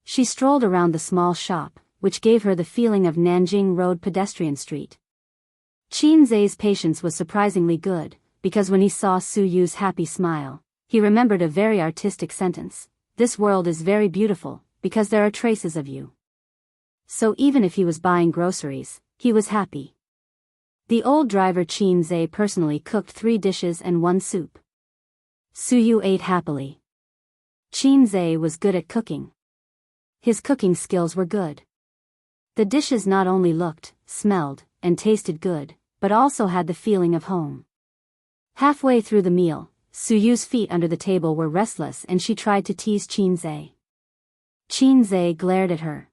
She strolled around the small shop, which gave her the feeling of Nanjing Road pedestrian street. Qin Zhe's patience was surprisingly good, because when he saw Suyu's happy smile, he remembered a very artistic sentence, this world is very beautiful, because there are traces of you. So even if he was buying groceries, he was happy. The old driver Qin Zhe personally cooked 3 dishes and 1 soup. Suyu ate happily. Qin Zhe was good at cooking. His cooking skills were good. The dishes not only looked, smelled, and tasted good, but also had the feeling of home. Halfway through the meal, Suyu's feet under the table were restless and she tried to tease Qin Zhe. Qin Zhe glared at her.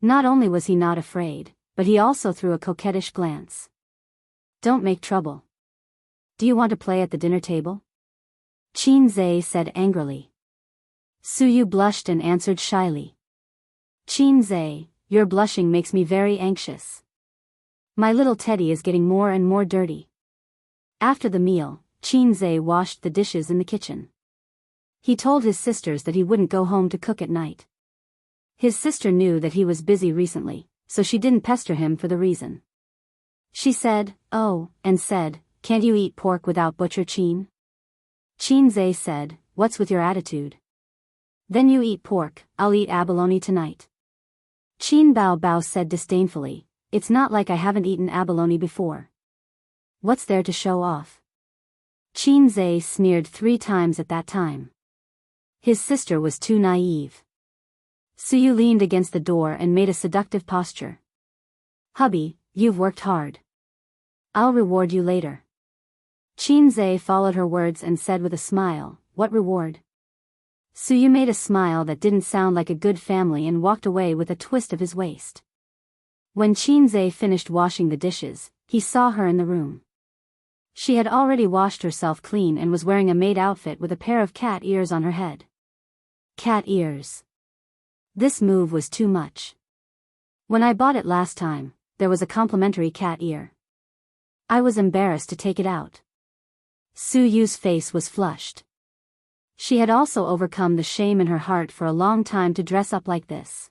Not only was he not afraid, but he also threw a coquettish glance. Don't make trouble. Do you want to play at the dinner table? Qin Zhe said angrily. Suyu blushed and answered shyly. Qin Zhe, your blushing makes me very anxious. My little teddy is getting more and more dirty. After the meal, Qin Zhe washed the dishes in the kitchen. He told his sisters that he wouldn't go home to cook at night. His sister knew that he was busy recently, so she didn't pester him for the reason. She said, oh, and said, can't you eat pork without butcher Qin? Qin Zhe said, what's with your attitude? Then you eat pork, I'll eat abalone tonight. Qin Bao said disdainfully, it's not like I haven't eaten abalone before. What's there to show off? Qin Zhe sneered 3 times at that time. His sister was too naive. Suyu leaned against the door and made a seductive posture. Hubby, you've worked hard. I'll reward you later. Qin Zhe followed her words and said with a smile, what reward? Suyu made a smile that didn't sound like a good family and walked away with a twist of his waist. When Qin Zhe finished washing the dishes, he saw her in the room. She had already washed herself clean and was wearing a maid outfit with a pair of cat ears on her head. Cat ears. This move was too much. When I bought it last time, there was a complimentary cat ear. I was embarrassed to take it out. Suyu's face was flushed. She had also overcome the shame in her heart for a long time to dress up like this.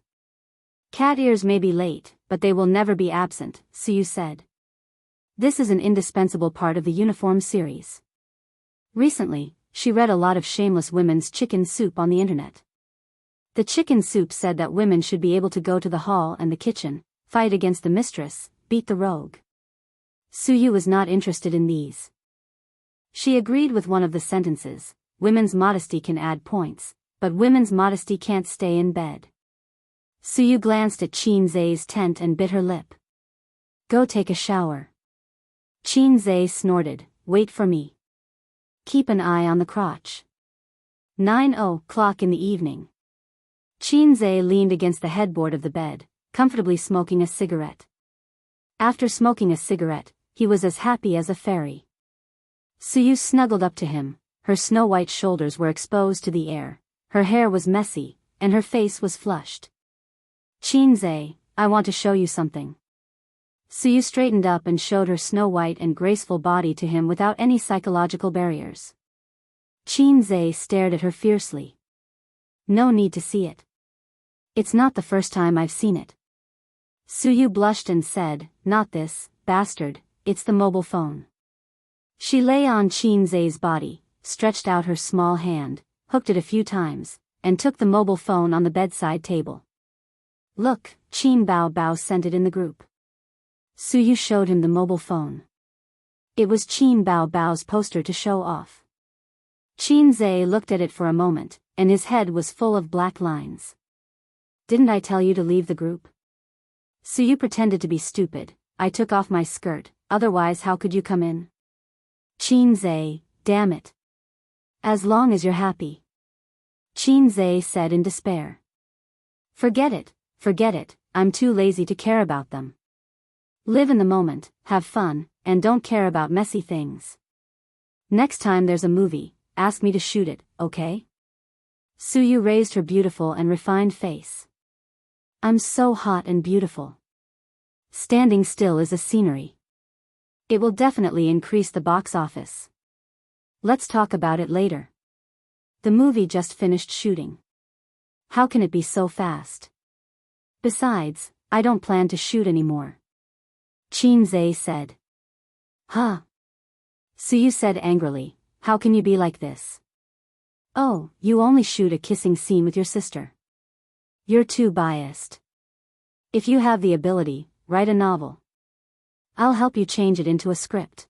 Cat ears may be late, but they will never be absent, Suyu said. This is an indispensable part of the uniform series. Recently, she read a lot of shameless women's chicken soup on the internet. The chicken soup said that women should be able to go to the hall and the kitchen, fight against the mistress, beat the rogue. Suyu was not interested in these. She agreed with one of the sentences, women's modesty can add points, but women's modesty can't stay in bed. Suyu glanced at Qin Zhe's tent and bit her lip. Go take a shower. Qin Zhe snorted, wait for me. Keep an eye on the crotch. 9:00 in the evening. Qinze leaned against the headboard of the bed, comfortably smoking a cigarette. After smoking a cigarette, he was as happy as a fairy. Suyu snuggled up to him, her snow-white shoulders were exposed to the air, her hair was messy, and her face was flushed. Qinze, I want to show you something. Suyu straightened up and showed her snow-white and graceful body to him without any psychological barriers. Qinze stared at her fiercely. No need to see it. It's not the first time I've seen it. Suyu blushed and said, not this, bastard, it's the mobile phone. She lay on Qinze's body, stretched out her small hand, hooked it a few times, and took the mobile phone on the bedside table. Look, Qin Bao sent it in the group. Suyu showed him the mobile phone. It was Qin Bao's poster to show off. Qinze looked at it for a moment, and his head was full of black lines. Didn't I tell you to leave the group? Suyu pretended to be stupid. I took off my skirt, otherwise how could you come in? Qinze, damn it. As long as you're happy. Qinze said in despair. Forget it, I'm too lazy to care about them. Live in the moment, have fun, and don't care about messy things. Next time there's a movie, ask me to shoot it, okay? Suyu raised her beautiful and refined face. I'm so hot and beautiful. Standing still is a scenery. It will definitely increase the box office. Let's talk about it later. The movie just finished shooting. How can it be so fast? Besides, I don't plan to shoot anymore. Qinze said. Huh? Suyu said angrily, how can you be like this? Oh, you only shoot a kissing scene with your sister. You're too biased. If you have the ability, write a novel. I'll help you change it into a script.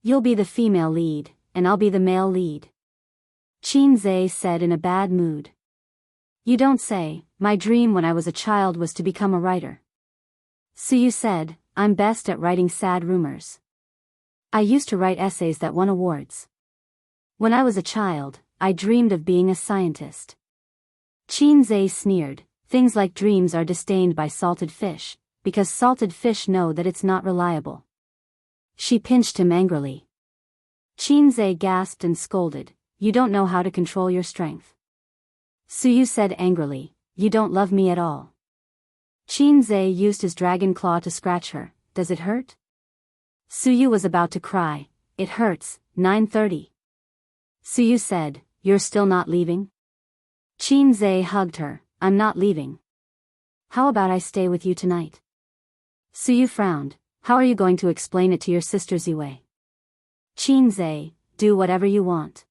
You'll be the female lead, and I'll be the male lead. Qinze said in a bad mood. You don't say, my dream when I was a child was to become a writer. Suyu said, I'm best at writing sad rumors. I used to write essays that won awards. When I was a child, I dreamed of being a scientist. Qinze sneered, things like dreams are disdained by salted fish, because salted fish know that it's not reliable. She pinched him angrily. Qinze gasped and scolded, you don't know how to control your strength. Suyu said angrily, you don't love me at all. Qinze used his dragon claw to scratch her, does it hurt? Suyu was about to cry, it hurts, 9:30. Suyu said, you're still not leaving? Qinze hugged her, I'm not leaving. How about I stay with you tonight? Suyu frowned, how are you going to explain it to your sister Ziwei? Qinze, do whatever you want.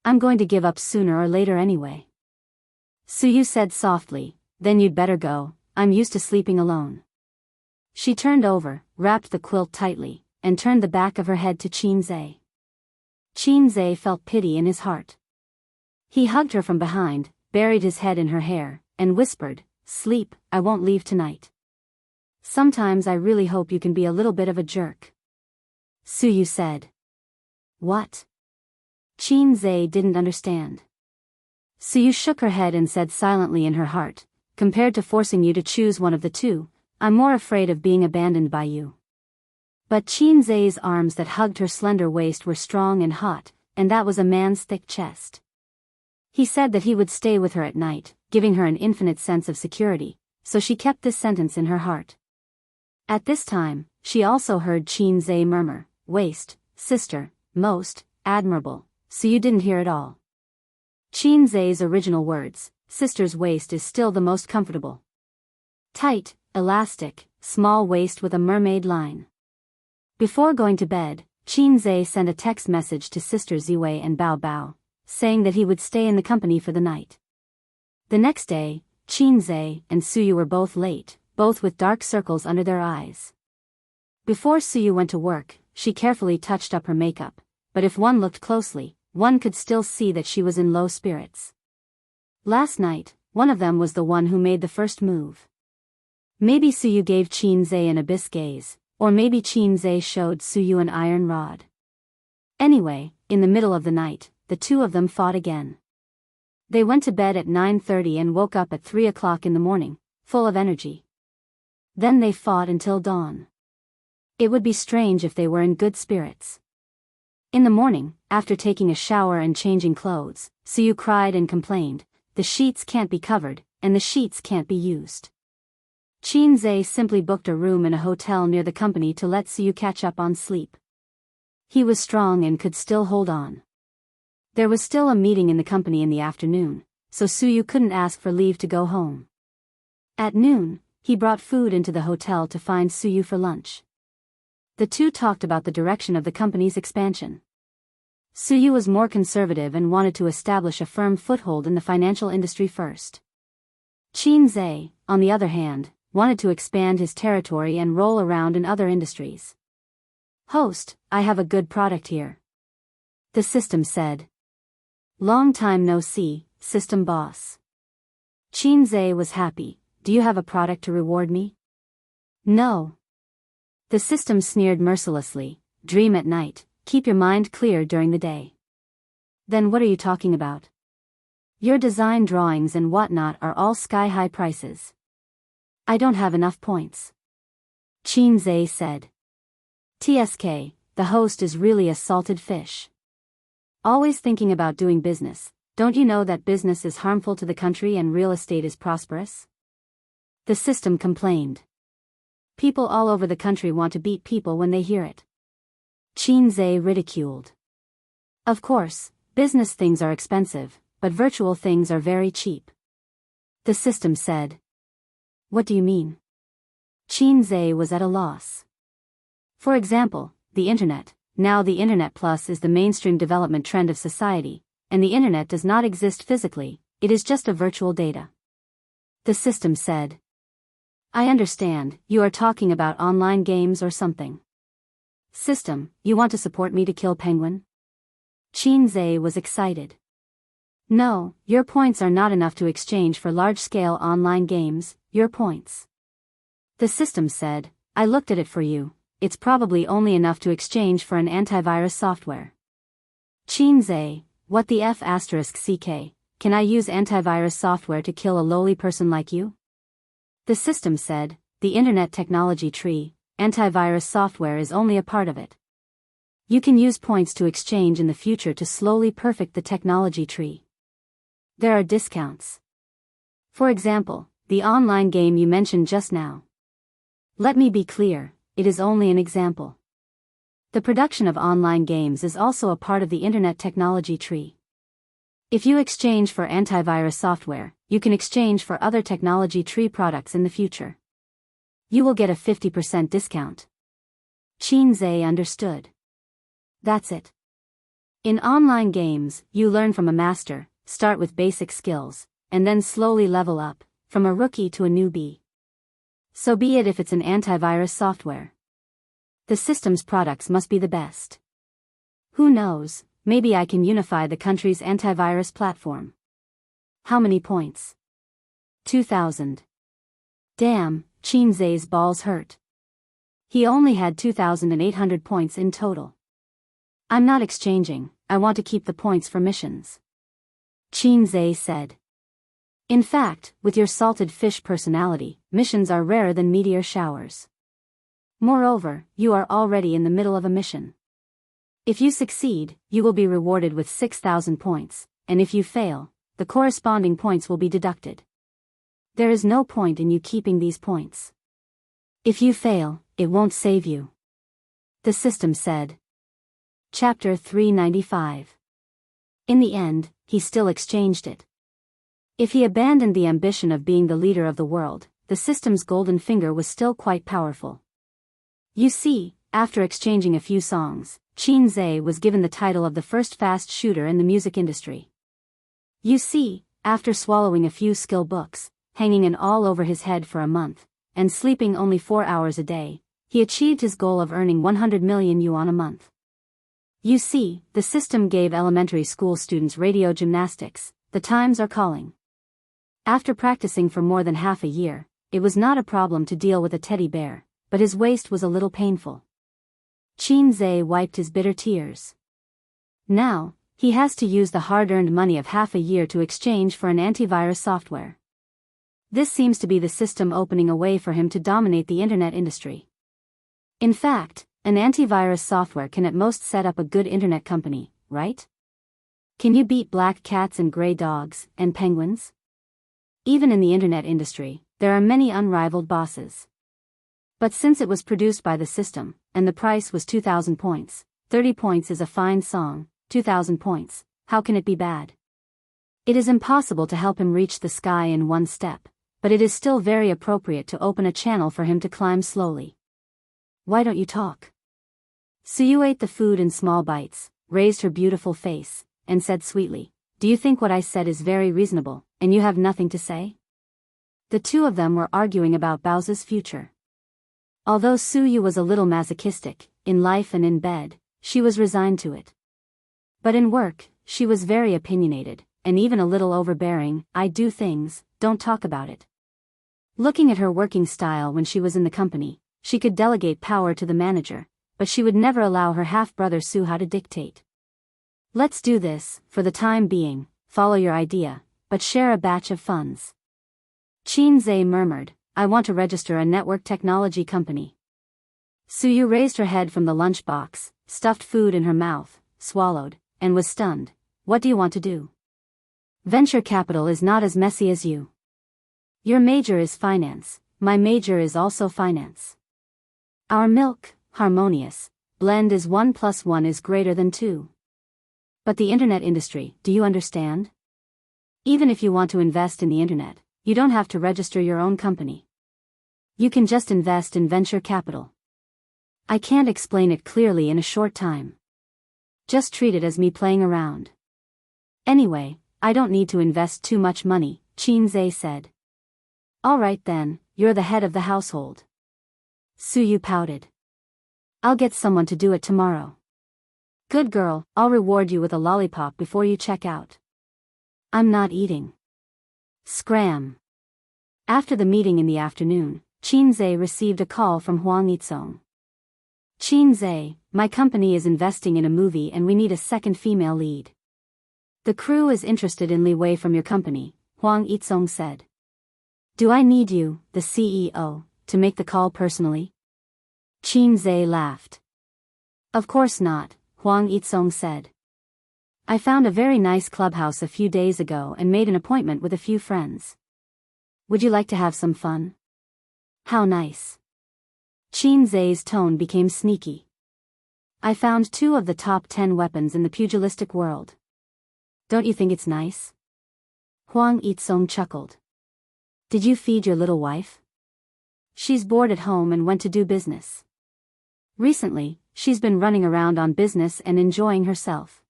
I'm going to give up sooner or later anyway. Suyu said softly, then you'd better go, I'm used to sleeping alone. She turned over, wrapped the quilt tightly, and turned the back of her head to Qinze. Qinze felt pity in his heart. He hugged her from behind, buried his head in her hair, and whispered, sleep, I won't leave tonight. Sometimes I really hope you can be a little bit of a jerk. Suyu said. What? Qinze didn't understand. Suyu shook her head and said silently in her heart, compared to forcing you to choose one of the two, I'm more afraid of being abandoned by you. But Qinze's arms that hugged her slender waist were strong and hot, and that was a man's thick chest. He said that he would stay with her at night, giving her an infinite sense of security, so she kept this sentence in her heart. At this time, she also heard Qinze murmur, waist, sister, most, admirable, so you didn't hear it all. Qinze's original words, sister's waist is still the most comfortable. Tight, elastic, small waist with a mermaid line. Before going to bed, Qinze sent a text message to Sister Ziwei and Bao, saying that he would stay in the company for the night. The next day, Qinze and Suyu were both late, both with dark circles under their eyes. Before Suyu went to work, she carefully touched up her makeup, but if one looked closely, one could still see that she was in low spirits. Last night, one of them was the one who made the first move. Maybe Suyu gave Qinze an abyss gaze, or maybe Qinze showed Suyu an iron rod. Anyway, in the middle of the night, the two of them fought again. They went to bed at 9:30 and woke up at 3 o'clock in the morning, full of energy. Then they fought until dawn. It would be strange if they were in good spirits. In the morning, after taking a shower and changing clothes, Suyu cried and complained, "The sheets can't be covered, and the sheets can't be used." Qinze simply booked a room in a hotel near the company to let Suyu catch up on sleep. He was strong and could still hold on. There was still a meeting in the company in the afternoon, so Suyu couldn't ask for leave to go home. At noon, he brought food into the hotel to find Suyu for lunch. The two talked about the direction of the company's expansion. Suyu was more conservative and wanted to establish a firm foothold in the financial industry first. Qinze, on the other hand, wanted to expand his territory and roll around in other industries. "Host, I have a good product here," the system said. "Long time no see, system boss." Qinze was happy. "Do you have a product to reward me?" "No." The system sneered mercilessly. "Dream at night, keep your mind clear during the day." "Then what are you talking about? Your design drawings and whatnot are all sky-high prices." "I don't have enough points," Qinze said. "TSK, the host is really a salted fish. Always thinking about doing business. Don't you know that business is harmful to the country and real estate is prosperous?" The system complained. "People all over the country want to beat people when they hear it." Qinze ridiculed. "Of course, business things are expensive, but virtual things are very cheap." The system said. "What do you mean?" Qinze was at a loss. "For example, the internet. Now the internet plus is the mainstream development trend of society, and the internet does not exist physically, it is just a virtual data." The system said. "I understand, you are talking about online games or something." "System, you want to support me to kill Penguin?" Qinze was excited. "No, your points are not enough to exchange for large-scale online games, your points." The system said, "I looked at it for you. It's probably only enough to exchange for an antivirus software." Qinze, what the F***ck, can I use antivirus software to kill a lowly person like you? The system said, "The internet technology tree, antivirus software is only a part of it. You can use points to exchange in the future to slowly perfect the technology tree. There are discounts. For example, the online game you mentioned just now. Let me be clear, it is only an example. The production of online games is also a part of the internet technology tree. If you exchange for antivirus software, you can exchange for other technology tree products in the future. You will get a 50% discount." Qinze understood. That's it. In online games, you learn from a master, start with basic skills, and then slowly level up, from a rookie to a newbie. So be it if it's an antivirus software. The system's products must be the best. Who knows, maybe I can unify the country's antivirus platform. How many points? 2,000. Damn, Qinze's balls hurt. He only had 2,800 points in total. "I'm not exchanging, I want to keep the points for missions," Qinze said. "In fact, with your salted fish personality, missions are rarer than meteor showers. Moreover, you are already in the middle of a mission. If you succeed, you will be rewarded with 6,000 points, and if you fail, the corresponding points will be deducted. There is no point in you keeping these points. If you fail, it won't save you," the system said. Chapter 395. In the end, he still exchanged it. If he abandoned the ambition of being the leader of the world, the system's golden finger was still quite powerful. You see, after exchanging a few songs, Qinze was given the title of the first fast shooter in the music industry. You see, after swallowing a few skill books, hanging an all over his head for a month, and sleeping only 4 hours a day, he achieved his goal of earning 100 million yuan a month. You see, the system gave elementary school students radio gymnastics, the times are calling. After practicing for more than half a year, it was not a problem to deal with a teddy bear, but his waist was a little painful. Qinze wiped his bitter tears. Now, He has to use the hard-earned money of half a year to exchange for an antivirus software. This seems to be the system opening a way for him to dominate the internet industry. In fact, an antivirus software can at most set up a good internet company, right? Can you beat black cats and gray dogs, and penguins? Even in the internet industry, there are many unrivaled bosses. But since it was produced by the system, and the price was 2,000 points, 30 points is a fine song, 2,000 points, how can it be bad? It is impossible to help him reach the sky in one step, but it is still very appropriate to open a channel for him to climb slowly. Why don't you talk? Suyu ate the food in small bites, raised her beautiful face, and said sweetly, "Do you think what I said is very reasonable, and you have nothing to say?" The two of them were arguing about Bao's future. Although Suyu was a little masochistic, in life and in bed, she was resigned to it. But in work, she was very opinionated, and even a little overbearing. "I do things, don't talk about it." Looking at her working style when she was in the company, she could delegate power to the manager, but she would never allow her half-brother Suha to dictate. "Let's do this, for the time being, follow your idea, but share a batch of funds." Qin Zhe murmured, "I want to register a network technology company." Suyu raised her head from the lunchbox, stuffed food in her mouth, swallowed, and was stunned. "What do you want to do?" "Venture capital is not as messy as you. Your major is finance, my major is also finance. Our milk, harmonious, blend is 1 + 1 is greater than 2. But the internet industry, do you understand? Even if you want to invest in the internet, you don't have to register your own company. You can just invest in venture capital. I can't explain it clearly in a short time. Just treat it as me playing around. Anyway, I don't need to invest too much money," Qin Zhe said. "All right then, you're the head of the household." Suyu pouted. "I'll get someone to do it tomorrow." "Good girl, I'll reward you with a lollipop before you check out." "I'm not eating." Scram. After the meeting in the afternoon, Qin Zhe received a call from Huang Yizong. "Qin Zhe, my company is investing in a movie and we need a second female lead. The crew is interested in Li Wei from your company," Huang Yizong said. "Do I need you, the CEO, to make the call personally?" Qin Zhe laughed. "Of course not," Huang Yizong said. "I found a very nice clubhouse a few days ago and made an appointment with a few friends. Would you like to have some fun?" "How nice." Qin Zhe's tone became sneaky. "I found 2 of the top 10 weapons in the pugilistic world. Don't you think it's nice?" Huang Yizong chuckled. "Did you feed your little wife?" "She's bored at home and went to do business. Recently, she's been running around on business and enjoying herself."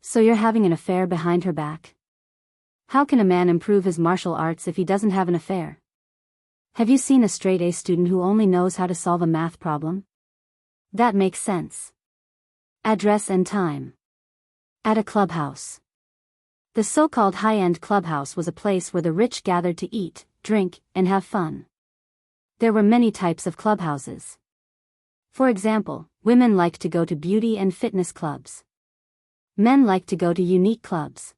"So you're having an affair behind her back? How can a man improve his martial arts if he doesn't have an affair? Have you seen a straight-A student who only knows how to solve a math problem? That makes sense." Address and time. At a clubhouse. The so-called high-end clubhouse was a place where the rich gathered to eat, drink, and have fun. There were many types of clubhouses. For example, women liked to go to beauty and fitness clubs. Men liked to go to unique clubs.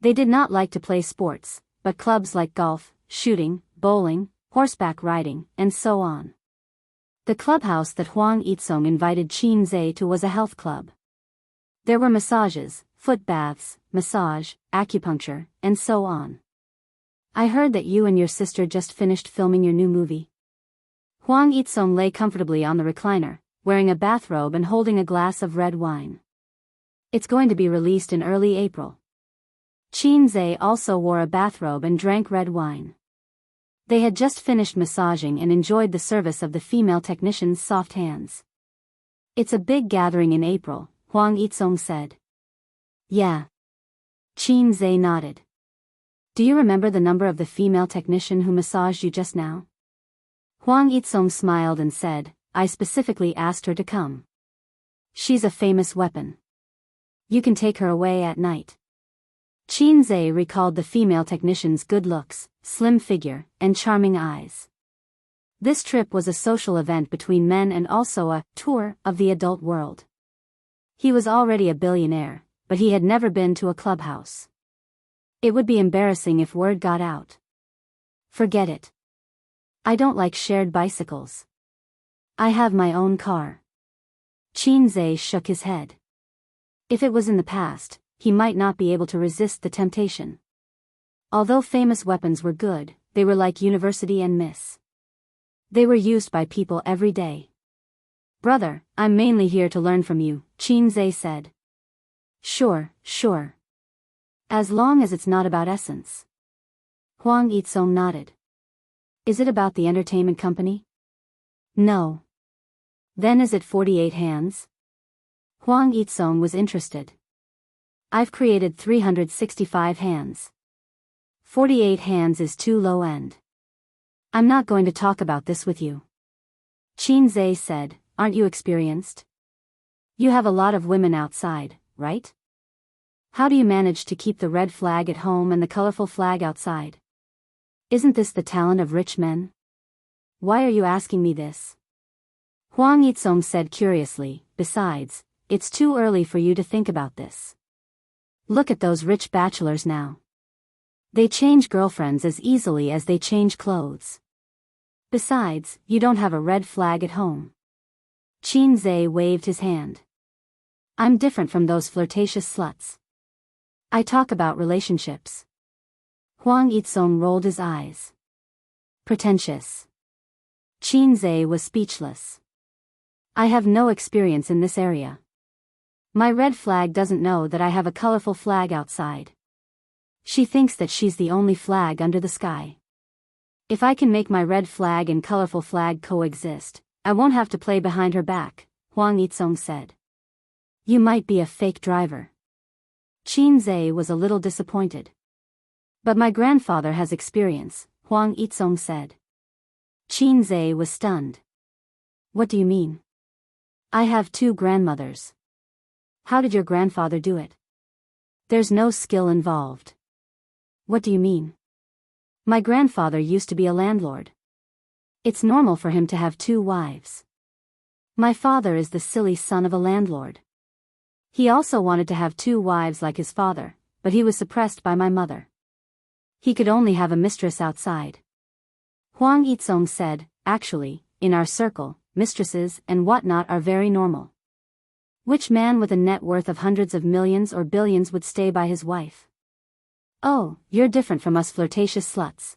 They did not like to play sports, but clubs like golf, shooting, bowling, horseback riding, and so on. The clubhouse that Huang Yizong invited Qin Zhe to was a health club. There were massages, foot baths, massage, acupuncture, and so on. "I heard that you and your sister just finished filming your new movie." Huang Yizong lay comfortably on the recliner, wearing a bathrobe and holding a glass of red wine. "It's going to be released in early April." Qin Zhe also wore a bathrobe and drank red wine. They had just finished massaging and enjoyed the service of the female technician's soft hands. "It's a big gathering in April," Huang Yizong said. "Yeah." Qin Zhe nodded. "Do you remember the number of the female technician who massaged you just now?" Huang Yizong smiled and said, "I specifically asked her to come. She's a famous weapon. You can take her away at night." Qin Zhe recalled the female technician's good looks, slim figure, and charming eyes. This trip was a social event between men and also a tour of the adult world. He was already a billionaire, but he had never been to a clubhouse. It would be embarrassing if word got out. Forget it. I don't like shared bicycles. I have my own car. Qinze shook his head. If it was in the past, he might not be able to resist the temptation. Although famous weapons were good, they were like university and miss. They were used by people every day. Brother, I'm mainly here to learn from you, Qinze said. Sure. As long as it's not about essence. Huang Yizong nodded. Is it about the entertainment company? No. Then is it 48 hands? Huang Yizong was interested. I've created 365 hands. 48 hands is too low end. I'm not going to talk about this with you. Qinze said, aren't you experienced? You have a lot of women outside, right? How do you manage to keep the red flag at home and the colorful flag outside? Isn't this the talent of rich men? Why are you asking me this? Huang Yizong said curiously, besides, it's too early for you to think about this. Look at those rich bachelors now. They change girlfriends as easily as they change clothes. Besides, you don't have a red flag at home. Qinze waved his hand. I'm different from those flirtatious sluts. I talk about relationships. Huang Yizong rolled his eyes. Pretentious. Qinze was speechless. I have no experience in this area. My red flag doesn't know that I have a colorful flag outside. She thinks that she's the only flag under the sky. If I can make my red flag and colorful flag coexist, I won't have to play behind her back, Huang Yizong said. You might be a fake driver. Qinze was a little disappointed. But my grandfather has experience, Huang Yizong said. Qinze was stunned. What do you mean? I have 2 grandmothers. How did your grandfather do it? There's no skill involved. What do you mean? My grandfather used to be a landlord. It's normal for him to have 2 wives. My father is the silly son of a landlord. He also wanted to have 2 wives like his father, but he was suppressed by my mother. He could only have a mistress outside. Huang Yizong said, actually, in our circle, mistresses and whatnot are very normal. Which man with a net worth of hundreds of millions or billions would stay by his wife? Oh, you're different from us flirtatious sluts.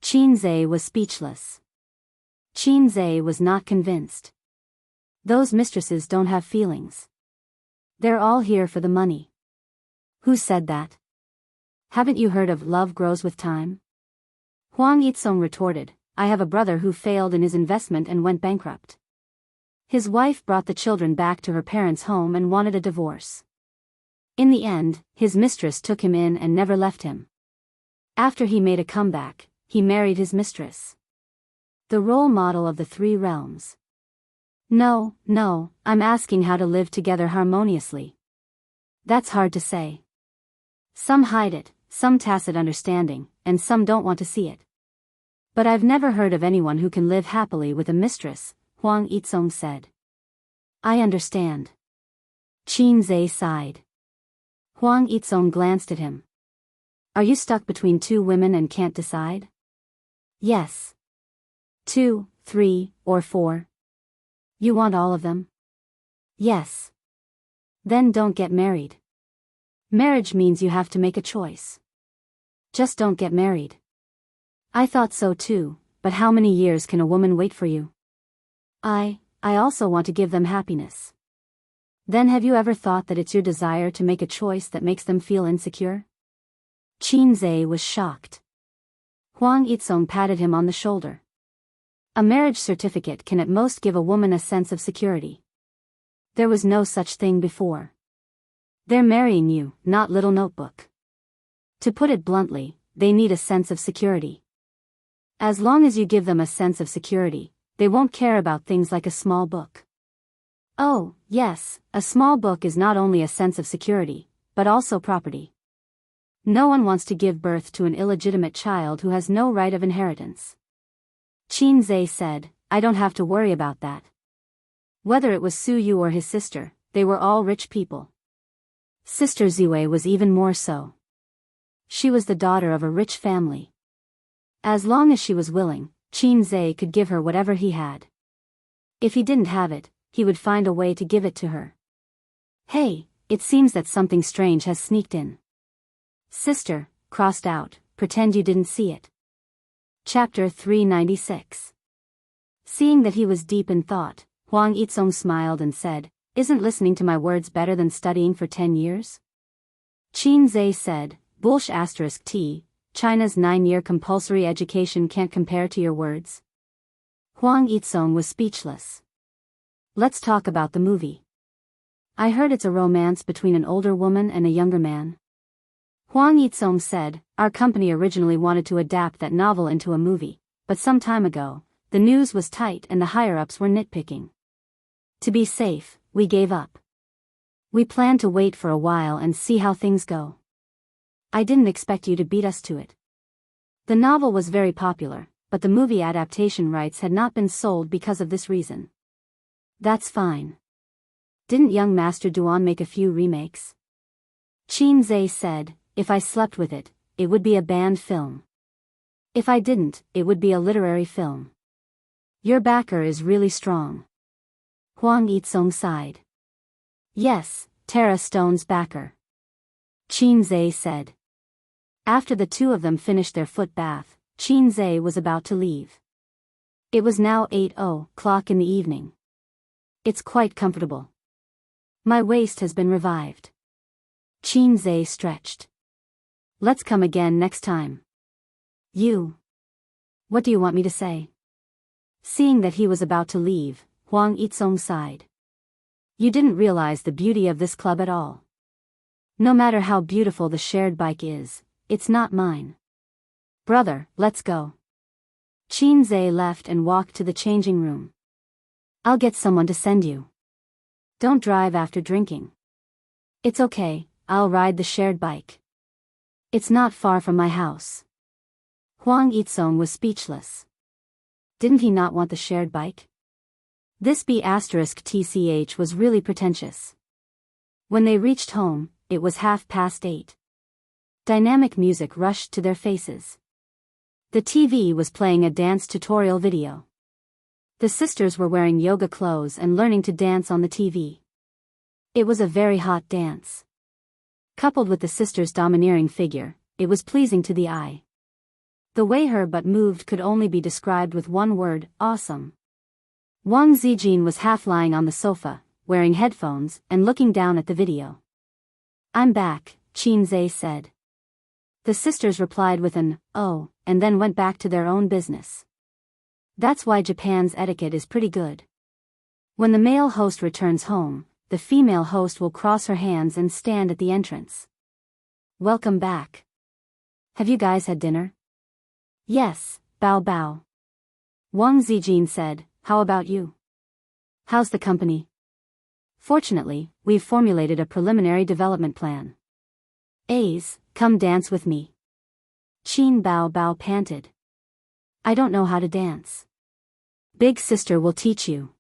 Qinze was speechless. Qinze was not convinced. Those mistresses don't have feelings. They're all here for the money. Who said that? Haven't you heard of love grows with time? Huang Yizong retorted, I have a brother who failed in his investment and went bankrupt. His wife brought the children back to her parents' home and wanted a divorce. In the end, his mistress took him in and never left him. After he made a comeback, he married his mistress. The role model of the 3 realms. No, I'm asking how to live together harmoniously. That's hard to say. Some hide it, some tacit understanding, and some don't want to see it. But I've never heard of anyone who can live happily with a mistress, Huang Yizong said. I understand. Qinze sighed. Huang Yizong glanced at him. Are you stuck between 2 women and can't decide? Yes. 2, 3, or 4? You want all of them? Yes. Then don't get married. Marriage means you have to make a choice. Just don't get married. I thought so too, but how many years can a woman wait for you? I also want to give them happiness. Then have you ever thought that it's your desire to make a choice that makes them feel insecure? Qinze was shocked. Huang Yizong patted him on the shoulder. A marriage certificate can at most give a woman a sense of security. There was no such thing before. They're marrying you, not little notebook. To put it bluntly, they need a sense of security. As long as you give them a sense of security, they won't care about things like a small book. Oh, yes, a small book is not only a sense of security, but also property. No one wants to give birth to an illegitimate child who has no right of inheritance. Qinze said, I don't have to worry about that. Whether it was Su Yu or his sister, they were all rich people. Sister Ziwei was even more so. She was the daughter of a rich family. As long as she was willing, Qin Zhe could give her whatever he had. If he didn't have it, he would find a way to give it to her. Hey, it seems that something strange has sneaked in. Sister, crossed out, pretend you didn't see it. Chapter 396. Seeing that he was deep in thought, Huang Yizong smiled and said, "Isn't listening to my words better than studying for 10 years? Qin Zhe said, "T, China's 9-year compulsory education can't compare to your words." Huang Yizong was speechless. Let's talk about the movie. I heard it's a romance between an older woman and a younger man. Huang Yizong said, our company originally wanted to adapt that novel into a movie, but some time ago, the news was tight and the higher-ups were nitpicking. To be safe, we gave up. We planned to wait for a while and see how things go. I didn't expect you to beat us to it. The novel was very popular, but the movie adaptation rights had not been sold because of this reason. That's fine. Didn't young Master Duan make a few remakes? Qin Zhe said, if I slept with it, it would be a banned film. If I didn't, it would be a literary film. Your backer is really strong. Huang Yizong sighed. Yes, Tara Stone's backer. Qin Zhe said. After the two of them finished their foot bath, Qin Zhe was about to leave. It was now 8:00 in the evening. It's quite comfortable. My waist has been revived. Qin Zhe stretched. Let's come again next time. You. What do you want me to say? Seeing that he was about to leave, Huang Yizong sighed. You didn't realize the beauty of this club at all. No matter how beautiful the shared bike is, it's not mine. Brother, let's go. Qin Zhe left and walked to the changing room. I'll get someone to send you. Don't drive after drinking. It's okay, I'll ride the shared bike. It's not far from my house. Huang Yizong was speechless. Didn't he not want the shared bike? This B*TCH was really pretentious. When they reached home, it was 8:30. Dynamic music rushed to their faces. The TV was playing a dance tutorial video. The sisters were wearing yoga clothes and learning to dance on the TV. It was a very hot dance. Coupled with the sisters' domineering figure, it was pleasing to the eye. The way her butt moved could only be described with one word, awesome. Wang Zijin was half lying on the sofa, wearing headphones and looking down at the video. I'm back, Qin Zhe said. The sisters replied with an, oh, and then went back to their own business. That's why Japan's etiquette is pretty good. When the male host returns home, the female host will cross her hands and stand at the entrance. Welcome back. Have you guys had dinner? Yes, Bao Bao. Wang Zijin said, how about you? How's the company? Fortunately, we've formulated a preliminary development plan. A's, come dance with me. Qin Bao Bao panted. I don't know how to dance. Big sister will teach you.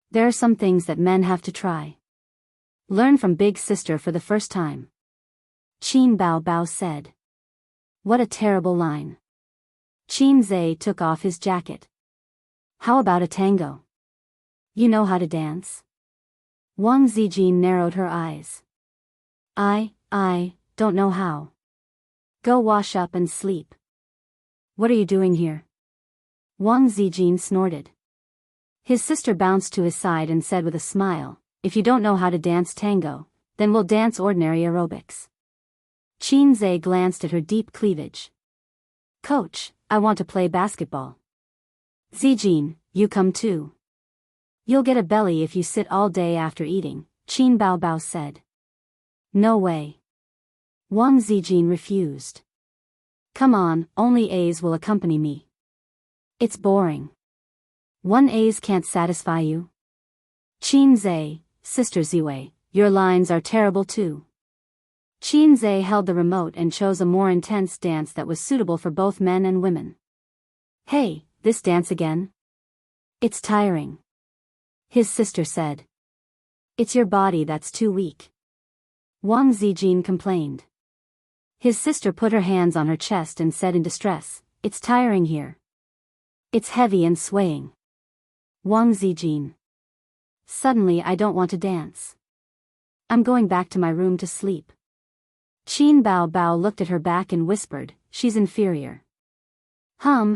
There are some things that men have to try. Learn from big sister for the first time. Qin Bao Bao said. What a terrible line. Qin Zhe took off his jacket. How about a tango? You know how to dance? Wang Zijin narrowed her eyes. I don't know how. Go wash up and sleep. What are you doing here? Wang Zijin snorted. His sister bounced to his side and said with a smile, if you don't know how to dance tango, then we'll dance ordinary aerobics. Qin Zhe glanced at her deep cleavage. Coach, I want to play basketball. Zijin, you come too. You'll get a belly if you sit all day after eating, Qin Bao Bao said. No way. Wang Zijin refused. Come on, only A's will accompany me. It's boring. One A's can't satisfy you. Qin Zhe, Sister Ziwei, your lines are terrible too. Qin Zhe held the remote and chose a more intense dance that was suitable for both men and women. Hey, this dance again? It's tiring. His sister said. It's your body that's too weak. Wang Zijin complained. His sister put her hands on her chest and said in distress, "It's tiring here. It's heavy and swaying." Wang Zijin. Suddenly I don't want to dance. I'm going back to my room to sleep. Qin Bao Bao looked at her back and whispered, "She's inferior."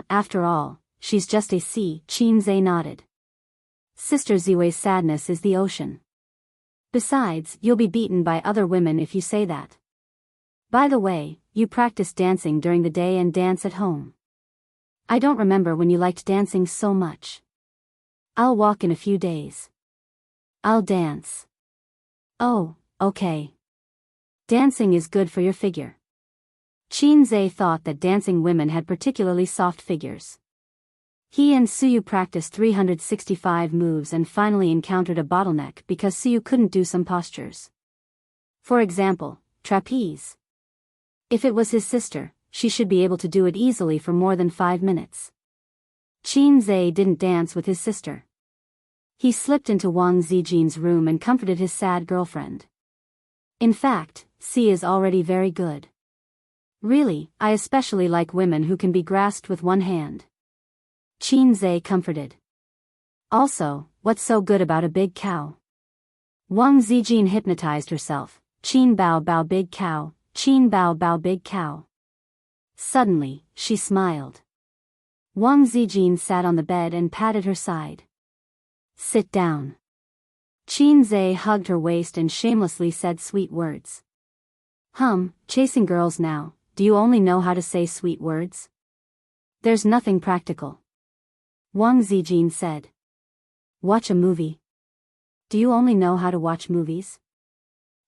After all, she's just a C. Qin Zhe nodded. Sister Ziwei's sadness is the ocean. Besides, you'll be beaten by other women if you say that. By the way, you practice dancing during the day and dance at home. I don't remember when you liked dancing so much. I'll walk in a few days. I'll dance. Oh, okay. Dancing is good for your figure. Qin Zhe thought that dancing women had particularly soft figures. He and Suyu practiced 365 moves and finally encountered a bottleneck because Suyu couldn't do some postures. For example, trapeze. If it was his sister, she should be able to do it easily for more than 5 minutes. Qin Zhe didn't dance with his sister. He slipped into Wang Zijin's room and comforted his sad girlfriend. In fact, C is already very good. Really, I especially like women who can be grasped with one hand. Qin Zhe comforted. Also, what's so good about a big cow? Wang Zijin hypnotized herself. Qin Bao Bao big cow, Qin Bao Bao big cow. Suddenly, she smiled. Wang Zijin sat on the bed and patted her side. Sit down. Qin Zhe hugged her waist and shamelessly said sweet words. Chasing girls now, do you only know how to say sweet words? There's nothing practical. Wang Zijin said. Watch a movie. Do you only know how to watch movies?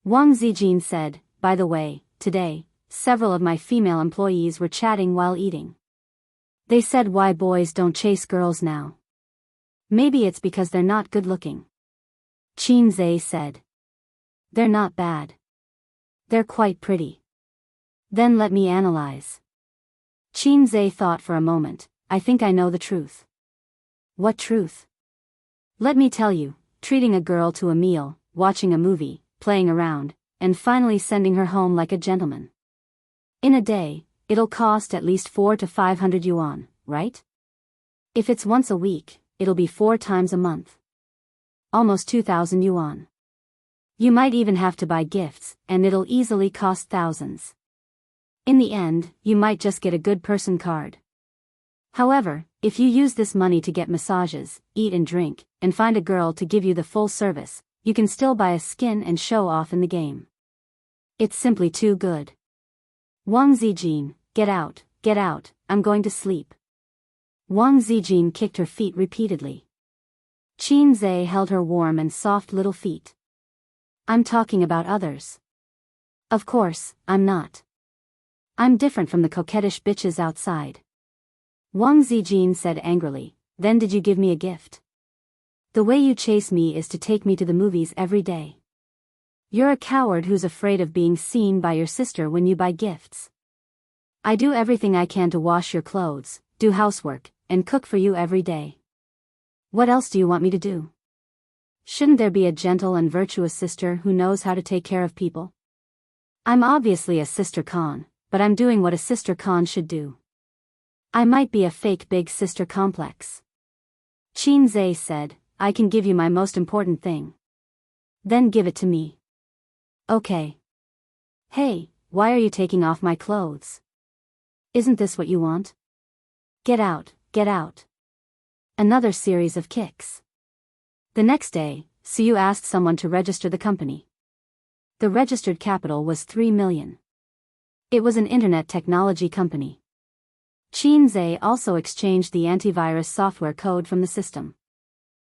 Wang Zijin said, by the way, today, several of my female employees were chatting while eating. They said why boys don't chase girls now. Maybe it's because they're not good looking. Qin Zhe said. They're not bad. They're quite pretty. Then let me analyze. Qin Zhe thought for a moment. I think I know the truth. What truth? Let me tell you, treating a girl to a meal, watching a movie, playing around, and finally sending her home like a gentleman. In a day, it'll cost at least 400 to 500 yuan, right? If it's once a week, it'll be 4 times a month. Almost 2,000 yuan. You might even have to buy gifts, and it'll easily cost thousands. In the end, you might just get a good person card. However, if you use this money to get massages, eat and drink, and find a girl to give you the full service, you can still buy a skin and show off in the game. It's simply too good. Wang Zijin, get out, I'm going to sleep. Wang Zijin kicked her feet repeatedly. Qin Zhe held her warm and soft little feet. I'm talking about others. Of course, I'm not. I'm different from the coquettish bitches outside. Wang Zijin said angrily, then did you give me a gift? The way you chase me is to take me to the movies every day. You're a coward who's afraid of being seen by your sister when you buy gifts. I do everything I can to wash your clothes, do housework, and cook for you every day. What else do you want me to do? Shouldn't there be a gentle and virtuous sister who knows how to take care of people? I'm obviously a sister Khan, but I'm doing what a sister Khan should do. I might be a fake big sister complex. Qin Zhe said, I can give you my most important thing. Then give it to me. Okay. Hey, why are you taking off my clothes? Isn't this what you want? Get out, get out. Another series of kicks. The next day, Suyu asked someone to register the company. The registered capital was 3 million. It was an internet technology company. Qin Zhe also exchanged the antivirus software code from the system.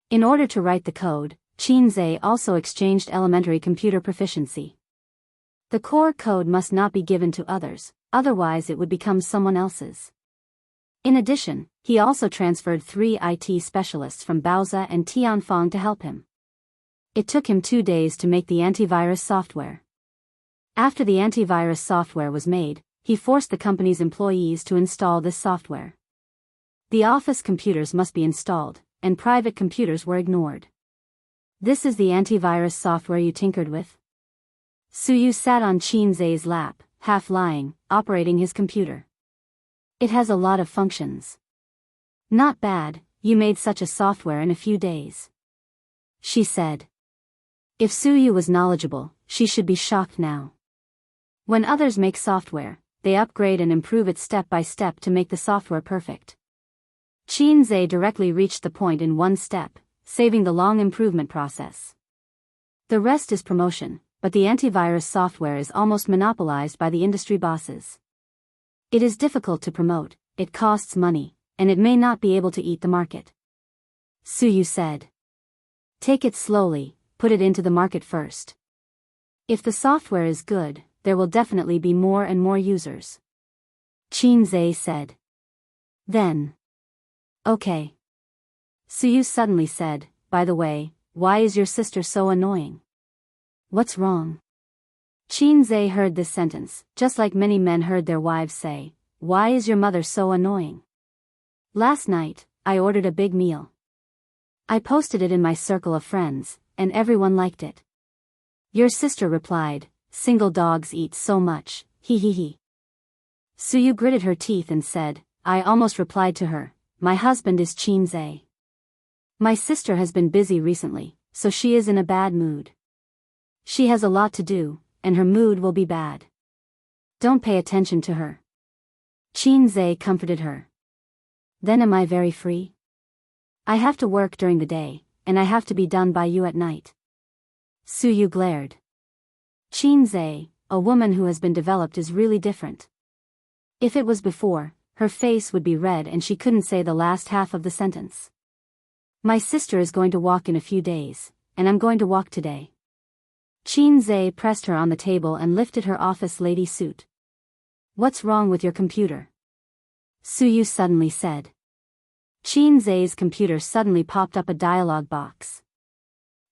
In order to write the code, Qin Zhe also exchanged elementary computer proficiency. The core code must not be given to others, otherwise it would become someone else's. In addition, he also transferred 3 IT specialists from Baoza and Tianfang to help him. It took him 2 days to make the antivirus software. After the antivirus software was made, he forced the company's employees to install this software. The office computers must be installed, and private computers were ignored. This is the antivirus software you tinkered with? Suyu sat on Qin Zai's lap, half lying, operating his computer. It has a lot of functions. Not bad, you made such a software in a few days. She said. If Suyu was knowledgeable, she should be shocked now. When others make software, they upgrade and improve it step by step to make the software perfect. Qin Zai directly reached the point in one step, saving the long improvement process. The rest is promotion, but the antivirus software is almost monopolized by the industry bosses. It is difficult to promote, it costs money, and it may not be able to eat the market. Suyu said. Take it slowly, put it into the market first. If the software is good, there will definitely be more and more users. Qin Zai said. Then. Okay. Suyu suddenly said, by the way, why is your sister so annoying? What's wrong? Qin Zai heard this sentence, just like many men heard their wives say, why is your mother so annoying? Last night, I ordered a big meal. I posted it in my circle of friends, and everyone liked it. Your sister replied, single dogs eat so much, he he he. Suyu gritted her teeth and said, I almost replied to her, my husband is Qin Zai. My sister has been busy recently, so she is in a bad mood. She has a lot to do, and her mood will be bad. Don't pay attention to her. Qin Zai comforted her. Then am I very free? I have to work during the day, and I have to be done by you at night. Suyu glared. Qin Zai, a woman who has been developed, is really different. If it was before, her face would be red and she couldn't say the last half of the sentence. My sister is going to walk in a few days, and I'm going to walk today. Qin Zai pressed her on the table and lifted her office lady suit. What's wrong with your computer? Suyu suddenly said. Qin Zai's computer suddenly popped up a dialog box.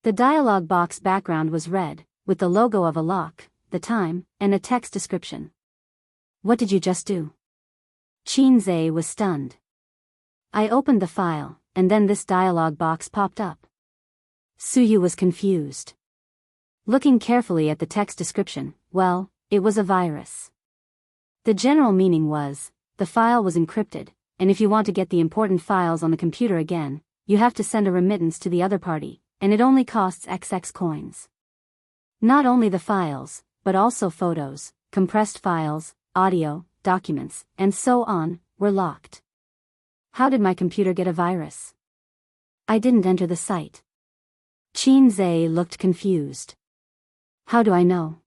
The dialog box background was red, with the logo of a lock, the time, and a text description. What did you just do? Qin Zai was stunned. I opened the file, and then this dialog box popped up. Suyu was confused. Looking carefully at the text description, well, it was a virus. The general meaning was, the file was encrypted, and if you want to get the important files on the computer again, you have to send a remittance to the other party, and it only costs XX coins. Not only the files, but also photos, compressed files, audio, documents, and so on, were locked. How did my computer get a virus? I didn't enter the site. Qin Zai looked confused. How do I know?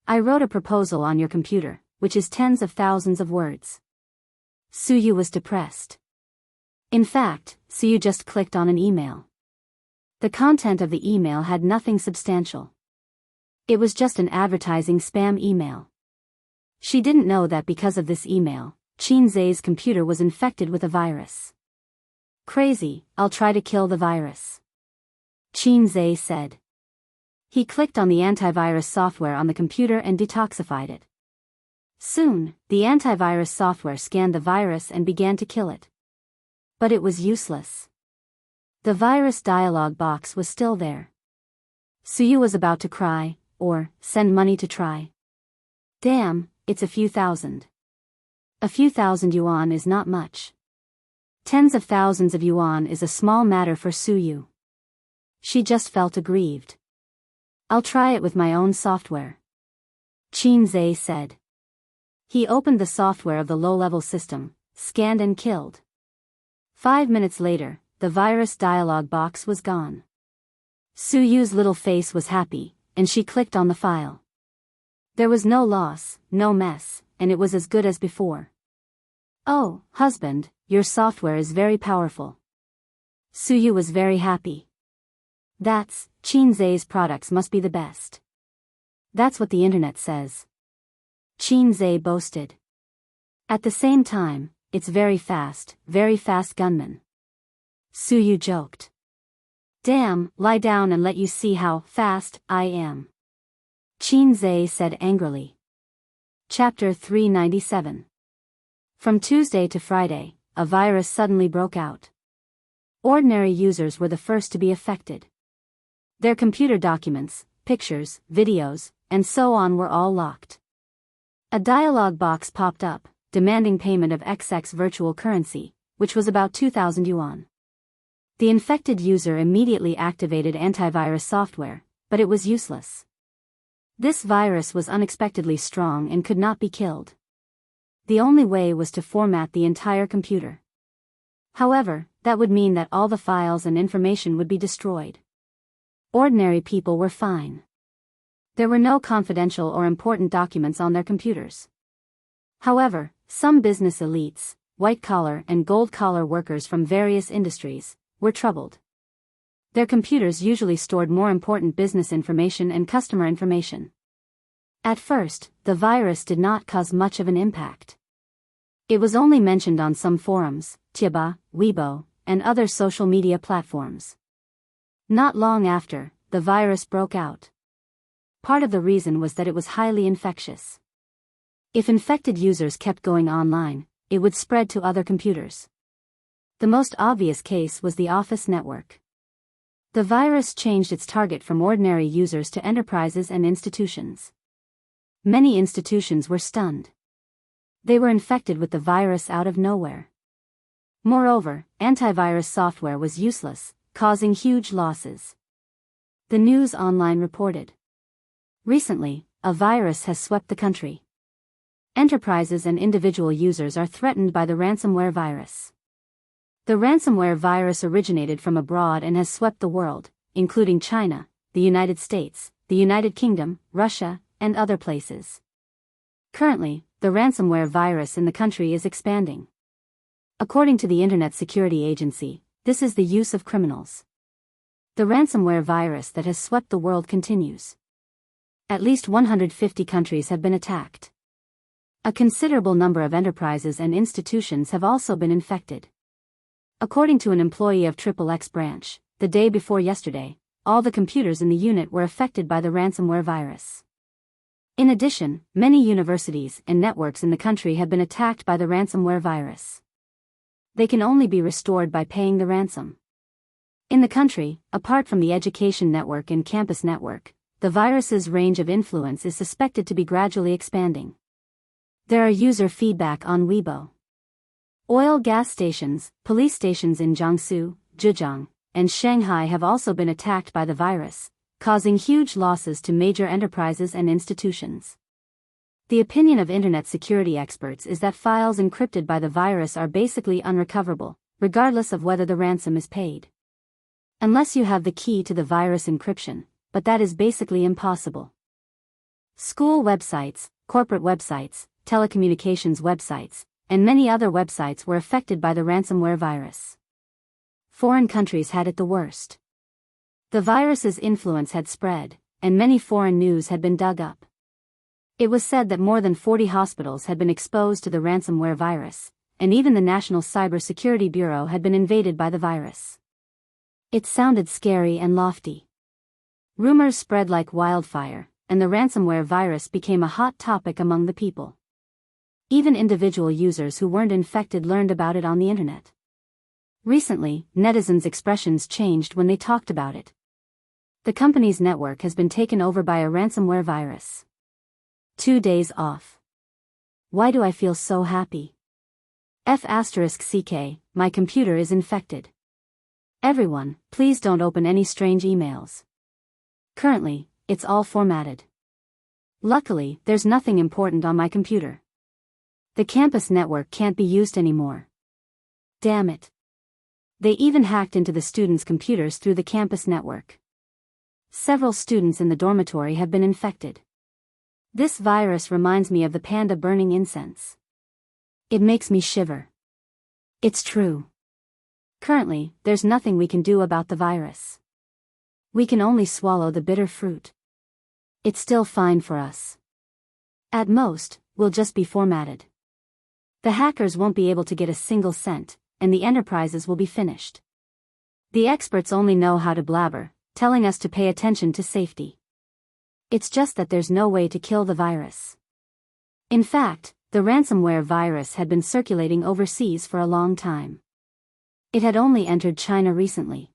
I wrote a proposal on your computer, which is tens of thousands of words. Suyu was depressed. In fact, Suyu just clicked on an email. The content of the email had nothing substantial. It was just an advertising spam email. She didn't know that because of this email, Qin Zai's computer was infected with a virus. Crazy, I'll try to kill the virus. Qin Zai said. He clicked on the antivirus software on the computer and detoxified it. Soon, the antivirus software scanned the virus and began to kill it. But it was useless. The virus dialog box was still there. Suyu was about to cry, or send money to try. Damn, it's a few thousand. A few thousand yuan is not much. Tens of thousands of yuan is a small matter for Suyu. She just felt aggrieved. I'll try it with my own software. Qin Zai said. He opened the software of the low-level system, scanned and killed. 5 minutes later, the virus dialog box was gone. Suyu's little face was happy, and she clicked on the file. There was no loss, no mess, and it was as good as before. Oh, husband, your software is very powerful. Suyu was very happy. That's, Qin Zai's products must be the best. That's what the internet says. Qin Zai boasted. At the same time, it's very fast gunman. Suyu joked. Damn, lie down and let you see how fast I am. Qin Zai said angrily. Chapter 397. From Tuesday to Friday, a virus suddenly broke out. Ordinary users were the first to be affected. Their computer documents, pictures, videos, and so on were all locked. A dialog box popped up, demanding payment of XX virtual currency, which was about 2,000 yuan. The infected user immediately activated antivirus software, but it was useless. This virus was unexpectedly strong and could not be killed. The only way was to format the entire computer. However, that would mean that all the files and information would be destroyed. Ordinary people were fine. There were no confidential or important documents on their computers. However, some business elites, white-collar and gold-collar workers from various industries, were troubled. Their computers usually stored more important business information and customer information. At first, the virus did not cause much of an impact. It was only mentioned on some forums, Tieba, Weibo, and other social media platforms. Not long after, the virus broke out. Part of the reason was that it was highly infectious. If infected users kept going online, it would spread to other computers. The most obvious case was the Office network. The virus changed its target from ordinary users to enterprises and institutions. Many institutions were stunned. They were infected with the virus out of nowhere. Moreover, antivirus software was useless, causing huge losses. The News Online reported. Recently, a virus has swept the country. Enterprises and individual users are threatened by the ransomware virus. The ransomware virus originated from abroad and has swept the world, including China, the United States, the United Kingdom, Russia, and other places. Currently, the ransomware virus in the country is expanding. According to the Internet Security Agency, this is the use of criminals. The ransomware virus that has swept the world continues. At least 150 countries have been attacked. A considerable number of enterprises and institutions have also been infected. According to an employee of XXX branch, the day before yesterday, all the computers in the unit were affected by the ransomware virus. In addition, many universities and networks in the country have been attacked by the ransomware virus. They can only be restored by paying the ransom. In the country, apart from the education network and campus network, the virus's range of influence is suspected to be gradually expanding. There are user feedback on Weibo. Oil gas stations, police stations in Jiangsu, Zhejiang, and Shanghai have also been attacked by the virus, causing huge losses to major enterprises and institutions. The opinion of Internet security experts is that files encrypted by the virus are basically unrecoverable, regardless of whether the ransom is paid. Unless you have the key to the virus encryption, but that is basically impossible. School websites, corporate websites, telecommunications websites, and many other websites were affected by the ransomware virus. Foreign countries had it the worst. The virus's influence had spread, and many foreign news had been dug up. It was said that more than 40 hospitals had been exposed to the ransomware virus, and even the National Cyber Security Bureau had been invaded by the virus. It sounded scary and lofty. Rumors spread like wildfire, and the ransomware virus became a hot topic among the people. Even individual users who weren't infected learned about it on the internet. Recently, netizens' expressions changed when they talked about it. The company's network has been taken over by a ransomware virus. 2 days off. Why do I feel so happy? F***ck, my computer is infected. Everyone, please don't open any strange emails. Currently, it's all formatted. Luckily, there's nothing important on my computer. The campus network can't be used anymore. Damn it. They even hacked into the students' computers through the campus network. Several students in the dormitory have been infected. This virus reminds me of the panda burning incense. It makes me shiver. It's true. Currently, there's nothing we can do about the virus. We can only swallow the bitter fruit. It's still fine for us. At most, we'll just be formatted. The hackers won't be able to get a single cent, and the enterprises will be finished. The experts only know how to blabber, telling us to pay attention to safety. It's just that there's no way to kill the virus. In fact, the ransomware virus had been circulating overseas for a long time. It had only entered China recently.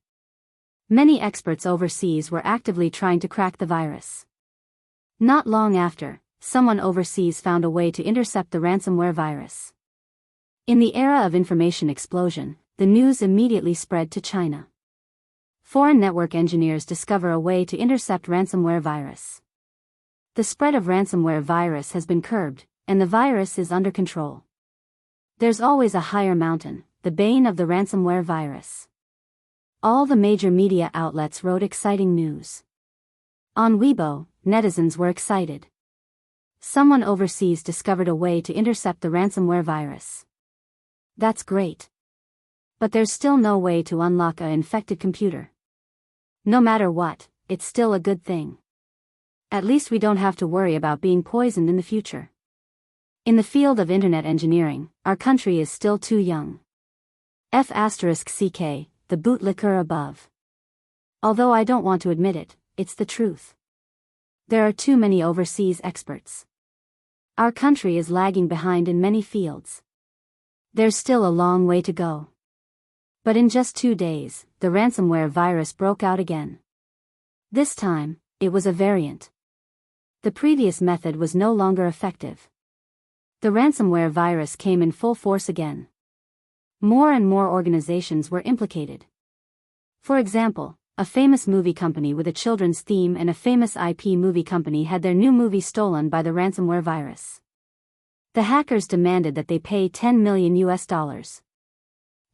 Many experts overseas were actively trying to crack the virus. Not long after, someone overseas found a way to intercept the ransomware virus. In the era of information explosion, the news immediately spread to China. Foreign network engineers discover a way to intercept ransomware virus. The spread of ransomware virus has been curbed, and the virus is under control. There's always a higher mountain, the bane of the ransomware virus. All the major media outlets wrote exciting news. On Weibo, netizens were excited. Someone overseas discovered a way to intercept the ransomware virus. That's great. But there's still no way to unlock an infected computer. No matter what, it's still a good thing. At least we don't have to worry about being poisoned in the future. In the field of internet engineering, our country is still too young. F***ck, the bootlicker above. Although I don't want to admit it, it's the truth. There are too many overseas experts. Our country is lagging behind in many fields. There's still a long way to go. But in just 2 days, the ransomware virus broke out again. This time, it was a variant. The previous method was no longer effective. The ransomware virus came in full force again. More and more organizations were implicated. For example, a famous movie company with a children's theme and a famous IP movie company had their new movie stolen by the ransomware virus. The hackers demanded that they pay $10 million.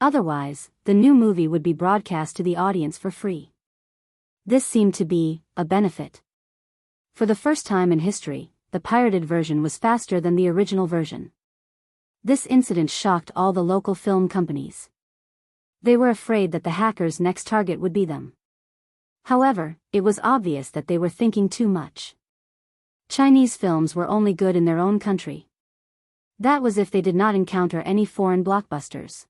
Otherwise, the new movie would be broadcast to the audience for free. This seemed to be a benefit. For the first time in history, the pirated version was faster than the original version. This incident shocked all the local film companies. They were afraid that the hackers' next target would be them. However, it was obvious that they were thinking too much. Chinese films were only good in their own country. That was if they did not encounter any foreign blockbusters.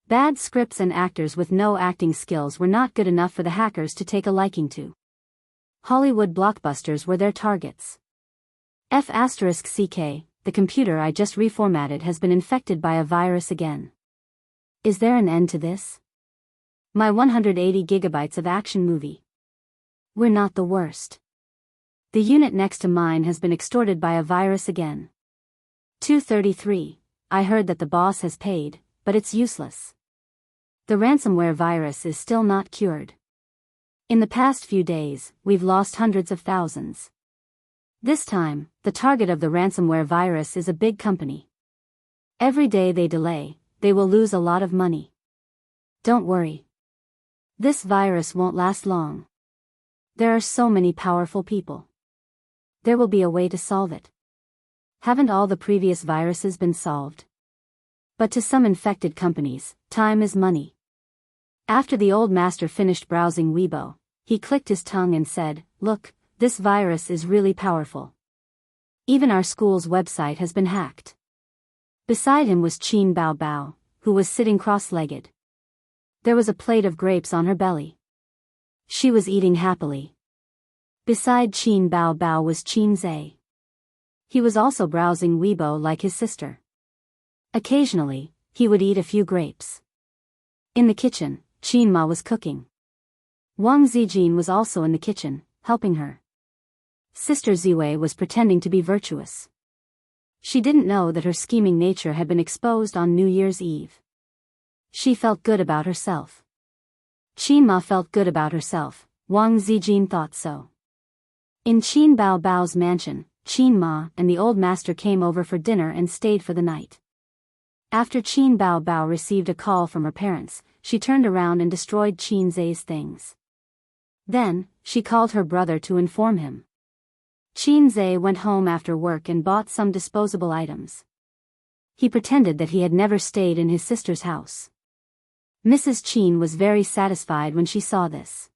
Bad scripts and actors with no acting skills were not good enough for the hackers to take a liking to. Hollywood blockbusters were their targets. F***ck, the computer I just reformatted has been infected by a virus again. Is there an end to this? My 180 gigabytes of action movie. We're not the worst. The unit next to mine has been extorted by a virus again. 233, I heard that the boss has paid, but it's useless. The ransomware virus is still not cured. In the past few days, we've lost hundreds of thousands. This time, the target of the ransomware virus is a big company. Every day they delay, they will lose a lot of money. Don't worry. This virus won't last long. There are so many powerful people. There will be a way to solve it. Haven't all the previous viruses been solved? But to some infected companies, time is money. After the old master finished browsing Weibo, he clicked his tongue and said, "Look, this virus is really powerful. Even our school's website has been hacked." Beside him was Qin Bao, who was sitting cross-legged. There was a plate of grapes on her belly. She was eating happily. Beside Qin Bao was Qin Zhe. He was also browsing Weibo like his sister. Occasionally, he would eat a few grapes. In the kitchen, Qin Ma was cooking. Wang Zijin was also in the kitchen, helping her. Sister Ziwei was pretending to be virtuous. She didn't know that her scheming nature had been exposed on New Year's Eve. She felt good about herself. Qin Ma felt good about herself, Wang Zijin thought so. In Qin Bao's mansion, Qin Ma and the old master came over for dinner and stayed for the night. After Qin Bao received a call from her parents, she turned around and destroyed Qin Zhe's things. Then, she called her brother to inform him. Qin Zhe went home after work and bought some disposable items. He pretended that he had never stayed in his sister's house. Mrs. Qin was very satisfied when she saw this.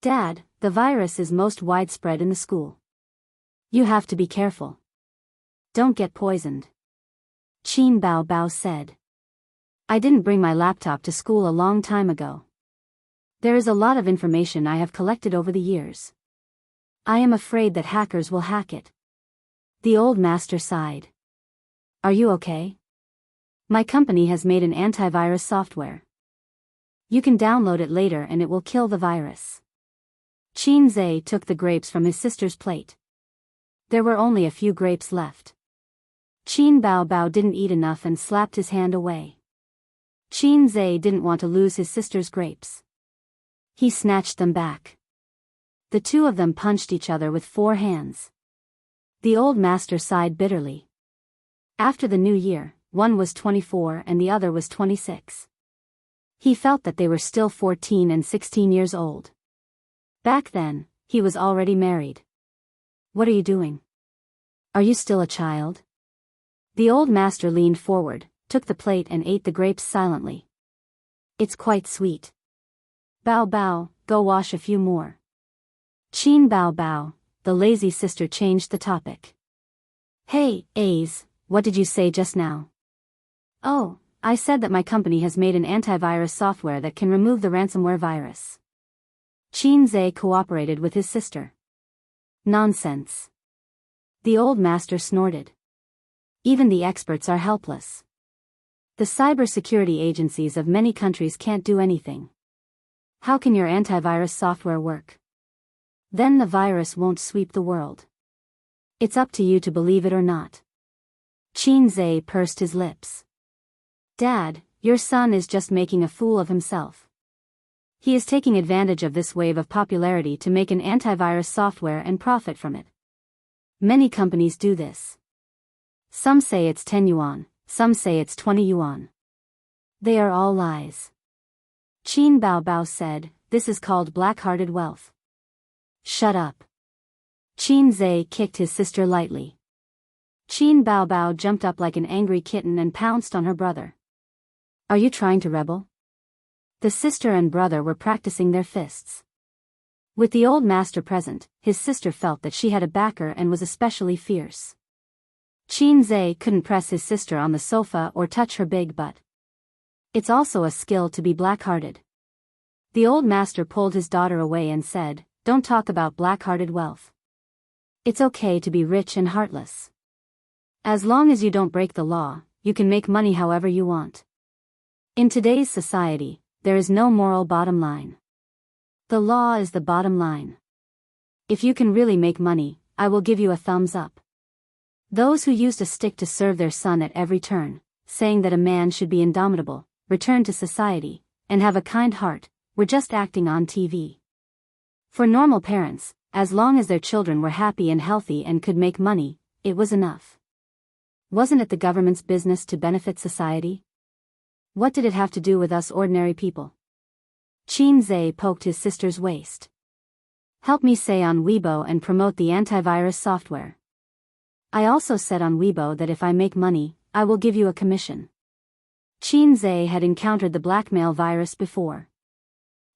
"Dad, the virus is most widespread in the school. You have to be careful. Don't get poisoned." Qin Bao said. "I didn't bring my laptop to school a long time ago. There is a lot of information I have collected over the years. I am afraid that hackers will hack it." The old master sighed. "Are you okay? My company has made an antivirus software. You can download it later and it will kill the virus." Qin Zhe took the grapes from his sister's plate. There were only a few grapes left. Qin Bao didn't eat enough and slapped his hand away. Qin Zhe didn't want to lose his sister's grapes. He snatched them back. The two of them punched each other with 4 hands. The old master sighed bitterly. After the new year, one was 24 and the other was 26. He felt that they were still 14 and 16 years old. Back then, he was already married. What are you doing? Are you still a child? The old master leaned forward, took the plate and ate the grapes silently. It's quite sweet. Bao, go wash a few more. Qin Bao, the lazy sister, changed the topic. Hey, Ace, what did you say just now? Oh, I said that my company has made an antivirus software that can remove the ransomware virus. Qin Zhe cooperated with his sister. Nonsense. The old master snorted. Even the experts are helpless. The cybersecurity agencies of many countries can't do anything. How can your antivirus software work? Then the virus won't sweep the world. It's up to you to believe it or not. Qin Zhe pursed his lips. Dad, your son is just making a fool of himself. He is taking advantage of this wave of popularity to make an antivirus software and profit from it. Many companies do this. Some say it's 10 yuan, some say it's 20 yuan. They are all lies. Qin Bao said, this is called black-hearted wealth. Shut up. Qin Zhe kicked his sister lightly. Qin Bao jumped up like an angry kitten and pounced on her brother. Are you trying to rebel? The sister and brother were practicing their fists. With the old master present, his sister felt that she had a backer and was especially fierce. Qin Zhe couldn't press his sister on the sofa or touch her big butt. It's also a skill to be black-hearted. The old master pulled his daughter away and said, don't talk about black-hearted wealth. It's okay to be rich and heartless. As long as you don't break the law, you can make money however you want. In today's society, there is no moral bottom line. The law is the bottom line. If you can really make money, I will give you a thumbs up. Those who used a stick to serve their son at every turn, saying that a man should be indomitable, return to society, and have a kind heart, were just acting on TV. For normal parents, as long as their children were happy and healthy and could make money, it was enough. Wasn't it the government's business to benefit society? What did it have to do with us ordinary people? Qin Zhe poked his sister's waist. Help me say on Weibo and promote the antivirus software. I also said on Weibo that if I make money, I will give you a commission. Qin Zhe had encountered the blackmail virus before.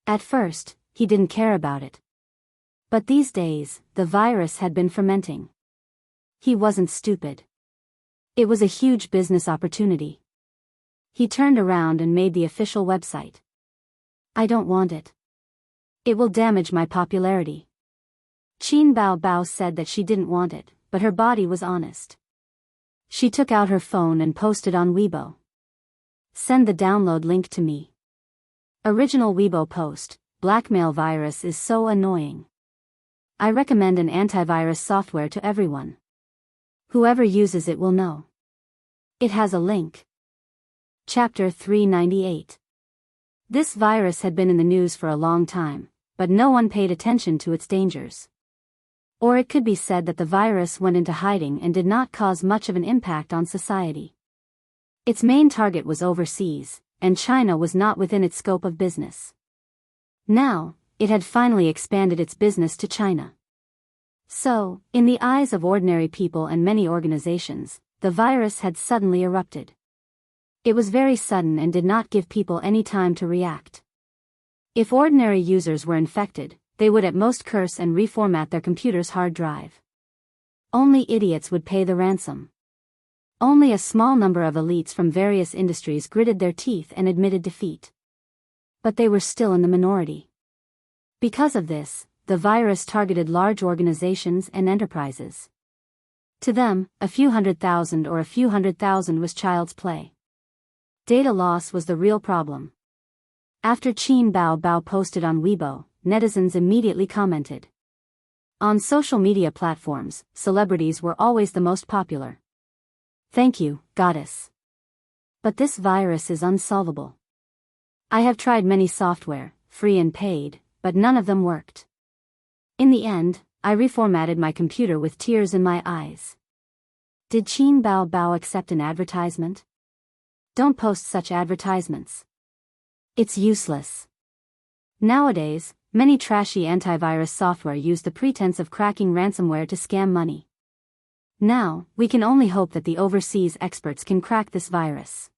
At first, he didn't care about it. But these days, the virus had been fermenting. He wasn't stupid. It was a huge business opportunity. He turned around and made the official website. I don't want it. It will damage my popularity. Qin Bao said that she didn't want it, but her body was honest. She took out her phone and posted on Weibo. Send the download link to me. Original Weibo post, blackmail virus is so annoying. I recommend an antivirus software to everyone. Whoever uses it will know. It has a link. Chapter 398. This virus had been in the news for a long time, but no one paid attention to its dangers. Or it could be said that the virus went into hiding and did not cause much of an impact on society. Its main target was overseas, and China was not within its scope of business. Now, it had finally expanded its business to China. So, in the eyes of ordinary people and many organizations, the virus had suddenly erupted. It was very sudden and did not give people any time to react. If ordinary users were infected, they would at most curse and reformat their computer's hard drive. Only idiots would pay the ransom. Only a small number of elites from various industries gritted their teeth and admitted defeat. But they were still in the minority. Because of this, the virus targeted large organizations and enterprises. To them, a few 100,000 or a few 100,000 was child's play. Data loss was the real problem. After Qin Bao posted on Weibo, netizens immediately commented. On social media platforms, celebrities were always the most popular. Thank you, goddess. But this virus is unsolvable. I have tried many software, free and paid, but none of them worked. In the end, I reformatted my computer with tears in my eyes. Did Qin Bao accept an advertisement? Don't post such advertisements. It's useless. Nowadays, many trashy antivirus software use the pretense of cracking ransomware to scam money. Now, we can only hope that the overseas experts can crack this virus.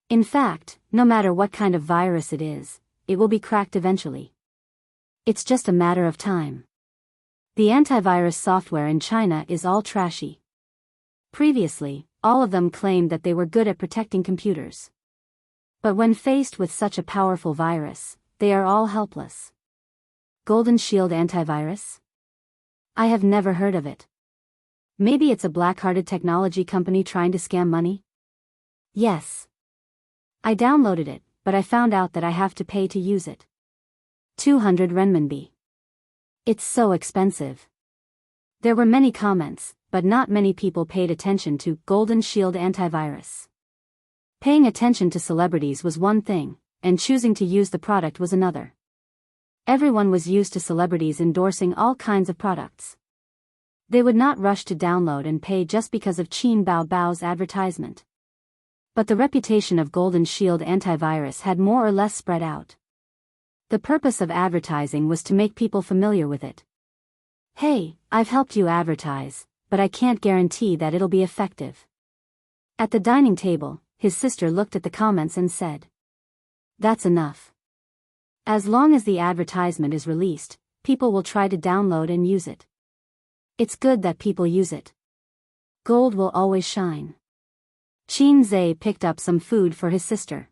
In fact, no matter what kind of virus it is, it will be cracked eventually. It's just a matter of time. The antivirus software in China is all trashy. Previously, all of them claimed that they were good at protecting computers. But when faced with such a powerful virus, they are all helpless. Golden Shield antivirus? I have never heard of it. Maybe it's a black-hearted technology company trying to scam money? Yes. I downloaded it, but I found out that I have to pay to use it. 200 renminbi. It's so expensive. There were many comments, but not many people paid attention to Golden Shield antivirus. Paying attention to celebrities was one thing, and choosing to use the product was another. Everyone was used to celebrities endorsing all kinds of products. They would not rush to download and pay just because of Qin Bao's advertisement. But the reputation of Golden Shield antivirus had more or less spread out. The purpose of advertising was to make people familiar with it. Hey, I've helped you advertise, but I can't guarantee that it'll be effective. At the dining table, his sister looked at the comments and said, "That's enough. As long as the advertisement is released, people will try to download and use it. It's good that people use it. Gold will always shine." Qin Zhe picked up some food for his sister.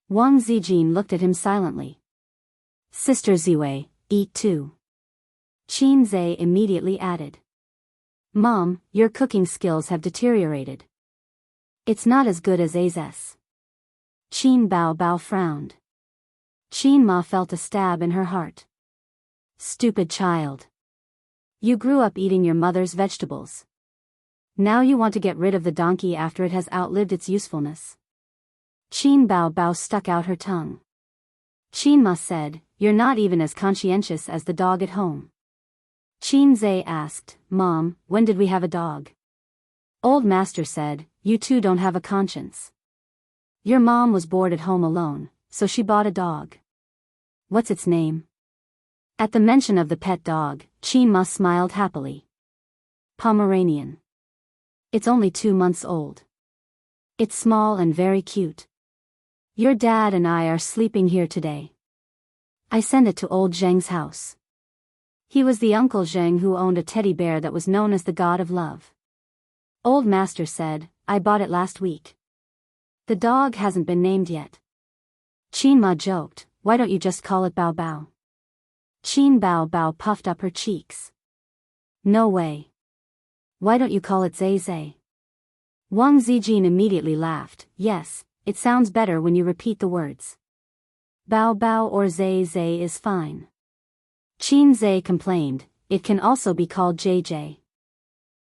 Wang Zijin looked at him silently. "Sister Ziwei, eat too." Qin Zhe immediately added, "Mom, your cooking skills have deteriorated. It's not as good as A's." Qin Bao frowned. Qin Ma felt a stab in her heart. "Stupid child. You grew up eating your mother's vegetables. Now you want to get rid of the donkey after it has outlived its usefulness." Qin Bao stuck out her tongue. Qin Ma said, "You're not even as conscientious as the dog at home." Qin Zhe asked, "Mom, when did we have a dog?" Old Master said, "You two don't have a conscience. Your mom was bored at home alone, so she bought a dog. What's its name?" At the mention of the pet dog, Qin Ma smiled happily. "Pomeranian. It's only 2 months old. It's small and very cute. Your dad and I are sleeping here today. I sent it to old Zheng's house. He was the Uncle Zheng who owned a teddy bear that was known as the God of Love." Old Master said, "I bought it last week. The dog hasn't been named yet." Qin Ma joked, "Why don't you just call it Bao Bao?" Qin Bao puffed up her cheeks. "No way. Why don't you call it Zhe Zhe?" Wang Zijin immediately laughed. "Yes, it sounds better when you repeat the words. Bao Bao or Zhe Zhe is fine." Qin Zhe complained, "It can also be called JJ."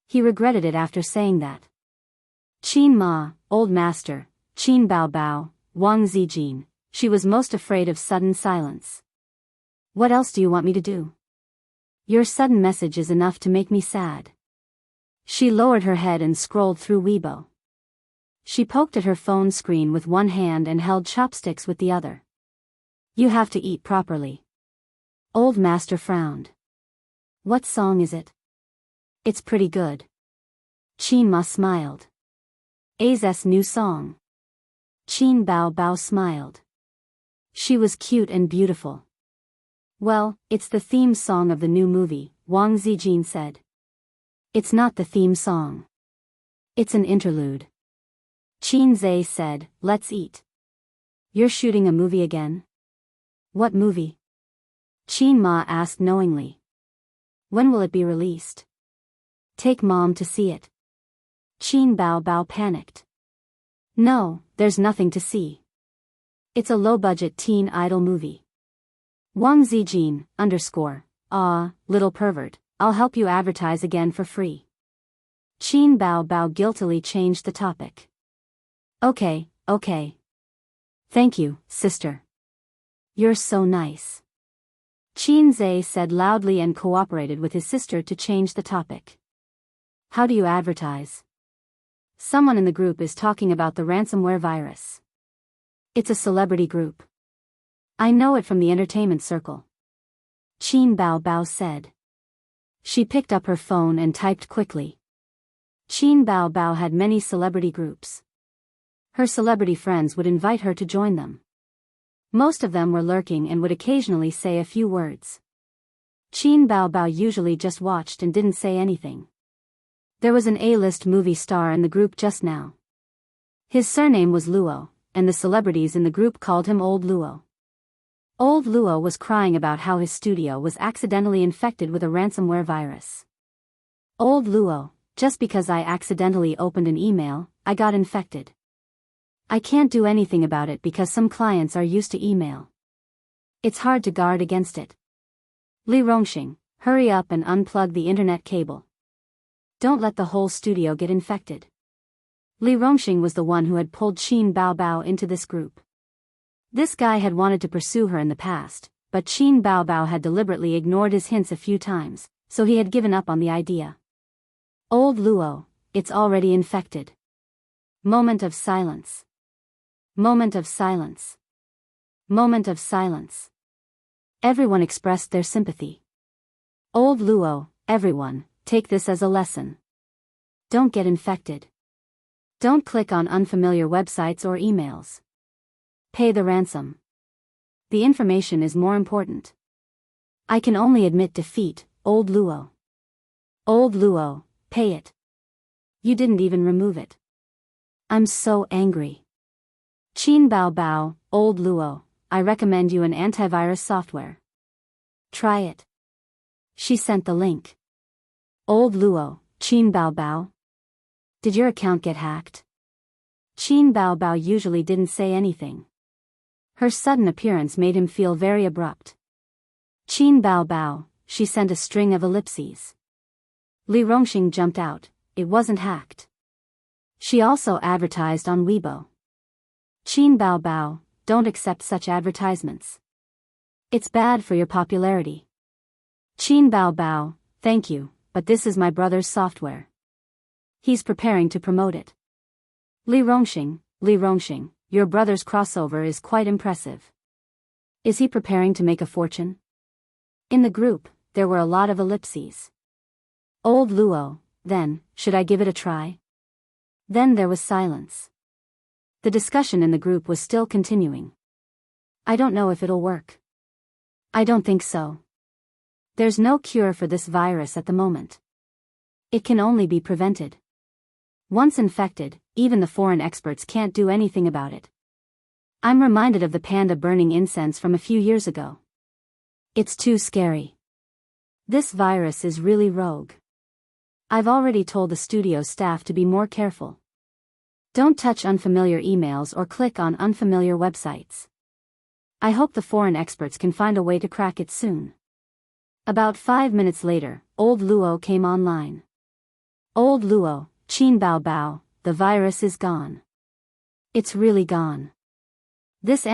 He regretted it after saying that. Qin Ma, Old Master, Qin Bao, Wang Zijin, she was most afraid of sudden silence. "What else do you want me to do? Your sudden message is enough to make me sad." She lowered her head and scrolled through Weibo. She poked at her phone screen with one hand and held chopsticks with the other. "You have to eat properly." Old Master frowned. "What song is it?" "It's pretty good." Qin Ma smiled. "A's new song." Qin Bao smiled. She was cute and beautiful. "Well, it's the theme song of the new movie," Wang Zijin said. "It's not the theme song. It's an interlude." Qin Zhe said, "Let's eat." "You're shooting a movie again?" "What movie?" Qin Ma asked knowingly. "When will it be released?" "Take Mom to see it." Qin Bao panicked. "No, there's nothing to see. It's a low-budget teen idol movie." Wang Zijin, _ "Ah, little pervert, I'll help you advertise again for free." Qin Bao Bao guiltily changed the topic. Okay. Thank you, sister. You're so nice." Qin Zhe said loudly and cooperated with his sister to change the topic. "How do you advertise?" "Someone in the group is talking about the ransomware virus. It's a celebrity group. I know it from the entertainment circle." Qin Bao Bao said. She picked up her phone and typed quickly. Qin Bao Bao had many celebrity groups. Her celebrity friends would invite her to join them. Most of them were lurking and would occasionally say a few words. Qin Bao Bao usually just watched and didn't say anything. There was an A-list movie star in the group just now. His surname was Luo, and the celebrities in the group called him Old Luo. Old Luo was crying about how his studio was accidentally infected with a ransomware virus. "Old Luo, just because I accidentally opened an email, I got infected. I can't do anything about it because some clients are used to email. It's hard to guard against it. Li Rongxing, hurry up and unplug the internet cable. Don't let the whole studio get infected." Li Rongxing was the one who had pulled Qin Bao Bao into this group. This guy had wanted to pursue her in the past, but Qin Bao Bao had deliberately ignored his hints a few times, so he had given up on the idea. "Old Luo, it's already infected." Moment of silence. Moment of silence. Moment of silence. Everyone expressed their sympathy. "Old Luo, everyone, take this as a lesson. Don't get infected. Don't click on unfamiliar websites or emails. Pay the ransom. The information is more important. I can only admit defeat, Old Luo. Old Luo, pay it. You didn't even remove it. I'm so angry. Qin Bao Bao, Old Luo, I recommend you an antivirus software. Try it." She sent the link. "Old Luo, Qin Bao Bao? Did your account get hacked?" Qin Bao Bao usually didn't say anything. Her sudden appearance made him feel very abrupt. "Qin Bao Bao," she sent a string of ellipses. Li Rongxing jumped out. It wasn't hacked. She also advertised on Weibo. "Qin Bao Bao, don't accept such advertisements. It's bad for your popularity." "Qin Bao Bao, thank you, but this is my brother's software. He's preparing to promote it." Li Rongxing, your brother's crossover is quite impressive. Is he preparing to make a fortune? In the group, there were a lot of ellipses. "Old Luo, then, should I give it a try?" Then there was silence. The discussion in the group was still continuing. "I don't know if it'll work." "I don't think so. There's no cure for this virus at the moment. It can only be prevented. Once infected, even the foreign experts can't do anything about it. I'm reminded of the panda burning incense from a few years ago. It's too scary. This virus is really rogue. I've already told the studio staff to be more careful. Don't touch unfamiliar emails or click on unfamiliar websites. I hope the foreign experts can find a way to crack it soon." About 5 minutes later, Old Luo came online. "Old Luo, Qin Bao Bao, the virus is gone. It's really gone. This